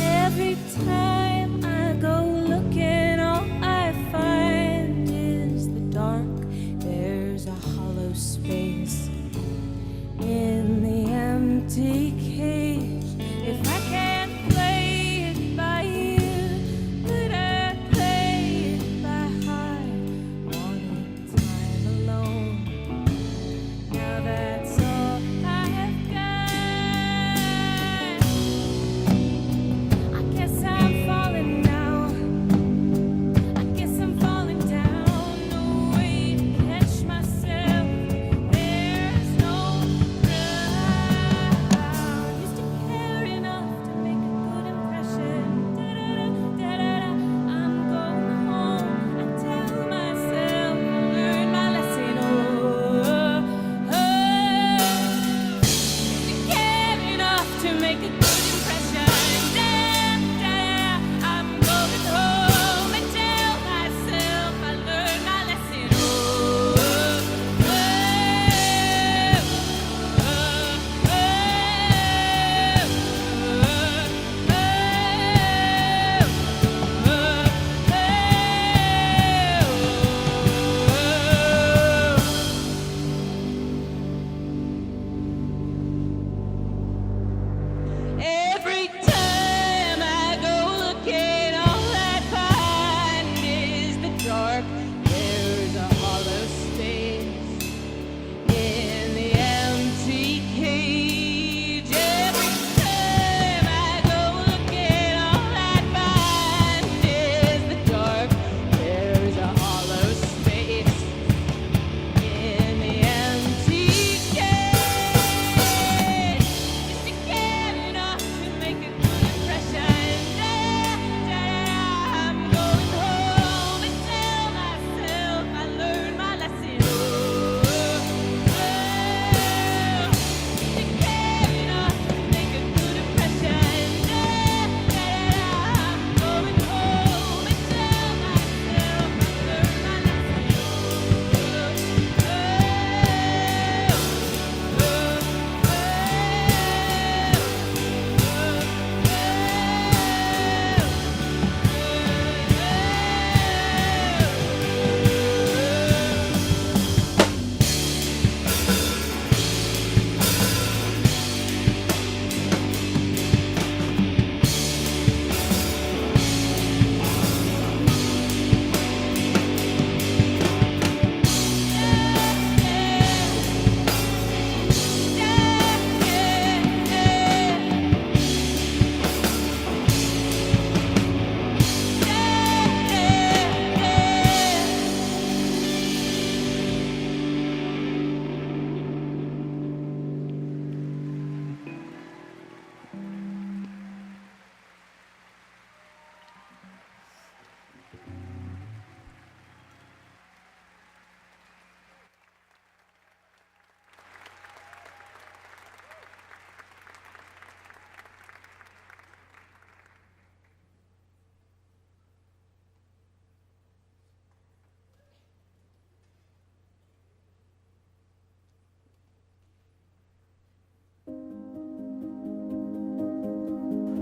Every time I go looking, all I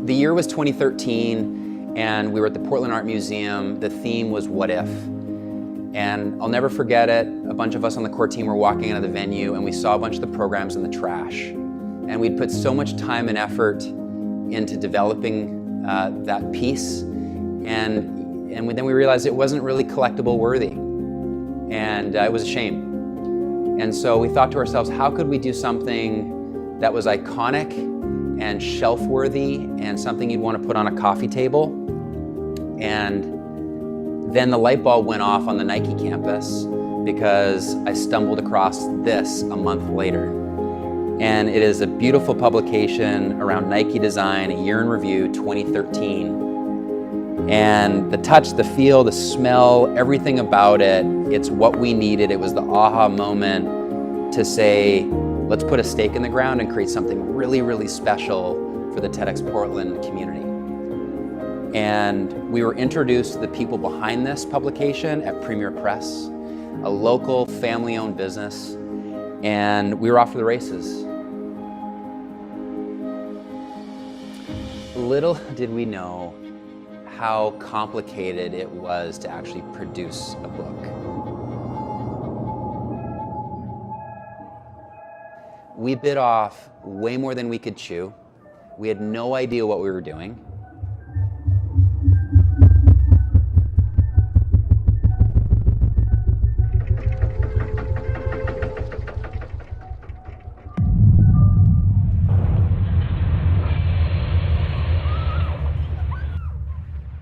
The year was 2013, and we were at the Portland Art Museum. The theme was "What If?" And I'll never forget it. A bunch of us on the core team were walking into the venue, and we saw a bunch of the programs in the trash. And we'd put so much time and effort into developing that piece, and then we realized it wasn't really collectible worthy, and it was a shame. And so we thought to ourselves, how could we do something that was iconic and shelf-worthy and something you'd want to put on a coffee table? And then the light bulb went off on the Nike campus because I stumbled across this a month later. And it is a beautiful publication around Nike design, a year in review, 2013. And the touch, the feel, the smell, everything about it, it's what we needed. It was the aha moment to say, let's put a stake in the ground and create something really, really special for the TEDx Portland community. And we were introduced to the people behind this publication at Premier Press, a local family-owned business, and we were off to the races. Little did we know how complicated it was to actually produce a book. We bit off way more than we could chew. We had no idea what we were doing.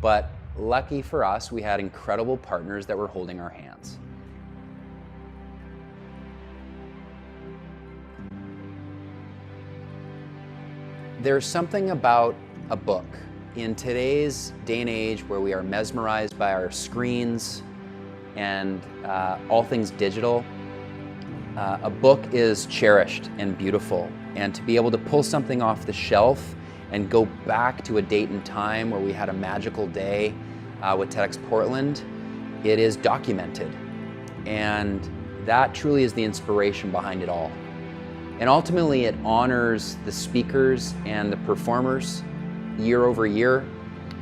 But lucky for us, we had incredible partners that were holding our hands. There's something about a book in today's day and age where we are mesmerized by our screens and all things digital. A book is cherished and beautiful, and to be able to pull something off the shelf and go back to a date and time where we had a magical day with TEDx Portland, it is documented. And that truly is the inspiration behind it all. And ultimately it honors the speakers and the performers year over year,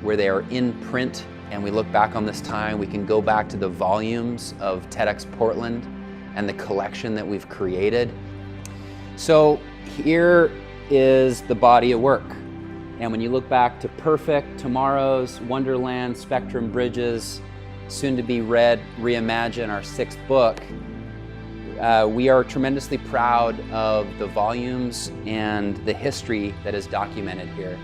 where they are in print, and we look back on this time, we can go back to the volumes of TEDx Portland and the collection that we've created. So here is the body of work. And when you look back to Perfect, Tomorrow's, Wonderland, Spectrum Bridges, soon to be read, Reimagine, our 6th book, we are tremendously proud of the volumes and the history that is documented here.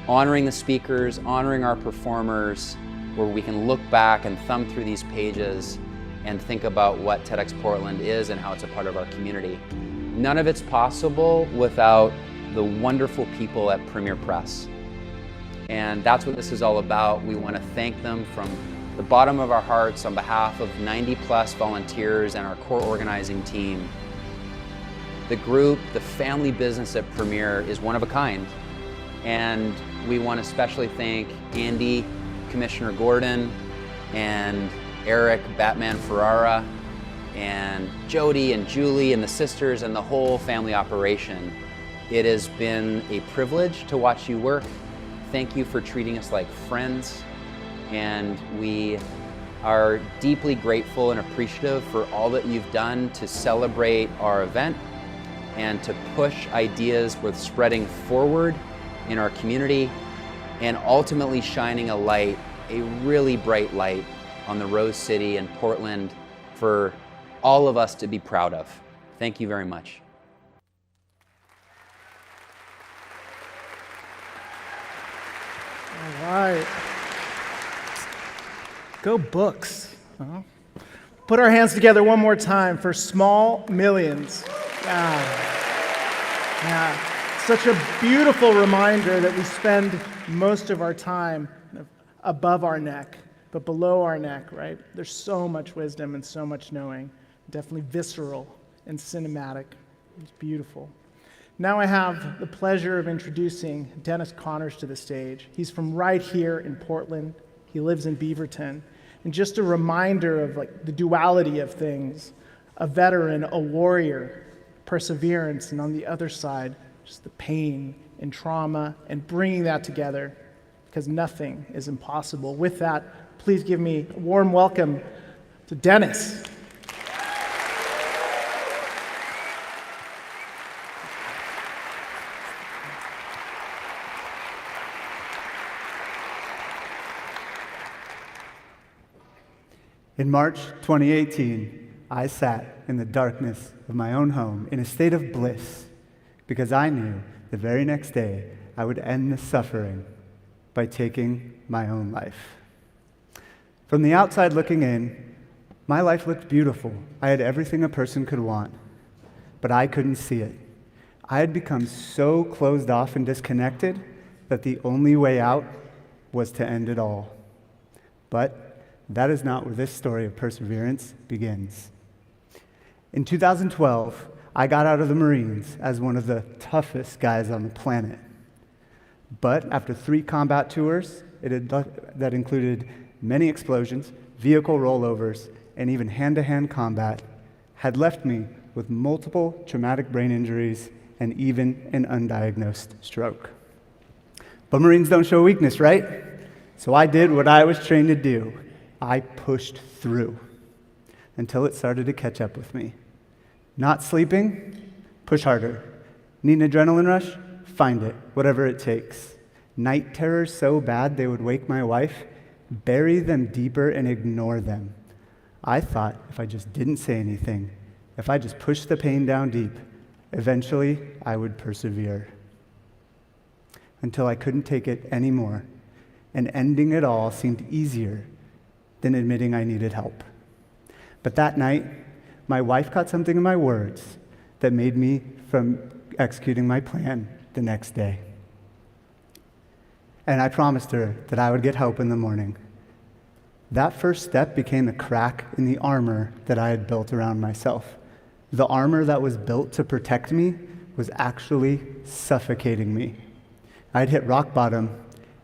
Honoring the speakers, honoring our performers, where we can look back and thumb through these pages and think about what TEDx Portland is and how it's a part of our community. None of it's possible without the wonderful people at Premier Press. And that's what this is all about. We want to thank them from the bottom of our hearts on behalf of 90+ volunteers and our core organizing team. The group, the family business at Premier is one of a kind. And we want to especially thank Andy, Commissioner Gordon, and Eric, Batman Ferrara, and Jody and Julie and the sisters and the whole family operation. It has been a privilege to watch you work. Thank you for treating us like friends. And we are deeply grateful and appreciative for all that you've done to celebrate our event and to push ideas worth spreading forward in our community, and ultimately shining a light, a really bright light, on the Rose City and Portland for all of us to be proud of. Thank you very much. All right. Go books. Put our hands together one more time for Small Millions. Yeah. Such a beautiful reminder that we spend most of our time above our neck, but below our neck, right? There's so much wisdom and so much knowing, definitely visceral and cinematic. It's beautiful. Now I have the pleasure of introducing Dennis Connors to the stage. He's from right here in Portland. He lives in Beaverton. And just a reminder of the duality of things, a veteran, a warrior, perseverance, and on the other side, just the pain and trauma and bringing that together, because nothing is impossible. With that, please give me a warm welcome to Dennis. In March 2018, I sat in the darkness of my own home in a state of bliss because I knew the very next day I would end the suffering by taking my own life. From the outside looking in, my life looked beautiful. I had everything a person could want, but I couldn't see it. I had become so closed off and disconnected that the only way out was to end it all. But that is not where this story of perseverance begins. In 2012, I got out of the Marines as one of the toughest guys on the planet. But after 3 combat tours that included many explosions, vehicle rollovers, and even hand-to-hand combat, had left me with multiple traumatic brain injuries and even an undiagnosed stroke. But Marines don't show weakness, right? So I did what I was trained to do. I pushed through until it started to catch up with me. Not sleeping? Push harder. Need an adrenaline rush? Find it, whatever it takes. Night terrors so bad they would wake my wife? Bury them deeper and ignore them. I thought if I just didn't say anything, if I just pushed the pain down deep, eventually I would persevere. Until I couldn't take it anymore, and ending it all seemed easier than admitting I needed help. But that night, my wife caught something in my words that made me from executing my plan the next day. And I promised her that I would get help in the morning. That first step became a crack in the armor that I had built around myself. The armor that was built to protect me was actually suffocating me. I'd hit rock bottom,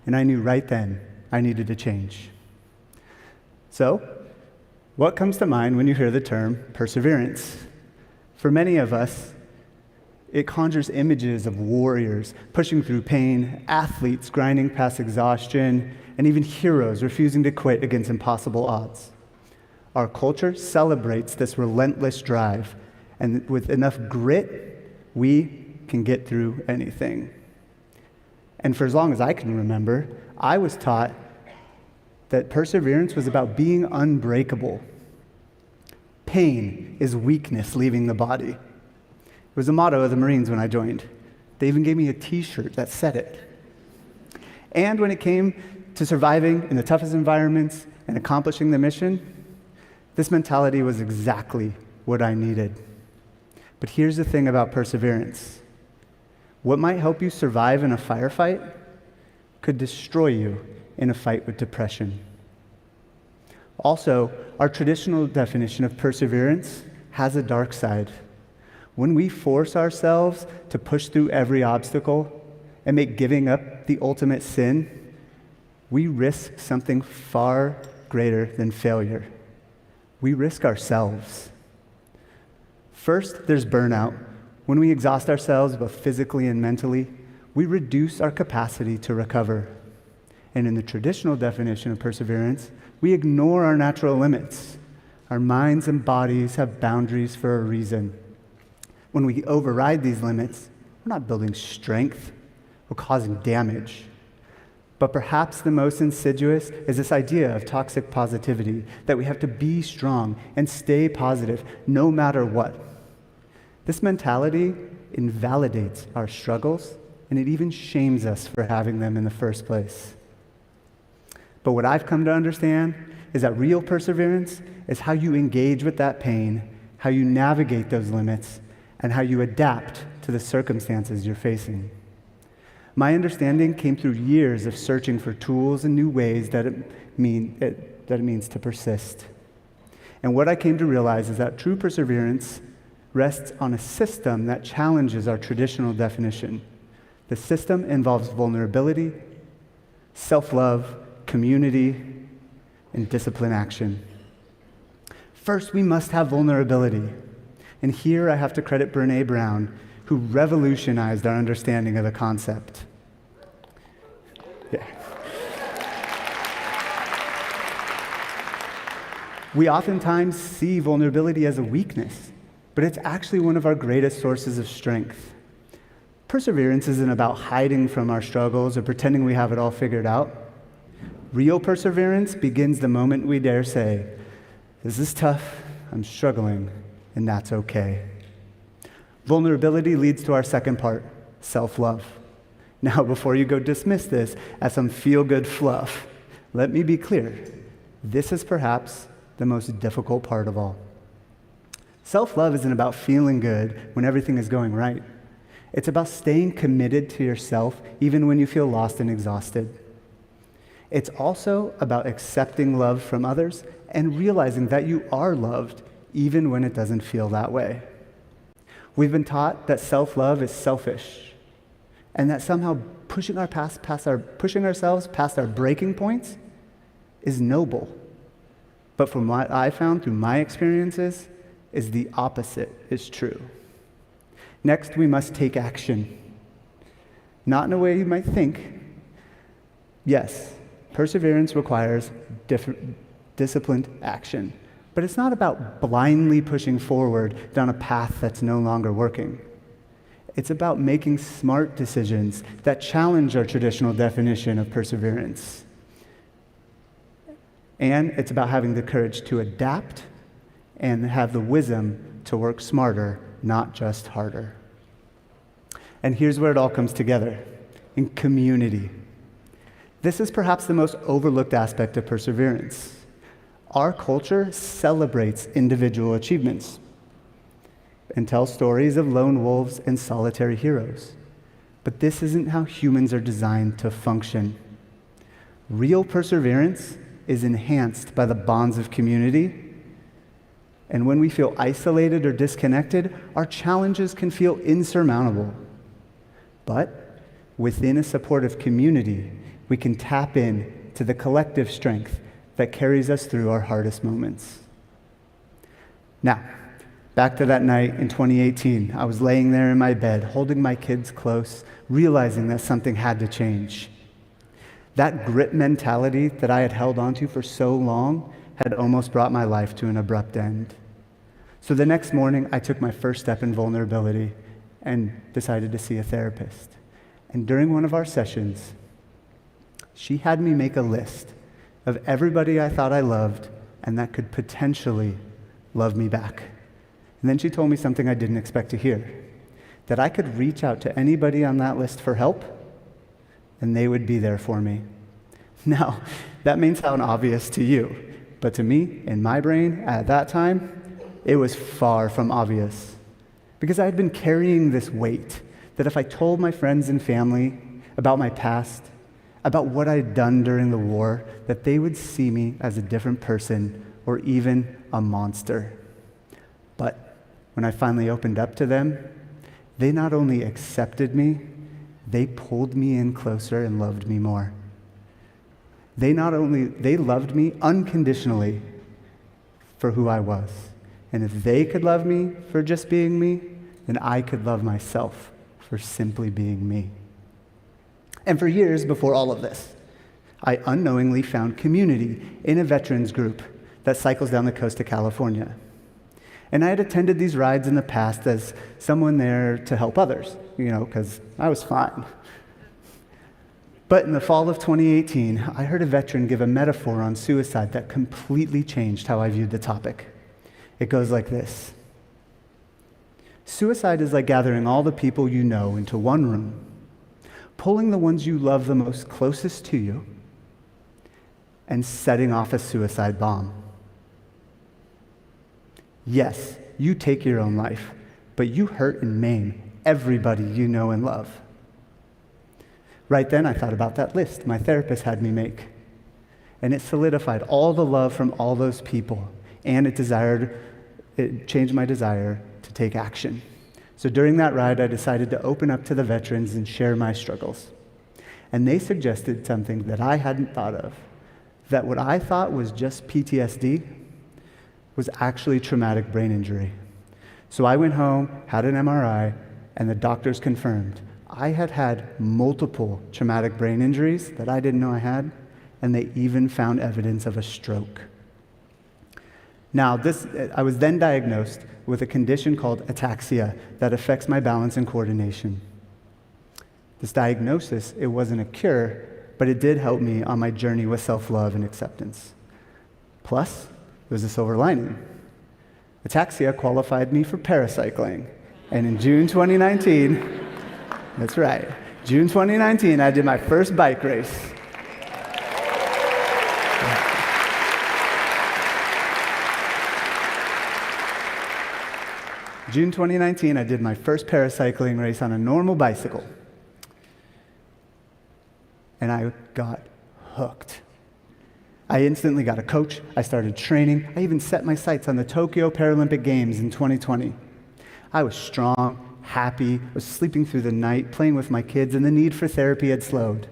and I knew right then I needed to change. So, what comes to mind when you hear the term perseverance? For many of us, it conjures images of warriors pushing through pain, athletes grinding past exhaustion, and even heroes refusing to quit against impossible odds. Our culture celebrates this relentless drive, and with enough grit, we can get through anything. And for as long as I can remember, I was taught that perseverance was about being unbreakable. Pain is weakness leaving the body. It was a motto of the Marines when I joined. They even gave me a t-shirt that said it. And when it came to surviving in the toughest environments and accomplishing the mission, this mentality was exactly what I needed. But here's the thing about perseverance. What might help you survive in a firefight could destroy you in a fight with depression. Also, our traditional definition of perseverance has a dark side. When we force ourselves to push through every obstacle and make giving up the ultimate sin, we risk something far greater than failure. We risk ourselves. First, there's burnout. When we exhaust ourselves both physically and mentally, we reduce our capacity to recover. And in the traditional definition of perseverance, we ignore our natural limits. Our minds and bodies have boundaries for a reason. When we override these limits, we're not building strength, we're causing damage. But perhaps the most insidious is this idea of toxic positivity, that we have to be strong and stay positive no matter what. This mentality invalidates our struggles, and it even shames us for having them in the first place. But what I've come to understand is that real perseverance is how you engage with that pain, how you navigate those limits, and how you adapt to the circumstances you're facing. My understanding came through years of searching for tools and new ways that it means to persist. And what I came to realize is that true perseverance rests on a system that challenges our traditional definition. The system involves vulnerability, self-love, community, and discipline action. First, we must have vulnerability. And here I have to credit Brené Brown, who revolutionized our understanding of the concept. Yeah. We oftentimes see vulnerability as a weakness, but it's actually one of our greatest sources of strength. Perseverance isn't about hiding from our struggles or pretending we have it all figured out. Real perseverance begins the moment we dare say, "This is tough, I'm struggling, and that's okay." Vulnerability leads to our second part, self-love. Now, before you go dismiss this as some feel-good fluff, let me be clear. This is perhaps the most difficult part of all. Self-love isn't about feeling good when everything is going right. It's about staying committed to yourself even when you feel lost and exhausted. It's also about accepting love from others and realizing that you are loved even when it doesn't feel that way. We've been taught that self-love is selfish and that somehow pushing ourselves past our breaking points is noble. But from what I found through my experiences is the opposite is true. Next, we must take action. Not in a way you might think. Yes, perseverance requires disciplined action, but it's not about blindly pushing forward down a path that's no longer working. It's about making smart decisions that challenge our traditional definition of perseverance. And it's about having the courage to adapt and have the wisdom to work smarter, not just harder. And here's where it all comes together, in community. This is perhaps the most overlooked aspect of perseverance. Our culture celebrates individual achievements and tells stories of lone wolves and solitary heroes. But this isn't how humans are designed to function. Real perseverance is enhanced by the bonds of community. And when we feel isolated or disconnected, our challenges can feel insurmountable. But within a supportive community, we can tap in to the collective strength that carries us through our hardest moments. Now, back to that night in 2018, I was laying there in my bed, holding my kids close, realizing that something had to change. That grit mentality that I had held onto for so long had almost brought my life to an abrupt end. So the next morning, I took my first step in vulnerability and decided to see a therapist. And during one of our sessions, she had me make a list of everybody I thought I loved and that could potentially love me back. And then she told me something I didn't expect to hear, that I could reach out to anybody on that list for help and they would be there for me. Now, that may sound obvious to you, but to me, in my brain, at that time, it was far from obvious. Because I had been carrying this weight that if I told my friends and family about my past, about what I'd done during the war, that they would see me as a different person or even a monster. But when I finally opened up to them, they not only accepted me, they pulled me in closer and loved me more. They loved me unconditionally for who I was. And if they could love me for just being me, then I could love myself for simply being me. And for years before all of this, I unknowingly found community in a veterans group that cycles down the coast of California. And I had attended these rides in the past as someone there to help others, because I was fine. But in the fall of 2018, I heard a veteran give a metaphor on suicide that completely changed how I viewed the topic. It goes like this. Suicide is like gathering all the people you know into one room, pulling the ones you love the most closest to you, and setting off a suicide bomb. Yes, you take your own life, but you hurt and maim everybody you know and love. Right then, I thought about that list my therapist had me make, and it solidified all the love from all those people, and it changed my desire to take action. So during that ride, I decided to open up to the veterans and share my struggles. And they suggested something that I hadn't thought of, that what I thought was just PTSD was actually traumatic brain injury. So I went home, had an MRI, and the doctors confirmed I had had multiple traumatic brain injuries that I didn't know I had, and they even found evidence of a stroke. Now, I was then diagnosed with a condition called ataxia that affects my balance and coordination. This diagnosis, it wasn't a cure, but it did help me on my journey with self-love and acceptance. Plus, there was a silver lining. Ataxia qualified me for paracycling, and in June 2019, that's right, June 2019, I did my first bike race. June 2019, I did my first paracycling race on a normal bicycle. And I got hooked. I instantly got a coach, I started training, I even set my sights on the Tokyo Paralympic Games in 2020. I was strong, happy, was sleeping through the night, playing with my kids, and the need for therapy had slowed.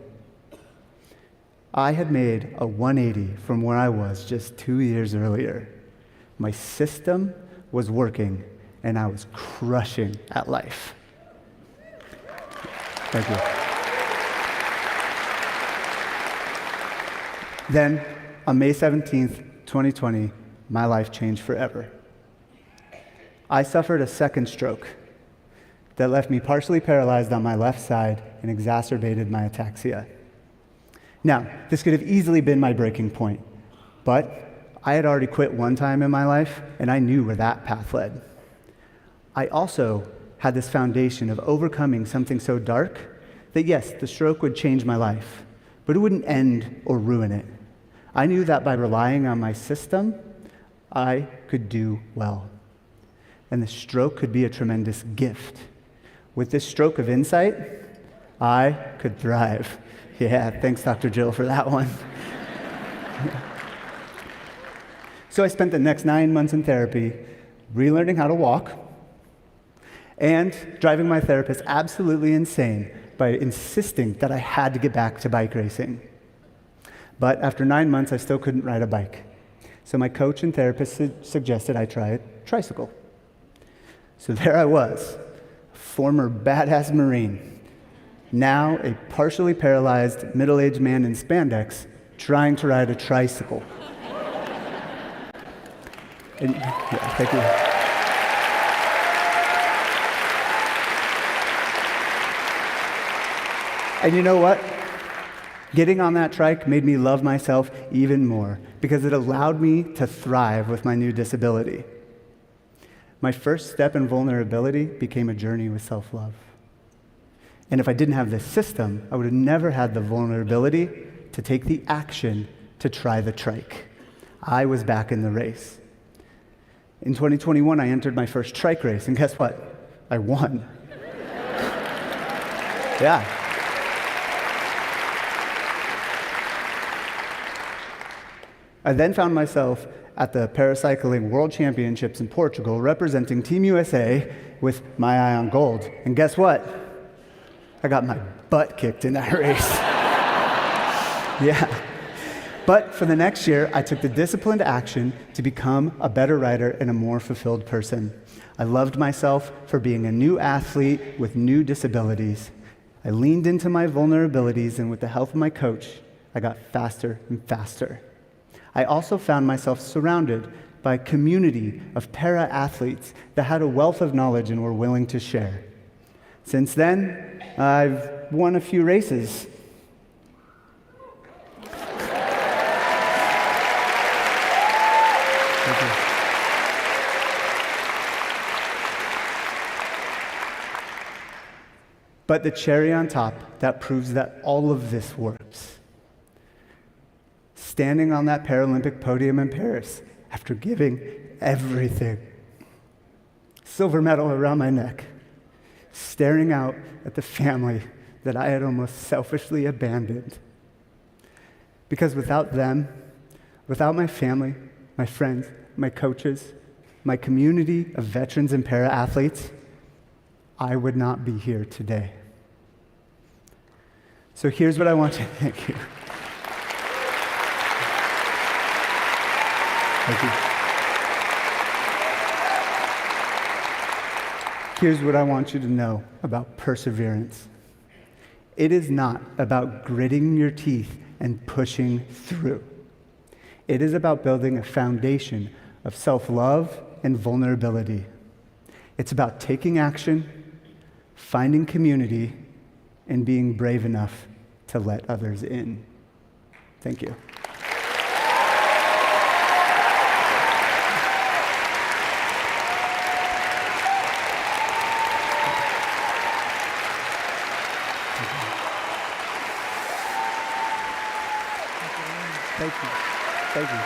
I had made a 180 from where I was just 2 years earlier. My system was working, and I was crushing at life. Thank you. Then, on May 17th, 2020, my life changed forever. I suffered a second stroke that left me partially paralyzed on my left side and exacerbated my ataxia. Now, this could have easily been my breaking point, but I had already quit one time in my life, and I knew where that path led. I also had this foundation of overcoming something so dark that, yes, the stroke would change my life, but it wouldn't end or ruin it. I knew that by relying on my system, I could do well. And the stroke could be a tremendous gift. With this stroke of insight, I could thrive. Yeah, thanks, Dr. Jill, for that one. So I spent the next 9 months in therapy relearning how to walk and driving my therapist absolutely insane by insisting that I had to get back to bike racing. But after 9 months, I still couldn't ride a bike. So my coach and therapist suggested I try a tricycle. So there I was, former badass Marine, now a partially paralyzed middle-aged man in spandex trying to ride a tricycle. And, yeah, thank you. And you know what? Getting on that trike made me love myself even more because it allowed me to thrive with my new disability. My first step in vulnerability became a journey with self-love. And if I didn't have this system, I would have never had the vulnerability to take the action to try the trike. I was back in the race. In 2021, I entered my first trike race, and guess what? I won. Yeah. I then found myself at the Paracycling World Championships in Portugal, representing Team USA with my eye on gold. And guess what? I got my butt kicked in that race. Yeah. But for the next year, I took the disciplined action to become a better rider and a more fulfilled person. I loved myself for being a new athlete with new disabilities. I leaned into my vulnerabilities, and with the help of my coach, I got faster and faster. I also found myself surrounded by a community of para-athletes that had a wealth of knowledge and were willing to share. Since then, I've won a few races. Thank you. But the cherry on top that proves that all of this works. Standing on that Paralympic podium in Paris after giving everything. Silver medal around my neck. Staring out at the family that I had almost selfishly abandoned. Because without them, without my family, my friends, my coaches, my community of veterans and para-athletes, I would not be here today. So here's what I want to thank you. Thank you. Here's what I want you to know about perseverance. It is not about gritting your teeth and pushing through. It is about building a foundation of self-love and vulnerability. It's about taking action, finding community, and being brave enough to let others in. Thank you. Thank you. Thank you.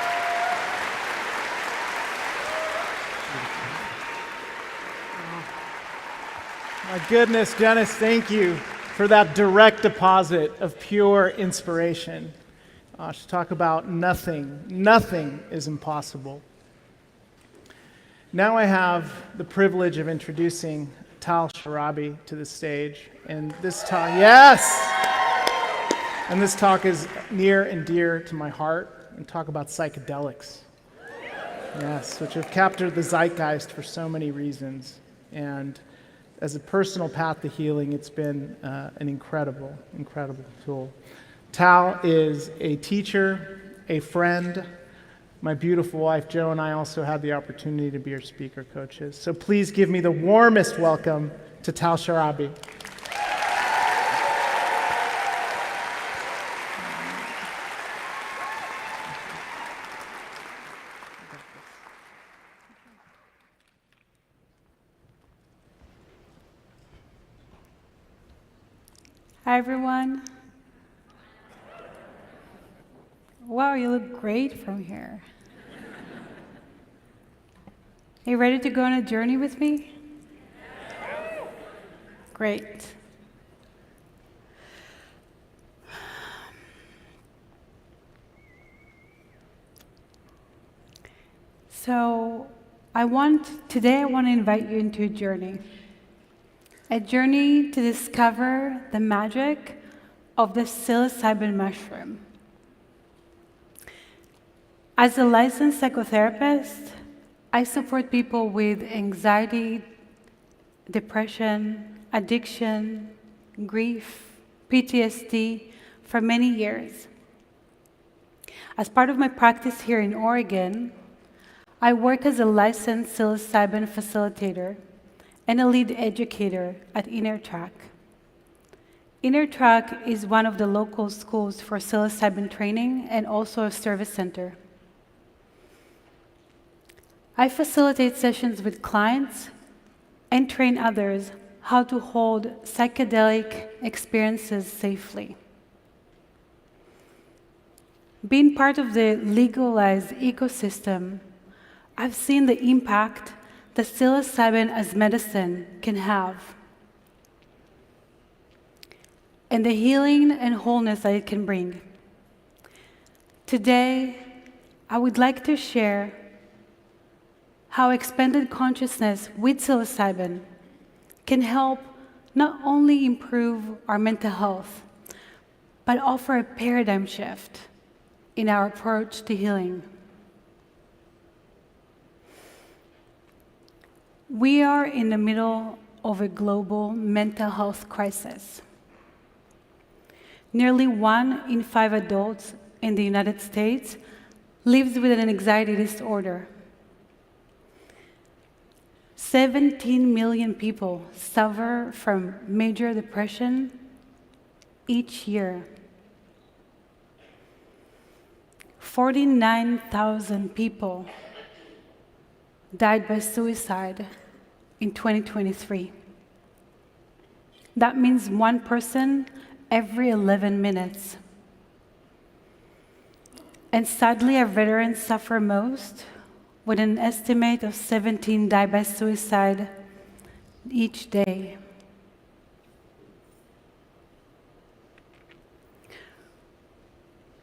My goodness, Dennis, thank you for that direct deposit of pure inspiration. To talk about nothing is impossible. Now I have the privilege of introducing Tal Sharabi to the stage. And this talk, yes! And this talk is near and dear to my heart, and talk about psychedelics. Yes, which have captured the zeitgeist for so many reasons. And as a personal path to healing, it's been an incredible tool. Tal is a teacher, a friend. My beautiful wife, Jo, and I also had the opportunity to be her speaker coaches. So please give me the warmest welcome to Tal Sharabi. Hi, everyone. Wow, you look great from here. Are you ready to go on a journey with me? Great. So today I want to invite you into a journey to discover the magic of the psilocybin mushroom. As a licensed psychotherapist, I support people with anxiety, depression, addiction, grief, PTSD for many years. As part of my practice here in Oregon, I work as a licensed psilocybin facilitator and a lead educator at InnerTrack. InnerTrack is one of the local schools for psilocybin training and also a service center. I facilitate sessions with clients and train others how to hold psychedelic experiences safely. Being part of the legalized ecosystem, I've seen the impact that psilocybin as medicine can have, and the healing and wholeness that it can bring. Today, I would like to share how expanded consciousness with psilocybin can help not only improve our mental health, but offer a paradigm shift in our approach to healing. We are in the middle of a global mental health crisis. Nearly 1 in 5 adults in the United States lives with an anxiety disorder. 17 million people suffer from major depression each year. 49,000 people died by suicide in 2023. That means 1 person every 11 minutes. And sadly, our veterans suffer most, with an estimate of 17 die by suicide each day.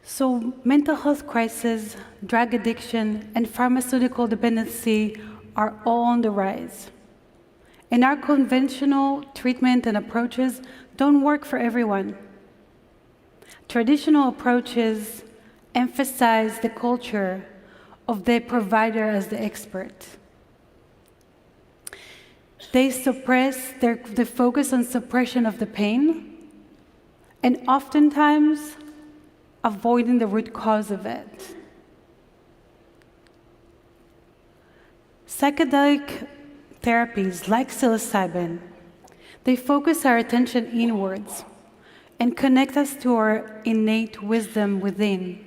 So mental health crisis, drug addiction, and pharmaceutical dependency are all on the rise. And our conventional treatment and approaches don't work for everyone. Traditional approaches emphasize the culture of the provider as the expert. They focus on suppression of the pain and oftentimes avoiding the root cause of it. Psychedelic therapies like psilocybin, they focus our attention inwards and connect us to our innate wisdom within.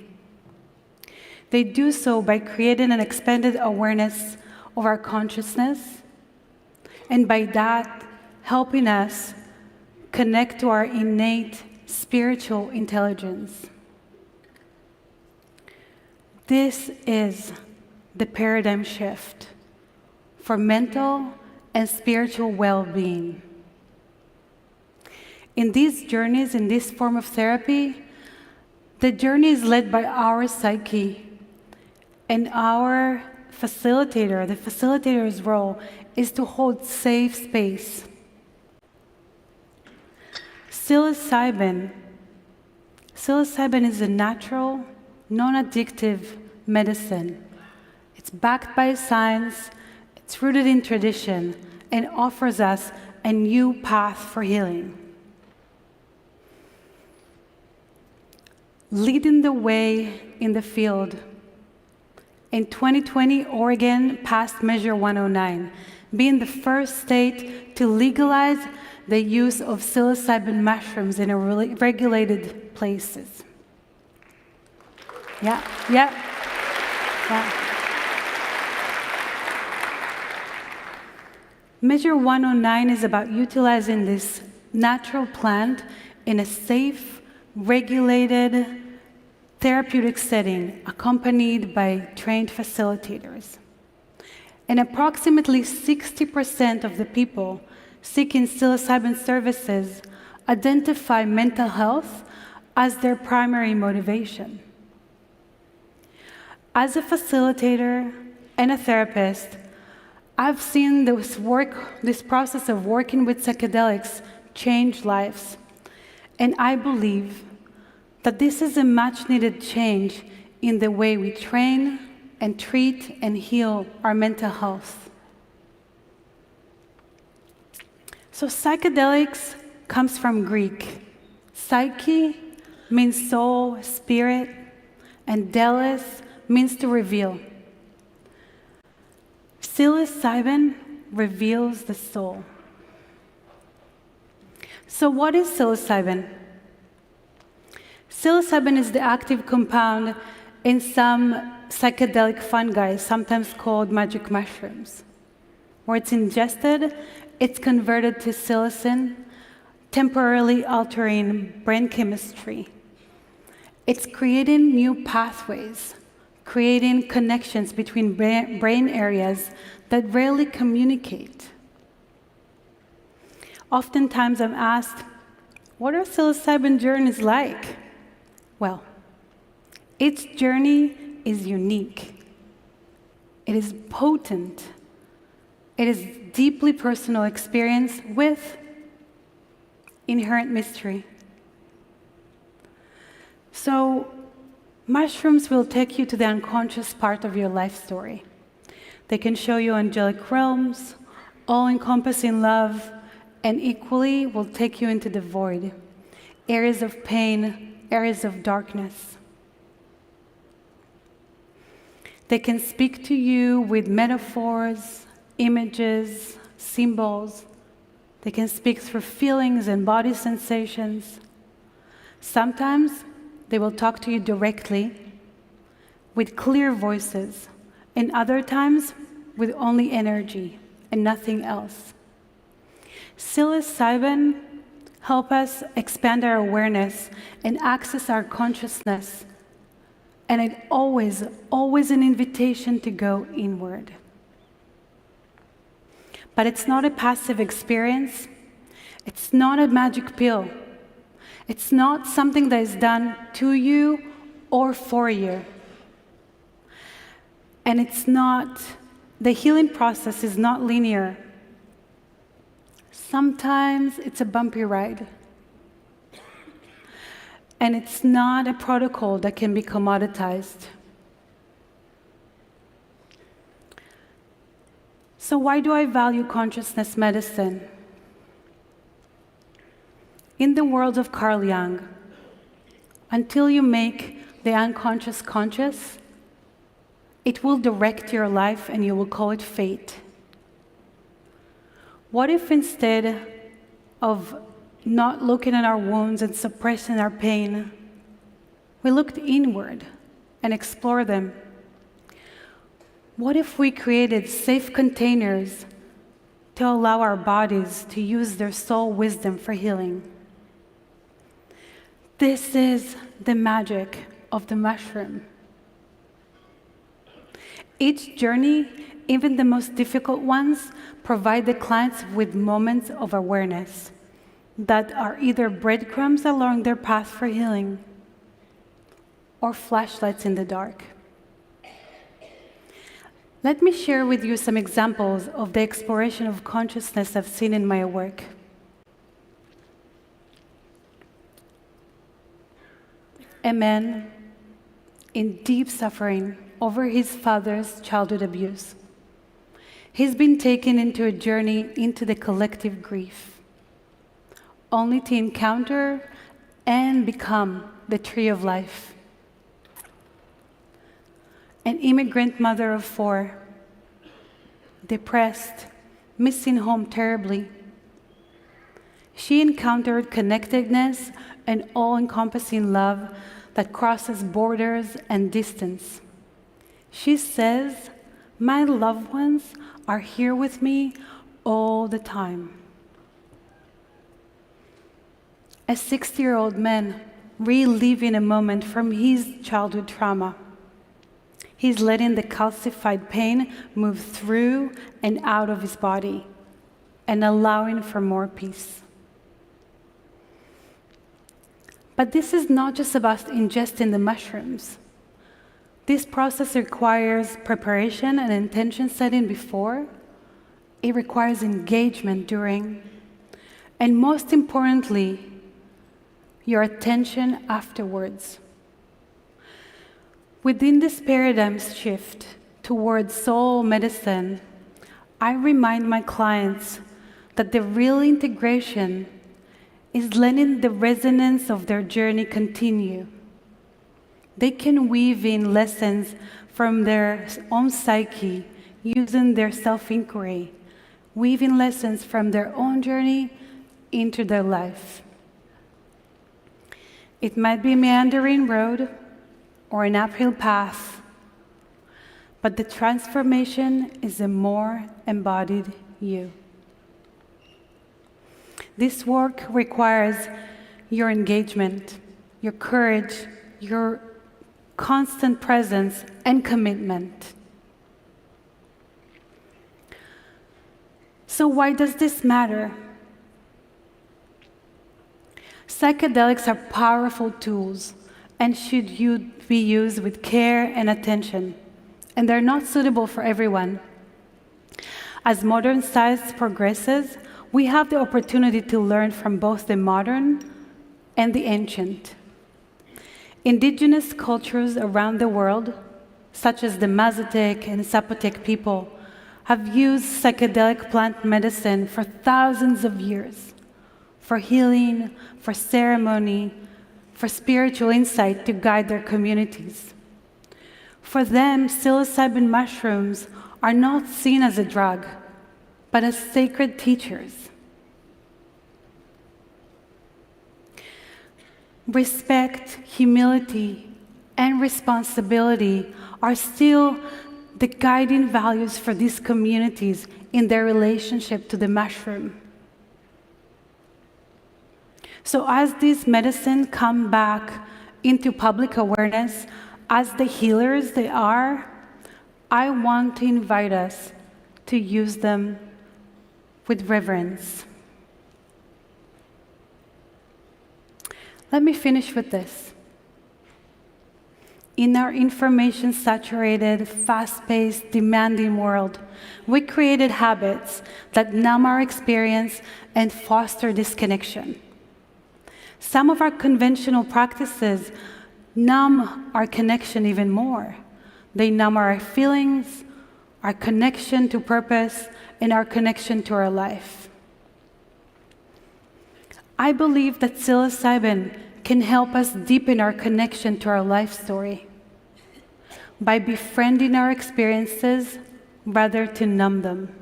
They do so by creating an expanded awareness of our consciousness, and by that, helping us connect to our innate spiritual intelligence. This is the paradigm shift for mental and spiritual well-being. In these journeys, in this form of therapy, the journey is led by our psyche, and our facilitator, the facilitator's role is to hold safe space. Psilocybin is a natural, non-addictive medicine. It's backed by science, it's rooted in tradition, and offers us a new path for healing. Leading the way in the field, in 2020, Oregon passed Measure 109, being the first state to legalize the use of psilocybin mushrooms in regulated places. Yeah. Measure 109 is about utilizing this natural plant in a safe, regulated, therapeutic setting, accompanied by trained facilitators. And approximately 60% of the people seeking psilocybin services identify mental health as their primary motivation. As a facilitator and a therapist, I've seen this process of working with psychedelics change lives. And I believe that this is a much-needed change in the way we train and treat and heal our mental health. So psychedelics comes from Greek. Psyche means soul, spirit, and delos means to reveal. Psilocybin reveals the soul. So what is psilocybin? Psilocybin is the active compound in some psychedelic fungi, sometimes called magic mushrooms. Where it's ingested, it's converted to psilocin, temporarily altering brain chemistry. It's creating new pathways, creating connections between brain areas that rarely communicate. Oftentimes I'm asked, what are psilocybin journeys like? Well, its journey is unique. It is potent. It is deeply personal experience with inherent mystery. So, mushrooms will take you to the unconscious part of your life story. They can show you angelic realms, all-encompassing love, and equally will take you into the void, areas of pain, areas of darkness. They can speak to you with metaphors, images, symbols. They can speak through feelings and body sensations. Sometimes they will talk to you directly with clear voices, and other times with only energy and nothing else. Psilocybin helps us expand our awareness and access our consciousness. And it's always an invitation to go inward. But it's not a passive experience. It's not a magic pill. It's not something that is done to you or for you. And the healing process is not linear. Sometimes it's a bumpy ride. And it's not a protocol that can be commoditized. So why do I value consciousness medicine? In the words of Carl Jung, until you make the unconscious conscious, it will direct your life and you will call it fate. What if instead of not looking at our wounds and suppressing our pain, we looked inward and explored them? What if we created safe containers to allow our bodies to use their soul wisdom for healing? This is the magic of the mushroom. Each journey, even the most difficult ones, provide the clients with moments of awareness that are either breadcrumbs along their path for healing or flashlights in the dark. Let me share with you some examples of the exploration of consciousness I've seen in my work. A man in deep suffering over his father's childhood abuse. He's been taken into a journey into the collective grief, only to encounter and become the tree of life. An immigrant mother of 4, depressed, missing home terribly. She encountered connectedness and all-encompassing love that crosses borders and distance. She says, "My loved ones are here with me all the time." A 60-year-old man reliving a moment from his childhood trauma. He's letting the calcified pain move through and out of his body and allowing for more peace. But this is not just about ingesting the mushrooms. This process requires preparation and intention setting before. It requires engagement during, and most importantly, your attention afterwards. Within this paradigm shift towards soul medicine, I remind my clients that the real integration is letting the resonance of their journey continue. They can weave in lessons from their own psyche, using their self-inquiry, weaving lessons from their own journey into their life. It might be a meandering road or an uphill path, but the transformation is a more embodied you. This work requires your engagement, your courage, your constant presence and commitment. So why does this matter? Psychedelics are powerful tools and should be used with care and attention, and they're not suitable for everyone. As modern science progresses, we have the opportunity to learn from both the modern and the ancient. Indigenous cultures around the world, such as the Mazatec and Zapotec people, have used psychedelic plant medicine for thousands of years, for healing, for ceremony, for spiritual insight to guide their communities. For them, psilocybin mushrooms are not seen as a drug, but as sacred teachers. Respect, humility, and responsibility are still the guiding values for these communities in their relationship to the mushroom. So as these medicines come back into public awareness, as the healers they are, I want to invite us to use them with reverence. Let me finish with this. In our information-saturated, fast-paced, demanding world, we created habits that numb our experience and foster disconnection. Some of our conventional practices numb our connection even more. They numb our feelings, our connection to purpose, and our connection to our life. I believe that psilocybin can help us deepen our connection to our life story by befriending our experiences rather to numb them.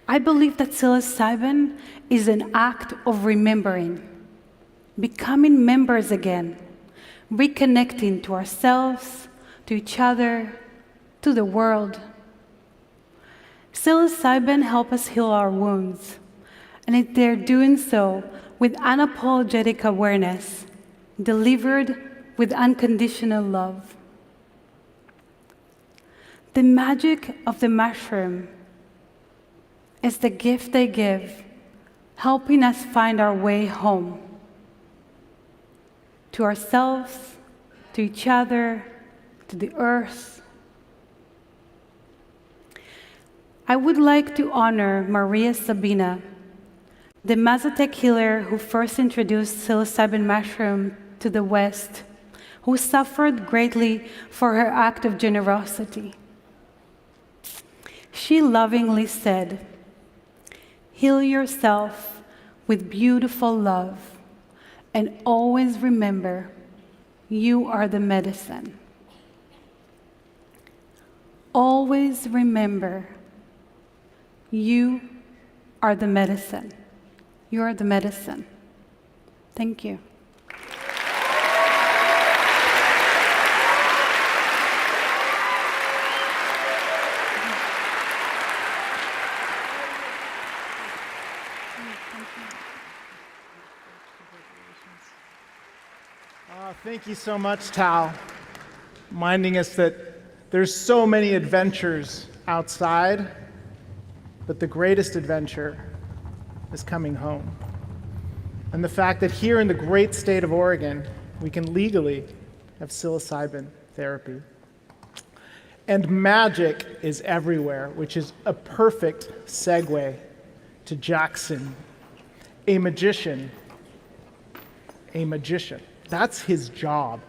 I believe that psilocybin is an act of remembering, becoming members again, reconnecting to ourselves, to each other, to the world. Psilocybin helps us heal our wounds, and they're doing so with unapologetic awareness, delivered with unconditional love. The magic of the mushroom is the gift they give, helping us find our way home, to ourselves, to each other, to the earth. I would like to honor Maria Sabina, the Mazatec healer who first introduced psilocybin mushroom to the West, who suffered greatly for her act of generosity. She lovingly said, "Heal yourself with beautiful love, and always remember, you are the medicine." Always remember, you are the medicine. You are the medicine. Thank you. Thank you so much, Tal, reminding us that there's so many adventures outside, but the greatest adventure is coming home. And the fact that here in the great state of Oregon, we can legally have psilocybin therapy. And magic is everywhere, which is a perfect segue to Jackson, a magician. A magician. That's his job,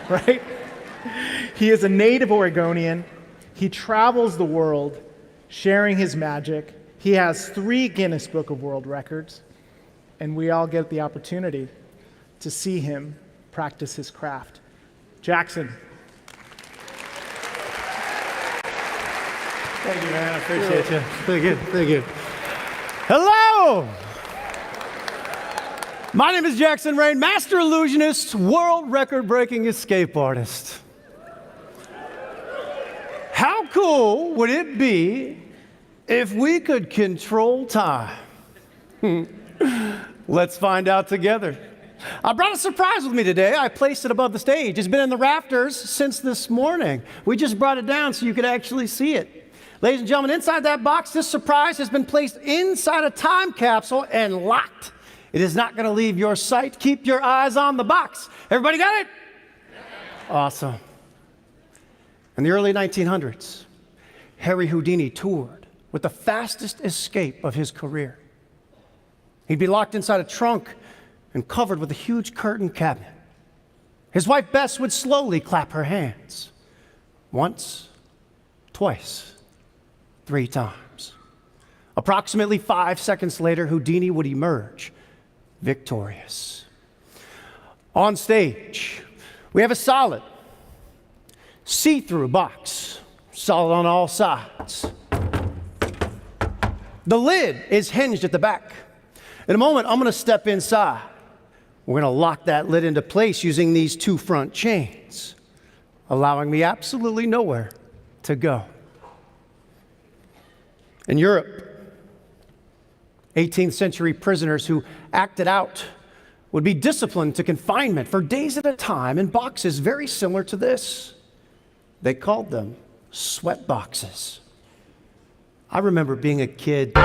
right? He is a native Oregonian. He travels the world sharing his magic. He has 3 Guinness Book of World Records, and we all get the opportunity to see him practice his craft. Jackson. Thank you, man. I appreciate you. Thank you. Thank you. Hello! My name is Jackson Rain, master illusionist, world record-breaking escape artist. How cool would it be if we could control time? Let's find out together. I brought a surprise with me today. I placed it above the stage. It's been in the rafters since this morning. We just brought it down so you could actually see it. Ladies and gentlemen, inside that box, this surprise has been placed inside a time capsule and locked. It is not going to leave your sight. Keep your eyes on the box. Everybody got it? Awesome. In the early 1900s, Harry Houdini toured with the fastest escape of his career. He'd be locked inside a trunk and covered with a huge curtain cabinet. His wife Bess would slowly clap her hands. Once, twice, 3 times. Approximately 5 seconds later, Houdini would emerge victorious. On stage, we have a solid, see-through box, solid on all sides. The lid is hinged at the back. In a moment, I'm going to step inside. We're going to lock that lid into place using these 2 front chains, allowing me absolutely nowhere to go. In Europe, 18th century prisoners who acted out would be disciplined to confinement for days at a time in boxes very similar to this. They called them sweat boxes. I remember being a kid and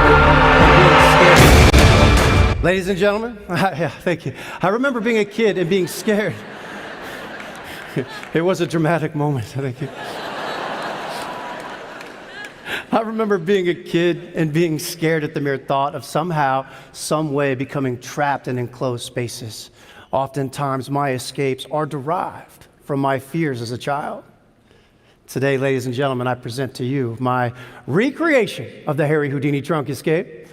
being scared. Ladies and gentlemen, yeah, thank you. I remember being a kid and being scared. It was a dramatic moment, thank you. I remember being a kid and being scared at the mere thought of somehow, some way becoming trapped in enclosed spaces. Oftentimes, my escapes are derived from my fears as a child. Today, ladies and gentlemen, I present to you my recreation of the Harry Houdini trunk escape.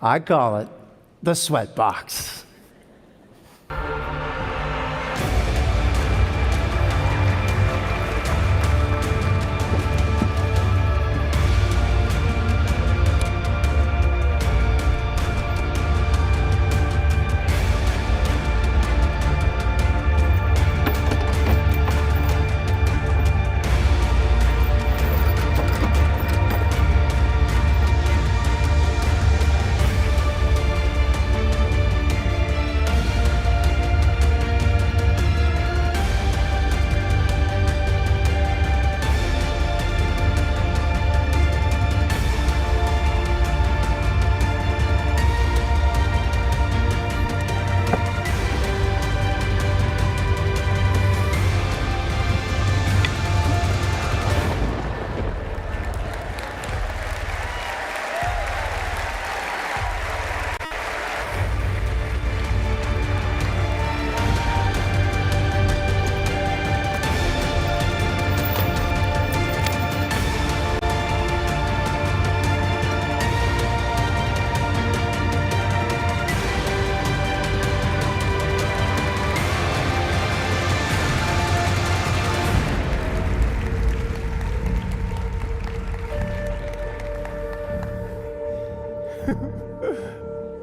I call it the sweat box.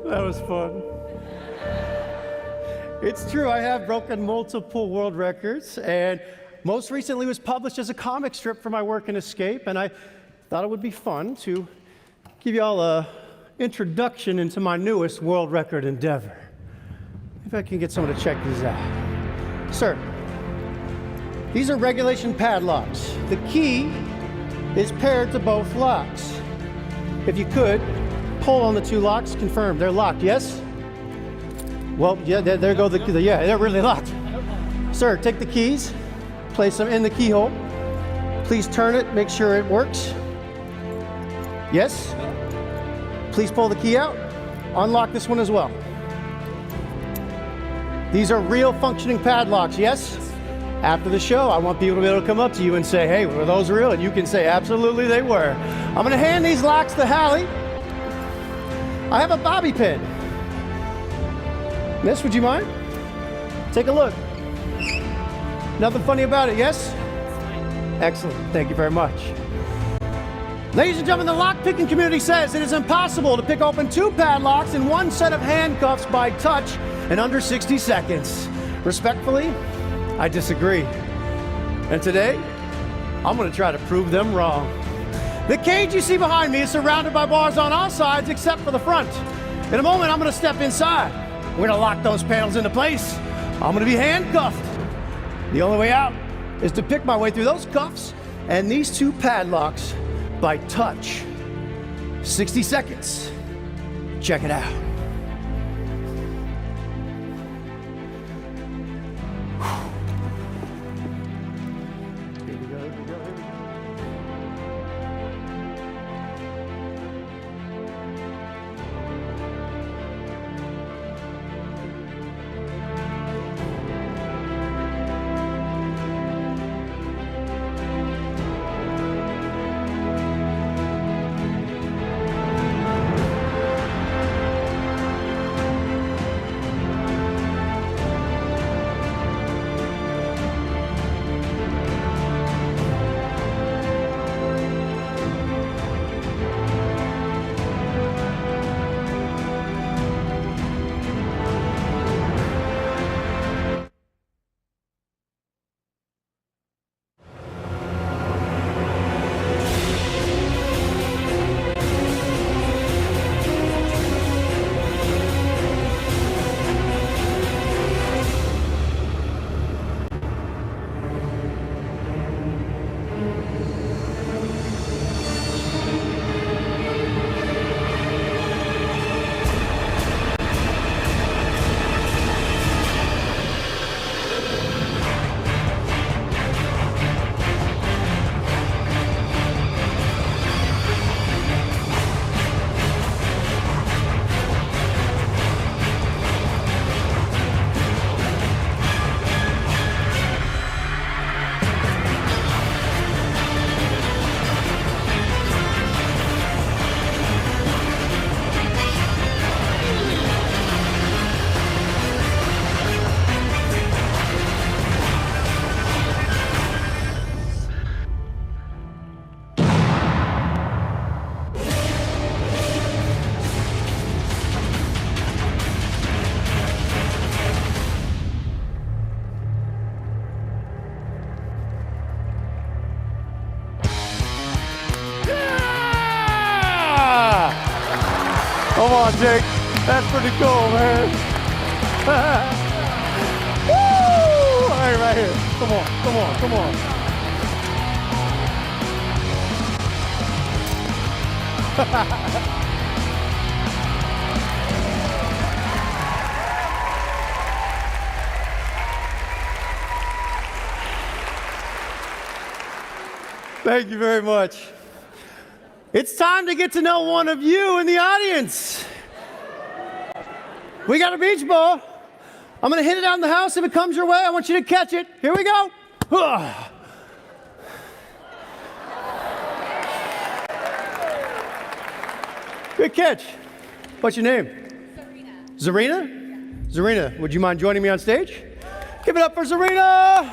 That was fun. It's true, I have broken multiple world records, and most recently was published as a comic strip for my work in Escape, and I thought it would be fun to give you all an introduction into my newest world record endeavor. If I can get someone to check these out. Sir, these are regulation padlocks. The key is paired to both locks. If you could, pull on the two locks, confirm they're locked, yes? Well, yeah, there go yeah, they're really locked. Sir, take the keys, place them in the keyhole. Please turn it, make sure it works. Yes? Please pull the key out. Unlock this one as well. These are real functioning padlocks, yes? After the show, I want people to be able to come up to you and say, hey, were those real? And you can say, absolutely they were. I'm gonna hand these locks to Hallie. I have a bobby pin. Miss, would you mind? Take a look. Nothing funny about it, yes? Excellent, thank you very much. Ladies and gentlemen, the lock-picking community says it is impossible to pick open two padlocks and one set of handcuffs by touch in under 60 seconds. Respectfully, I disagree. And today, I'm gonna try to prove them wrong. The cage you see behind me is surrounded by bars on all sides except for the front. In a moment, I'm gonna step inside. We're gonna lock those panels into place. I'm gonna be handcuffed. The only way out is to pick my way through those cuffs and these two padlocks by touch. 60 seconds. Check it out. on, Jake. That's pretty cool, man. Woo! All right here. Come on, come on, come on. Thank you very much. It's time to get to know one of you in the audience. We got a beach ball. I'm going to hit it out in the house. If it comes your way, I want you to catch it. Here we go. Good catch. What's your name? Zarina. Zarina? Zarina, would you mind joining me on stage? Give it up for Zarina.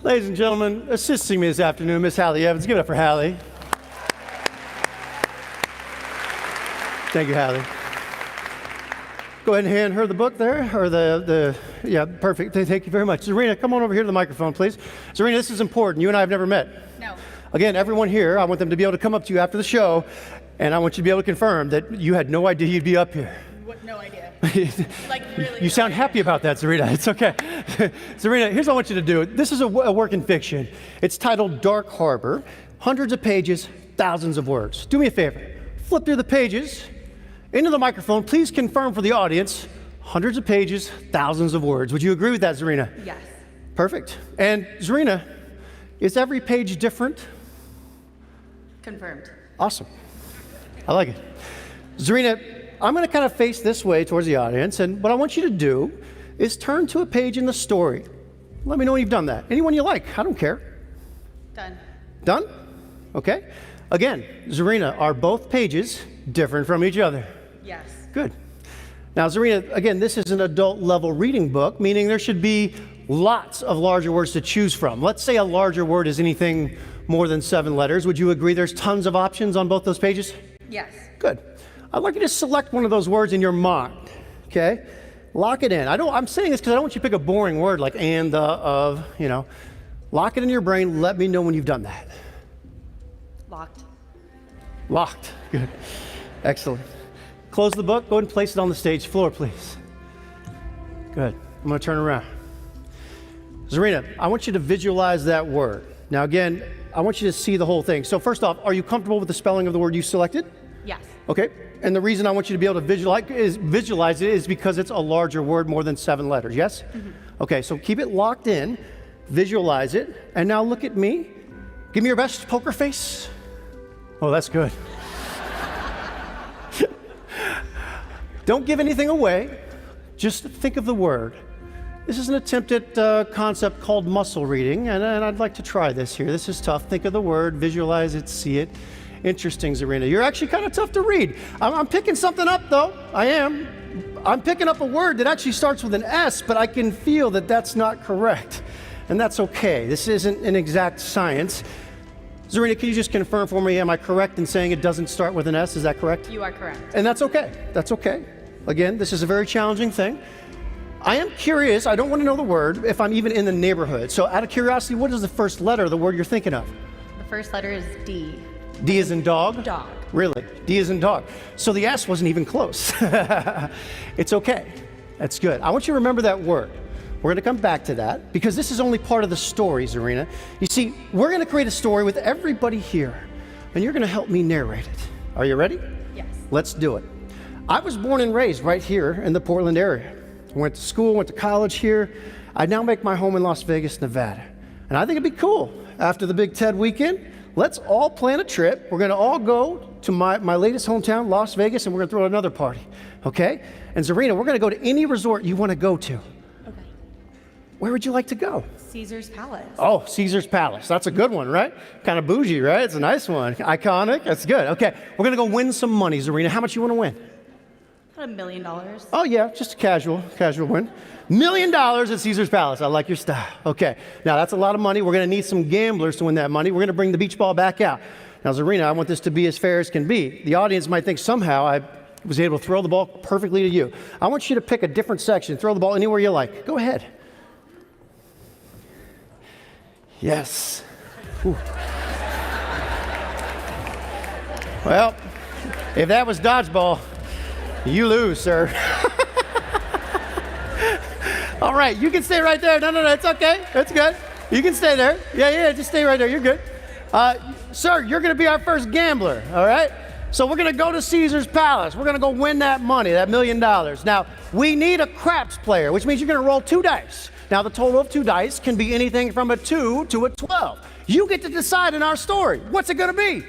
Ladies and gentlemen, assisting me this afternoon, Miss Hallie Evans. Give it up for Hallie. Thank you, Hallie. Go ahead and hand her the book there, or yeah, perfect. Thank you very much. Zarina, come on over here to the microphone, please. Zarina, this is important. You and I have never met. No. Again, everyone here, I want them to be able to come up to you after the show, and I want you to be able to confirm that you had no idea you'd be up here. What? No idea. Like really, you sound happy about that, Zarina. It's okay. Zarina, here's what I want you to do. This is a work in fiction. It's titled Dark Harbor. Hundreds of pages, thousands of words. Do me a favor. Flip through the pages into the microphone. Please confirm for the audience. Hundreds of pages, thousands of words. Would you agree with that, Zarina? Yes. Perfect. And Zarina, is every page different? Confirmed. Awesome. I like it. Zarina, I'm going to kind of face this way towards the audience, and what I want you to do is turn to a page in the story. Let me know when you've done that. Anyone you like, I don't care. Done. Done? Okay. Again, Zarina, are both pages different from each other? Yes. Good. Now, Zarina, again, this is an adult level reading book, meaning there should be lots of larger words to choose from. Let's say a larger word is anything more than 7 letters. Would you agree there's tons of options on both those pages? Yes. Good. I'd like you to select one of those words in your mind, okay? Lock it in. I'm saying this because I don't want you to pick a boring word like and, the, of, you know. Lock it in your brain. Let me know when you've done that. Locked. Locked. Good. Excellent. Close the book. Go ahead and place it on the stage floor, please. Good. I'm going to turn around. Zarina, I want you to visualize that word. Now, again, I want you to see the whole thing. So first off, are you comfortable with the spelling of the word you selected? Yes. Okay. And the reason I want you to be able to visualize it is because it's a larger word, more than 7 letters, yes? Mm-hmm. Okay, so keep it locked in, visualize it, and now look at me. Give me your best poker face. Oh, that's good. Don't give anything away. Just think of the word. This is an attempt at a concept called muscle reading, and I'd like to try this here. This is tough. Think of the word, visualize it, see it. Interesting, Zarina. You're actually kind of tough to read. I'm picking something up, though. I am. I'm picking up a word that actually starts with an S, but I can feel that that's not correct. And that's okay. This isn't an exact science. Zarina, can you just confirm for me, am I correct in saying it doesn't start with an S? Is that correct? You are correct. And that's okay. That's okay. Again, this is a very challenging thing. I am curious. I don't want to know the word if I'm even in the neighborhood. So out of curiosity, what is the first letter of the word you're thinking of? The first letter is D. D as in dog? Dog. Really? D as in dog. So the S wasn't even close. It's okay. That's good. I want you to remember that word. We're going to come back to that because this is only part of the story, Zarina. You see, we're going to create a story with everybody here, and you're going to help me narrate it. Are you ready? Yes. Let's do it. I was born and raised right here in the Portland area. I went to school, went to college here. I now make my home in Las Vegas, Nevada. And I think it'd be cool after the big TED weekend. Let's all plan a trip. We're going to all go to my latest hometown, Las Vegas, and we're going to throw another party, okay? And Zarina, we're going to go to any resort you want to go to. Okay. Where would you like to go? Caesar's Palace. Oh, Caesar's Palace. That's a good one, right? Kind of bougie, right? It's a nice one. Iconic. That's good. Okay, we're going to go win some money, Zarina. How much you want to win? $1 million. Oh, yeah, just a casual win. $1 million at Caesar's Palace. I like your style. Okay, now that's a lot of money. We're going to need some gamblers to win that money. We're going to bring the beach ball back out. Now, Zarina, I want this to be as fair as can be. The audience might think somehow I was able to throw the ball perfectly to you. I want you to pick a different section. Throw the ball anywhere you like. Go ahead. Yes. Whew. Well, if that was dodgeball, you lose, sir. All right, you can stay right there. No, it's okay. That's good. You can stay there. Yeah, just stay right there. You're good. Sir, you're going to be our first gambler, all right? So we're going to go to Caesar's Palace. We're going to go win that money, that $1 million. Now, we need a craps player, which means you're going to roll 2 dice. Now, the total of 2 dice can be anything from a 2 to a 12. You get to decide in our story. What's it going to be?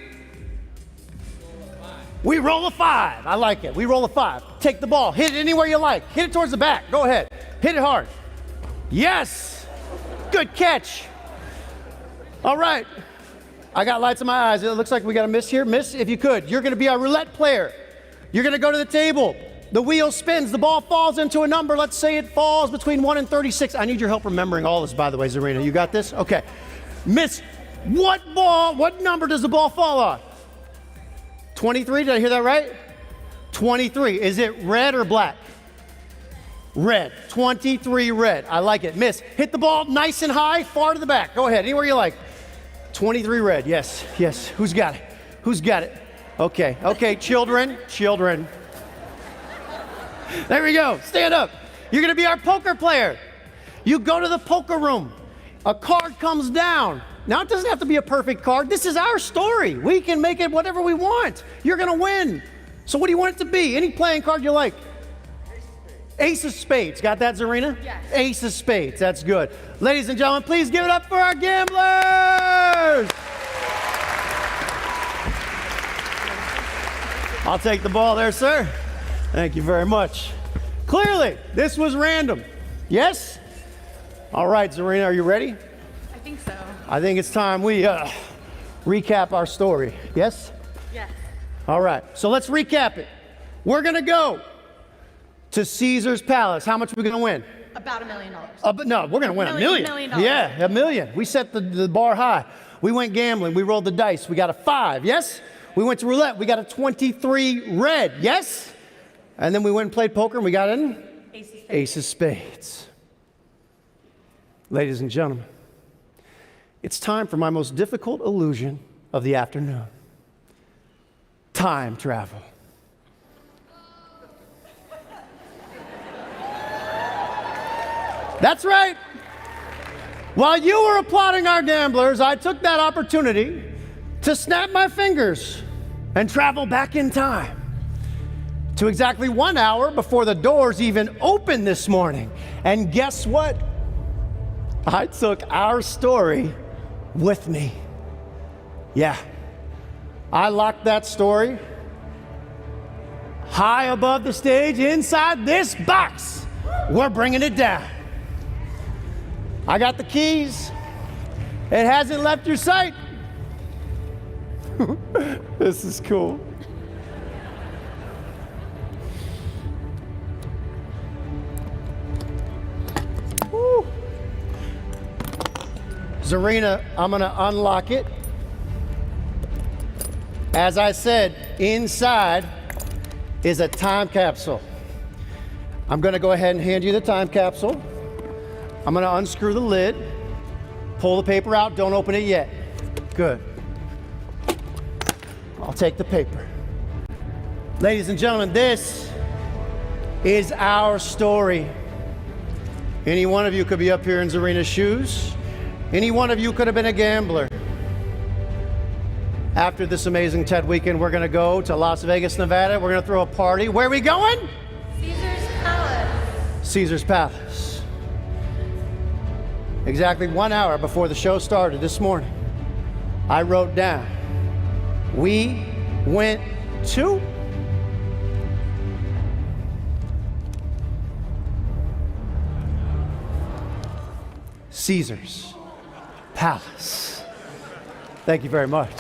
We roll a 5. I like it. We roll a 5. Take the ball. Hit it anywhere you like. Hit it towards the back. Go ahead. Hit it hard. Yes. Good catch. All right. I got lights in my eyes. It looks like we got a miss here. Miss, if you could. You're going to be our roulette player. You're going to go to the table. The wheel spins. The ball falls into a number. Let's say it falls between 1 and 36. I need your help remembering all this, by the way, Zarina. You got this? Okay. Miss, what number does the ball fall on? 23, did I hear that right? 23. Is it red or black? Red. 23 red. I like it. Miss, hit the ball nice and high, far to the back. Go ahead, anywhere you like. 23 red. Yes. Who's got it? Okay, children. There we go. Stand up. You're going to be our poker player. You go to the poker room. A card comes down. Now, it doesn't have to be a perfect card. This is our story. We can make it whatever we want. You're going to win. So what do you want it to be? Any playing card you like. Ace of Spades. Got that, Zarina? Yes. Ace of Spades. That's good. Ladies and gentlemen, please give it up for our gamblers. I'll take the ball there, sir. Thank you very much. Clearly, this was random. Yes? All right, Zarina, are you ready? I think so. I think it's time we recap our story. Yes? Yes. All right, so let's recap it. We're going to go to Caesar's Palace. How much are we going to win? About $1 million. No, we're going to win $1 million. $1 million. Yeah, $1 million. We set the bar high. We went gambling. We rolled the dice. We got a 5. Yes? We went to roulette. We got a 23 red. Yes? And then we went and played poker and we got an Ace of Spades. Ladies and gentlemen, it's time for my most difficult illusion of the afternoon. Time travel. That's right. While you were applauding our gamblers, I took that opportunity to snap my fingers and travel back in time to exactly 1 hour before the doors even opened this morning. And guess what? I took our story with me. Yeah, I locked that story high above the stage inside this box. We're bringing it down. I got the keys. It hasn't left your sight. This is cool. Woo. Zarina, I'm going to unlock it. As I said, inside is a time capsule. I'm going to go ahead and hand you the time capsule. I'm going to unscrew the lid, pull the paper out, don't open it yet. Good. I'll take the paper. Ladies and gentlemen, this is our story. Any one of you could be up here in Zarina's shoes. Any one of you could have been a gambler. After this amazing TED weekend, we're going to go to Las Vegas, Nevada. We're going to throw a party. Where are we going? Caesar's Palace. Caesar's Palace. Exactly 1 hour before the show started this morning, I wrote down, we went to Caesar's Palace. Thank you very much.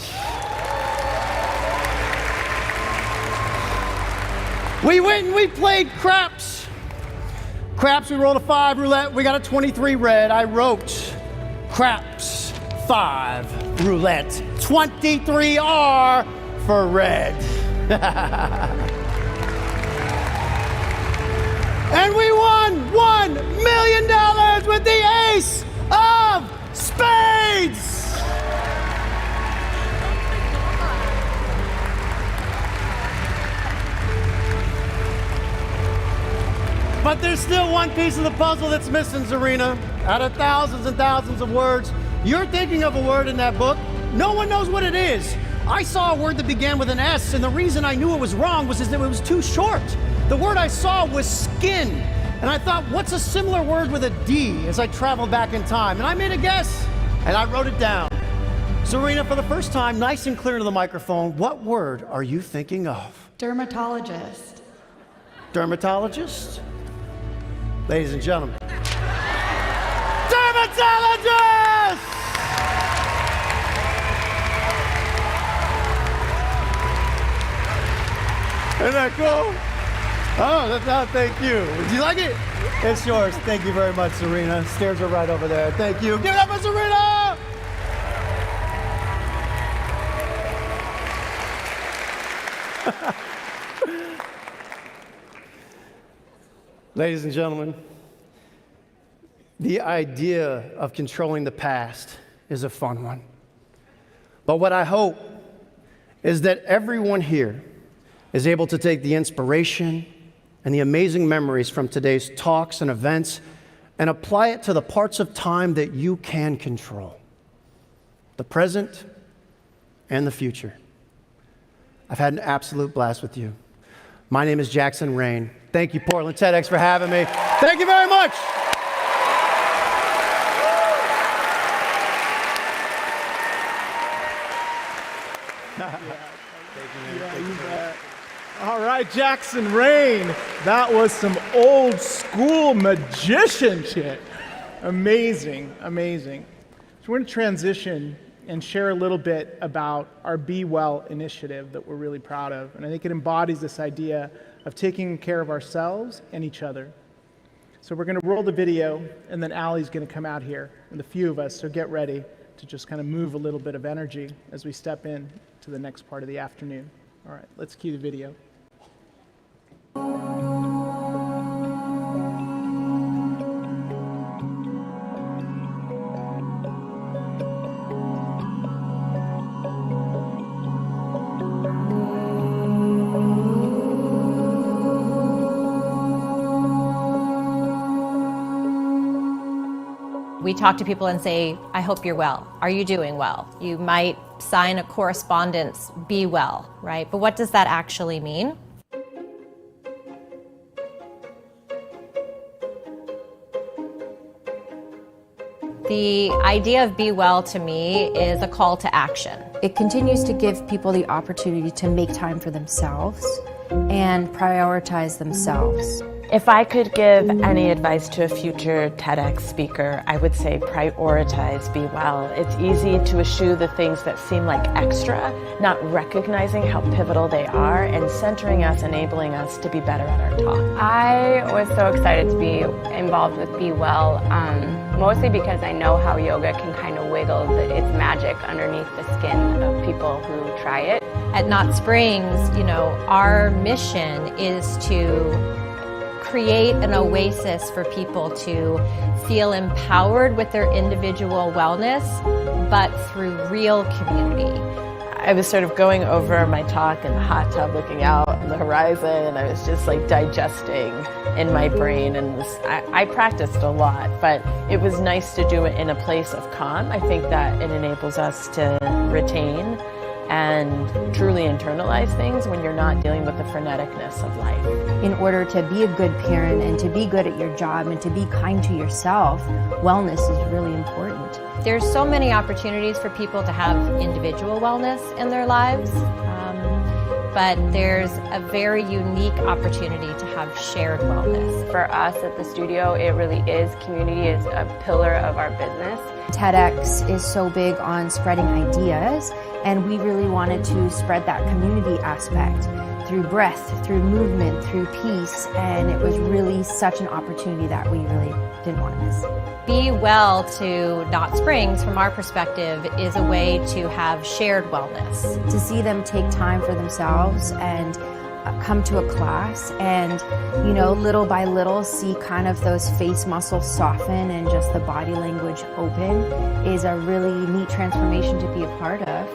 We went and we played craps. Craps, we rolled a 5 roulette. We got a 23 red. I wrote craps 5 roulette. 23R for red. And we won $1 million with the Ace of Spades. spades! But there's still one piece of the puzzle that's missing, Zarina. Out of thousands and thousands of words, you're thinking of a word in that book. No one knows what it is. I saw a word that began with an S, and the reason I knew it was wrong was that it was too short. The word I saw was skin. And I thought, what's a similar word with a D as I traveled back in time? And I made a guess, and I wrote it down. Zarina, for the first time, nice and clear into the microphone, what word are you thinking of? Dermatologist. Dermatologist? Ladies and gentlemen, dermatologist! Isn't that cool? Oh, thank you. Did you like it? It's yours. Thank you very much, Zarina. Stairs are right over there. Thank you. Give it up for Zarina! Ladies and gentlemen, the idea of controlling the past is a fun one. But what I hope is that everyone here is able to take the inspiration and the amazing memories from today's talks and events and apply it to the parts of time that you can control, the present and the future. I've had an absolute blast with you. My name is Jackson Rain. Thank you, Portland TEDx, for having me. Thank you very much. All right, Jackson Rain. That was some old school magician shit. Amazing, amazing. So we're going to transition and share a little bit about our Be Well initiative that we're really proud of. And I think it embodies this idea of taking care of ourselves and each other. So we're going to roll the video, and then Allie's going to come out here, and the few of us, so get ready to just kind of move a little bit of energy as we step in to the next part of the afternoon. All right, let's cue the video. We talk to people and say, I hope you're well. Are you doing well? You might sign a correspondence, be well, right? But what does that actually mean? The idea of Be Well to me is a call to action. It continues to give people the opportunity to make time for themselves and prioritize themselves. If I could give any advice to a future TEDx speaker, I would say prioritize Be Well. It's easy to eschew the things that seem like extra, not recognizing how pivotal they are and centering us, enabling us to be better at our talk. I was so excited to be involved with Be Well, mostly because I know how yoga can kind of wiggle its magic underneath the skin of people who try it. At Knot Springs, our mission is to create an oasis for people to feel empowered with their individual wellness, but through real community. I was sort of going over my talk in the hot tub, looking out on the horizon, and I was just like digesting in my brain. And I practiced a lot, but it was nice to do it in a place of calm. I think that it enables us to retain and truly internalize things when you're not dealing with the freneticness of life. In order to be a good parent and to be good at your job and to be kind to yourself, wellness is really important. There's so many opportunities for people to have individual wellness in their lives, but there's a very unique opportunity to have shared wellness. For us at the studio, it really is community is a pillar of our business. TEDx is so big on spreading ideas, and we really wanted to spread that community aspect through breath, through movement, through peace, and it was really such an opportunity that we really didn't want to miss. Be Well to Knot Springs, from our perspective, is a way to have shared wellness. To see them take time for themselves and come to a class and, you know, little by little see kind of those face muscles soften and just the body language open is a really neat transformation to be a part of.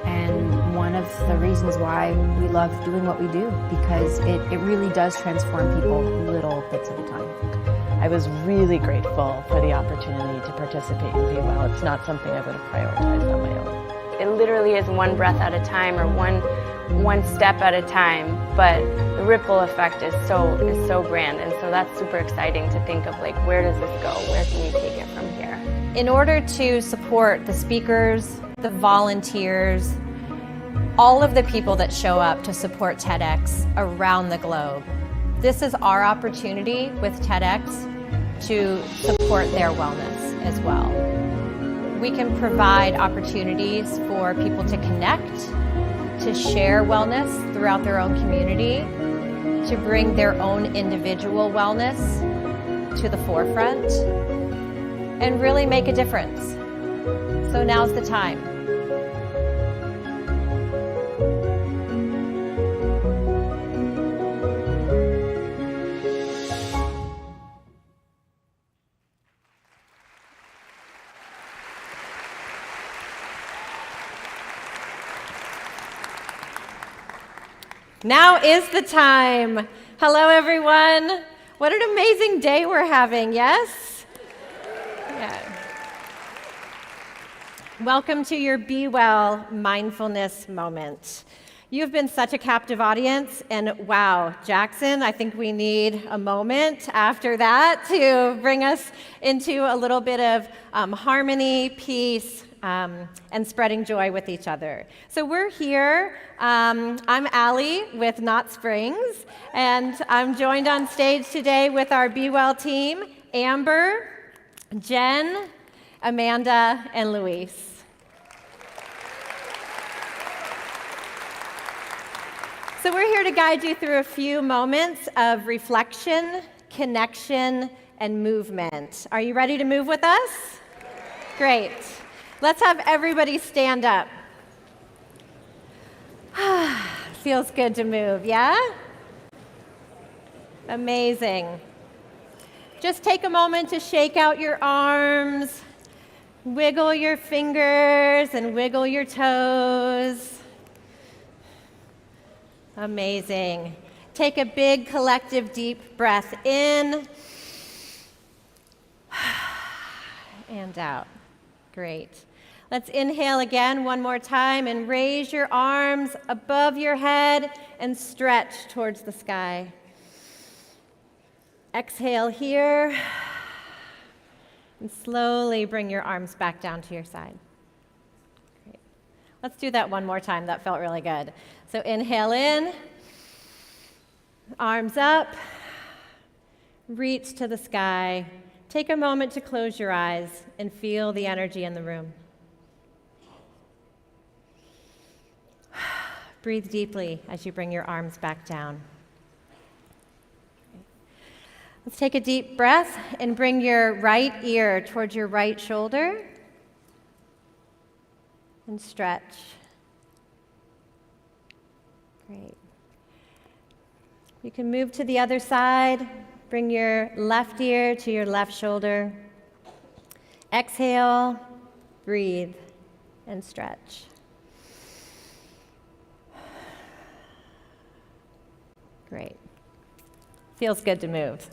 And one of the reasons why we love doing what we do, because it really does transform people little bits at a time. I was really grateful for the opportunity to participate in Be Well. It's not something I would have prioritized on my own. It literally is one breath at a time, or one step at a time, but the ripple effect is so grand, and so that's super exciting to think of, like, where does this go? Where can we take it from here? In order to support the speakers, the volunteers, all of the people that show up to support TEDx around the globe, this is our opportunity with TEDx to support their wellness as well. We can provide opportunities for people to connect, to share wellness throughout their own community, to bring their own individual wellness to the forefront, and really make a difference. So now's the time. Now is the time. Hello, everyone. What an amazing day we're having, yes? Yeah. Welcome to your Be Well mindfulness moment. You've been such a captive audience, and wow, Jackson, I think we need a moment after that to bring us into a little bit of harmony, peace, and spreading joy with each other. So we're here. I'm Allie with Knot Springs, and I'm joined on stage today with our Be Well team, Amber, Jen, Amanda, and Luis. So we're here to guide you through a few moments of reflection, connection, and movement. Are you ready to move with us? Great. Let's have everybody stand up. Feels good to move, yeah? Amazing. Just take a moment to shake out your arms, wiggle your fingers, and wiggle your toes. Amazing. Take a big collective deep breath in and out. Great. Let's inhale again one more time and raise your arms above your head and stretch towards the sky. Exhale here and slowly bring your arms back down to your side. Great. Let's do that one more time. That felt really good. So inhale in, arms up, reach to the sky. Take a moment to close your eyes and feel the energy in the room. Breathe deeply as you bring your arms back down. Let's take a deep breath and bring your right ear towards your right shoulder and stretch. Great. You can move to the other side. Bring your left ear to your left shoulder. Exhale, breathe, and stretch. Great. Feels good to move.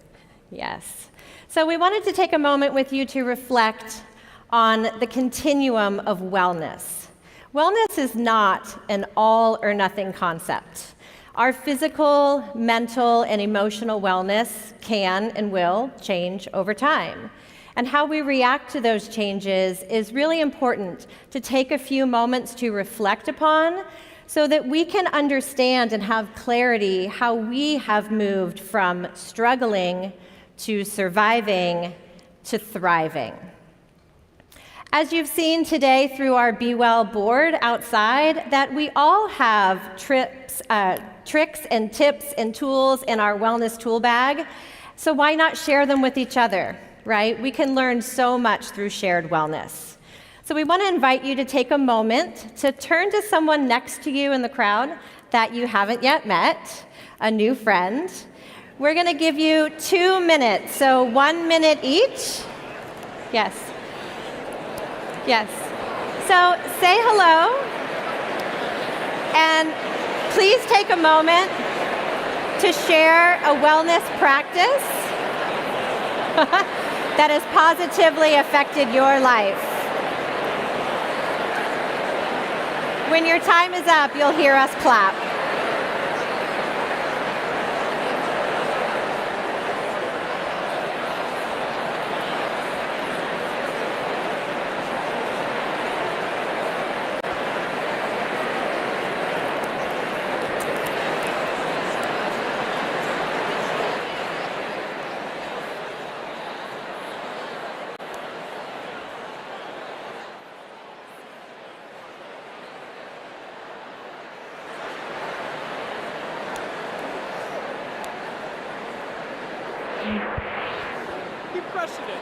Yes. So we wanted to take a moment with you to reflect on the continuum of wellness. Wellness is not an all or nothing concept. Our physical, mental, and emotional wellness can and will change over time. And how we react to those changes is really important to take a few moments to reflect upon so that we can understand and have clarity how we have moved from struggling to surviving to thriving. As you've seen today through our Be Well board outside, that we all have tricks and tips and tools in our wellness tool bag. So why not share them with each other, right? We can learn so much through shared wellness. So we want to invite you to take a moment to turn to someone next to you in the crowd that you haven't yet met, a new friend. We're going to give you 2 minutes, so 1 minute each. Yes. Yes. So say hello, and please take a moment to share a wellness practice that has positively affected your life. When your time is up, you'll hear us clap. You're crushing it.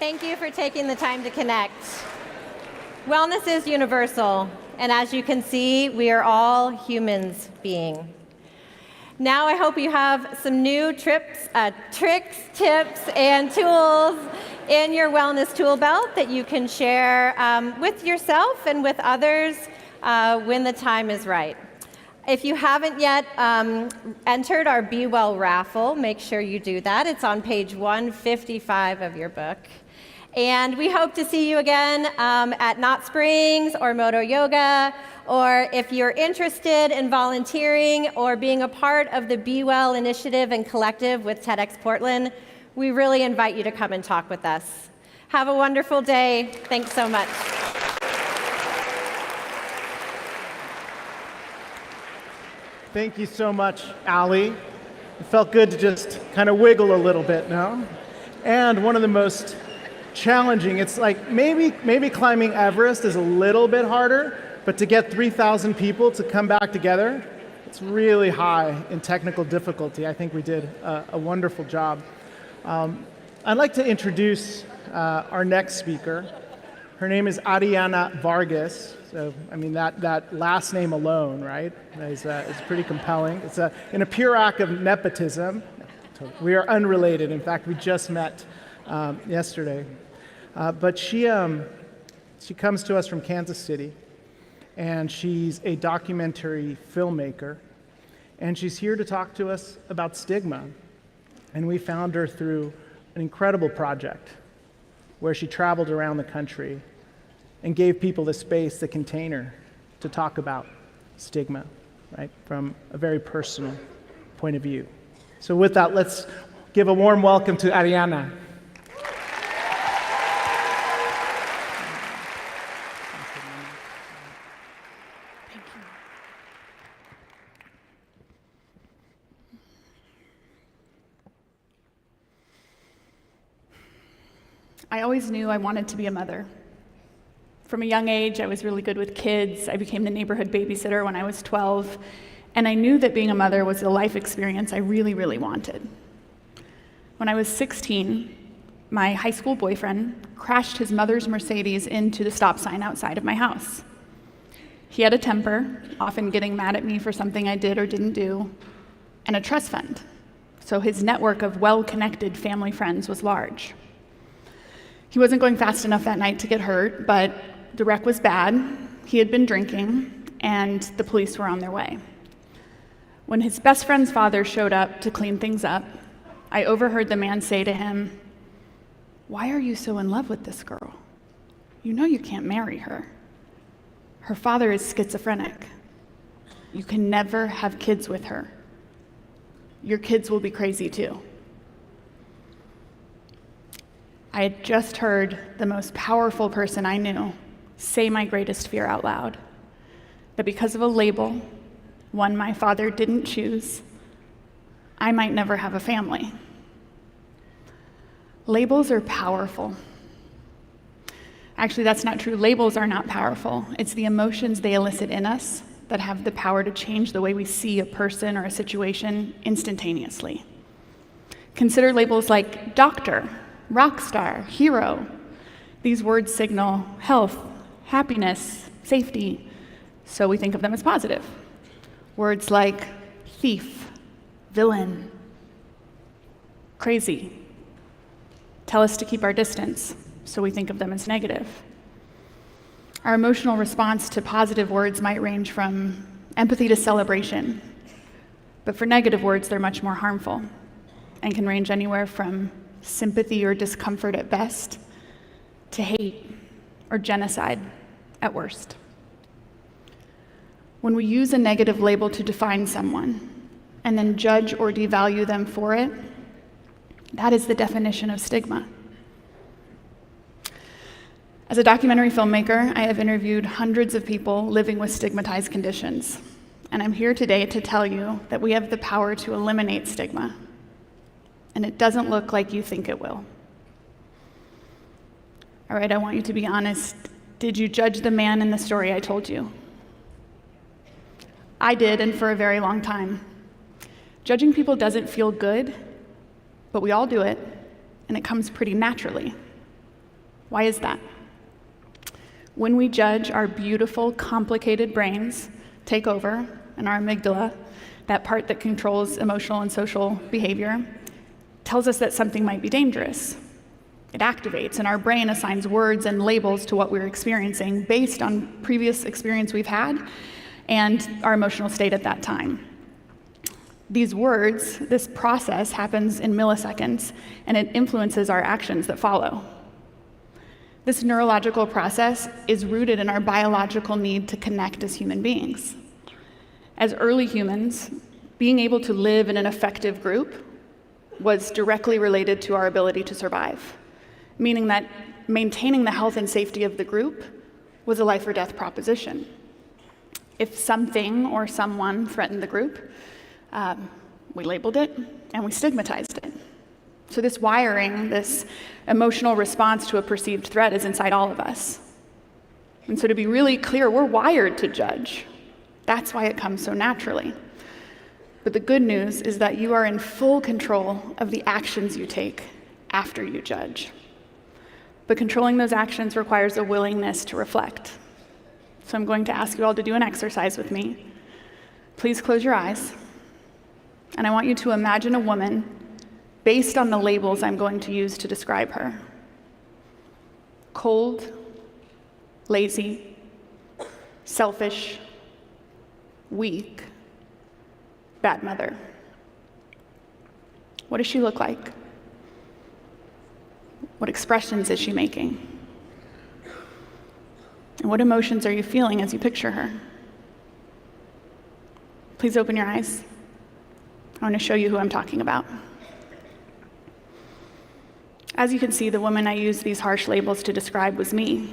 Thank you for taking the time to connect. Wellness is universal, and as you can see, we are all humans being. Now I hope you have some new tricks, tips, and tools in your wellness tool belt that you can share with yourself and with others when the time is right. If you haven't yet entered our Be Well raffle, make sure you do that. It's on page 155 of your book. And we hope to see you again at Knot Springs or Moto Yoga, or if you're interested in volunteering or being a part of the Be Well initiative and collective with TEDx Portland, we really invite you to come and talk with us. Have a wonderful day. Thanks so much. Thank you so much, Allie. It felt good to just kind of wiggle a little bit now. And one of the most challenging, it's like maybe climbing Everest is a little bit harder, but to get 3,000 people to come back together, it's really high in technical difficulty. I think we did a wonderful job. I'd like to introduce our next speaker. Her name is Ariana Vargas. So, I mean, that last name alone, right, is pretty compelling. It's in a pure act of nepotism. We are unrelated. In fact, we just met yesterday. But she comes to us from Kansas City, and she's a documentary filmmaker, and she's here to talk to us about stigma. And we found her through an incredible project where she traveled around the country and gave people the space, the container, to talk about stigma. right? From a very personal point of view. So with that, let's give a warm welcome to Ariana. I always knew I wanted to be a mother. From a young age, I was really good with kids. I became the neighborhood babysitter when I was 12, and I knew that being a mother was a life experience I really, really wanted. When I was 16, my high school boyfriend crashed his mother's Mercedes into the stop sign outside of my house. He had a temper, often getting mad at me for something I did or didn't do, and a trust fund, so his network of well-connected family friends was large. He wasn't going fast enough that night to get hurt, but the wreck was bad, he had been drinking, and the police were on their way. When his best friend's father showed up to clean things up, I overheard the man say to him, "Why are you so in love with this girl? You know you can't marry her. Her father is schizophrenic. You can never have kids with her. Your kids will be crazy too." I had just heard the most powerful person I knew say my greatest fear out loud, that because of a label, one my father didn't choose, I might never have a family. Labels are powerful. Actually, that's not true. Labels are not powerful. It's the emotions they elicit in us that have the power to change the way we see a person or a situation instantaneously. Consider labels like doctor, rock star, hero. These words signal health, happiness, safety, so we think of them as positive. Words like thief, villain, crazy tell us to keep our distance, so we think of them as negative. Our emotional response to positive words might range from empathy to celebration, but for negative words, they're much more harmful and can range anywhere from sympathy or discomfort at best, to hate or genocide at worst. When we use a negative label to define someone and then judge or devalue them for it, that is the definition of stigma. As a documentary filmmaker, I have interviewed hundreds of people living with stigmatized conditions, and I'm here today to tell you that we have the power to eliminate stigma. And it doesn't look like you think it will. All right, I want you to be honest. Did you judge the man in the story I told you? I did, and for a very long time. Judging people doesn't feel good, but we all do it, and it comes pretty naturally. Why is that? When we judge, our beautiful, complicated brains take over, and our amygdala, that part that controls emotional and social behavior, tells us that something might be dangerous. It activates, and our brain assigns words and labels to what we're experiencing based on previous experience we've had and our emotional state at that time. These words, this process happens in milliseconds, and it influences our actions that follow. This neurological process is rooted in our biological need to connect as human beings. As early humans, being able to live in an effective group was directly related to our ability to survive, meaning that maintaining the health and safety of the group was a life or death proposition. If something or someone threatened the group, we labeled it and we stigmatized it. So this wiring, this emotional response to a perceived threat is inside all of us. And so to be really clear, we're wired to judge. That's why it comes so naturally. But the good news is that you are in full control of the actions you take after you judge. But controlling those actions requires a willingness to reflect. So I'm going to ask you all to do an exercise with me. Please close your eyes. And I want you to imagine a woman based on the labels I'm going to use to describe her. Cold, lazy, selfish, weak, bad mother. What does she look like? What expressions is she making? And what emotions are you feeling as you picture her? Please open your eyes. I want to show you who I'm talking about. As you can see, the woman I used these harsh labels to describe was me.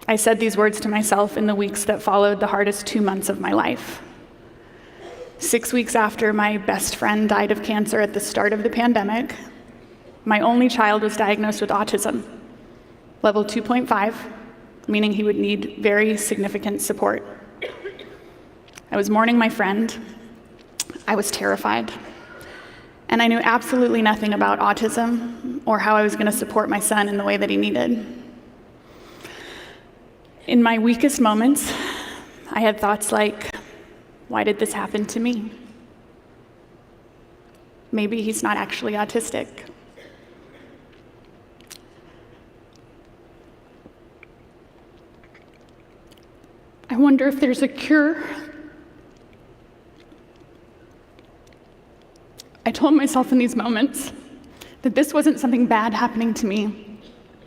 I said these words to myself in the weeks that followed the hardest 2 months of my life. 6 weeks after my best friend died of cancer at the start of the pandemic, my only child was diagnosed with autism, level 2.5, meaning he would need very significant support. I was mourning my friend. I was terrified. And I knew absolutely nothing about autism or how I was going to support my son in the way that he needed. In my weakest moments, I had thoughts like, why did this happen to me? Maybe he's not actually autistic. I wonder if there's a cure. I told myself in these moments that this wasn't something bad happening to me.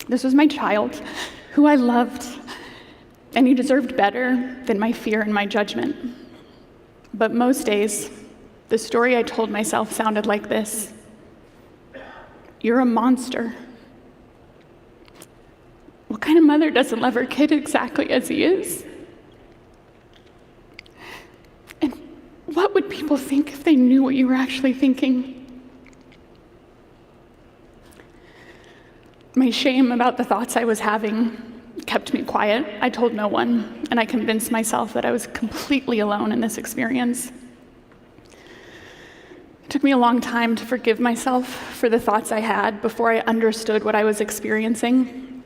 This was my child, who I loved, and he deserved better than my fear and my judgment. But most days, the story I told myself sounded like this: you're a monster. What kind of mother doesn't love her kid exactly as he is? And what would people think if they knew what you were actually thinking? My shame about the thoughts I was having kept me quiet. I told no one, and I convinced myself that I was completely alone in this experience. It took me a long time to forgive myself for the thoughts I had before I understood what I was experiencing.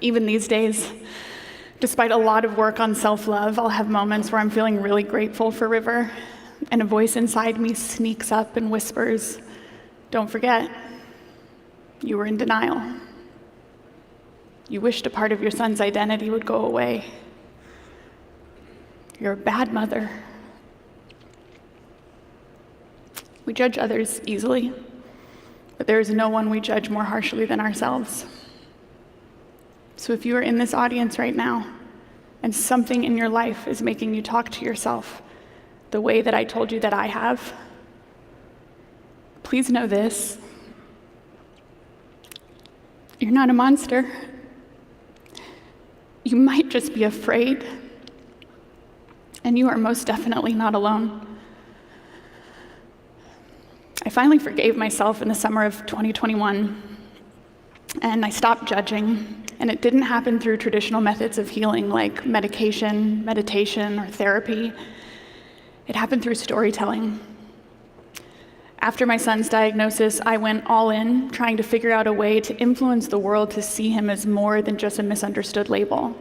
Even these days, despite a lot of work on self-love, I'll have moments where I'm feeling really grateful for River, and a voice inside me sneaks up and whispers, "Don't forget, you were in denial. You wished a part of your son's identity would go away. You're a bad mother." We judge others easily, but there is no one we judge more harshly than ourselves. So if you are in this audience right now, and something in your life is making you talk to yourself the way that I told you that I have, please know this: you're not a monster. You might just be afraid, and you are most definitely not alone. I finally forgave myself in the summer of 2021, and I stopped judging, and it didn't happen through traditional methods of healing like medication, meditation, or therapy. It happened through storytelling. After my son's diagnosis, I went all in, trying to figure out a way to influence the world to see him as more than just a misunderstood label.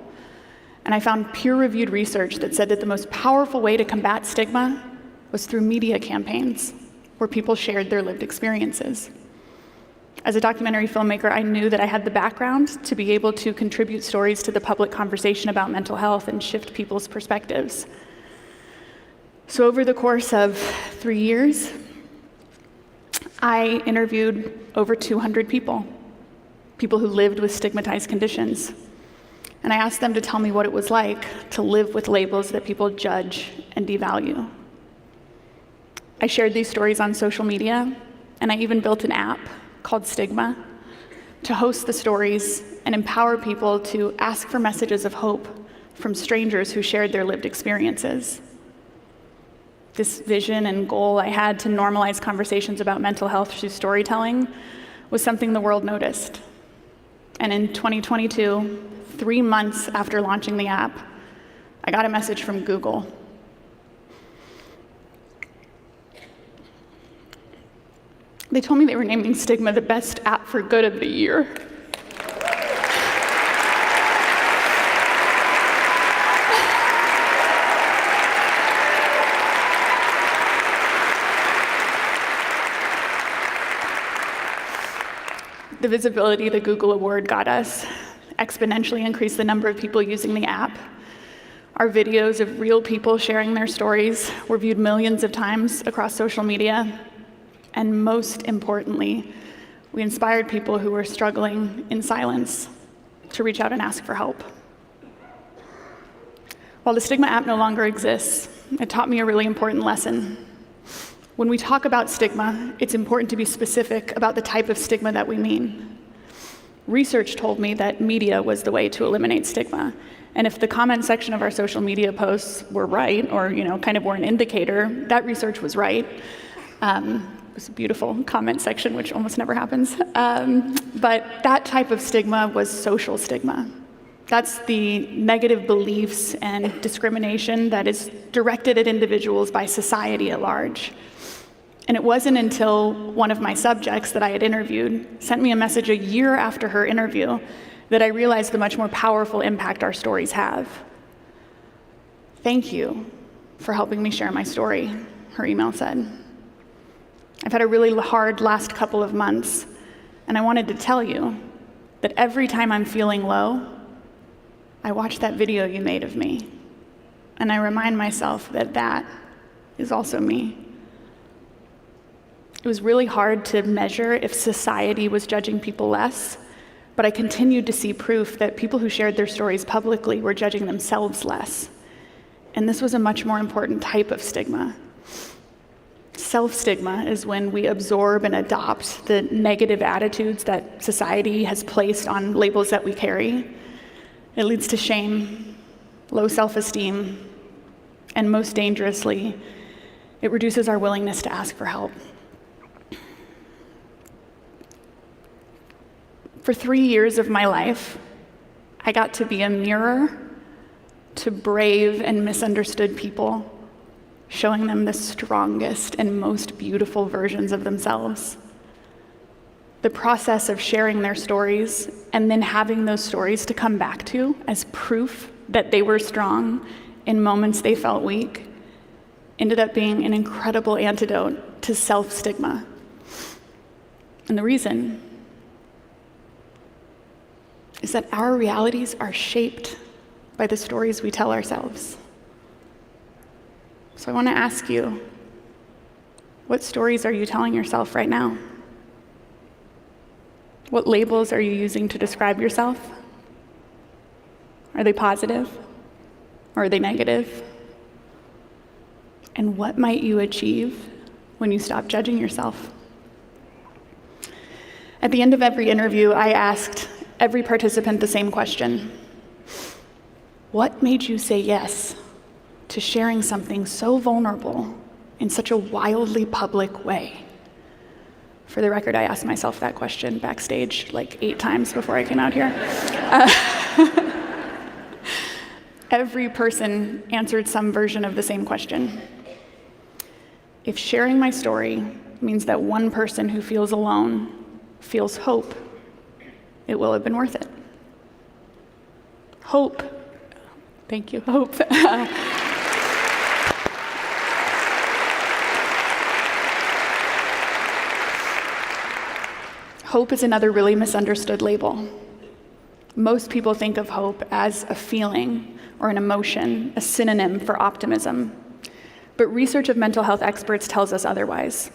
And I found peer-reviewed research that said that the most powerful way to combat stigma was through media campaigns, where people shared their lived experiences. As a documentary filmmaker, I knew that I had the background to be able to contribute stories to the public conversation about mental health and shift people's perspectives. So over the course of 3 years, I interviewed over 200 people who lived with stigmatized conditions. And I asked them to tell me what it was like to live with labels that people judge and devalue. I shared these stories on social media, and I even built an app called Stigma to host the stories and empower people to ask for messages of hope from strangers who shared their lived experiences. This vision and goal I had to normalize conversations about mental health through storytelling was something the world noticed. And in 2022, 3 months after launching the app, I got a message from Google. They told me they were naming Stigma the best app for good of the year. The visibility the Google Award got us exponentially increased the number of people using the app. Our videos of real people sharing their stories were viewed millions of times across social media. And most importantly, we inspired people who were struggling in silence to reach out and ask for help. While the Stigma app no longer exists, It taught me a really important lesson. When we talk about stigma, it's important to be specific about the type of stigma that we mean. Research told me that media was the way to eliminate stigma. And if the comment section of our social media posts were right, or kind of were an indicator, that research was right. It was a beautiful comment section, which almost never happens. But that type of stigma was social stigma. That's the negative beliefs and discrimination that is directed at individuals by society at large. And it wasn't until one of my subjects that I had interviewed sent me a message a year after her interview that I realized the much more powerful impact our stories have. "Thank you for helping me share my story," her email said. "I've had a really hard last couple of months, and I wanted to tell you that every time I'm feeling low, I watch that video you made of me, and I remind myself that that is also me." It was really hard to measure if society was judging people less, but I continued to see proof that people who shared their stories publicly were judging themselves less. And this was a much more important type of stigma. Self-stigma is when we absorb and adopt the negative attitudes that society has placed on labels that we carry. It leads to shame, low self-esteem, and most dangerously, it reduces our willingness to ask for help. For 3 years of my life, I got to be a mirror to brave and misunderstood people, showing them the strongest and most beautiful versions of themselves. The process of sharing their stories and then having those stories to come back to as proof that they were strong in moments they felt weak ended up being an incredible antidote to self-stigma. And the reason is that our realities are shaped by the stories we tell ourselves. So I want to ask you, what stories are you telling yourself right now? What labels are you using to describe yourself? Are they positive or are they negative? And what might you achieve when you stop judging yourself? At the end of every interview, I asked every participant the same question. What made you say yes to sharing something so vulnerable in such a wildly public way? For the record, I asked myself that question backstage like 8 times before I came out here. Every person answered some version of the same question. If sharing my story means that one person who feels alone feels hope, it will have been worth it. Hope. Thank you, hope. Hope is another really misunderstood label. Most people think of hope as a feeling or an emotion, a synonym for optimism. But research of mental health experts tells us otherwise.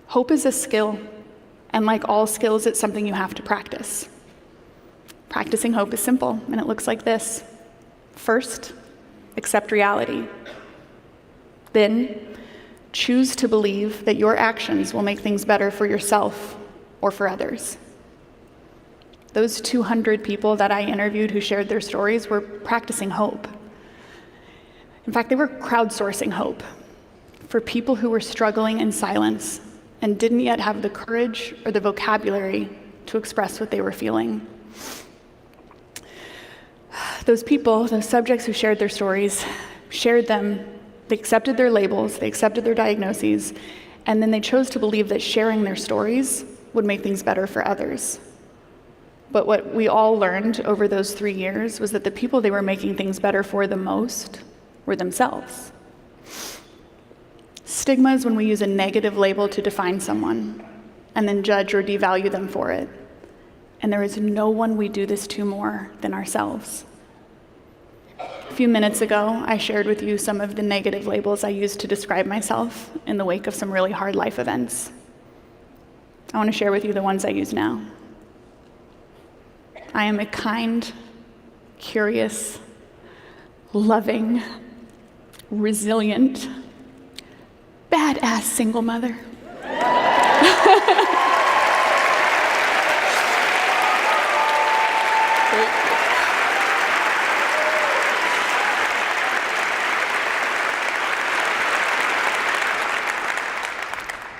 Hope is a skill. And like all skills, it's something you have to practice. Practicing hope is simple, and it looks like this. First, accept reality. Then, choose to believe that your actions will make things better for yourself or for others. Those 200 people that I interviewed who shared their stories were practicing hope. In fact, they were crowdsourcing hope for people who were struggling in silence and didn't yet have the courage or the vocabulary to express what they were feeling. Those people, those subjects who shared their stories, shared them, they accepted their labels, they accepted their diagnoses, and then they chose to believe that sharing their stories would make things better for others. But what we all learned over those 3 years was that the people they were making things better for the most were themselves. Stigma is when we use a negative label to define someone and then judge or devalue them for it. And there is no one we do this to more than ourselves. A few minutes ago, I shared with you some of the negative labels I used to describe myself in the wake of some really hard life events. I want to share with you the ones I use now. I am a kind, curious, loving, resilient, badass single mother.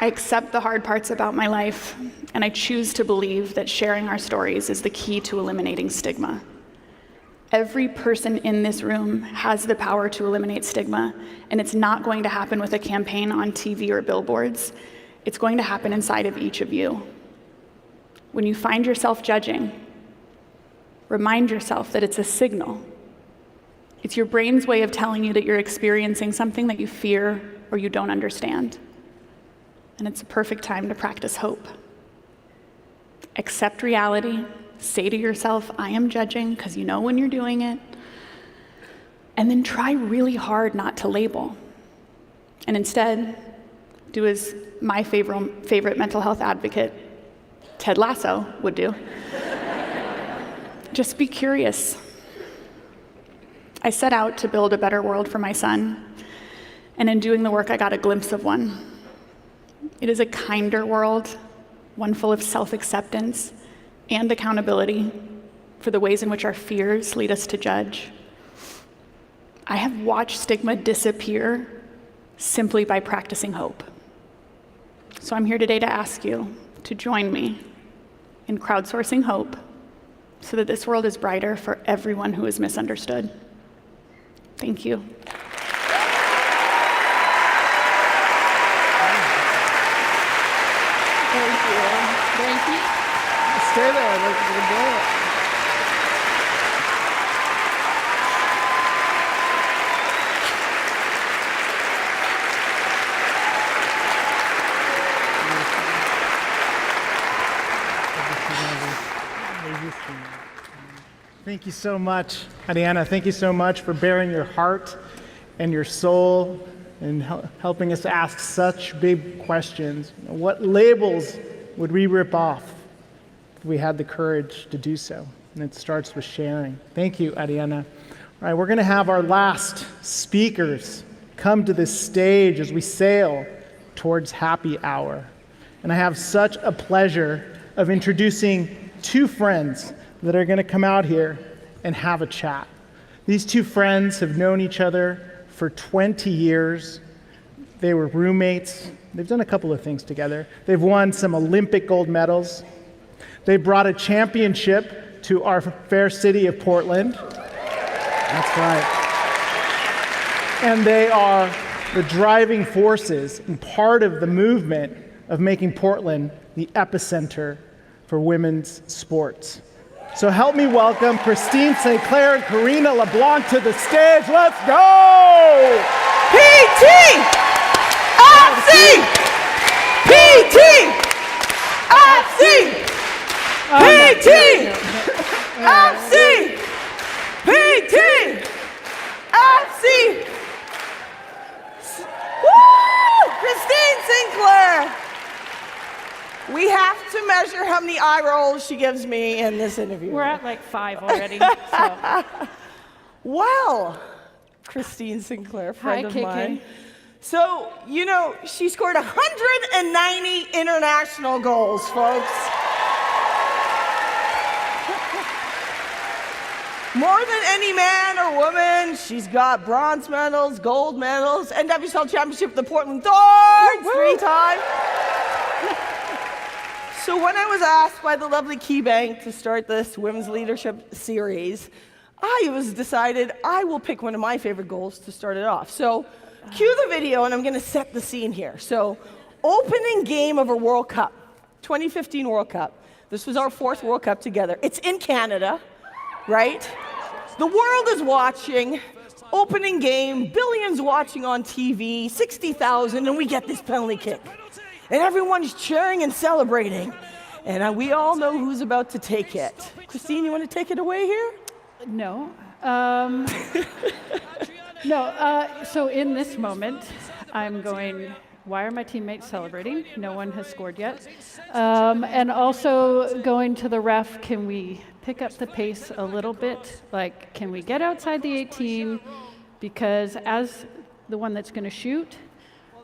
I accept the hard parts about my life, and I choose to believe that sharing our stories is the key to eliminating stigma. Every person in this room has the power to eliminate stigma, and it's not going to happen with a campaign on TV or billboards. It's going to happen inside of each of you. When you find yourself judging, remind yourself that it's a signal. It's your brain's way of telling you that you're experiencing something that you fear or you don't understand. And it's a perfect time to practice hope. Accept reality. Say to yourself, I am judging, because you know when you're doing it. And then try really hard not to label. And instead, do as my favorite mental health advocate, Ted Lasso, would do. Just be curious. I set out to build a better world for my son, and in doing the work, I got a glimpse of one. It is a kinder world, one full of self-acceptance and accountability for the ways in which our fears lead us to judge. I have watched stigma disappear simply by practicing hope. So I'm here today to ask you to join me in crowdsourcing hope so that this world is brighter for everyone who is misunderstood. Thank you. Thank you. Stay there. We're doing it. Thank you so much, Ariana. Thank you so much for bearing your heart and your soul and helping us ask such big questions. What labels would we rip off if we had the courage to do so? And it starts with sharing. Thank you, Ariana. All right, we're going to have our last speakers come to this stage as we sail towards happy hour. And I have such a pleasure of introducing two friends that are going to come out here and have a chat. These two friends have known each other for 20 years. They were roommates. They've done a couple of things together. They've won some Olympic gold medals. They brought a championship to our fair city of Portland. That's right. And they are the driving forces and part of the movement of making Portland the epicenter for women's sports. So help me welcome Christine Sinclair and Karina Leblanc to the stage. Let's go! PT! FC! PT! FC! PT! FC! PT! FC! Woo! Christine Sinclair! We have to measure how many eye rolls she gives me in this interview. We're at like 5 already. So. Well, Christine Sinclair, friend of mine. So, you know, she scored 190 international goals, folks. More than any man or woman. She's got bronze medals, gold medals, NWSL Championship, the Portland Thorns, 3 times. So when I was asked by the lovely KeyBank to start this Women's Leadership Series, I was decided I will pick one of my favorite goals to start it off. So cue the video, and I'm going to set the scene here. So opening game of a World Cup, 2015 World Cup. This was our 4th World Cup together. It's in Canada, right? The world is watching. Opening game, billions watching on TV, 60,000, and we get this penalty kick. And everyone's cheering and celebrating. And we all know who's about to take it. Christine, you want to take it away here? No. So in this moment, I'm going, why are my teammates celebrating? No one has scored yet. And also going to the ref, can we pick up the pace a little bit? Like, can we get outside the 18? Because as the one that's going to shoot,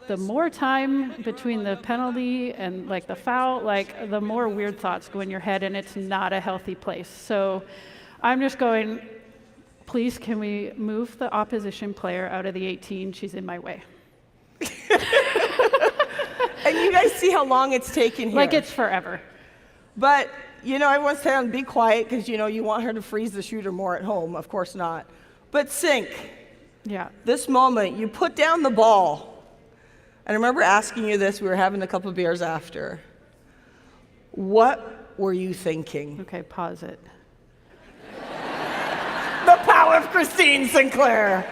the more time between the penalty and like the foul, like the more weird thoughts go in your head, and it's not a healthy place. So I'm just going, please, can we move the opposition player out of the 18? She's in my way. And you guys see how long it's taken here. Like it's forever. But, you know, everyone's saying be quiet because, you know, you want her to freeze the shooter more at home. Of course not. But Sink, yeah, this moment, you put down the ball. And I remember asking you this, we were having a couple of beers after. What were you thinking? Okay, pause it. The power of Christine Sinclair.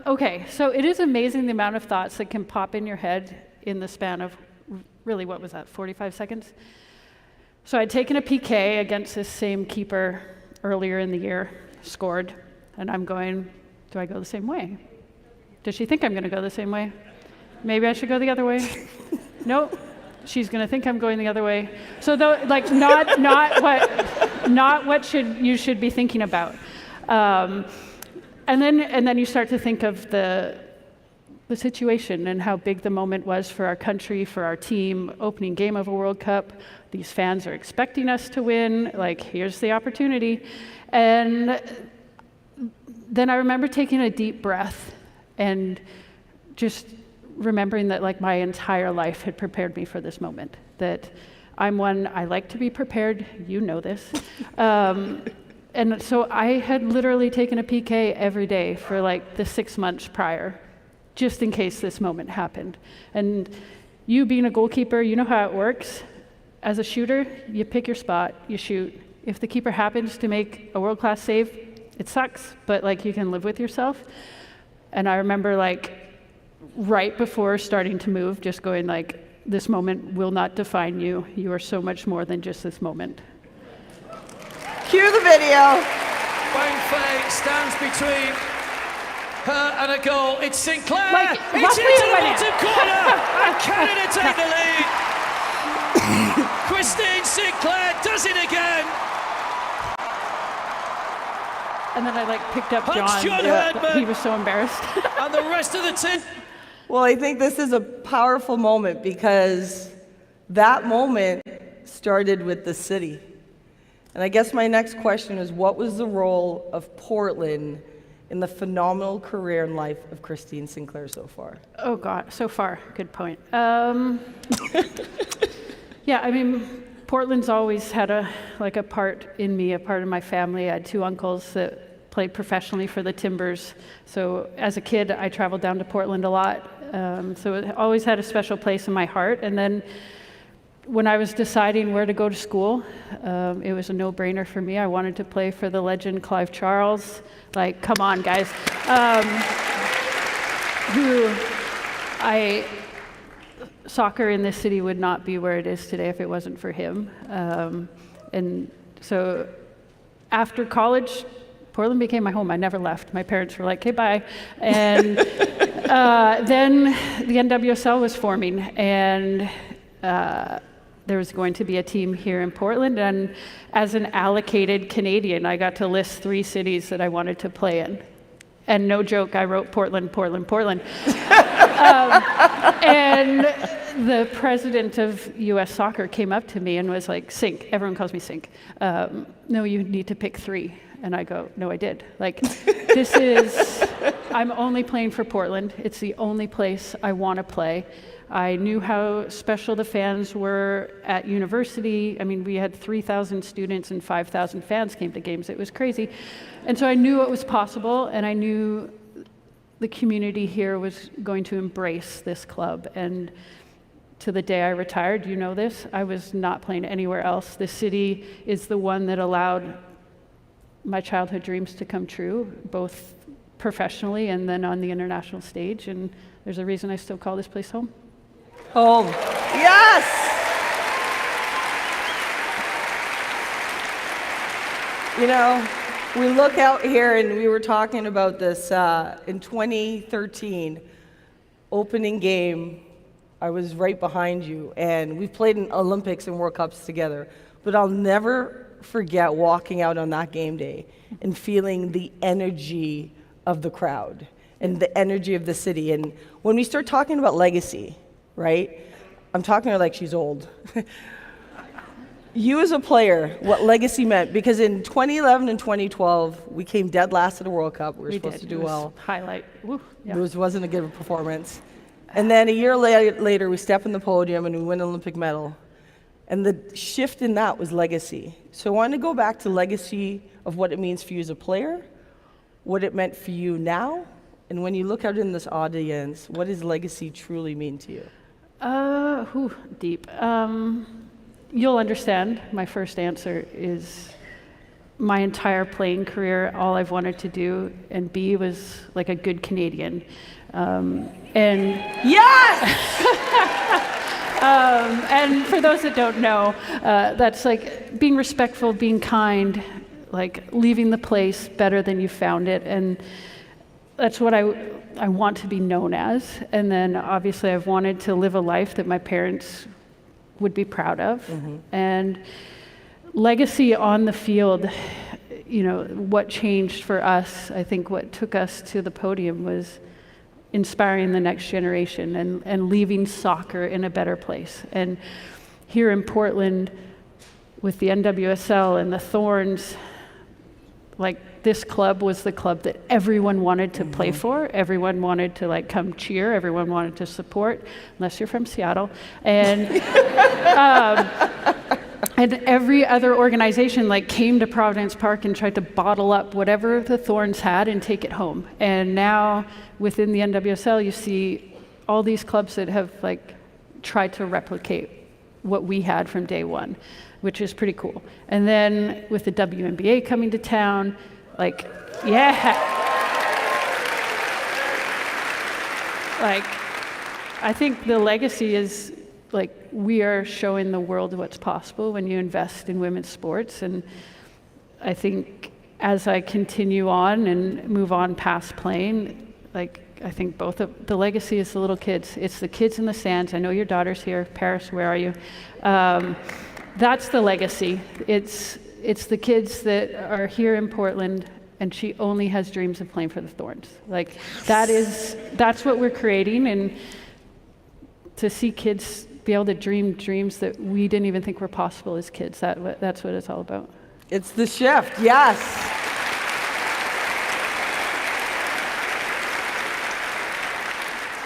Okay, so it is amazing the amount of thoughts that can pop in your head in the span of, really, what was that, 45 seconds? So I'd taken a PK against this same keeper earlier in the year, scored, and I'm going, do I go the same way? Does she think I'm going to go the same way? Maybe I should go the other way? Nope. She's going to think I'm going the other way. So though, like, not what you should be thinking about. And then you start to think of the situation and how big the moment was for our country, for our team, opening game of a World Cup. These fans are expecting us to win. Like, here's the opportunity. And then I remember taking a deep breath and just remembering that, like, my entire life had prepared me for this moment. That I'm one, I like to be prepared. You know this. And so I had literally taken a PK every day for like the 6 months prior, just in case this moment happened. And you being a goalkeeper, you know how it works. As a shooter, you pick your spot, you shoot. If the keeper happens to make a world-class save, it sucks, but like you can live with yourself. And I remember like right before starting to move, just going like, this moment will not define you. You are so much more than just this moment. Cue the video. Feifer stands between her and a goal. It's Sinclair. Like, it's into the bottom corner, and Canada take the lead. Christine Sinclair does it again. And then I like picked up Punch John. Herdman. He was so embarrassed. And the rest of the team. Well, I think this is a powerful moment because that moment started with the city. And I guess my next question is, what was the role of Portland in the phenomenal career and life of Christine Sinclair so far? Oh God, so far, good point. Yeah, I mean, Portland's always had a part in me, a part of my family. I had two uncles that played professionally for the Timbers. So as a kid, I traveled down to Portland a lot. So it always had a special place in my heart. And then when I was deciding where to go to school, it was a no-brainer for me. I wanted to play for the legend Clive Charles. Like, come on, guys. Soccer in this city would not be where it is today if it wasn't for him. And so after college, Portland became my home. I never left. My parents were like, okay, bye. And then the NWSL was forming, and there was going to be a team here in Portland, and as an allocated Canadian, I got to list 3 cities that I wanted to play in. And no joke, I wrote Portland, Portland, Portland. And the president of US Soccer came up to me and was like, Sink, everyone calls me Sink. No, you need to pick 3. And I go, no, I did. Like, I'm only playing for Portland. It's the only place I want to play. I knew how special the fans were at university. I mean, we had 3,000 students and 5,000 fans came to games. It was crazy. And so I knew it was possible, and I knew the community here was going to embrace this club. And to the day I retired, you know this, I was not playing anywhere else. The city is the one that allowed my childhood dreams to come true, both professionally and then on the international stage. And there's a reason I still call this place home. Home. Yes! You know, we look out here and we were talking about this in 2013, opening game. I was right behind you, and we've played in Olympics and World Cups together, but I'll never forget walking out on that game day and feeling the energy of the crowd and the energy of the city. And when we start talking about legacy, right? I'm talking to her like she's old. You as a player, what legacy meant, because in 2011 and 2012, we came dead last at the World Cup. We were supposed to do well. Highlight. Woo, yeah. It wasn't a good performance. And then a year later, we step in the podium and we win an Olympic medal. And the shift in that was legacy. So I want to go back to legacy of what it means for you as a player, what it meant for you now, and when you look out in this audience, what does legacy truly mean to you? Deep. You'll understand, my first answer is my entire playing career, all I've wanted to do and be was like a good Canadian. And yes! And for those that don't know, that's like being respectful, being kind, like leaving the place better than you found it. And that's what I want to be known as. And then obviously I've wanted to live a life that my parents would be proud of. Mm-hmm. And legacy on the field, you know, what changed for us, I think what took us to the podium was inspiring the next generation and leaving soccer in a better place. And here in Portland, with the NWSL and the Thorns, like this club was the club that everyone wanted to play for. Everyone wanted to like come cheer. Everyone wanted to support, unless you're from Seattle. And and every other organization like came to Providence Park and tried to bottle up whatever the Thorns had and take it home. And now within the NWSL, you see all these clubs that have like tried to replicate what we had from day one, which is pretty cool. And then with the WNBA coming to town, like, yeah. Like, I think the legacy is like we are showing the world what's possible when you invest in women's sports. And I think as I continue on and move on past playing, like I think both of the legacy is the little kids. It's the kids in the stands. I know your daughter's here. Paris, where are you? That's the legacy. It's the kids that are here in Portland, and she only has dreams of playing for the Thorns. Like that's what we're creating, and to see kids be able to dream dreams that we didn't even think were possible as kids. That's what it's all about. It's the shift, yes.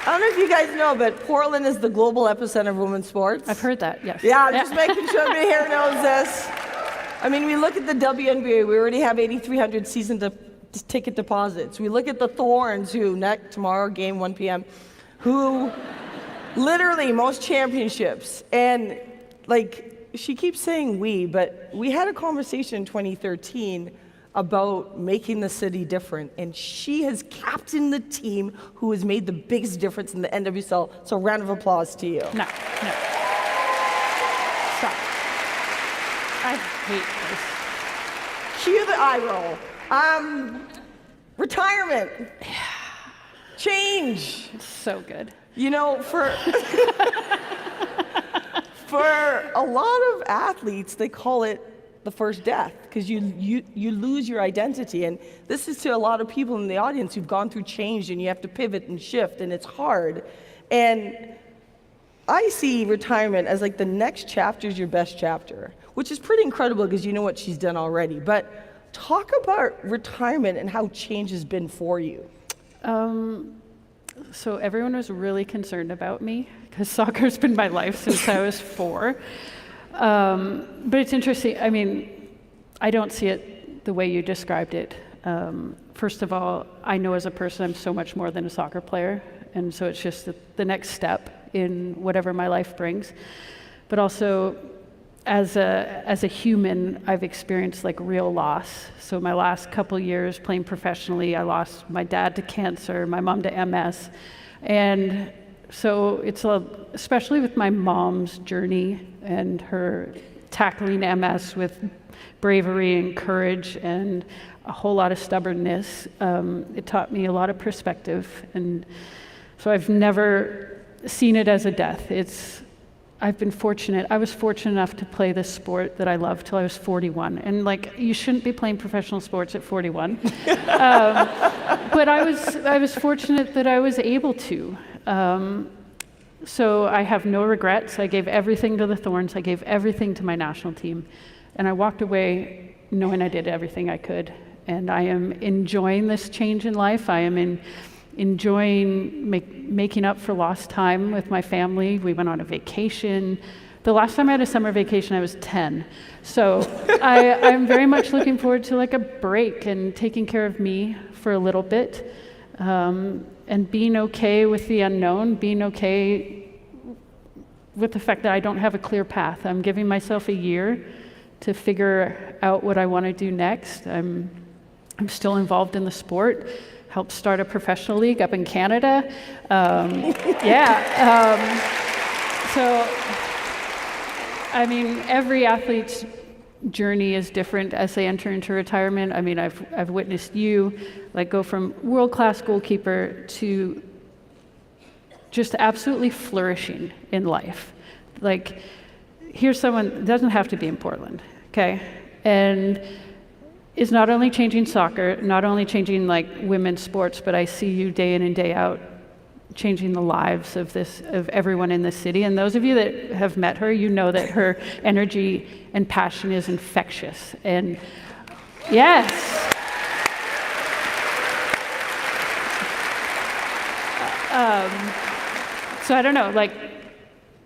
I don't know if you guys know, but Portland is the global epicenter of women's sports. I've heard that, yes. Yeah, I'm just making sure everybody here knows this. I mean, we look at the WNBA, we already have 8,300 season ticket deposits. We look at the Thorns, who tomorrow, game 1 p.m., who literally most championships. And like, she keeps saying we, but we had a conversation in 2013 about making the city different, and she has captained the team who has made the biggest difference in the NWSL, so round of applause to you. No. Stop. I hate this. Cue the eye roll. Retirement. Change. It's so good. You know, for a lot of athletes, they call it the first death, because you lose your identity. And this is to a lot of people in the audience who've gone through change, and you have to pivot and shift, and it's hard. And I see retirement as like the next chapter is your best chapter, which is pretty incredible because you know what she's done already. But talk about retirement and how change has been for you. So everyone was really concerned about me because soccer's been my life since I was 4. But it's interesting. I mean, I don't see it the way you described it. First of all, I know as a person I'm so much more than a soccer player, and so it's just the next step in whatever my life brings. But also, as a human, I've experienced like real loss. So my last couple years playing professionally, I lost my dad to cancer, my mom to MS, and so it's especially with my mom's journey and her tackling MS with bravery and courage and a whole lot of stubbornness. It taught me a lot of perspective, and so I've never seen it as a death. I've been fortunate. I was fortunate enough to play this sport that I loved till I was 41. And like, you shouldn't be playing professional sports at 41. But I was fortunate that I was able to. So I have no regrets. I gave everything to the Thorns. I gave everything to my national team. And I walked away knowing I did everything I could. And I am enjoying this change in life. I am enjoying making up for lost time with my family. We went on a vacation. The last time I had a summer vacation, I was 10. So I'm very much looking forward to like a break and taking care of me for a little bit, and being okay with the unknown, being okay with the fact that I don't have a clear path. I'm giving myself a year to figure out what I want to do next. I'm still involved in the sport. Helped start a professional league up in Canada. So, I mean, every athlete's journey is different as they enter into retirement. I mean, I've witnessed you like go from world-class goalkeeper to just absolutely flourishing in life. Like, here's someone that doesn't have to be in Portland, okay? And is not only changing soccer, not only changing like women's sports, but I see you day in and day out changing the lives of everyone in this city. And those of you that have met her, you know that her energy and passion is infectious. And yes. So I don't know, like,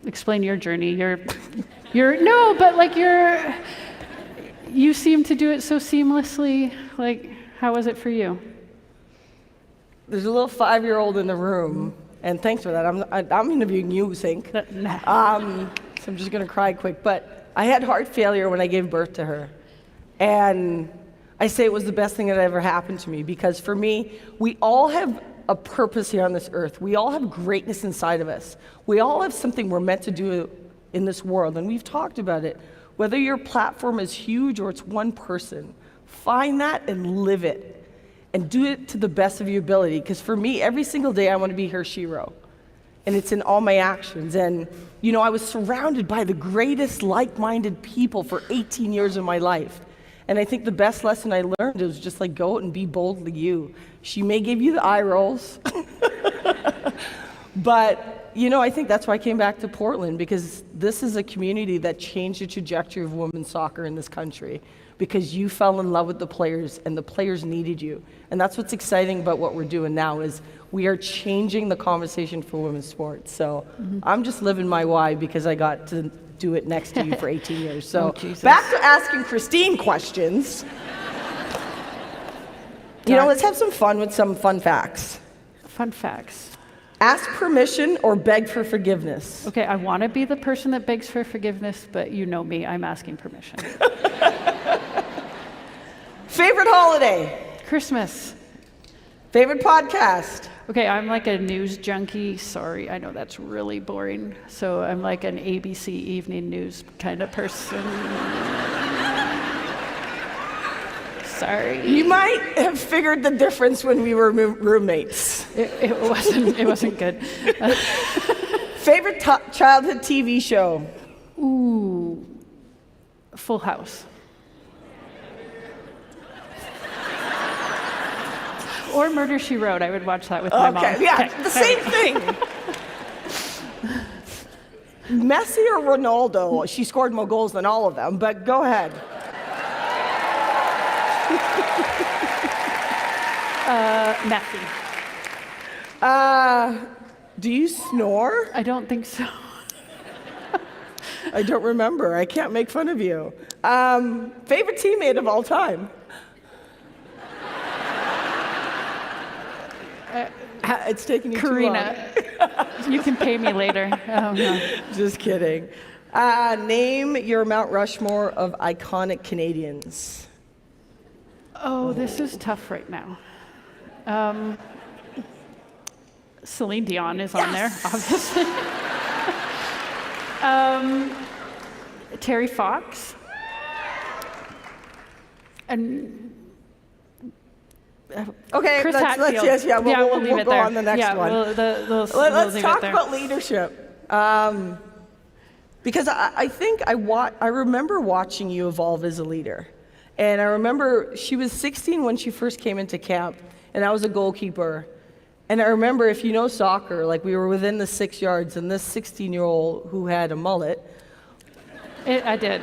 explain your journey. You seem to do it so seamlessly. Like, how was it for you? There's a little 5-year-old in the room, and thanks for that. I'm interviewing you, Sink. So I'm just gonna cry quick. But I had heart failure when I gave birth to her, and I say it was the best thing that ever happened to me, because for me, we all have a purpose here on this earth. We all have greatness inside of us. We all have something we're meant to do in this world, and we've talked about it. Whether your platform is huge or it's one person, find that and live it, and do it to the best of your ability. Because for me, every single day I want to be her shero, and it's in all my actions. And you know, I was surrounded by the greatest like-minded people for 18 years of my life. And I think the best lesson I learned was just like, go out and be boldly you. She may give you the eye rolls, but you know, I think that's why I came back to Portland, because this is a community that changed the trajectory of women's soccer in this country, because you fell in love with the players and the players needed you. And that's what's exciting about what we're doing now, is we are changing the conversation for women's sports. So I'm just living my why, because I got to do it next to you for 18 years. So back to asking Christine questions. You know, let's have some fun with some fun facts. Fun facts. Ask permission or beg for forgiveness. Okay, I want to be the person that begs for forgiveness, but you know me, I'm asking permission. Favorite holiday? Christmas. Favorite podcast? Okay, I'm like a news junkie. Sorry, I know that's really boring. So I'm like an ABC evening news kind of person. Sorry. You might have figured the difference when we were roommates. It wasn't good. Favorite childhood TV show? Ooh, Full House. Or Murder, She Wrote. I would watch that with my mom. Yeah, the same thing. Messi or Ronaldo? She scored more goals than all of them, but go ahead. Messi. Do you snore? I don't think so. I don't remember. I can't make fun of you. Favorite teammate of all time? It's taking you Karina. too long. You can pay me later. Oh, no. Just kidding. Name your Mount Rushmore of iconic Canadians. Oh, this is tough right now. Celine Dion is on there, obviously. Terry Fox. And okay, Chris let's Hadfield. we'll leave it go there. on the next one. Let's Let's leave talk it there. about leadership. Because I think I remember watching you evolve as a leader. And I remember she was 16 when she first came into camp, and I was a goalkeeper. And I remember, if you know soccer, like we were within the 6 yards, and this 16-year-old who had a mullet I did.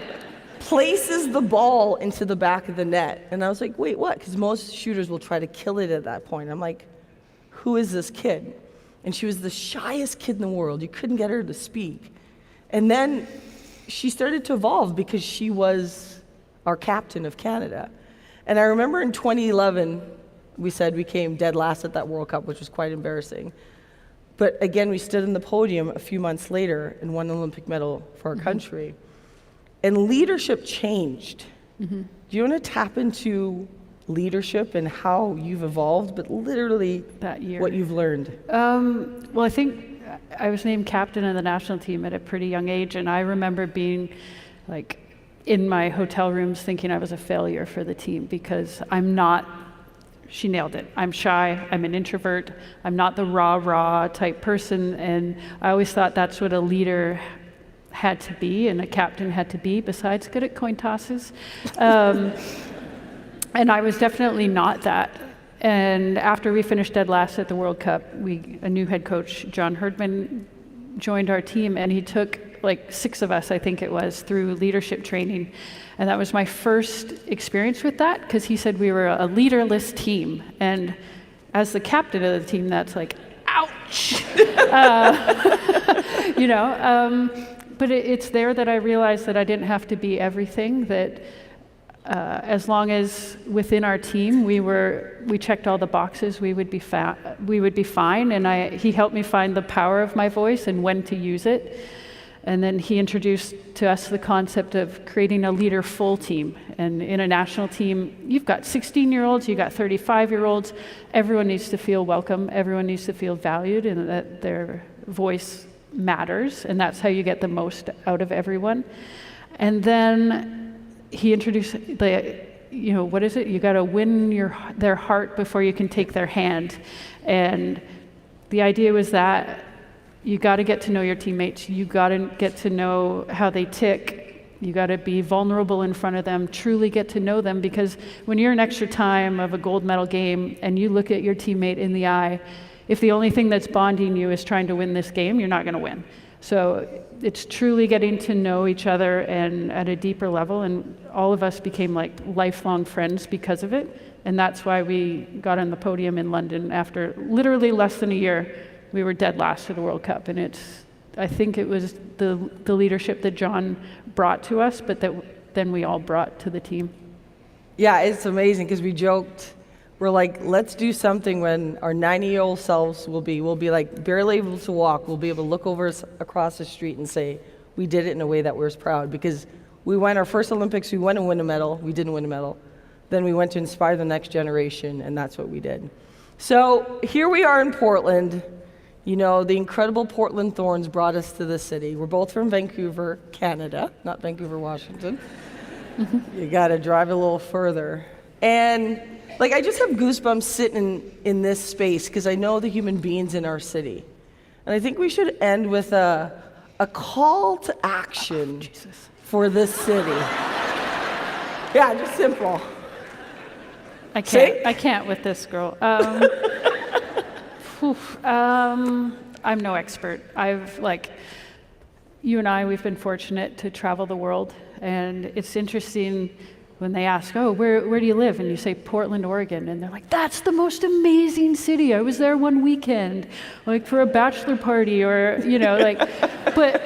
places the ball into the back of the net. And I was like, wait, what? Because most shooters will try to kill it at that point. I'm like, who is this kid? And she was the shyest kid in the world. You couldn't get her to speak. And then she started to evolve because she was our captain of Canada. And I remember in 2011, we said we came dead last at that World Cup, which was quite embarrassing. But again, we stood in the podium a few months later and won an Olympic medal for our country. And leadership changed. Do you want to tap into leadership and how you've evolved, but literally that year, what you've learned? Well, I think I was named captain of the national team at a pretty young age, and I remember being like in my hotel rooms thinking I was a failure for the team because I'm not, she nailed it. I'm shy, I'm an introvert, I'm not the rah-rah type person, and I always thought that's what a leader had to be and a captain had to be, besides good at coin tosses. And I was definitely not that. And after we finished dead last at the World Cup, a new head coach, John Herdman, joined our team, and he took like 6 of us, I think it was, through leadership training. And that was my first experience with that, because he said we were a leaderless team. And as the captain of the team, that's like, ouch! You know, but it's there that I realized that I didn't have to be everything, that as long as within our team we checked all the boxes, we would be fine. And he helped me find the power of my voice and when to use it. And then he introduced to us the concept of creating a leader-full team. And in a national team, you've got 16-year-olds, you've got 35-year-olds. Everyone needs to feel welcome. Everyone needs to feel valued and that their voice matters. And that's how you get the most out of everyone. And then he introduced what is it? You got to win their heart before you can take their hand. And the idea was that you got to get to know your teammates. You got to get to know how they tick. You got to be vulnerable in front of them, truly get to know them, because when you're in extra time of a gold medal game and you look at your teammate in the eye, if the only thing that's bonding you is trying to win this game, you're not going to win. So it's truly getting to know each other and at a deeper level, and all of us became like lifelong friends because of it. And that's why we got on the podium in London after literally less than a year. We were dead last to the World Cup, and I think it was the leadership that John brought to us, but that then we all brought to the team. Yeah, it's amazing because we joked, we're like, let's do something when our 90-year-old selves we'll be like barely able to walk. We'll be able to look over across the street and say, we did it in a way that we're proud, because we won our first Olympics, we went and win a medal, we didn't win a medal. Then we went to inspire the next generation, and that's what we did. So here we are in Portland. You know, the incredible Portland Thorns brought us to this city. We're both from Vancouver, Canada, not Vancouver, Washington. You got to drive a little further. And like, I just have goosebumps sitting in this space because I know the human beings in our city. And I think we should end with a call to action for this city. Yeah, just simple. I can't with this girl. I'm no expert. You and I, we've been fortunate to travel the world, and it's interesting when they ask, oh, where do you live? And you say Portland, Oregon, and they're like, that's the most amazing city. I was there one weekend, like for a bachelor party, or, but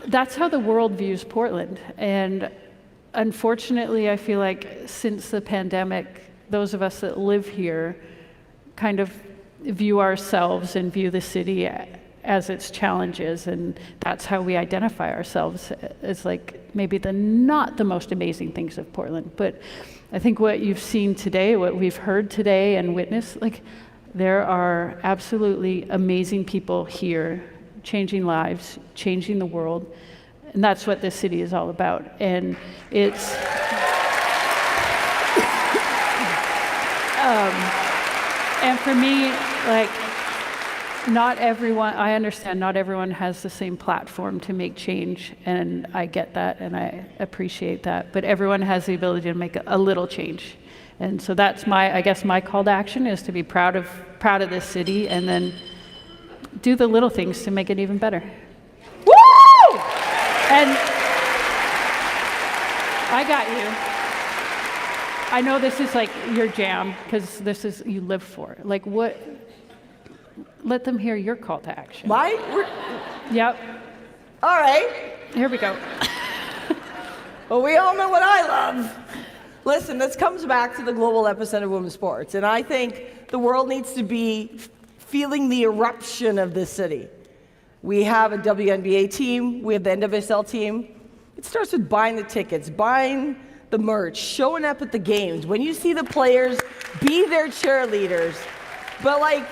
that's how the world views Portland. And unfortunately, I feel like since the pandemic, those of us that live here kind of view ourselves and view the city as its challenges, and that's how we identify ourselves as like maybe not the most amazing things of Portland. But I think what you've seen today, what we've heard today and witnessed, like there are absolutely amazing people here changing lives, changing the world, and that's what this city is all about. And it's and for me, like, not everyone, I understand not everyone has the same platform to make change, and I get that and I appreciate that, but everyone has the ability to make a little change. And so that's I guess my call to action is to be proud of this city and then do the little things to make it even better. Woo! And I got you. I know this is like your jam, because this is, you live for it. Like what, let them hear your call to action. Yep. All right. Here we go. Well, we all know what I love. Listen, this comes back to the global epicenter of women's sports, and I think the world needs to be feeling the eruption of this city. We have a WNBA team, we have the NWSL team. It starts with buying the tickets, buying the merch, showing up at the games. When you see the players, be their cheerleaders. But like,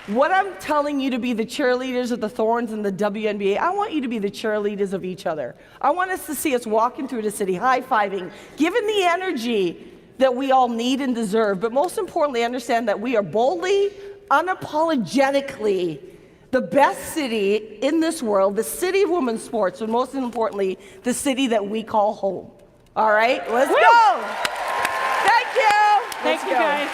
what I'm telling you to be the cheerleaders of the Thorns and the WNBA, I want you to be the cheerleaders of each other. I want us to see us walking through the city, high-fiving, giving the energy that we all need and deserve, but most importantly, understand that we are boldly, unapologetically the best city in this world, the city of women's sports, and most importantly, the city that we call home. All right, let's go. Thank you. Thank you, guys.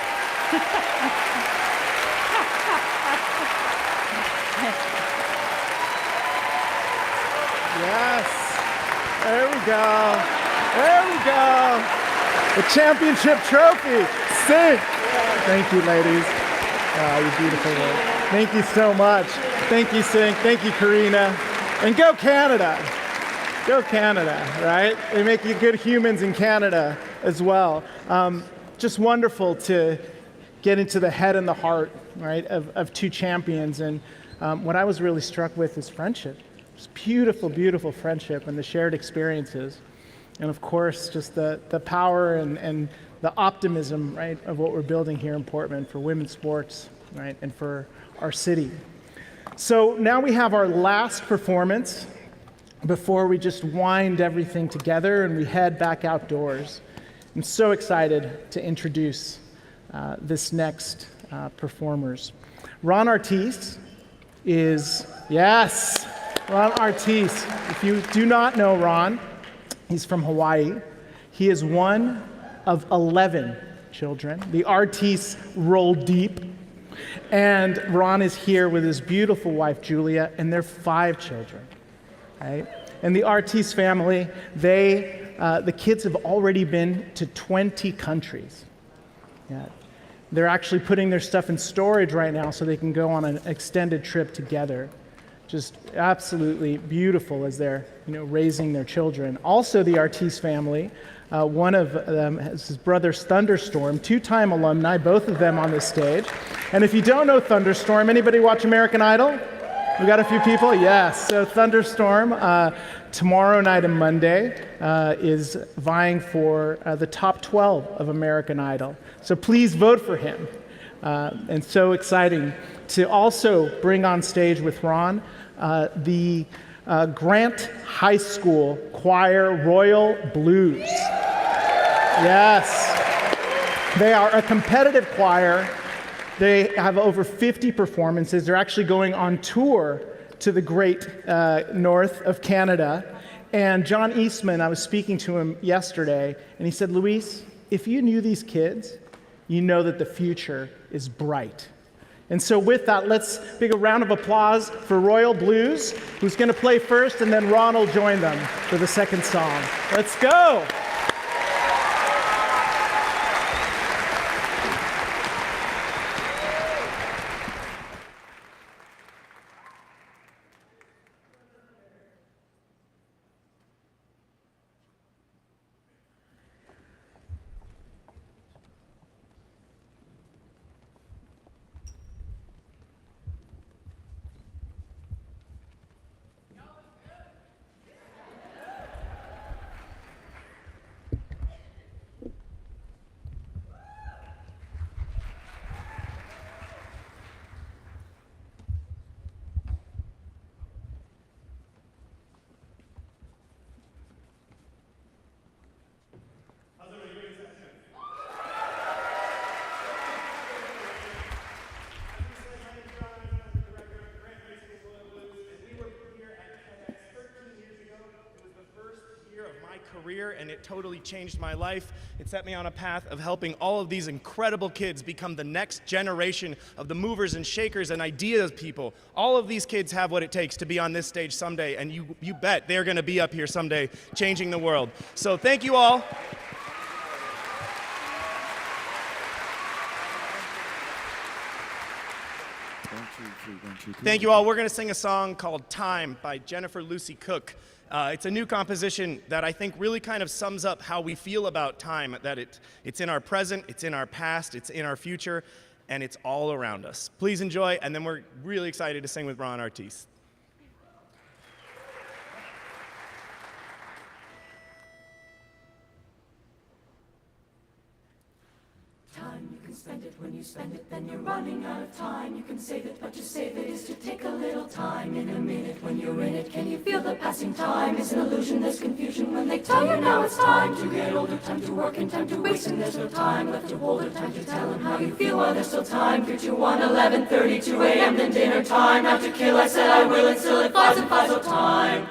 Yes. There we go. There we go. The championship trophy. Sing. Thank you, ladies. Oh, you're beautiful. Thank you so much. Thank you, Sink. Thank you, Karina. And go Canada. Go Canada, right? They make you good humans in Canada as well. Just wonderful to get into the head and the heart, right, of two champions. And what I was really struck with is friendship. Just beautiful, beautiful friendship and the shared experiences. And of course, just the power and the optimism, right, of what we're building here in Portland for women's sports, right, and for our city. So now we have our last performance before we just wind everything together and we head back outdoors. I'm so excited to introduce this next performers. Ron Artis is, yes, Ron Artis. If you do not know Ron, he's from Hawaii. He is one of 11 children. The Artis roll deep. And Ron is here with his beautiful wife, Julia, and their 5 children. Right? And the Artis family, the kids have already been to 20 countries. Yeah. They're actually putting their stuff in storage right now so they can go on an extended trip together. Just absolutely beautiful as they're raising their children. Also, the Artis family, one of them has his brother Thunderstorm, 2-time alumni, both of them on this stage. And if you don't know Thunderstorm, anybody watch American Idol? We got a few people? Yes. So Thunderstorm, tomorrow night and Monday, is vying for the top 12 of American Idol. So please vote for him. And so exciting to also bring on stage with Ron the Grant High School Choir Royal Blues. Yes. They are a competitive choir. They have over 50 performances. They're actually going on tour to the great north of Canada. And John Eastman, I was speaking to him yesterday, and he said, Luis, if you knew these kids, you know that the future is bright. And so with that, let's big a round of applause for Royal Blues, who's going to play first, and then Ron will join them for the second song. Let's go. my career, and it totally changed my life. It set me on a path of helping all of these incredible kids become the next generation of the movers and shakers and ideas people. All of these kids have what it takes to be on this stage someday, and you bet they're going to be up here someday changing the world. So thank you all. Thank you all. We're going to sing a song called Time by Jennifer Lucy Cook. It's a new composition that I think really kind of sums up how we feel about time, that it's in our present, it's in our past, it's in our future, and it's all around us. Please enjoy, and then we're really excited to sing with Ron Artis. Time, you can spend it. When you spend it, then you're running out of time. You can save it, but to save it is to take a little time. In a minute, when you're in it, can you feel the passing time? It's an illusion, there's confusion when they tell you now it's time to get older, time to work and time to waste, and there's no time left to hold or time to tell them how you feel while there's still time. 3, 2, 1, 11:30, 2 a.m. then dinner time. Not to kill, I said I will, and still it flies and flies, oh time.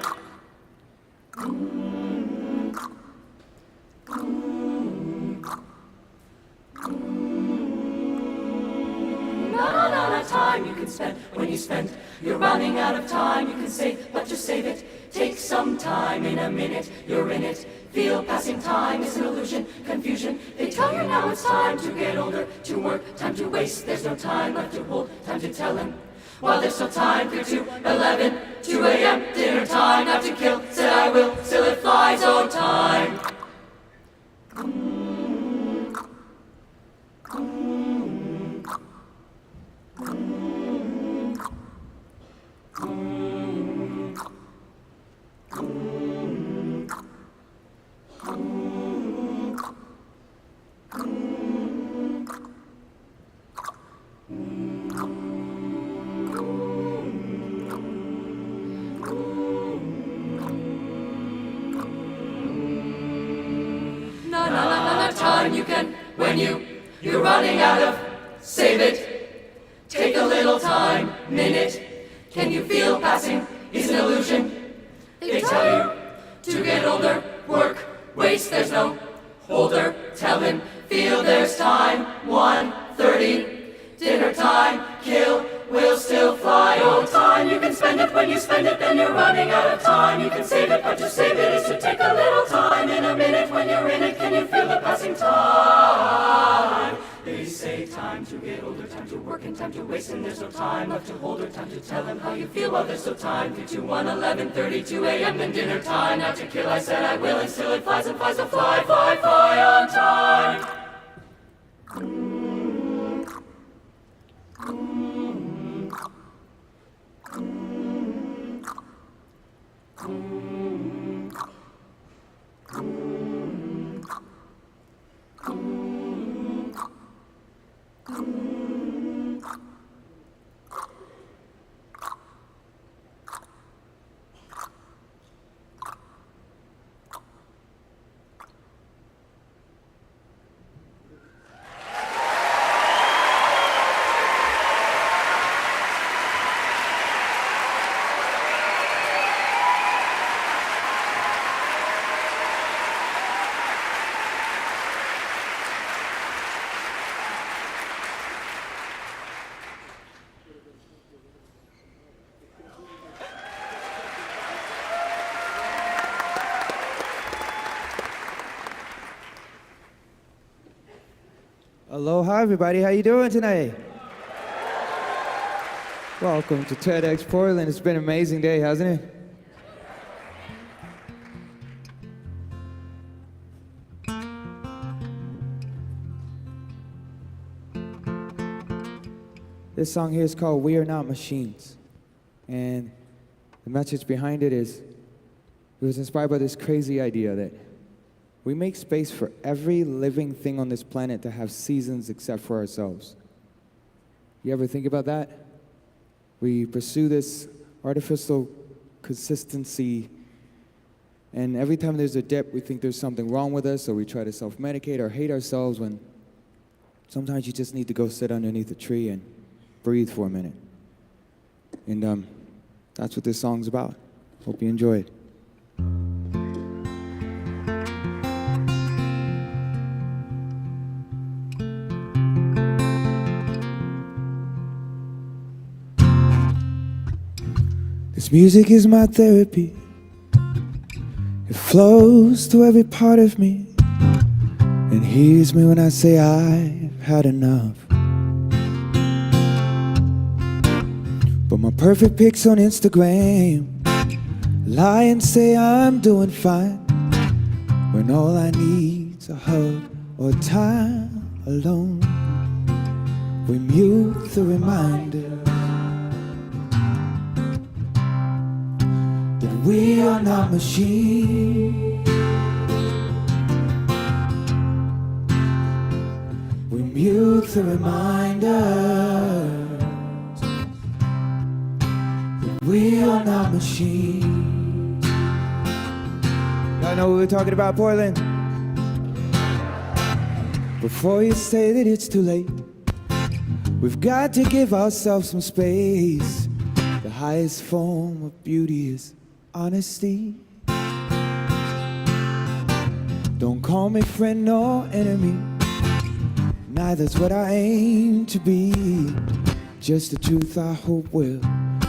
Time you can spend. When you spend, you're running out of time. You can save, but to save it, take some time. In a minute, you're in it. Feel passing time is an illusion, confusion. They tell you now it's time to get older, to work, time to waste. There's no time left to hold, time to tell them. While there's still time, 3, 2, 11, 2 a.m. dinner time. Not to kill, said I will, still it flies, oh time. Time you can, when you're running out of, save it, take a little time, minute, can you feel passing is an illusion, they tell you to get older, work, waste, there's no holder, tell him, feel there's time, 1:30, dinner time, kill, will still fly, oh time, you can spend it, when you spend it, then you're running out of time, you can save it, but to save it is to take a little time, in a minute, when you're in it, can you feel the passing time? They say time to get older, time to work and time to waste, and there's no time left to hold or time to tell them how you feel while there's still time. 3, 2, 1, 11:30, 2 a.m. then dinner time, not to kill, I said I will, and still it flies and flies, so fly, fly, fly on time. Aloha, everybody. How you doing tonight? Welcome to TEDx Portland. It's been an amazing day, hasn't it? This song here is called We Are Not Machines. And the message behind it is, it was inspired by this crazy idea that we make space for every living thing on this planet to have seasons except for ourselves. You ever think about that? We pursue this artificial consistency, and every time there's a dip, we think there's something wrong with us, or we try to self-medicate or hate ourselves, when sometimes you just need to go sit underneath a tree and breathe for a minute. And that's what this song's about. Hope you enjoy it. music is my therapy. It flows through every part of me and hears me when I say I've had enough. But my perfect pics on Instagram lie and say I'm doing fine, when all I need's a hug or time alone. We mute the reminder that we are not machines. We mute the reminder that we are not machines. Y'all know what we're talking about, Portland? Before you say that it's too late, we've got to give ourselves some space. The highest form of beauty is honesty. Don't call me friend nor enemy, neither's what I aim to be. Just the truth I hope will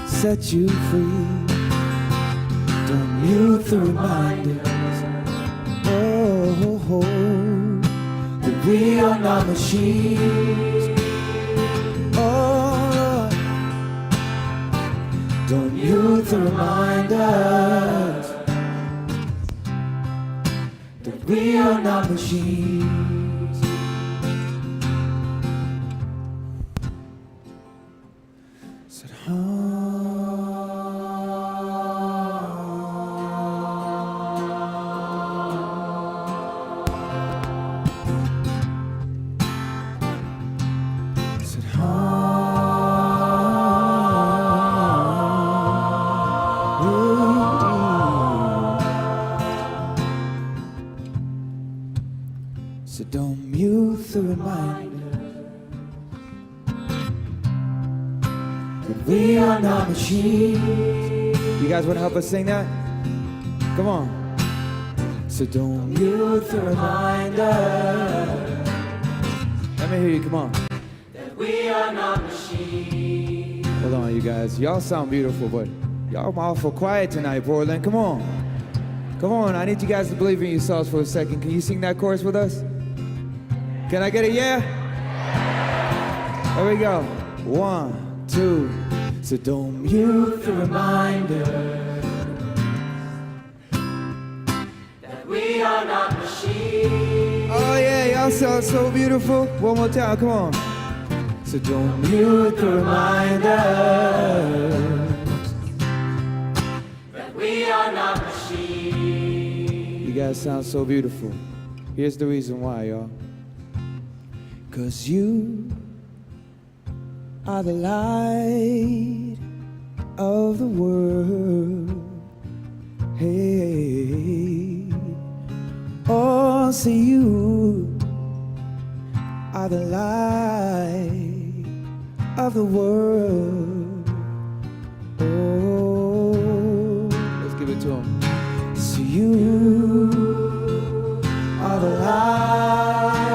set you free. Don't mute the reminders, oh, that we are not machines. Oh, Lord, don't mute the reminders that we are not machines. Said, so don't mute the reminder that we are not machines. You guys want to help us sing that? Come on. So don't mute the reminder. Let me hear you, come on. That we are not machines. Hold on, you guys. Y'all sound beautiful, but y'all awful quiet tonight, Portland. Come on. Come on, I need you guys to believe in yourselves for a second. Can you sing that chorus with us? Can I get a yeah? There we go. 1, 2. So don't mute the reminder that we are not machines. Oh yeah, y'all sound so beautiful. One more time, come on. So don't mute the reminder that we are not machines. You guys sound so beautiful. Here's the reason why, y'all. 'Cause you are the light of the world. Hey, oh, see, you are the light of the world. Oh, let's give it to him. See, you are the light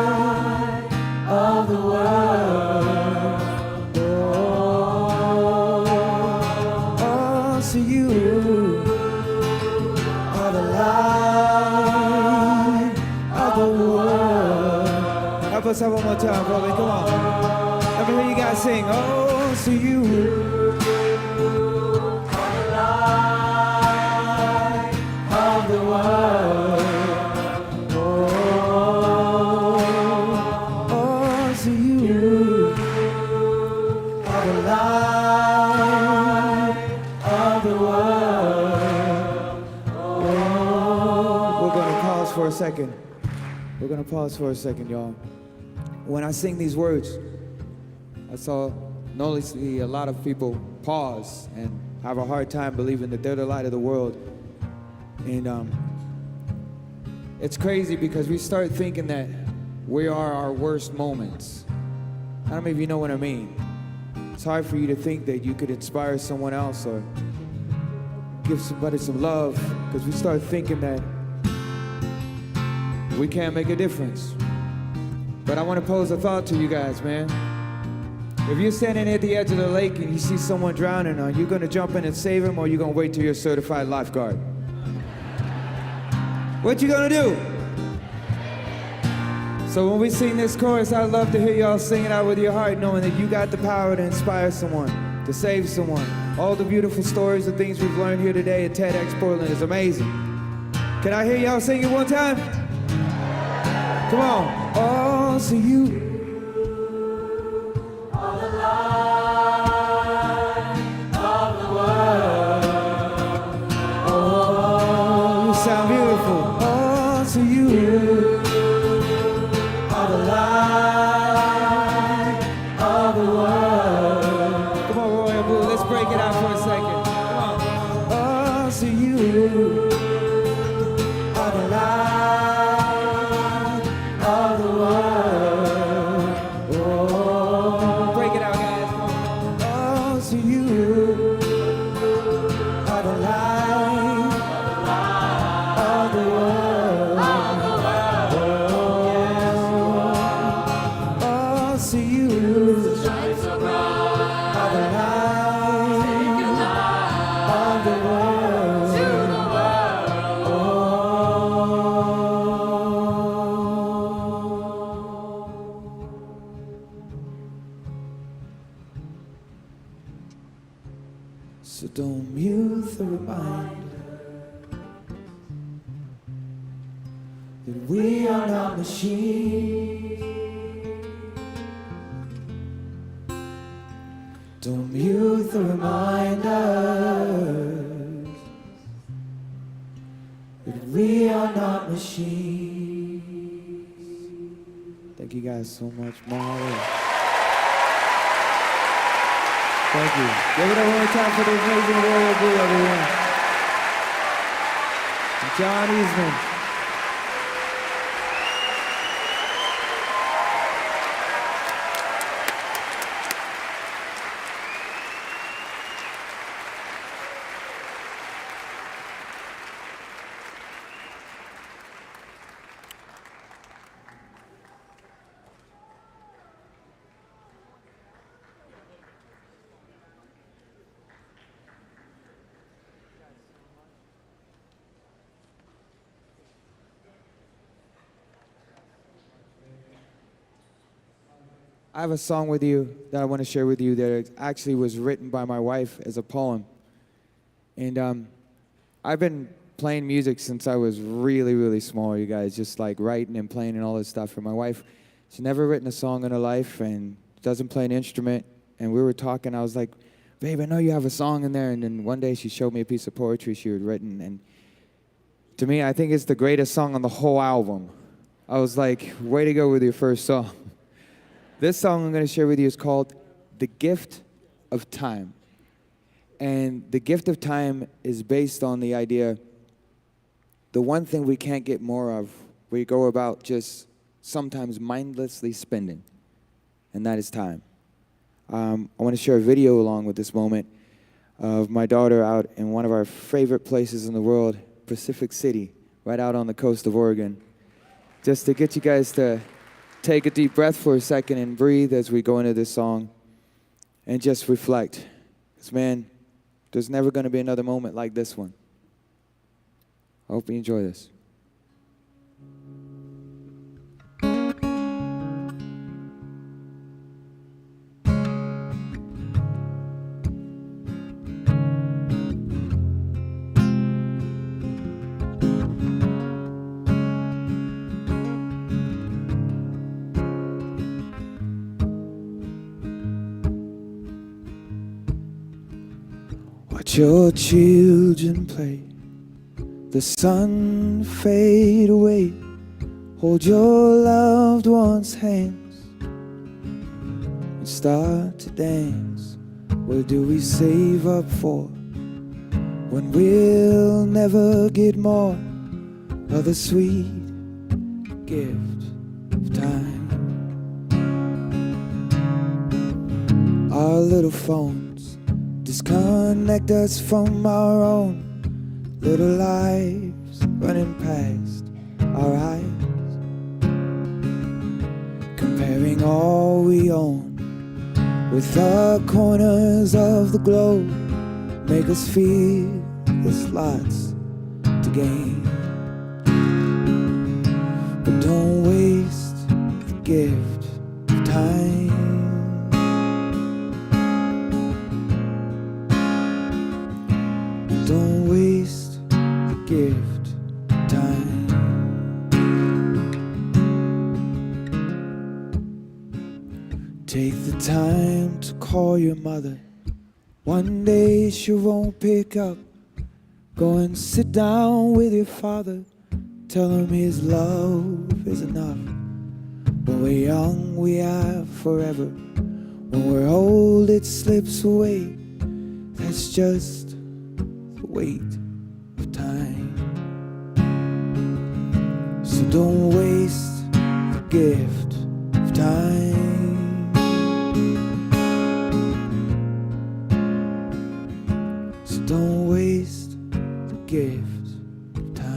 of the world. Oh, so you are the light of the world. Help us have one more time, brother. Come on. Let me hear you guys sing. Oh, so you are the light of the world. We're gonna pause for a second, y'all. When I sing these words, I saw noticeably a lot of people pause and have a hard time believing that they're the light of the world. And it's crazy because we start thinking that we are our worst moments. I don't know if you know what I mean. It's hard for you to think that you could inspire someone else or give somebody some love, because we start thinking that we can't make a difference. But I want to pose a thought to you guys, man. If you're standing at the edge of the lake and you see someone drowning, are you gonna jump in and save him, or are you gonna wait till you're a certified lifeguard? What you gonna do? So when we sing this chorus, I'd love to hear y'all sing it out with your heart, knowing that you got the power to inspire someone, to save someone. All the beautiful stories and things we've learned here today at TEDx Portland is amazing. Can I hear y'all sing it one time? Come on. Oh, so you. Sound beautiful. Oh, so you are the light of the world. Come on, Roy and Blue, let's break it out for a second. Come on. Oh, so you are the light of the world. Oh, break it out, guys. Come on. Oh, so you are the light. So don't mute the reminder that we are not machines. Don't mute the reminders that we are not machines. Thank you guys so much, Molly. Thank you. Give it up one more time for the amazing Royal Blue, everyone. And John Eastman. I have a song with you that I want to share with you that actually was written by my wife as a poem. And I've been playing music since I was really, really small, you guys, just like writing and playing and all this stuff. And my wife, she's never written a song in her life and doesn't play an instrument. And we were talking, I was like, babe, I know you have a song in there. And then one day she showed me a piece of poetry she had written. And to me, I think it's the greatest song on the whole album. I was like, way to go with your first song. This song I'm going to share with you is called The Gift of Time. And the gift of time is based on the idea, the one thing we can't get more of, we go about just sometimes mindlessly spending, and that is time. I want to share a video along with this moment of my daughter out in one of our favorite places in the world, Pacific City, right out on the coast of Oregon, just to get you guys to take a deep breath for a second and breathe as we go into this song and just reflect. Because, man, there's never going to be another moment like this one. I hope you enjoy this. Watch your children play, the sun fade away. Hold your loved ones' hands and start to dance. What do we save up for when we'll never get more of the sweet gift of time? Our little phones disconnect us from our own little lives running past our eyes, comparing all we own with the corners of the globe. Make us feel there's lots to gain, but don't waste the gift of time. Don't waste the gift of time. Take the time to call your mother. One day she won't pick up. Go and sit down with your father. Tell him his love is enough. When we're young, we have forever. When we're old, it slips away. That's just the weight of time. So don't waste the gift of time. So don't waste the gift of time.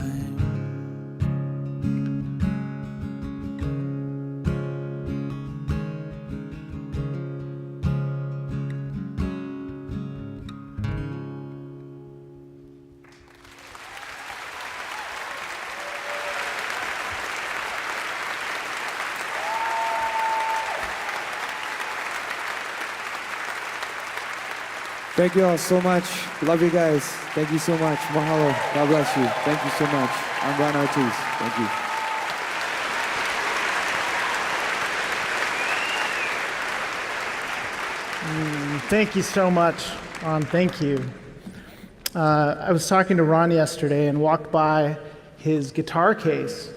Thank you all so much. Love you guys. Thank you so much. Mahalo. God bless you. Thank you so much. I'm Ron Artis. Thank you. Thank you so much, Ron. Thank you. I was talking to Ron yesterday and walked by his guitar case.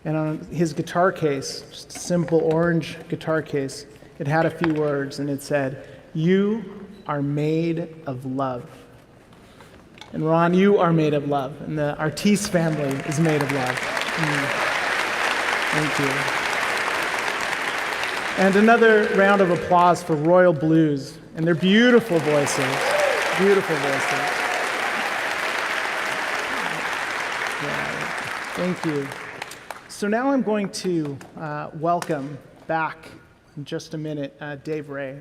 And on his guitar case, just a simple orange guitar case, it had a few words and it said, "You are made of love." And Ron, you are made of love, and the Artis family is made of love. Thank you. And another round of applause for Royal Blues and their beautiful voices. Beautiful voices. Yeah, thank you. So now I'm going to welcome back in just a minute Dave Ray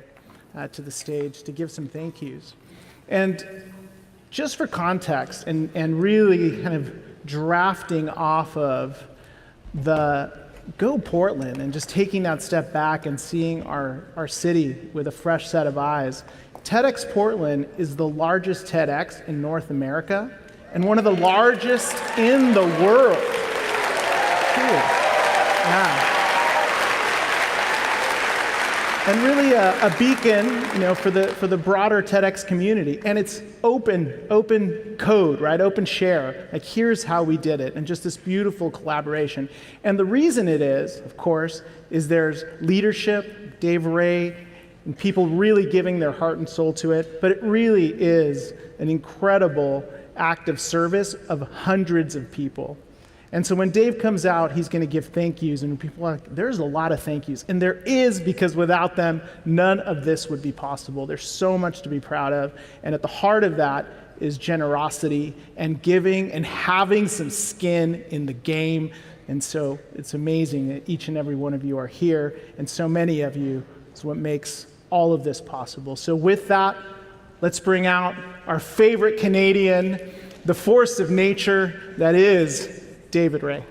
to the stage to give some thank yous. And just for context and really kind of drafting off of the Go Portland and just taking that step back and seeing our city with a fresh set of eyes, TEDx Portland is the largest TEDx in North America and one of the largest in the world. Cool. Yeah. And really a beacon, for the broader TEDx community. And it's open code, right? Open share. Like, here's how we did it, and just this beautiful collaboration. And the reason it is, of course, is there's leadership, Dave Ray, and people really giving their heart and soul to it. But it really is an incredible act of service of hundreds of people. And so when Dave comes out, he's going to give thank yous, and people are like, there's a lot of thank yous. And there is, because without them, none of this would be possible. There's so much to be proud of. And at the heart of that is generosity and giving and having some skin in the game. And so it's amazing that each and every one of you are here, and so many of you is what makes all of this possible. So with that, let's bring out our favorite Canadian, the force of nature that is David Ray.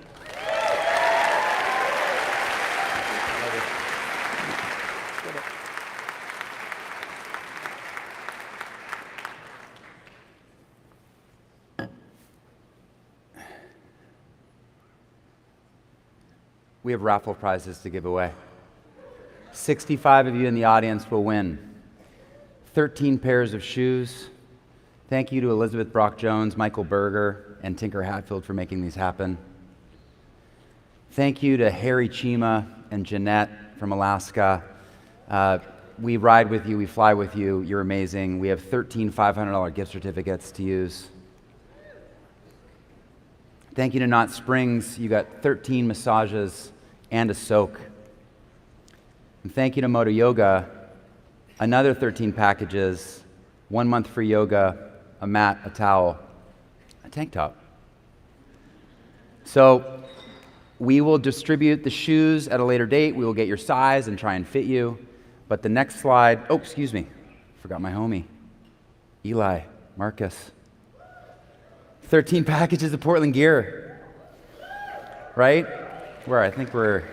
We have raffle prizes to give away. 65 of you in the audience will win 13 pairs of shoes. Thank you to Elizabeth Brock-Jones, Michael Berger, and Tinker Hatfield for making these happen. Thank you to Harry Chima and Jeanette from Alaska. We ride with you, we fly with you, you're amazing. We have 13 $500 gift certificates to use. Thank you to Knot Springs, you got 13 massages and a soak. And thank you to Moto Yoga, another 13 packages, 1 month free yoga, a mat, a towel, a tank top. So we will distribute the shoes at a later date. We will get your size and try and fit you. But the next slide, oh, excuse me, forgot my homie, Eli, Marcus. 13 packages of Portland gear, right? I think we're,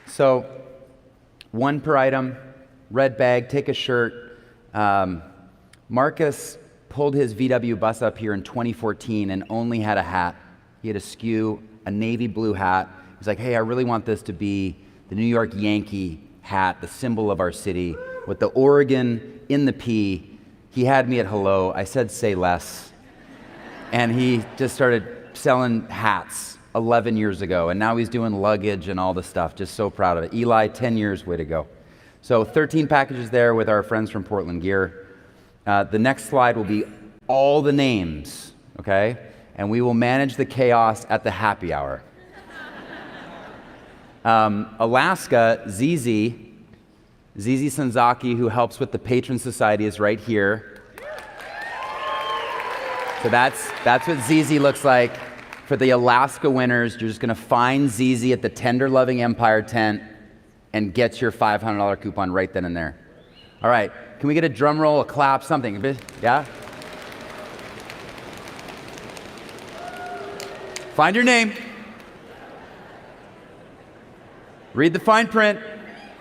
so one per item, red bag, take a shirt. Marcus pulled his VW bus up here in 2014 and only had a hat. He had a skew, a navy blue hat. He's like, hey, I really want this to be the New York Yankee hat, the symbol of our city, with the Oregon in the P. He had me at hello. I said, say less. And he just started selling hats 11 years ago. And now he's doing luggage and all the stuff. Just so proud of it. Eli, 10 years, way to go. So 13 packages there with our friends from Portland Gear. The next slide will be all the names, okay? And we will manage the chaos at the happy hour. Alaska, Zizi Sanzaki, who helps with the Patron Society, is right here. So that's what Zizi looks like. For the Alaska winners, you're just gonna find Zizi at the Tender Loving Empire tent and get your $500 coupon right then and there. All right, can we get a drum roll, a clap, something? Yeah? Find your name. Read the fine print.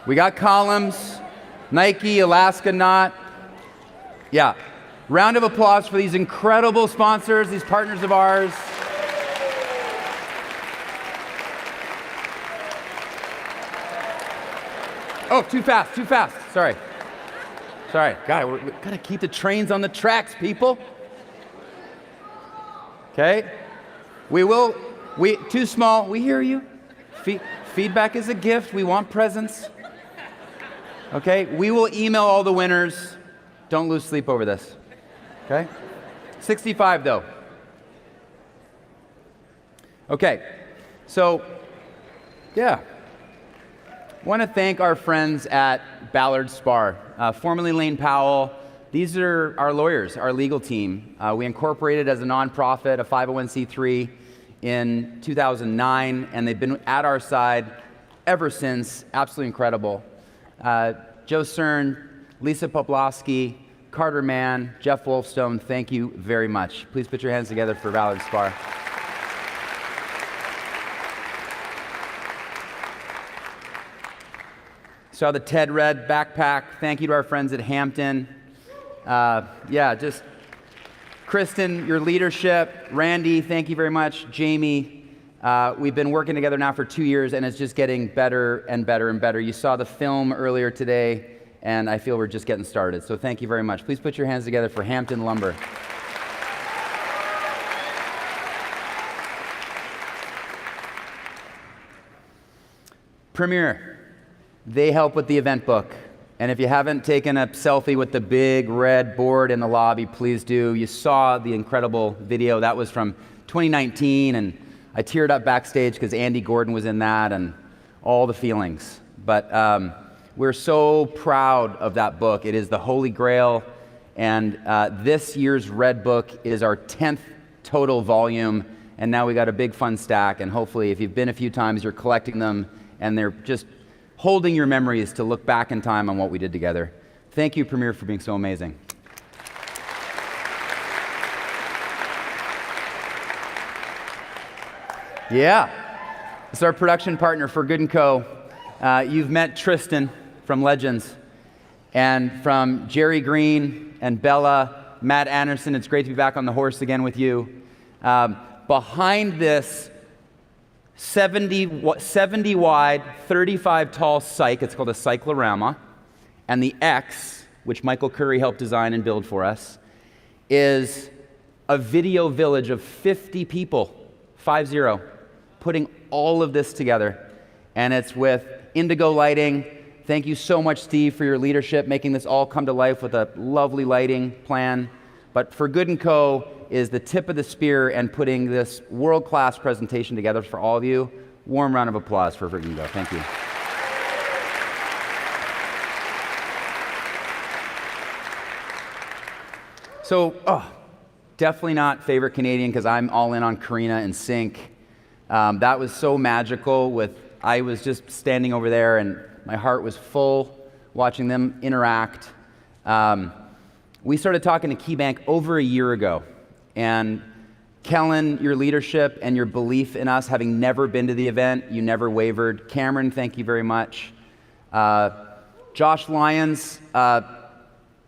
We got columns. Nike, Alaska, not. Yeah. Round of applause for these incredible sponsors, these partners of ours. Oh, too fast. Sorry. God, we gotta keep the trains on the tracks, people. Okay? Too small, we hear you. Feedback is a gift, we want presents. Okay? We will email all the winners. Don't lose sleep over this. Okay? 65 though. Okay, so, yeah. Want to thank our friends at Ballard Spar, formerly Lane Powell. These are our lawyers, our legal team. We incorporated as a nonprofit, a 501c3 in 2009, and they've been at our side ever since. Absolutely incredible. Joe Cern, Lisa Poplowski, Carter Mann, Jeff Wolfstone, thank you very much. Please put your hands together for Ballard Spar. Saw the TED Red backpack. Thank you to our friends at Hampton. Just Kristen, your leadership. Randy, thank you very much. Jamie, we've been working together now for 2 years, and it's just getting better and better and better. You saw the film earlier today, and I feel we're just getting started. So thank you very much. Please put your hands together for Hampton Lumber. Premier. They help with the event book. And if you haven't taken a selfie with the big red board in the lobby, please do. You saw the incredible video. That was from 2019, and I teared up backstage because Andy Gordon was in that and all the feelings. But we're so proud of that book. It is the Holy Grail, and this year's Red Book is our 10th total volume, and now we got a big fun stack, and hopefully if you've been a few times, you're collecting them, and they're just holding your memories to look back in time on what we did together. Thank you, Premier, for being so amazing. Yeah, this is our production partner for Good & Co. You've met Tristan from Legends, and from Jerry Green and Bella, Matt Anderson, it's great to be back on the horse again with you. Behind this 70 wide, 35 tall cyc, it's called a cyclorama, and the X, which Michael Curry helped design and build for us, is a video village of 50 people, 50, putting all of this together. And it's with indigo lighting. Thank you so much, Steve, for your leadership, making this all come to life with a lovely lighting plan. But for Good & Co. is the tip of the spear and putting this world-class presentation together for all of you. Warm round of applause for Good & Co. Thank you. So, definitely not favorite Canadian because I'm all in on Karina and Sync. That was so magical. I was just standing over there and my heart was full. watching them interact. We started talking to KeyBank over a year ago, and Kellen, your leadership and your belief in us, having never been to the event, you never wavered. Cameron, thank you very much. Josh Lyons,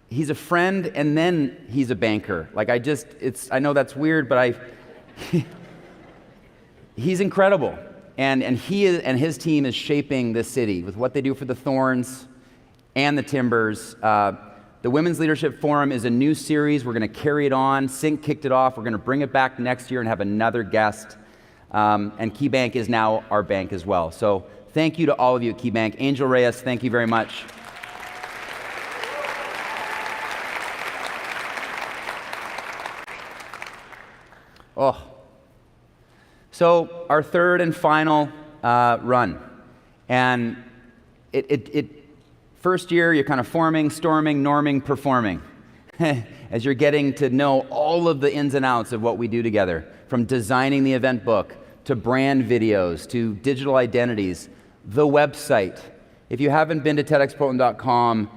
he's a friend and then he's a banker. Like I know that's weird, but he's incredible. And his team is shaping this city with what they do for the Thorns and the Timbers. The Women's Leadership Forum is a new series. We're going to carry it on. Sync kicked it off. We're going to bring it back next year and have another guest. And KeyBank is now our bank as well. So thank you to all of you at KeyBank. Angel Reyes, thank you very much. Oh. So our third and final run. And first year, you're kind of forming, storming, norming, performing. As you're getting to know all of the ins and outs of what we do together, from designing the event book, to brand videos, to digital identities, the website. If you haven't been to TEDxPortland.com,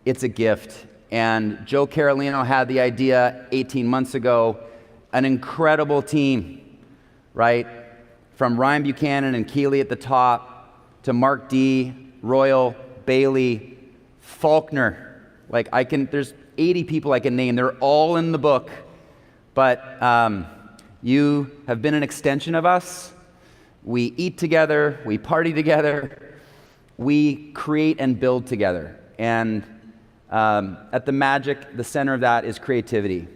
it's a gift. And Joe Carolino had the idea 18 months ago. An incredible team, right? From Ryan Buchanan and Keeley at the top, to Mark D, Royal, Bailey, Faulkner. Like there's 80 people I can name. They're all in the book. But you have been an extension of us. We eat together. We party together. We create and build together. And at the magic, the center of that is creativity.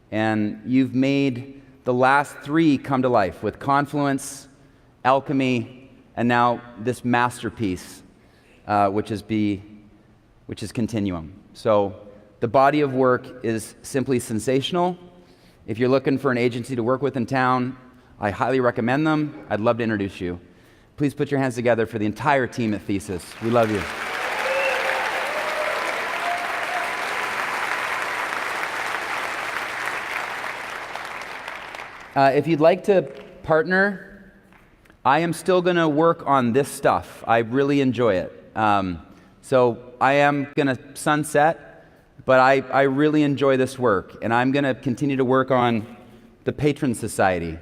And you've made the last three come to life with Confluence, Alchemy, and now this masterpiece, which is Continuum. So the body of work is simply sensational. If you're looking for an agency to work with in town, I highly recommend them. I'd love to introduce you. Please put your hands together for the entire team at Thesis. We love you. If you'd like to partner, I am still going to work on this stuff. I really enjoy it. So I am going to sunset, but I really enjoy this work. And I'm going to continue to work on the Patron Society.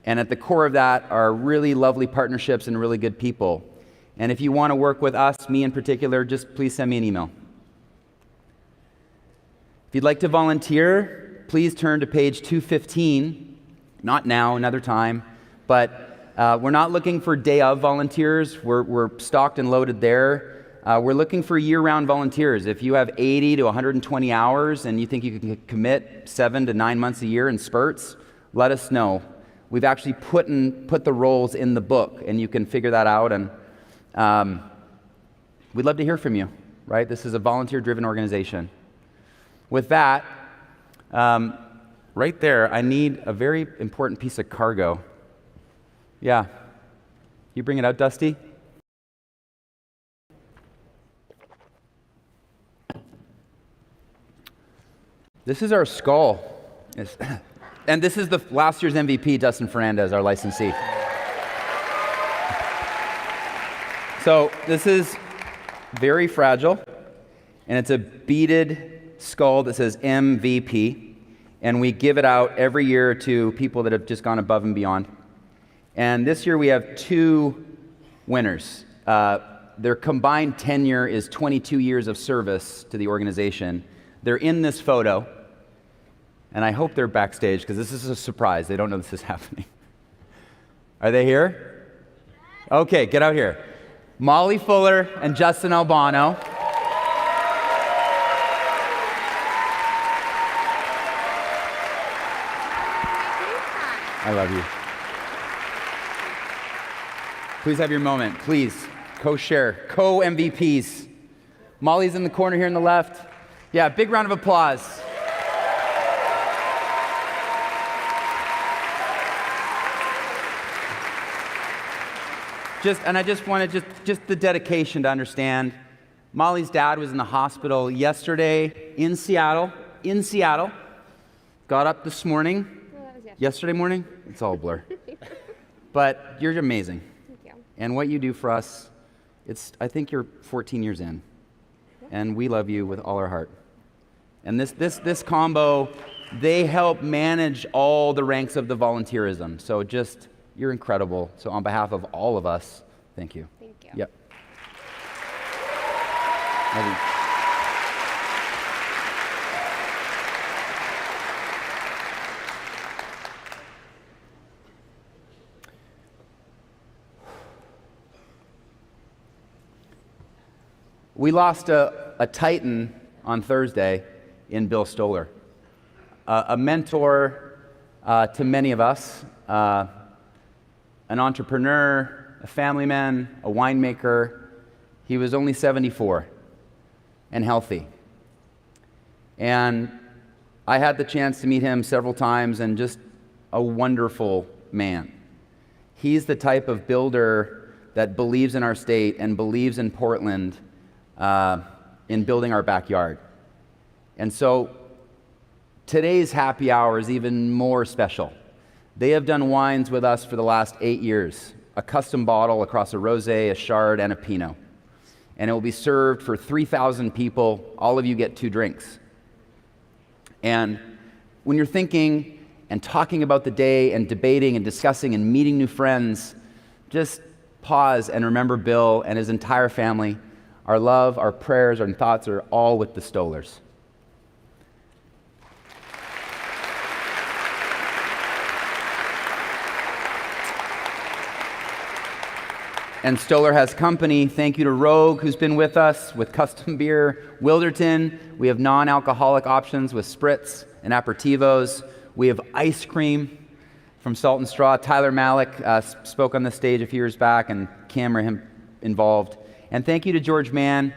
And at the core of that are really lovely partnerships and really good people. And if you want to work with us, me in particular, just please send me an email. If you'd like to volunteer, please turn to page 215. Not now, another time. But we're not looking for day of volunteers. We're stocked and loaded there. We're looking for year-round volunteers. If you have 80 to 120 hours and you think you can commit 7 to 9 months a year in spurts, let us know. We've actually put the roles in the book, and you can figure that out. And we'd love to hear from you, right? This is a volunteer-driven organization. With that, right there, I need a very important piece of cargo. Yeah. You bring it out, Dusty? This is our skull. And this is the last year's MVP, Dustin Fernandez, our licensee. So this is very fragile, and it's a beaded skull that says MVP, and we give it out every year to people that have just gone above and beyond. And this year we have 2 winners. Their combined tenure is 22 years of service to the organization. They're in this photo, and I hope they're backstage because this is a surprise. They don't know this is happening. Are they here? Okay, get out here. Molly Fuller and Justin Albano. I love you. Please have your moment. Please, co-share, co-MVPs. Molly's in the corner here on the left. Yeah, big round of applause. I just wanted just the dedication to understand. Molly's dad was in the hospital yesterday in Seattle. Got up this morning. Yesterday morning? It's all a blur. But you're amazing. Thank you. And what you do for us, I think you're 14 years in. Yeah. and we love you with all our heart. And this combo, they help manage all the ranks of the volunteerism. So just, you're incredible. So on behalf of all of us, thank you. Thank you. Yep. Love you. We lost a titan on Thursday in Bill Stoller, a mentor to many of us, an entrepreneur, a family man, a winemaker. He was only 74 and healthy. And I had the chance to meet him several times, and just a wonderful man. He's the type of builder that believes in our state and believes in Portland in building our backyard. And so today's happy hour is even more special. They have done wines with us for the last 8 years, a custom bottle across a rosé, a chard, and a pinot. And it will be served for 3,000 people. All of you get 2 drinks. And when you're thinking and talking about the day and debating and discussing and meeting new friends, just pause and remember Bill and his entire family. Our love, our prayers, our thoughts are all with the Stollers. And Stoller has company. Thank you to Rogue, who's been with us with custom beer. Wilderton, we have non-alcoholic options with spritz and aperitivos. We have ice cream from Salt and Straw. Tyler Malik spoke on the stage a few years back, and camera him involved. And thank you to George Mann.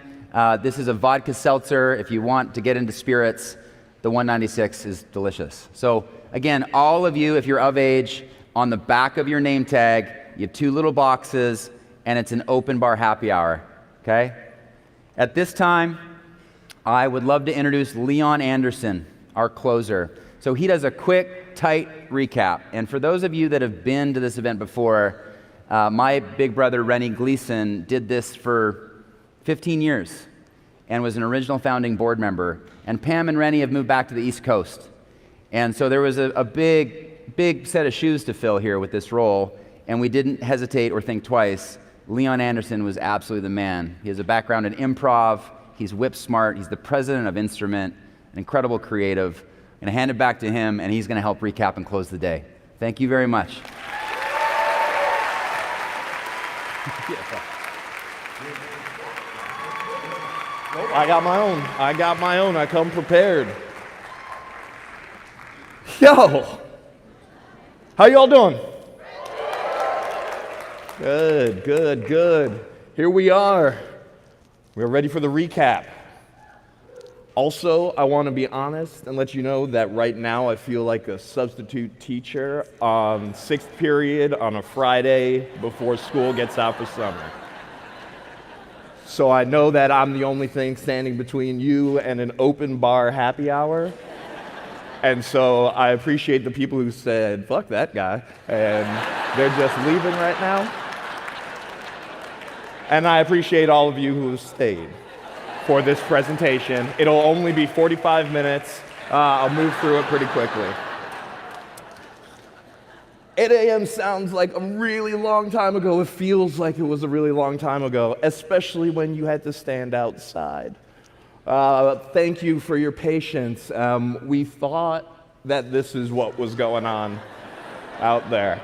This is a vodka seltzer. If you want to get into spirits, the 196 is delicious. So again, all of you, if you're of age, on the back of your name tag, you have 2 little boxes, and it's an open bar happy hour, okay? At this time, I would love to introduce Leon Anderson, our closer. So he does a quick, tight recap. And for those of you that have been to this event before, my big brother, Rennie Gleason, did this for 15 years and was an original founding board member. And Pam and Rennie have moved back to the East Coast. And so there was a big set of shoes to fill here with this role, and we didn't hesitate or think twice. Leon Anderson was absolutely the man. He has a background in improv. He's whip smart. He's the president of Instrument, an incredible creative. I'm going to hand it back to him, and he's going to help recap and close the day. Thank you very much. I got my own. I come prepared. Yo, how y'all doing? Good. Here we are. We're ready for the recap. Also, I want to be honest and let you know that right now I feel like a substitute teacher on 6th period on a Friday before school gets out for summer. So I know that I'm the only thing standing between you and an open bar happy hour. And so I appreciate the people who said, fuck that guy, and they're just leaving right now. And I appreciate all of you who have stayed for this presentation. It'll only be 45 minutes. I'll move through it pretty quickly. 8 a.m. sounds like a really long time ago. It feels like it was a really long time ago, especially when you had to stand outside. Thank you for your patience. We thought that this is what was going on out there.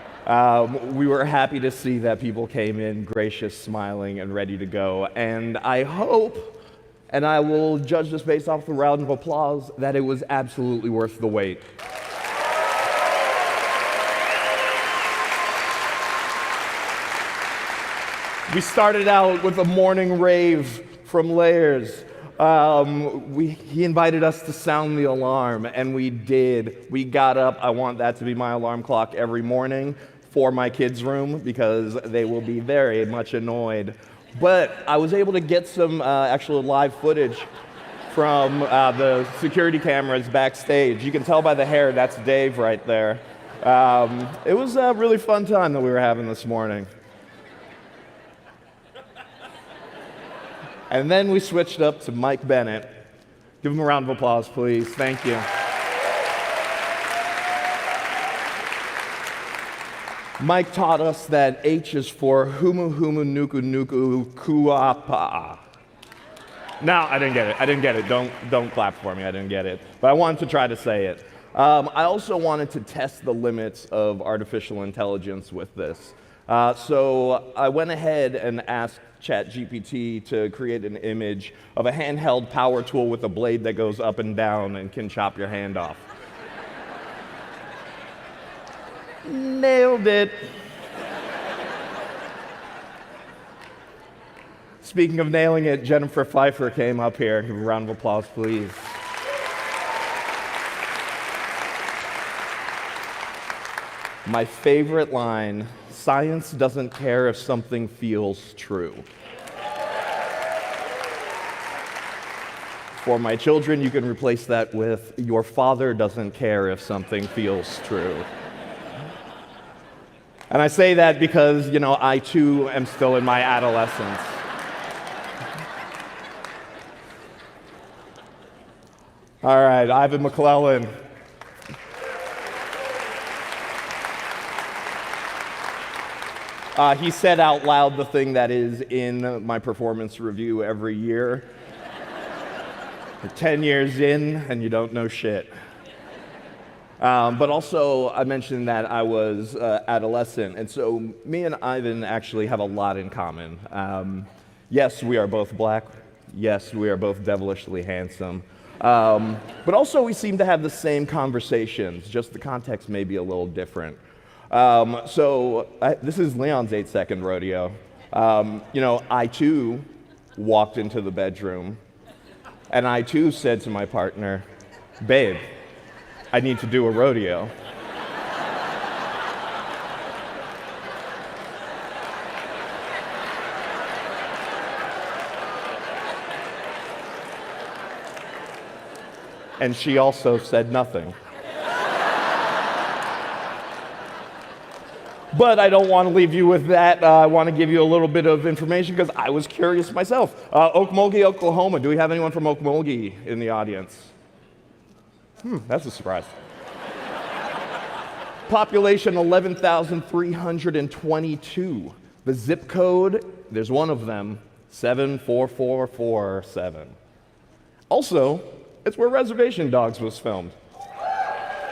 We were happy to see that people came in gracious, smiling, and ready to go. And I hope, and I will judge this based off the round of applause, that it was absolutely worth the wait. We started out with a morning rave from Layers. He invited us to sound the alarm, and we did. We got up. I want that to be my alarm clock every morning for my kids' room because they will be very much annoyed. But I was able to get some actual live footage from the security cameras backstage. You can tell by the hair, that's Dave right there. It was a really fun time that we were having this morning. And then we switched up to Mike Bennett. Give him a round of applause, please. Thank you. Mike taught us that H is for humu humu nuku nuku kuapa. No, I didn't get it. Don't clap for me. I didn't get it. But I wanted to try to say it. I also wanted to test the limits of artificial intelligence with this. So I went ahead and asked ChatGPT to create an image of a handheld power tool with a blade that goes up and down and can chop your hand off. Nailed it. Speaking of nailing it, Jennifer Feifer came up here. Give a round of applause, please. My favorite line, science doesn't care if something feels true. For my children, you can replace that with, your father doesn't care if something feels true. And I say that because, I too am still in my adolescence. All right, Ivan McClellan. He said out loud the thing that is in my performance review every year. You're 10 years in and you don't know shit. But also, I mentioned that I was adolescent, and so me and Ivan actually have a lot in common. Yes, we are both black. Yes, we are both devilishly handsome. But also, we seem to have the same conversations, just the context may be a little different. This is Leon's 8-second rodeo. I too walked into the bedroom, and I too said to my partner, babe, I need to do a rodeo. And she also said nothing. But I don't want to leave you with that. I want to give you a little bit of information because I was curious myself. Okmulgee, Oklahoma. Do we have anyone from Okmulgee in the audience? That's a surprise. Population 11,322. The zip code, there's one of them, 74447. Also, it's where Reservation Dogs was filmed.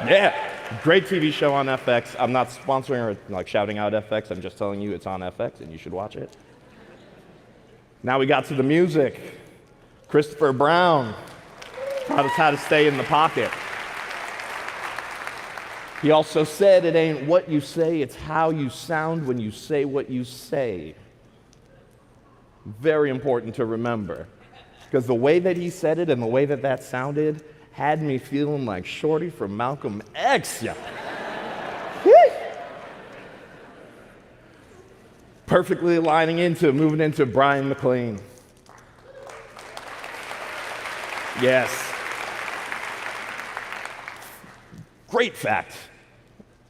Yeah, great TV show on FX. I'm not sponsoring or shouting out FX. I'm just telling you it's on FX and you should watch it. Now we got to the music. Christopher Brown taught us how to stay in the pocket. He also said it ain't what you say, it's how you sound when you say what you say. Very important to remember. Because the way that he said it and the way that that sounded had me feeling like Shorty from Malcolm X. Yeah. Perfectly moving into Brian McLean. Yes. Great fact.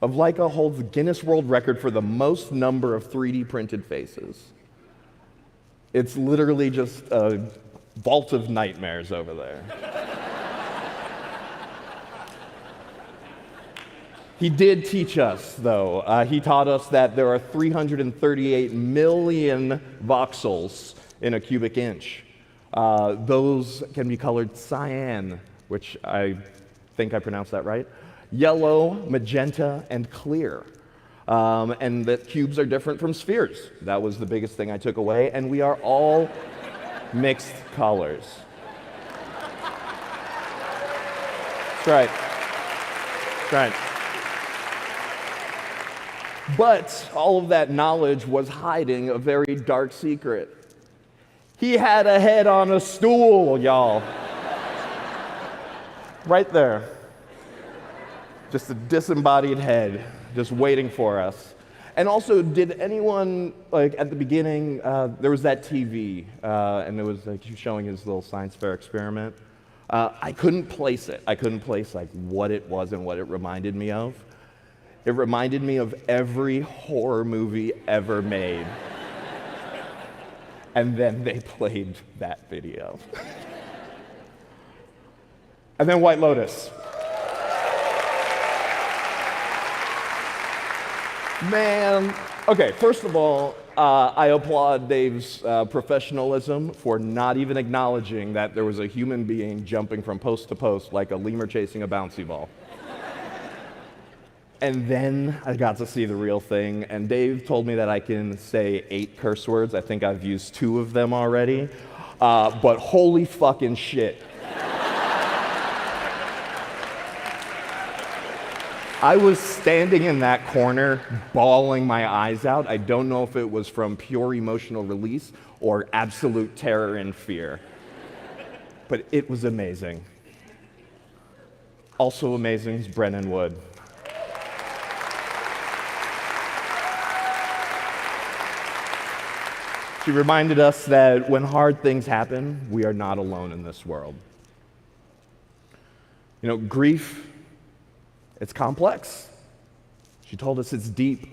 Of Leica holds the Guinness World Record for the most number of 3D printed faces. It's literally just a vault of nightmares over there. He did teach us, though. He taught us that there are 338 million voxels in a cubic inch. Those can be colored cyan, which I think I pronounced that right, yellow, magenta, and clear. And that cubes are different from spheres. That was the biggest thing I took away, and we are all mixed colors. That's right. That's right. But all of that knowledge was hiding a very dark secret. He had a head on a stool, y'all. Right there. Just a disembodied head, just waiting for us. And also, did anyone, at the beginning, there was that TV, and it was showing his little science fair experiment. I couldn't place it. I couldn't place what it was and what it reminded me of. It reminded me of every horror movie ever made. And then they played that video. And then White Lotus. Man, okay, first of all, I applaud Dave's professionalism for not even acknowledging that there was a human being jumping from post to post like a lemur chasing a bouncy ball. And then I got to see the real thing, and Dave told me that I can say 8 curse words. I think I've used 2 of them already, but holy fucking shit. I was standing in that corner, bawling my eyes out. I don't know if it was from pure emotional release or absolute terror and fear, but it was amazing. Also amazing is Brennan Wood. She reminded us that when hard things happen, we are not alone in this world. You know, grief, it's complex. She told us it's deep.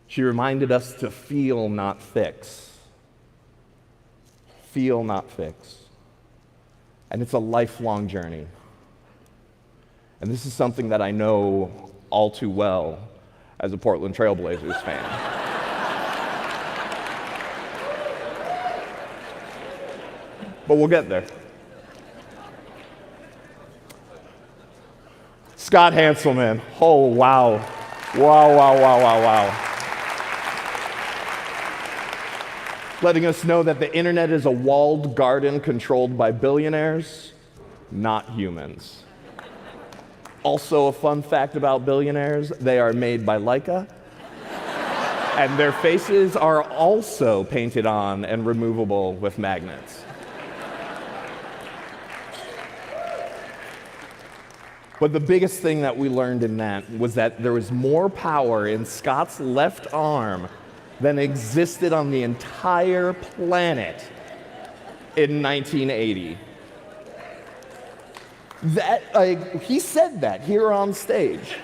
She reminded us to feel, not fix. Feel, not fix. And it's a lifelong journey. And this is something that I know all too well as a Portland Trailblazers fan. But we'll get there. Scott Hanselman. Oh, wow. Wow. Letting us know that the internet is a walled garden controlled by billionaires, not humans. Also, a fun fact about billionaires, they are made by Leica, and their faces are also painted on and removable with magnets. But the biggest thing that we learned in that was that there was more power in Scott's left arm than existed on the entire planet in 1980. He said that here on stage.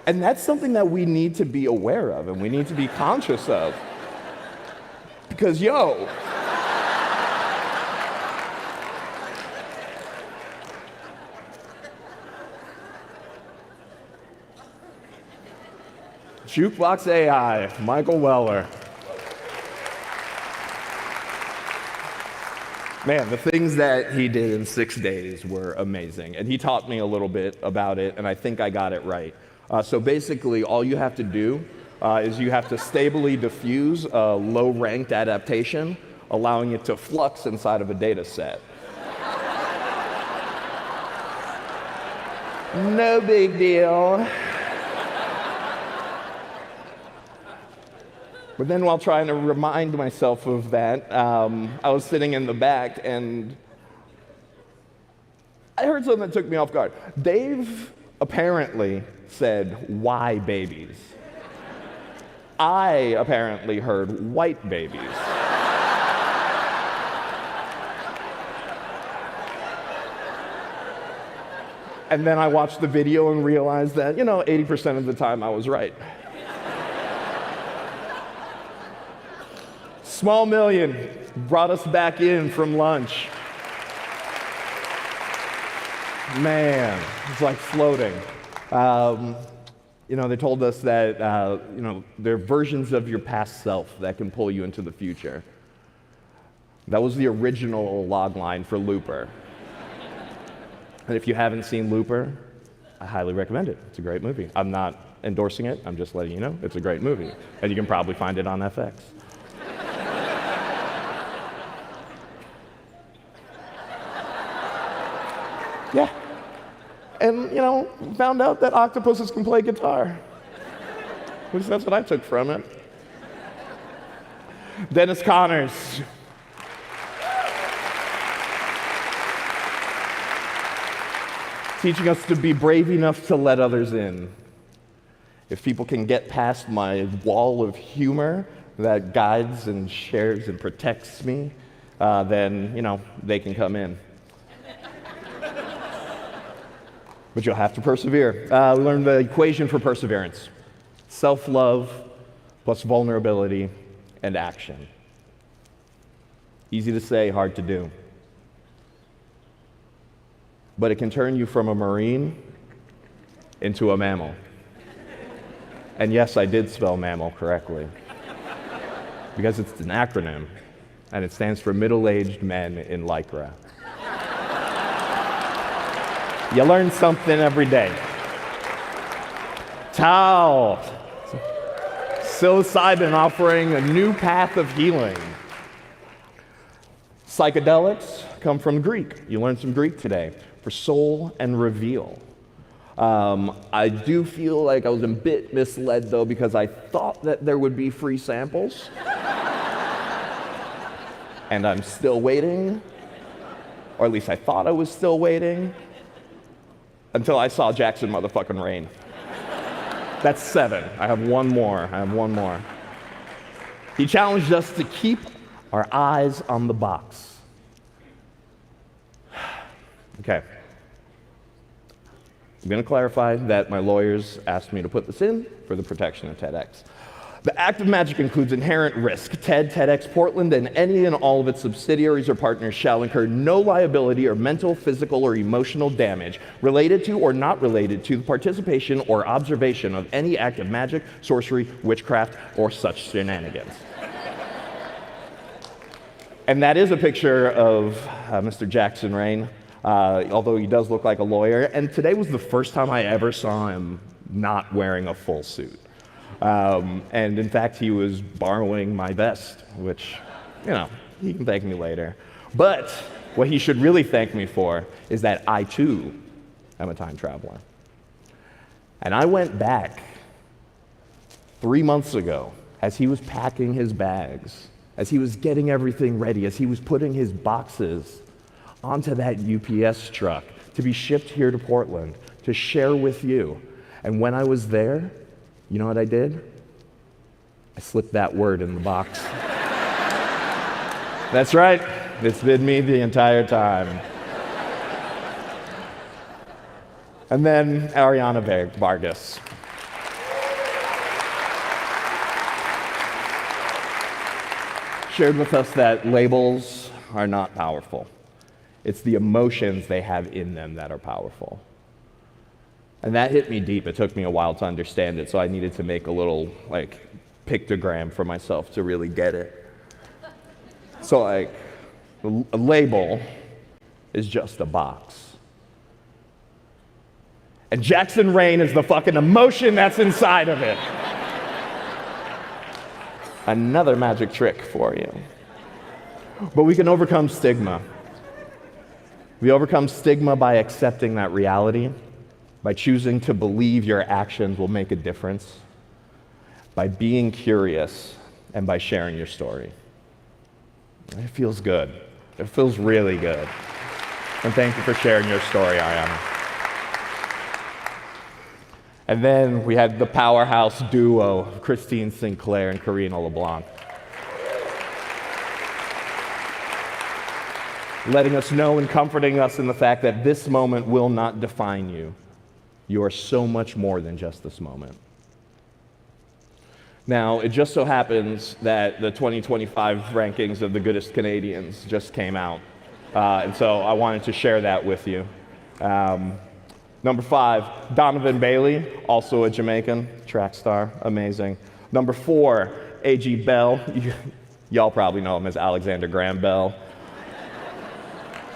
And that's something that we need to be aware of and we need to be conscious of. Because, Jukebox AI, Michael Weller. Man, the things that he did in 6 days were amazing. And he taught me a little bit about it, and I think I got it right. So basically, all you have to do is you have to stably diffuse a low-ranked adaptation, allowing it to flux inside of a data set. No big deal. But then while trying to remind myself of that, I was sitting in the back and I heard something that took me off guard. Dave apparently said, "Why babies?" I apparently heard white babies. And then I watched the video and realized that, 80% of the time I was right. Small Million brought us back in from lunch. Man, it's like floating. They told us that, there are versions of your past self that can pull you into the future. That was the original log line for Looper. And if you haven't seen Looper, I highly recommend it. It's a great movie. I'm not endorsing it. I'm just letting you know it's a great movie. And you can probably find it on FX. Yeah. And, found out that octopuses can play guitar. At least that's what I took from it. Dennis Connors. Teaching us to be brave enough to let others in. If people can get past my wall of humor that guides and shares and protects me, then, they can come in. But you'll have to persevere. We learned the equation for perseverance. Self-love plus vulnerability and action. Easy to say, hard to do. But it can turn you from a Marine into a mammal. And yes, I did spell mammal correctly, because it's an acronym, and it stands for Middle-Aged Men in Lycra. You learn something every day. Tal, psilocybin offering a new path of healing. Psychedelics come from Greek. You learned some Greek today, for soul and reveal. I do feel like I was a bit misled, though, because I thought that there would be free samples. And I'm still waiting, or at least I thought I was still waiting, until I saw Jackson motherfucking Rain. That's 7. I have one more. He challenged us to keep our eyes on the box. Okay. I'm going to clarify that my lawyers asked me to put this in for the protection of TEDx. The act of magic includes inherent risk. TEDx Portland and any and all of its subsidiaries or partners shall incur no liability or mental, physical, or emotional damage related to or not related to the participation or observation of any act of magic, sorcery, witchcraft, or such shenanigans. And that is a picture of Mr. Jackson Rain, although he does look like a lawyer. And today was the first time I ever saw him not wearing a full suit. And in fact, he was borrowing my vest, which, he can thank me later. But what he should really thank me for is that I, too, am a time traveler. And I went back 3 months ago as he was packing his bags, as he was getting everything ready, as he was putting his boxes onto that UPS truck to be shipped here to Portland to share with you. And when I was there, you know what I did? I slipped that word in the box. That's right. It's been me the entire time. And then Ariana Vargas. Shared with us that labels are not powerful. It's the emotions they have in them that are powerful. And that hit me deep. It took me a while to understand it, so I needed to make a little, pictogram for myself to really get it. So, a label is just a box. And Jackson Rain is the fucking emotion that's inside of it. Another magic trick for you. But we can overcome stigma. We overcome stigma by accepting that reality, by choosing to believe your actions will make a difference, by being curious, and by sharing your story. It feels good. It feels really good. And thank you for sharing your story, Ariana. And then we had the powerhouse duo, Christine Sinclair and Karina LeBlanc, letting us know and comforting us in the fact that this moment will not define you. You are so much more than just this moment. Now, it just so happens that the 2025 rankings of the Goodest Canadians just came out. And so I wanted to share that with you. Number 5, Donovan Bailey, also a Jamaican track star, amazing. Number 4, A.G. Bell. Y'all probably know him as Alexander Graham Bell.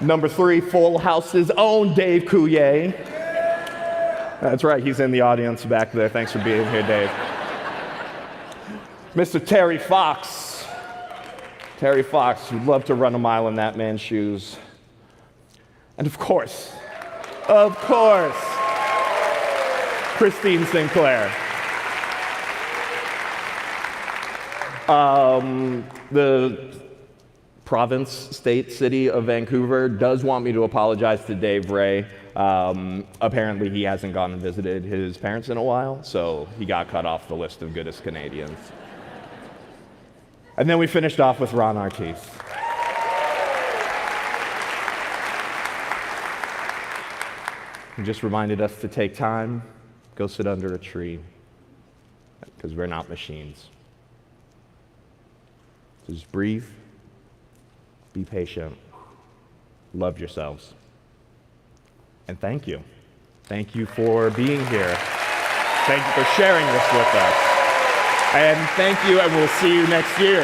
Number 3, Full House's own Dave Coulier. That's right, he's in the audience back there. Thanks for being here, Dave. Mr. Terry Fox. Terry Fox, would love to run a mile in that man's shoes. And of course, Christine Sinclair. The province, state, city of Vancouver does want me to apologize to Dave Ray. Apparently he hasn't gone and visited his parents in a while, so he got cut off the list of Goodest Canadians. And then we finished off with Ron Artis. He just reminded us to take time, go sit under a tree, because we're not machines. So just breathe, be patient, love yourselves. And thank you. Thank you for being here. Thank you for sharing this with us. And thank you, and we'll see you next year.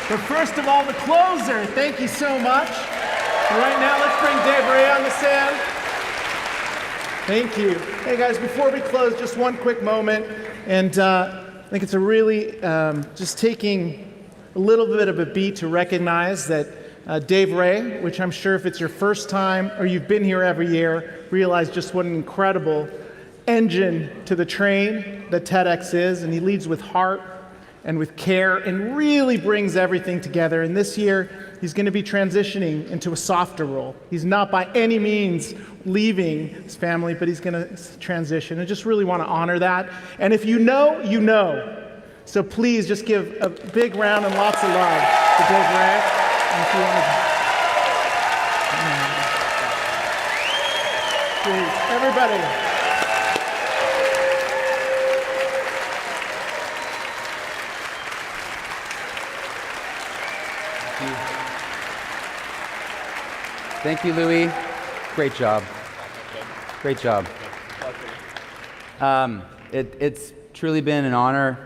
But first of all, the closer. Thank you so much. And right now, let's bring Dave Ray on the stand. Thank you. Hey guys, before we close, just one quick moment. And I think it's a really, just taking a little bit of a beat to recognize that Dave Ray, which I'm sure if it's your first time or you've been here every year, realize just what an incredible engine to the train that TEDx is. And he leads with heart and with care and really brings everything together. And this year, he's going to be transitioning into a softer role. He's not by any means leaving his family, but he's going to transition. I just really want to honor that. And if you know, you know. So please just give a big round and lots of love to Dave Ray. Please, everybody. Thank you, Louis. Great job. Great job. It's truly been an honor.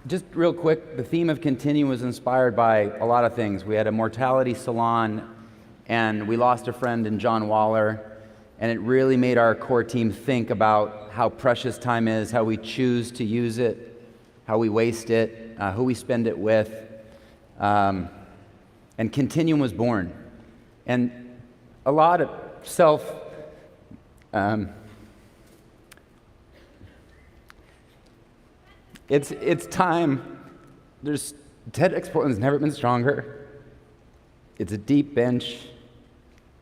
Just real quick, the theme of Continue was inspired by a lot of things. We had a mortality salon, and we lost a friend in John Waller. And it really made our core team think about how precious time is, how we choose to use it, how we waste it, who we spend it with. And Continuum was born. And a lot of it's time. TEDx Portland's never been stronger. It's a deep bench,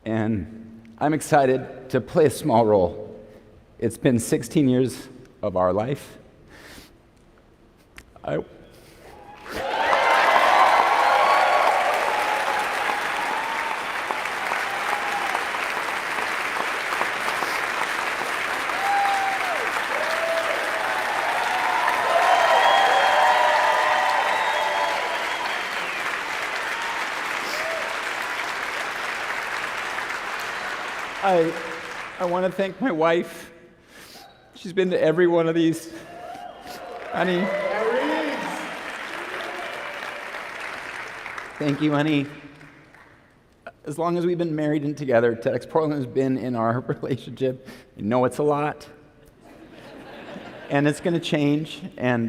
and I'm excited to play a small role. It's been 16 years of our life. I want to thank my wife. She's been to every one of these. Honey. Thank you, honey. As long as we've been married and together, TEDx Portland has been in our relationship. You know it's a lot. And it's going to change. And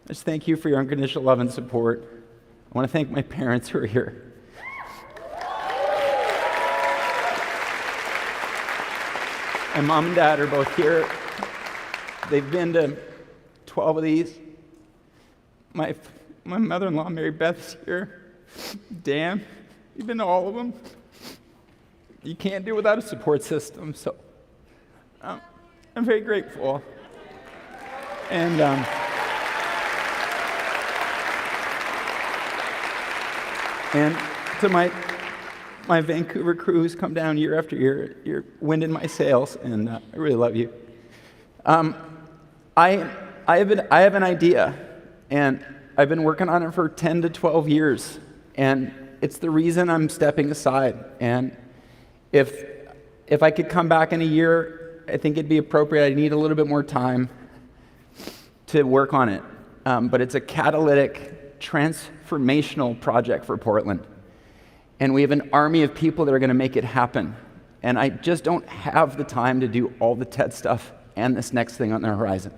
just thank you for your unconditional love and support. I want to thank my parents who are here. My mom and dad are both here. They've been to 12 of these. My mother-in-law, Mary Beth's here. Dan, you've been to all of them. You can't do without a support system, so I'm very grateful. And to my Vancouver crew who's come down year after year, you're wind in my sails, and I really love you. I have an idea, and I've been working on it for 10 to 12 years, and it's the reason I'm stepping aside. And if I could come back in a year, I think it'd be appropriate. I need a little bit more time to work on it, but it's a catalytic, transformational project for Portland. And we have an army of people that are going to make it happen. And I just don't have the time to do all the TED stuff and this next thing on the horizon.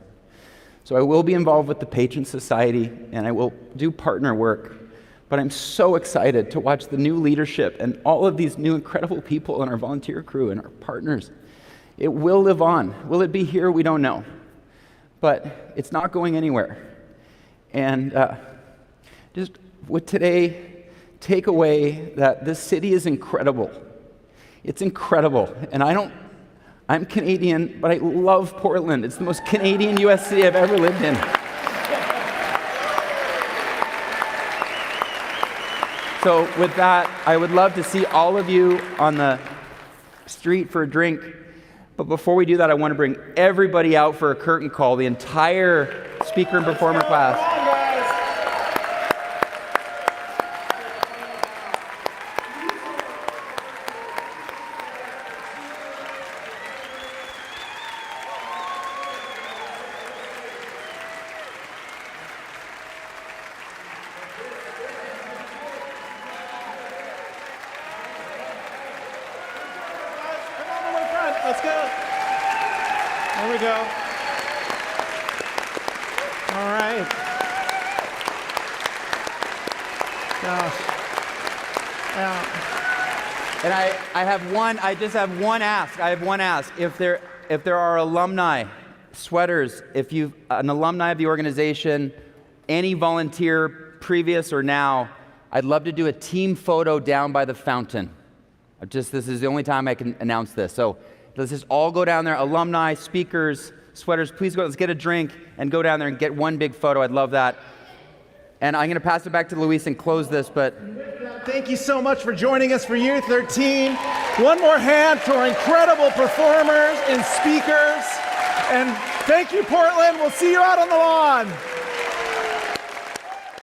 So I will be involved with the Patron Society, and I will do partner work. But I'm so excited to watch the new leadership and all of these new incredible people in our volunteer crew and our partners. It will live on. Will it be here? We don't know. But it's not going anywhere. And just with today, take away that this city is incredible. It's incredible. And I'm Canadian, but I love Portland. It's the most Canadian US city I've ever lived in. So with that, I would love to see all of you on the street for a drink. But before we do that, I want to bring everybody out for a curtain call, the entire speaker and performer class. Let's go. There we go. All right. Gosh. Yeah. And I just have one ask. I have one ask. If there are alumni sweaters, if you've an alumni of the organization, any volunteer, previous or now, I'd love to do a team photo down by the fountain. This is the only time I can announce this. So let's just all go down there, alumni, speakers, sweaters, please go, let's get a drink and go down there and get one big photo. I'd love that. And I'm gonna pass it back to Luis and close this, but. Thank you so much for joining us for Year 13. One more hand to our incredible performers and speakers. And thank you, Portland. We'll see you out on the lawn.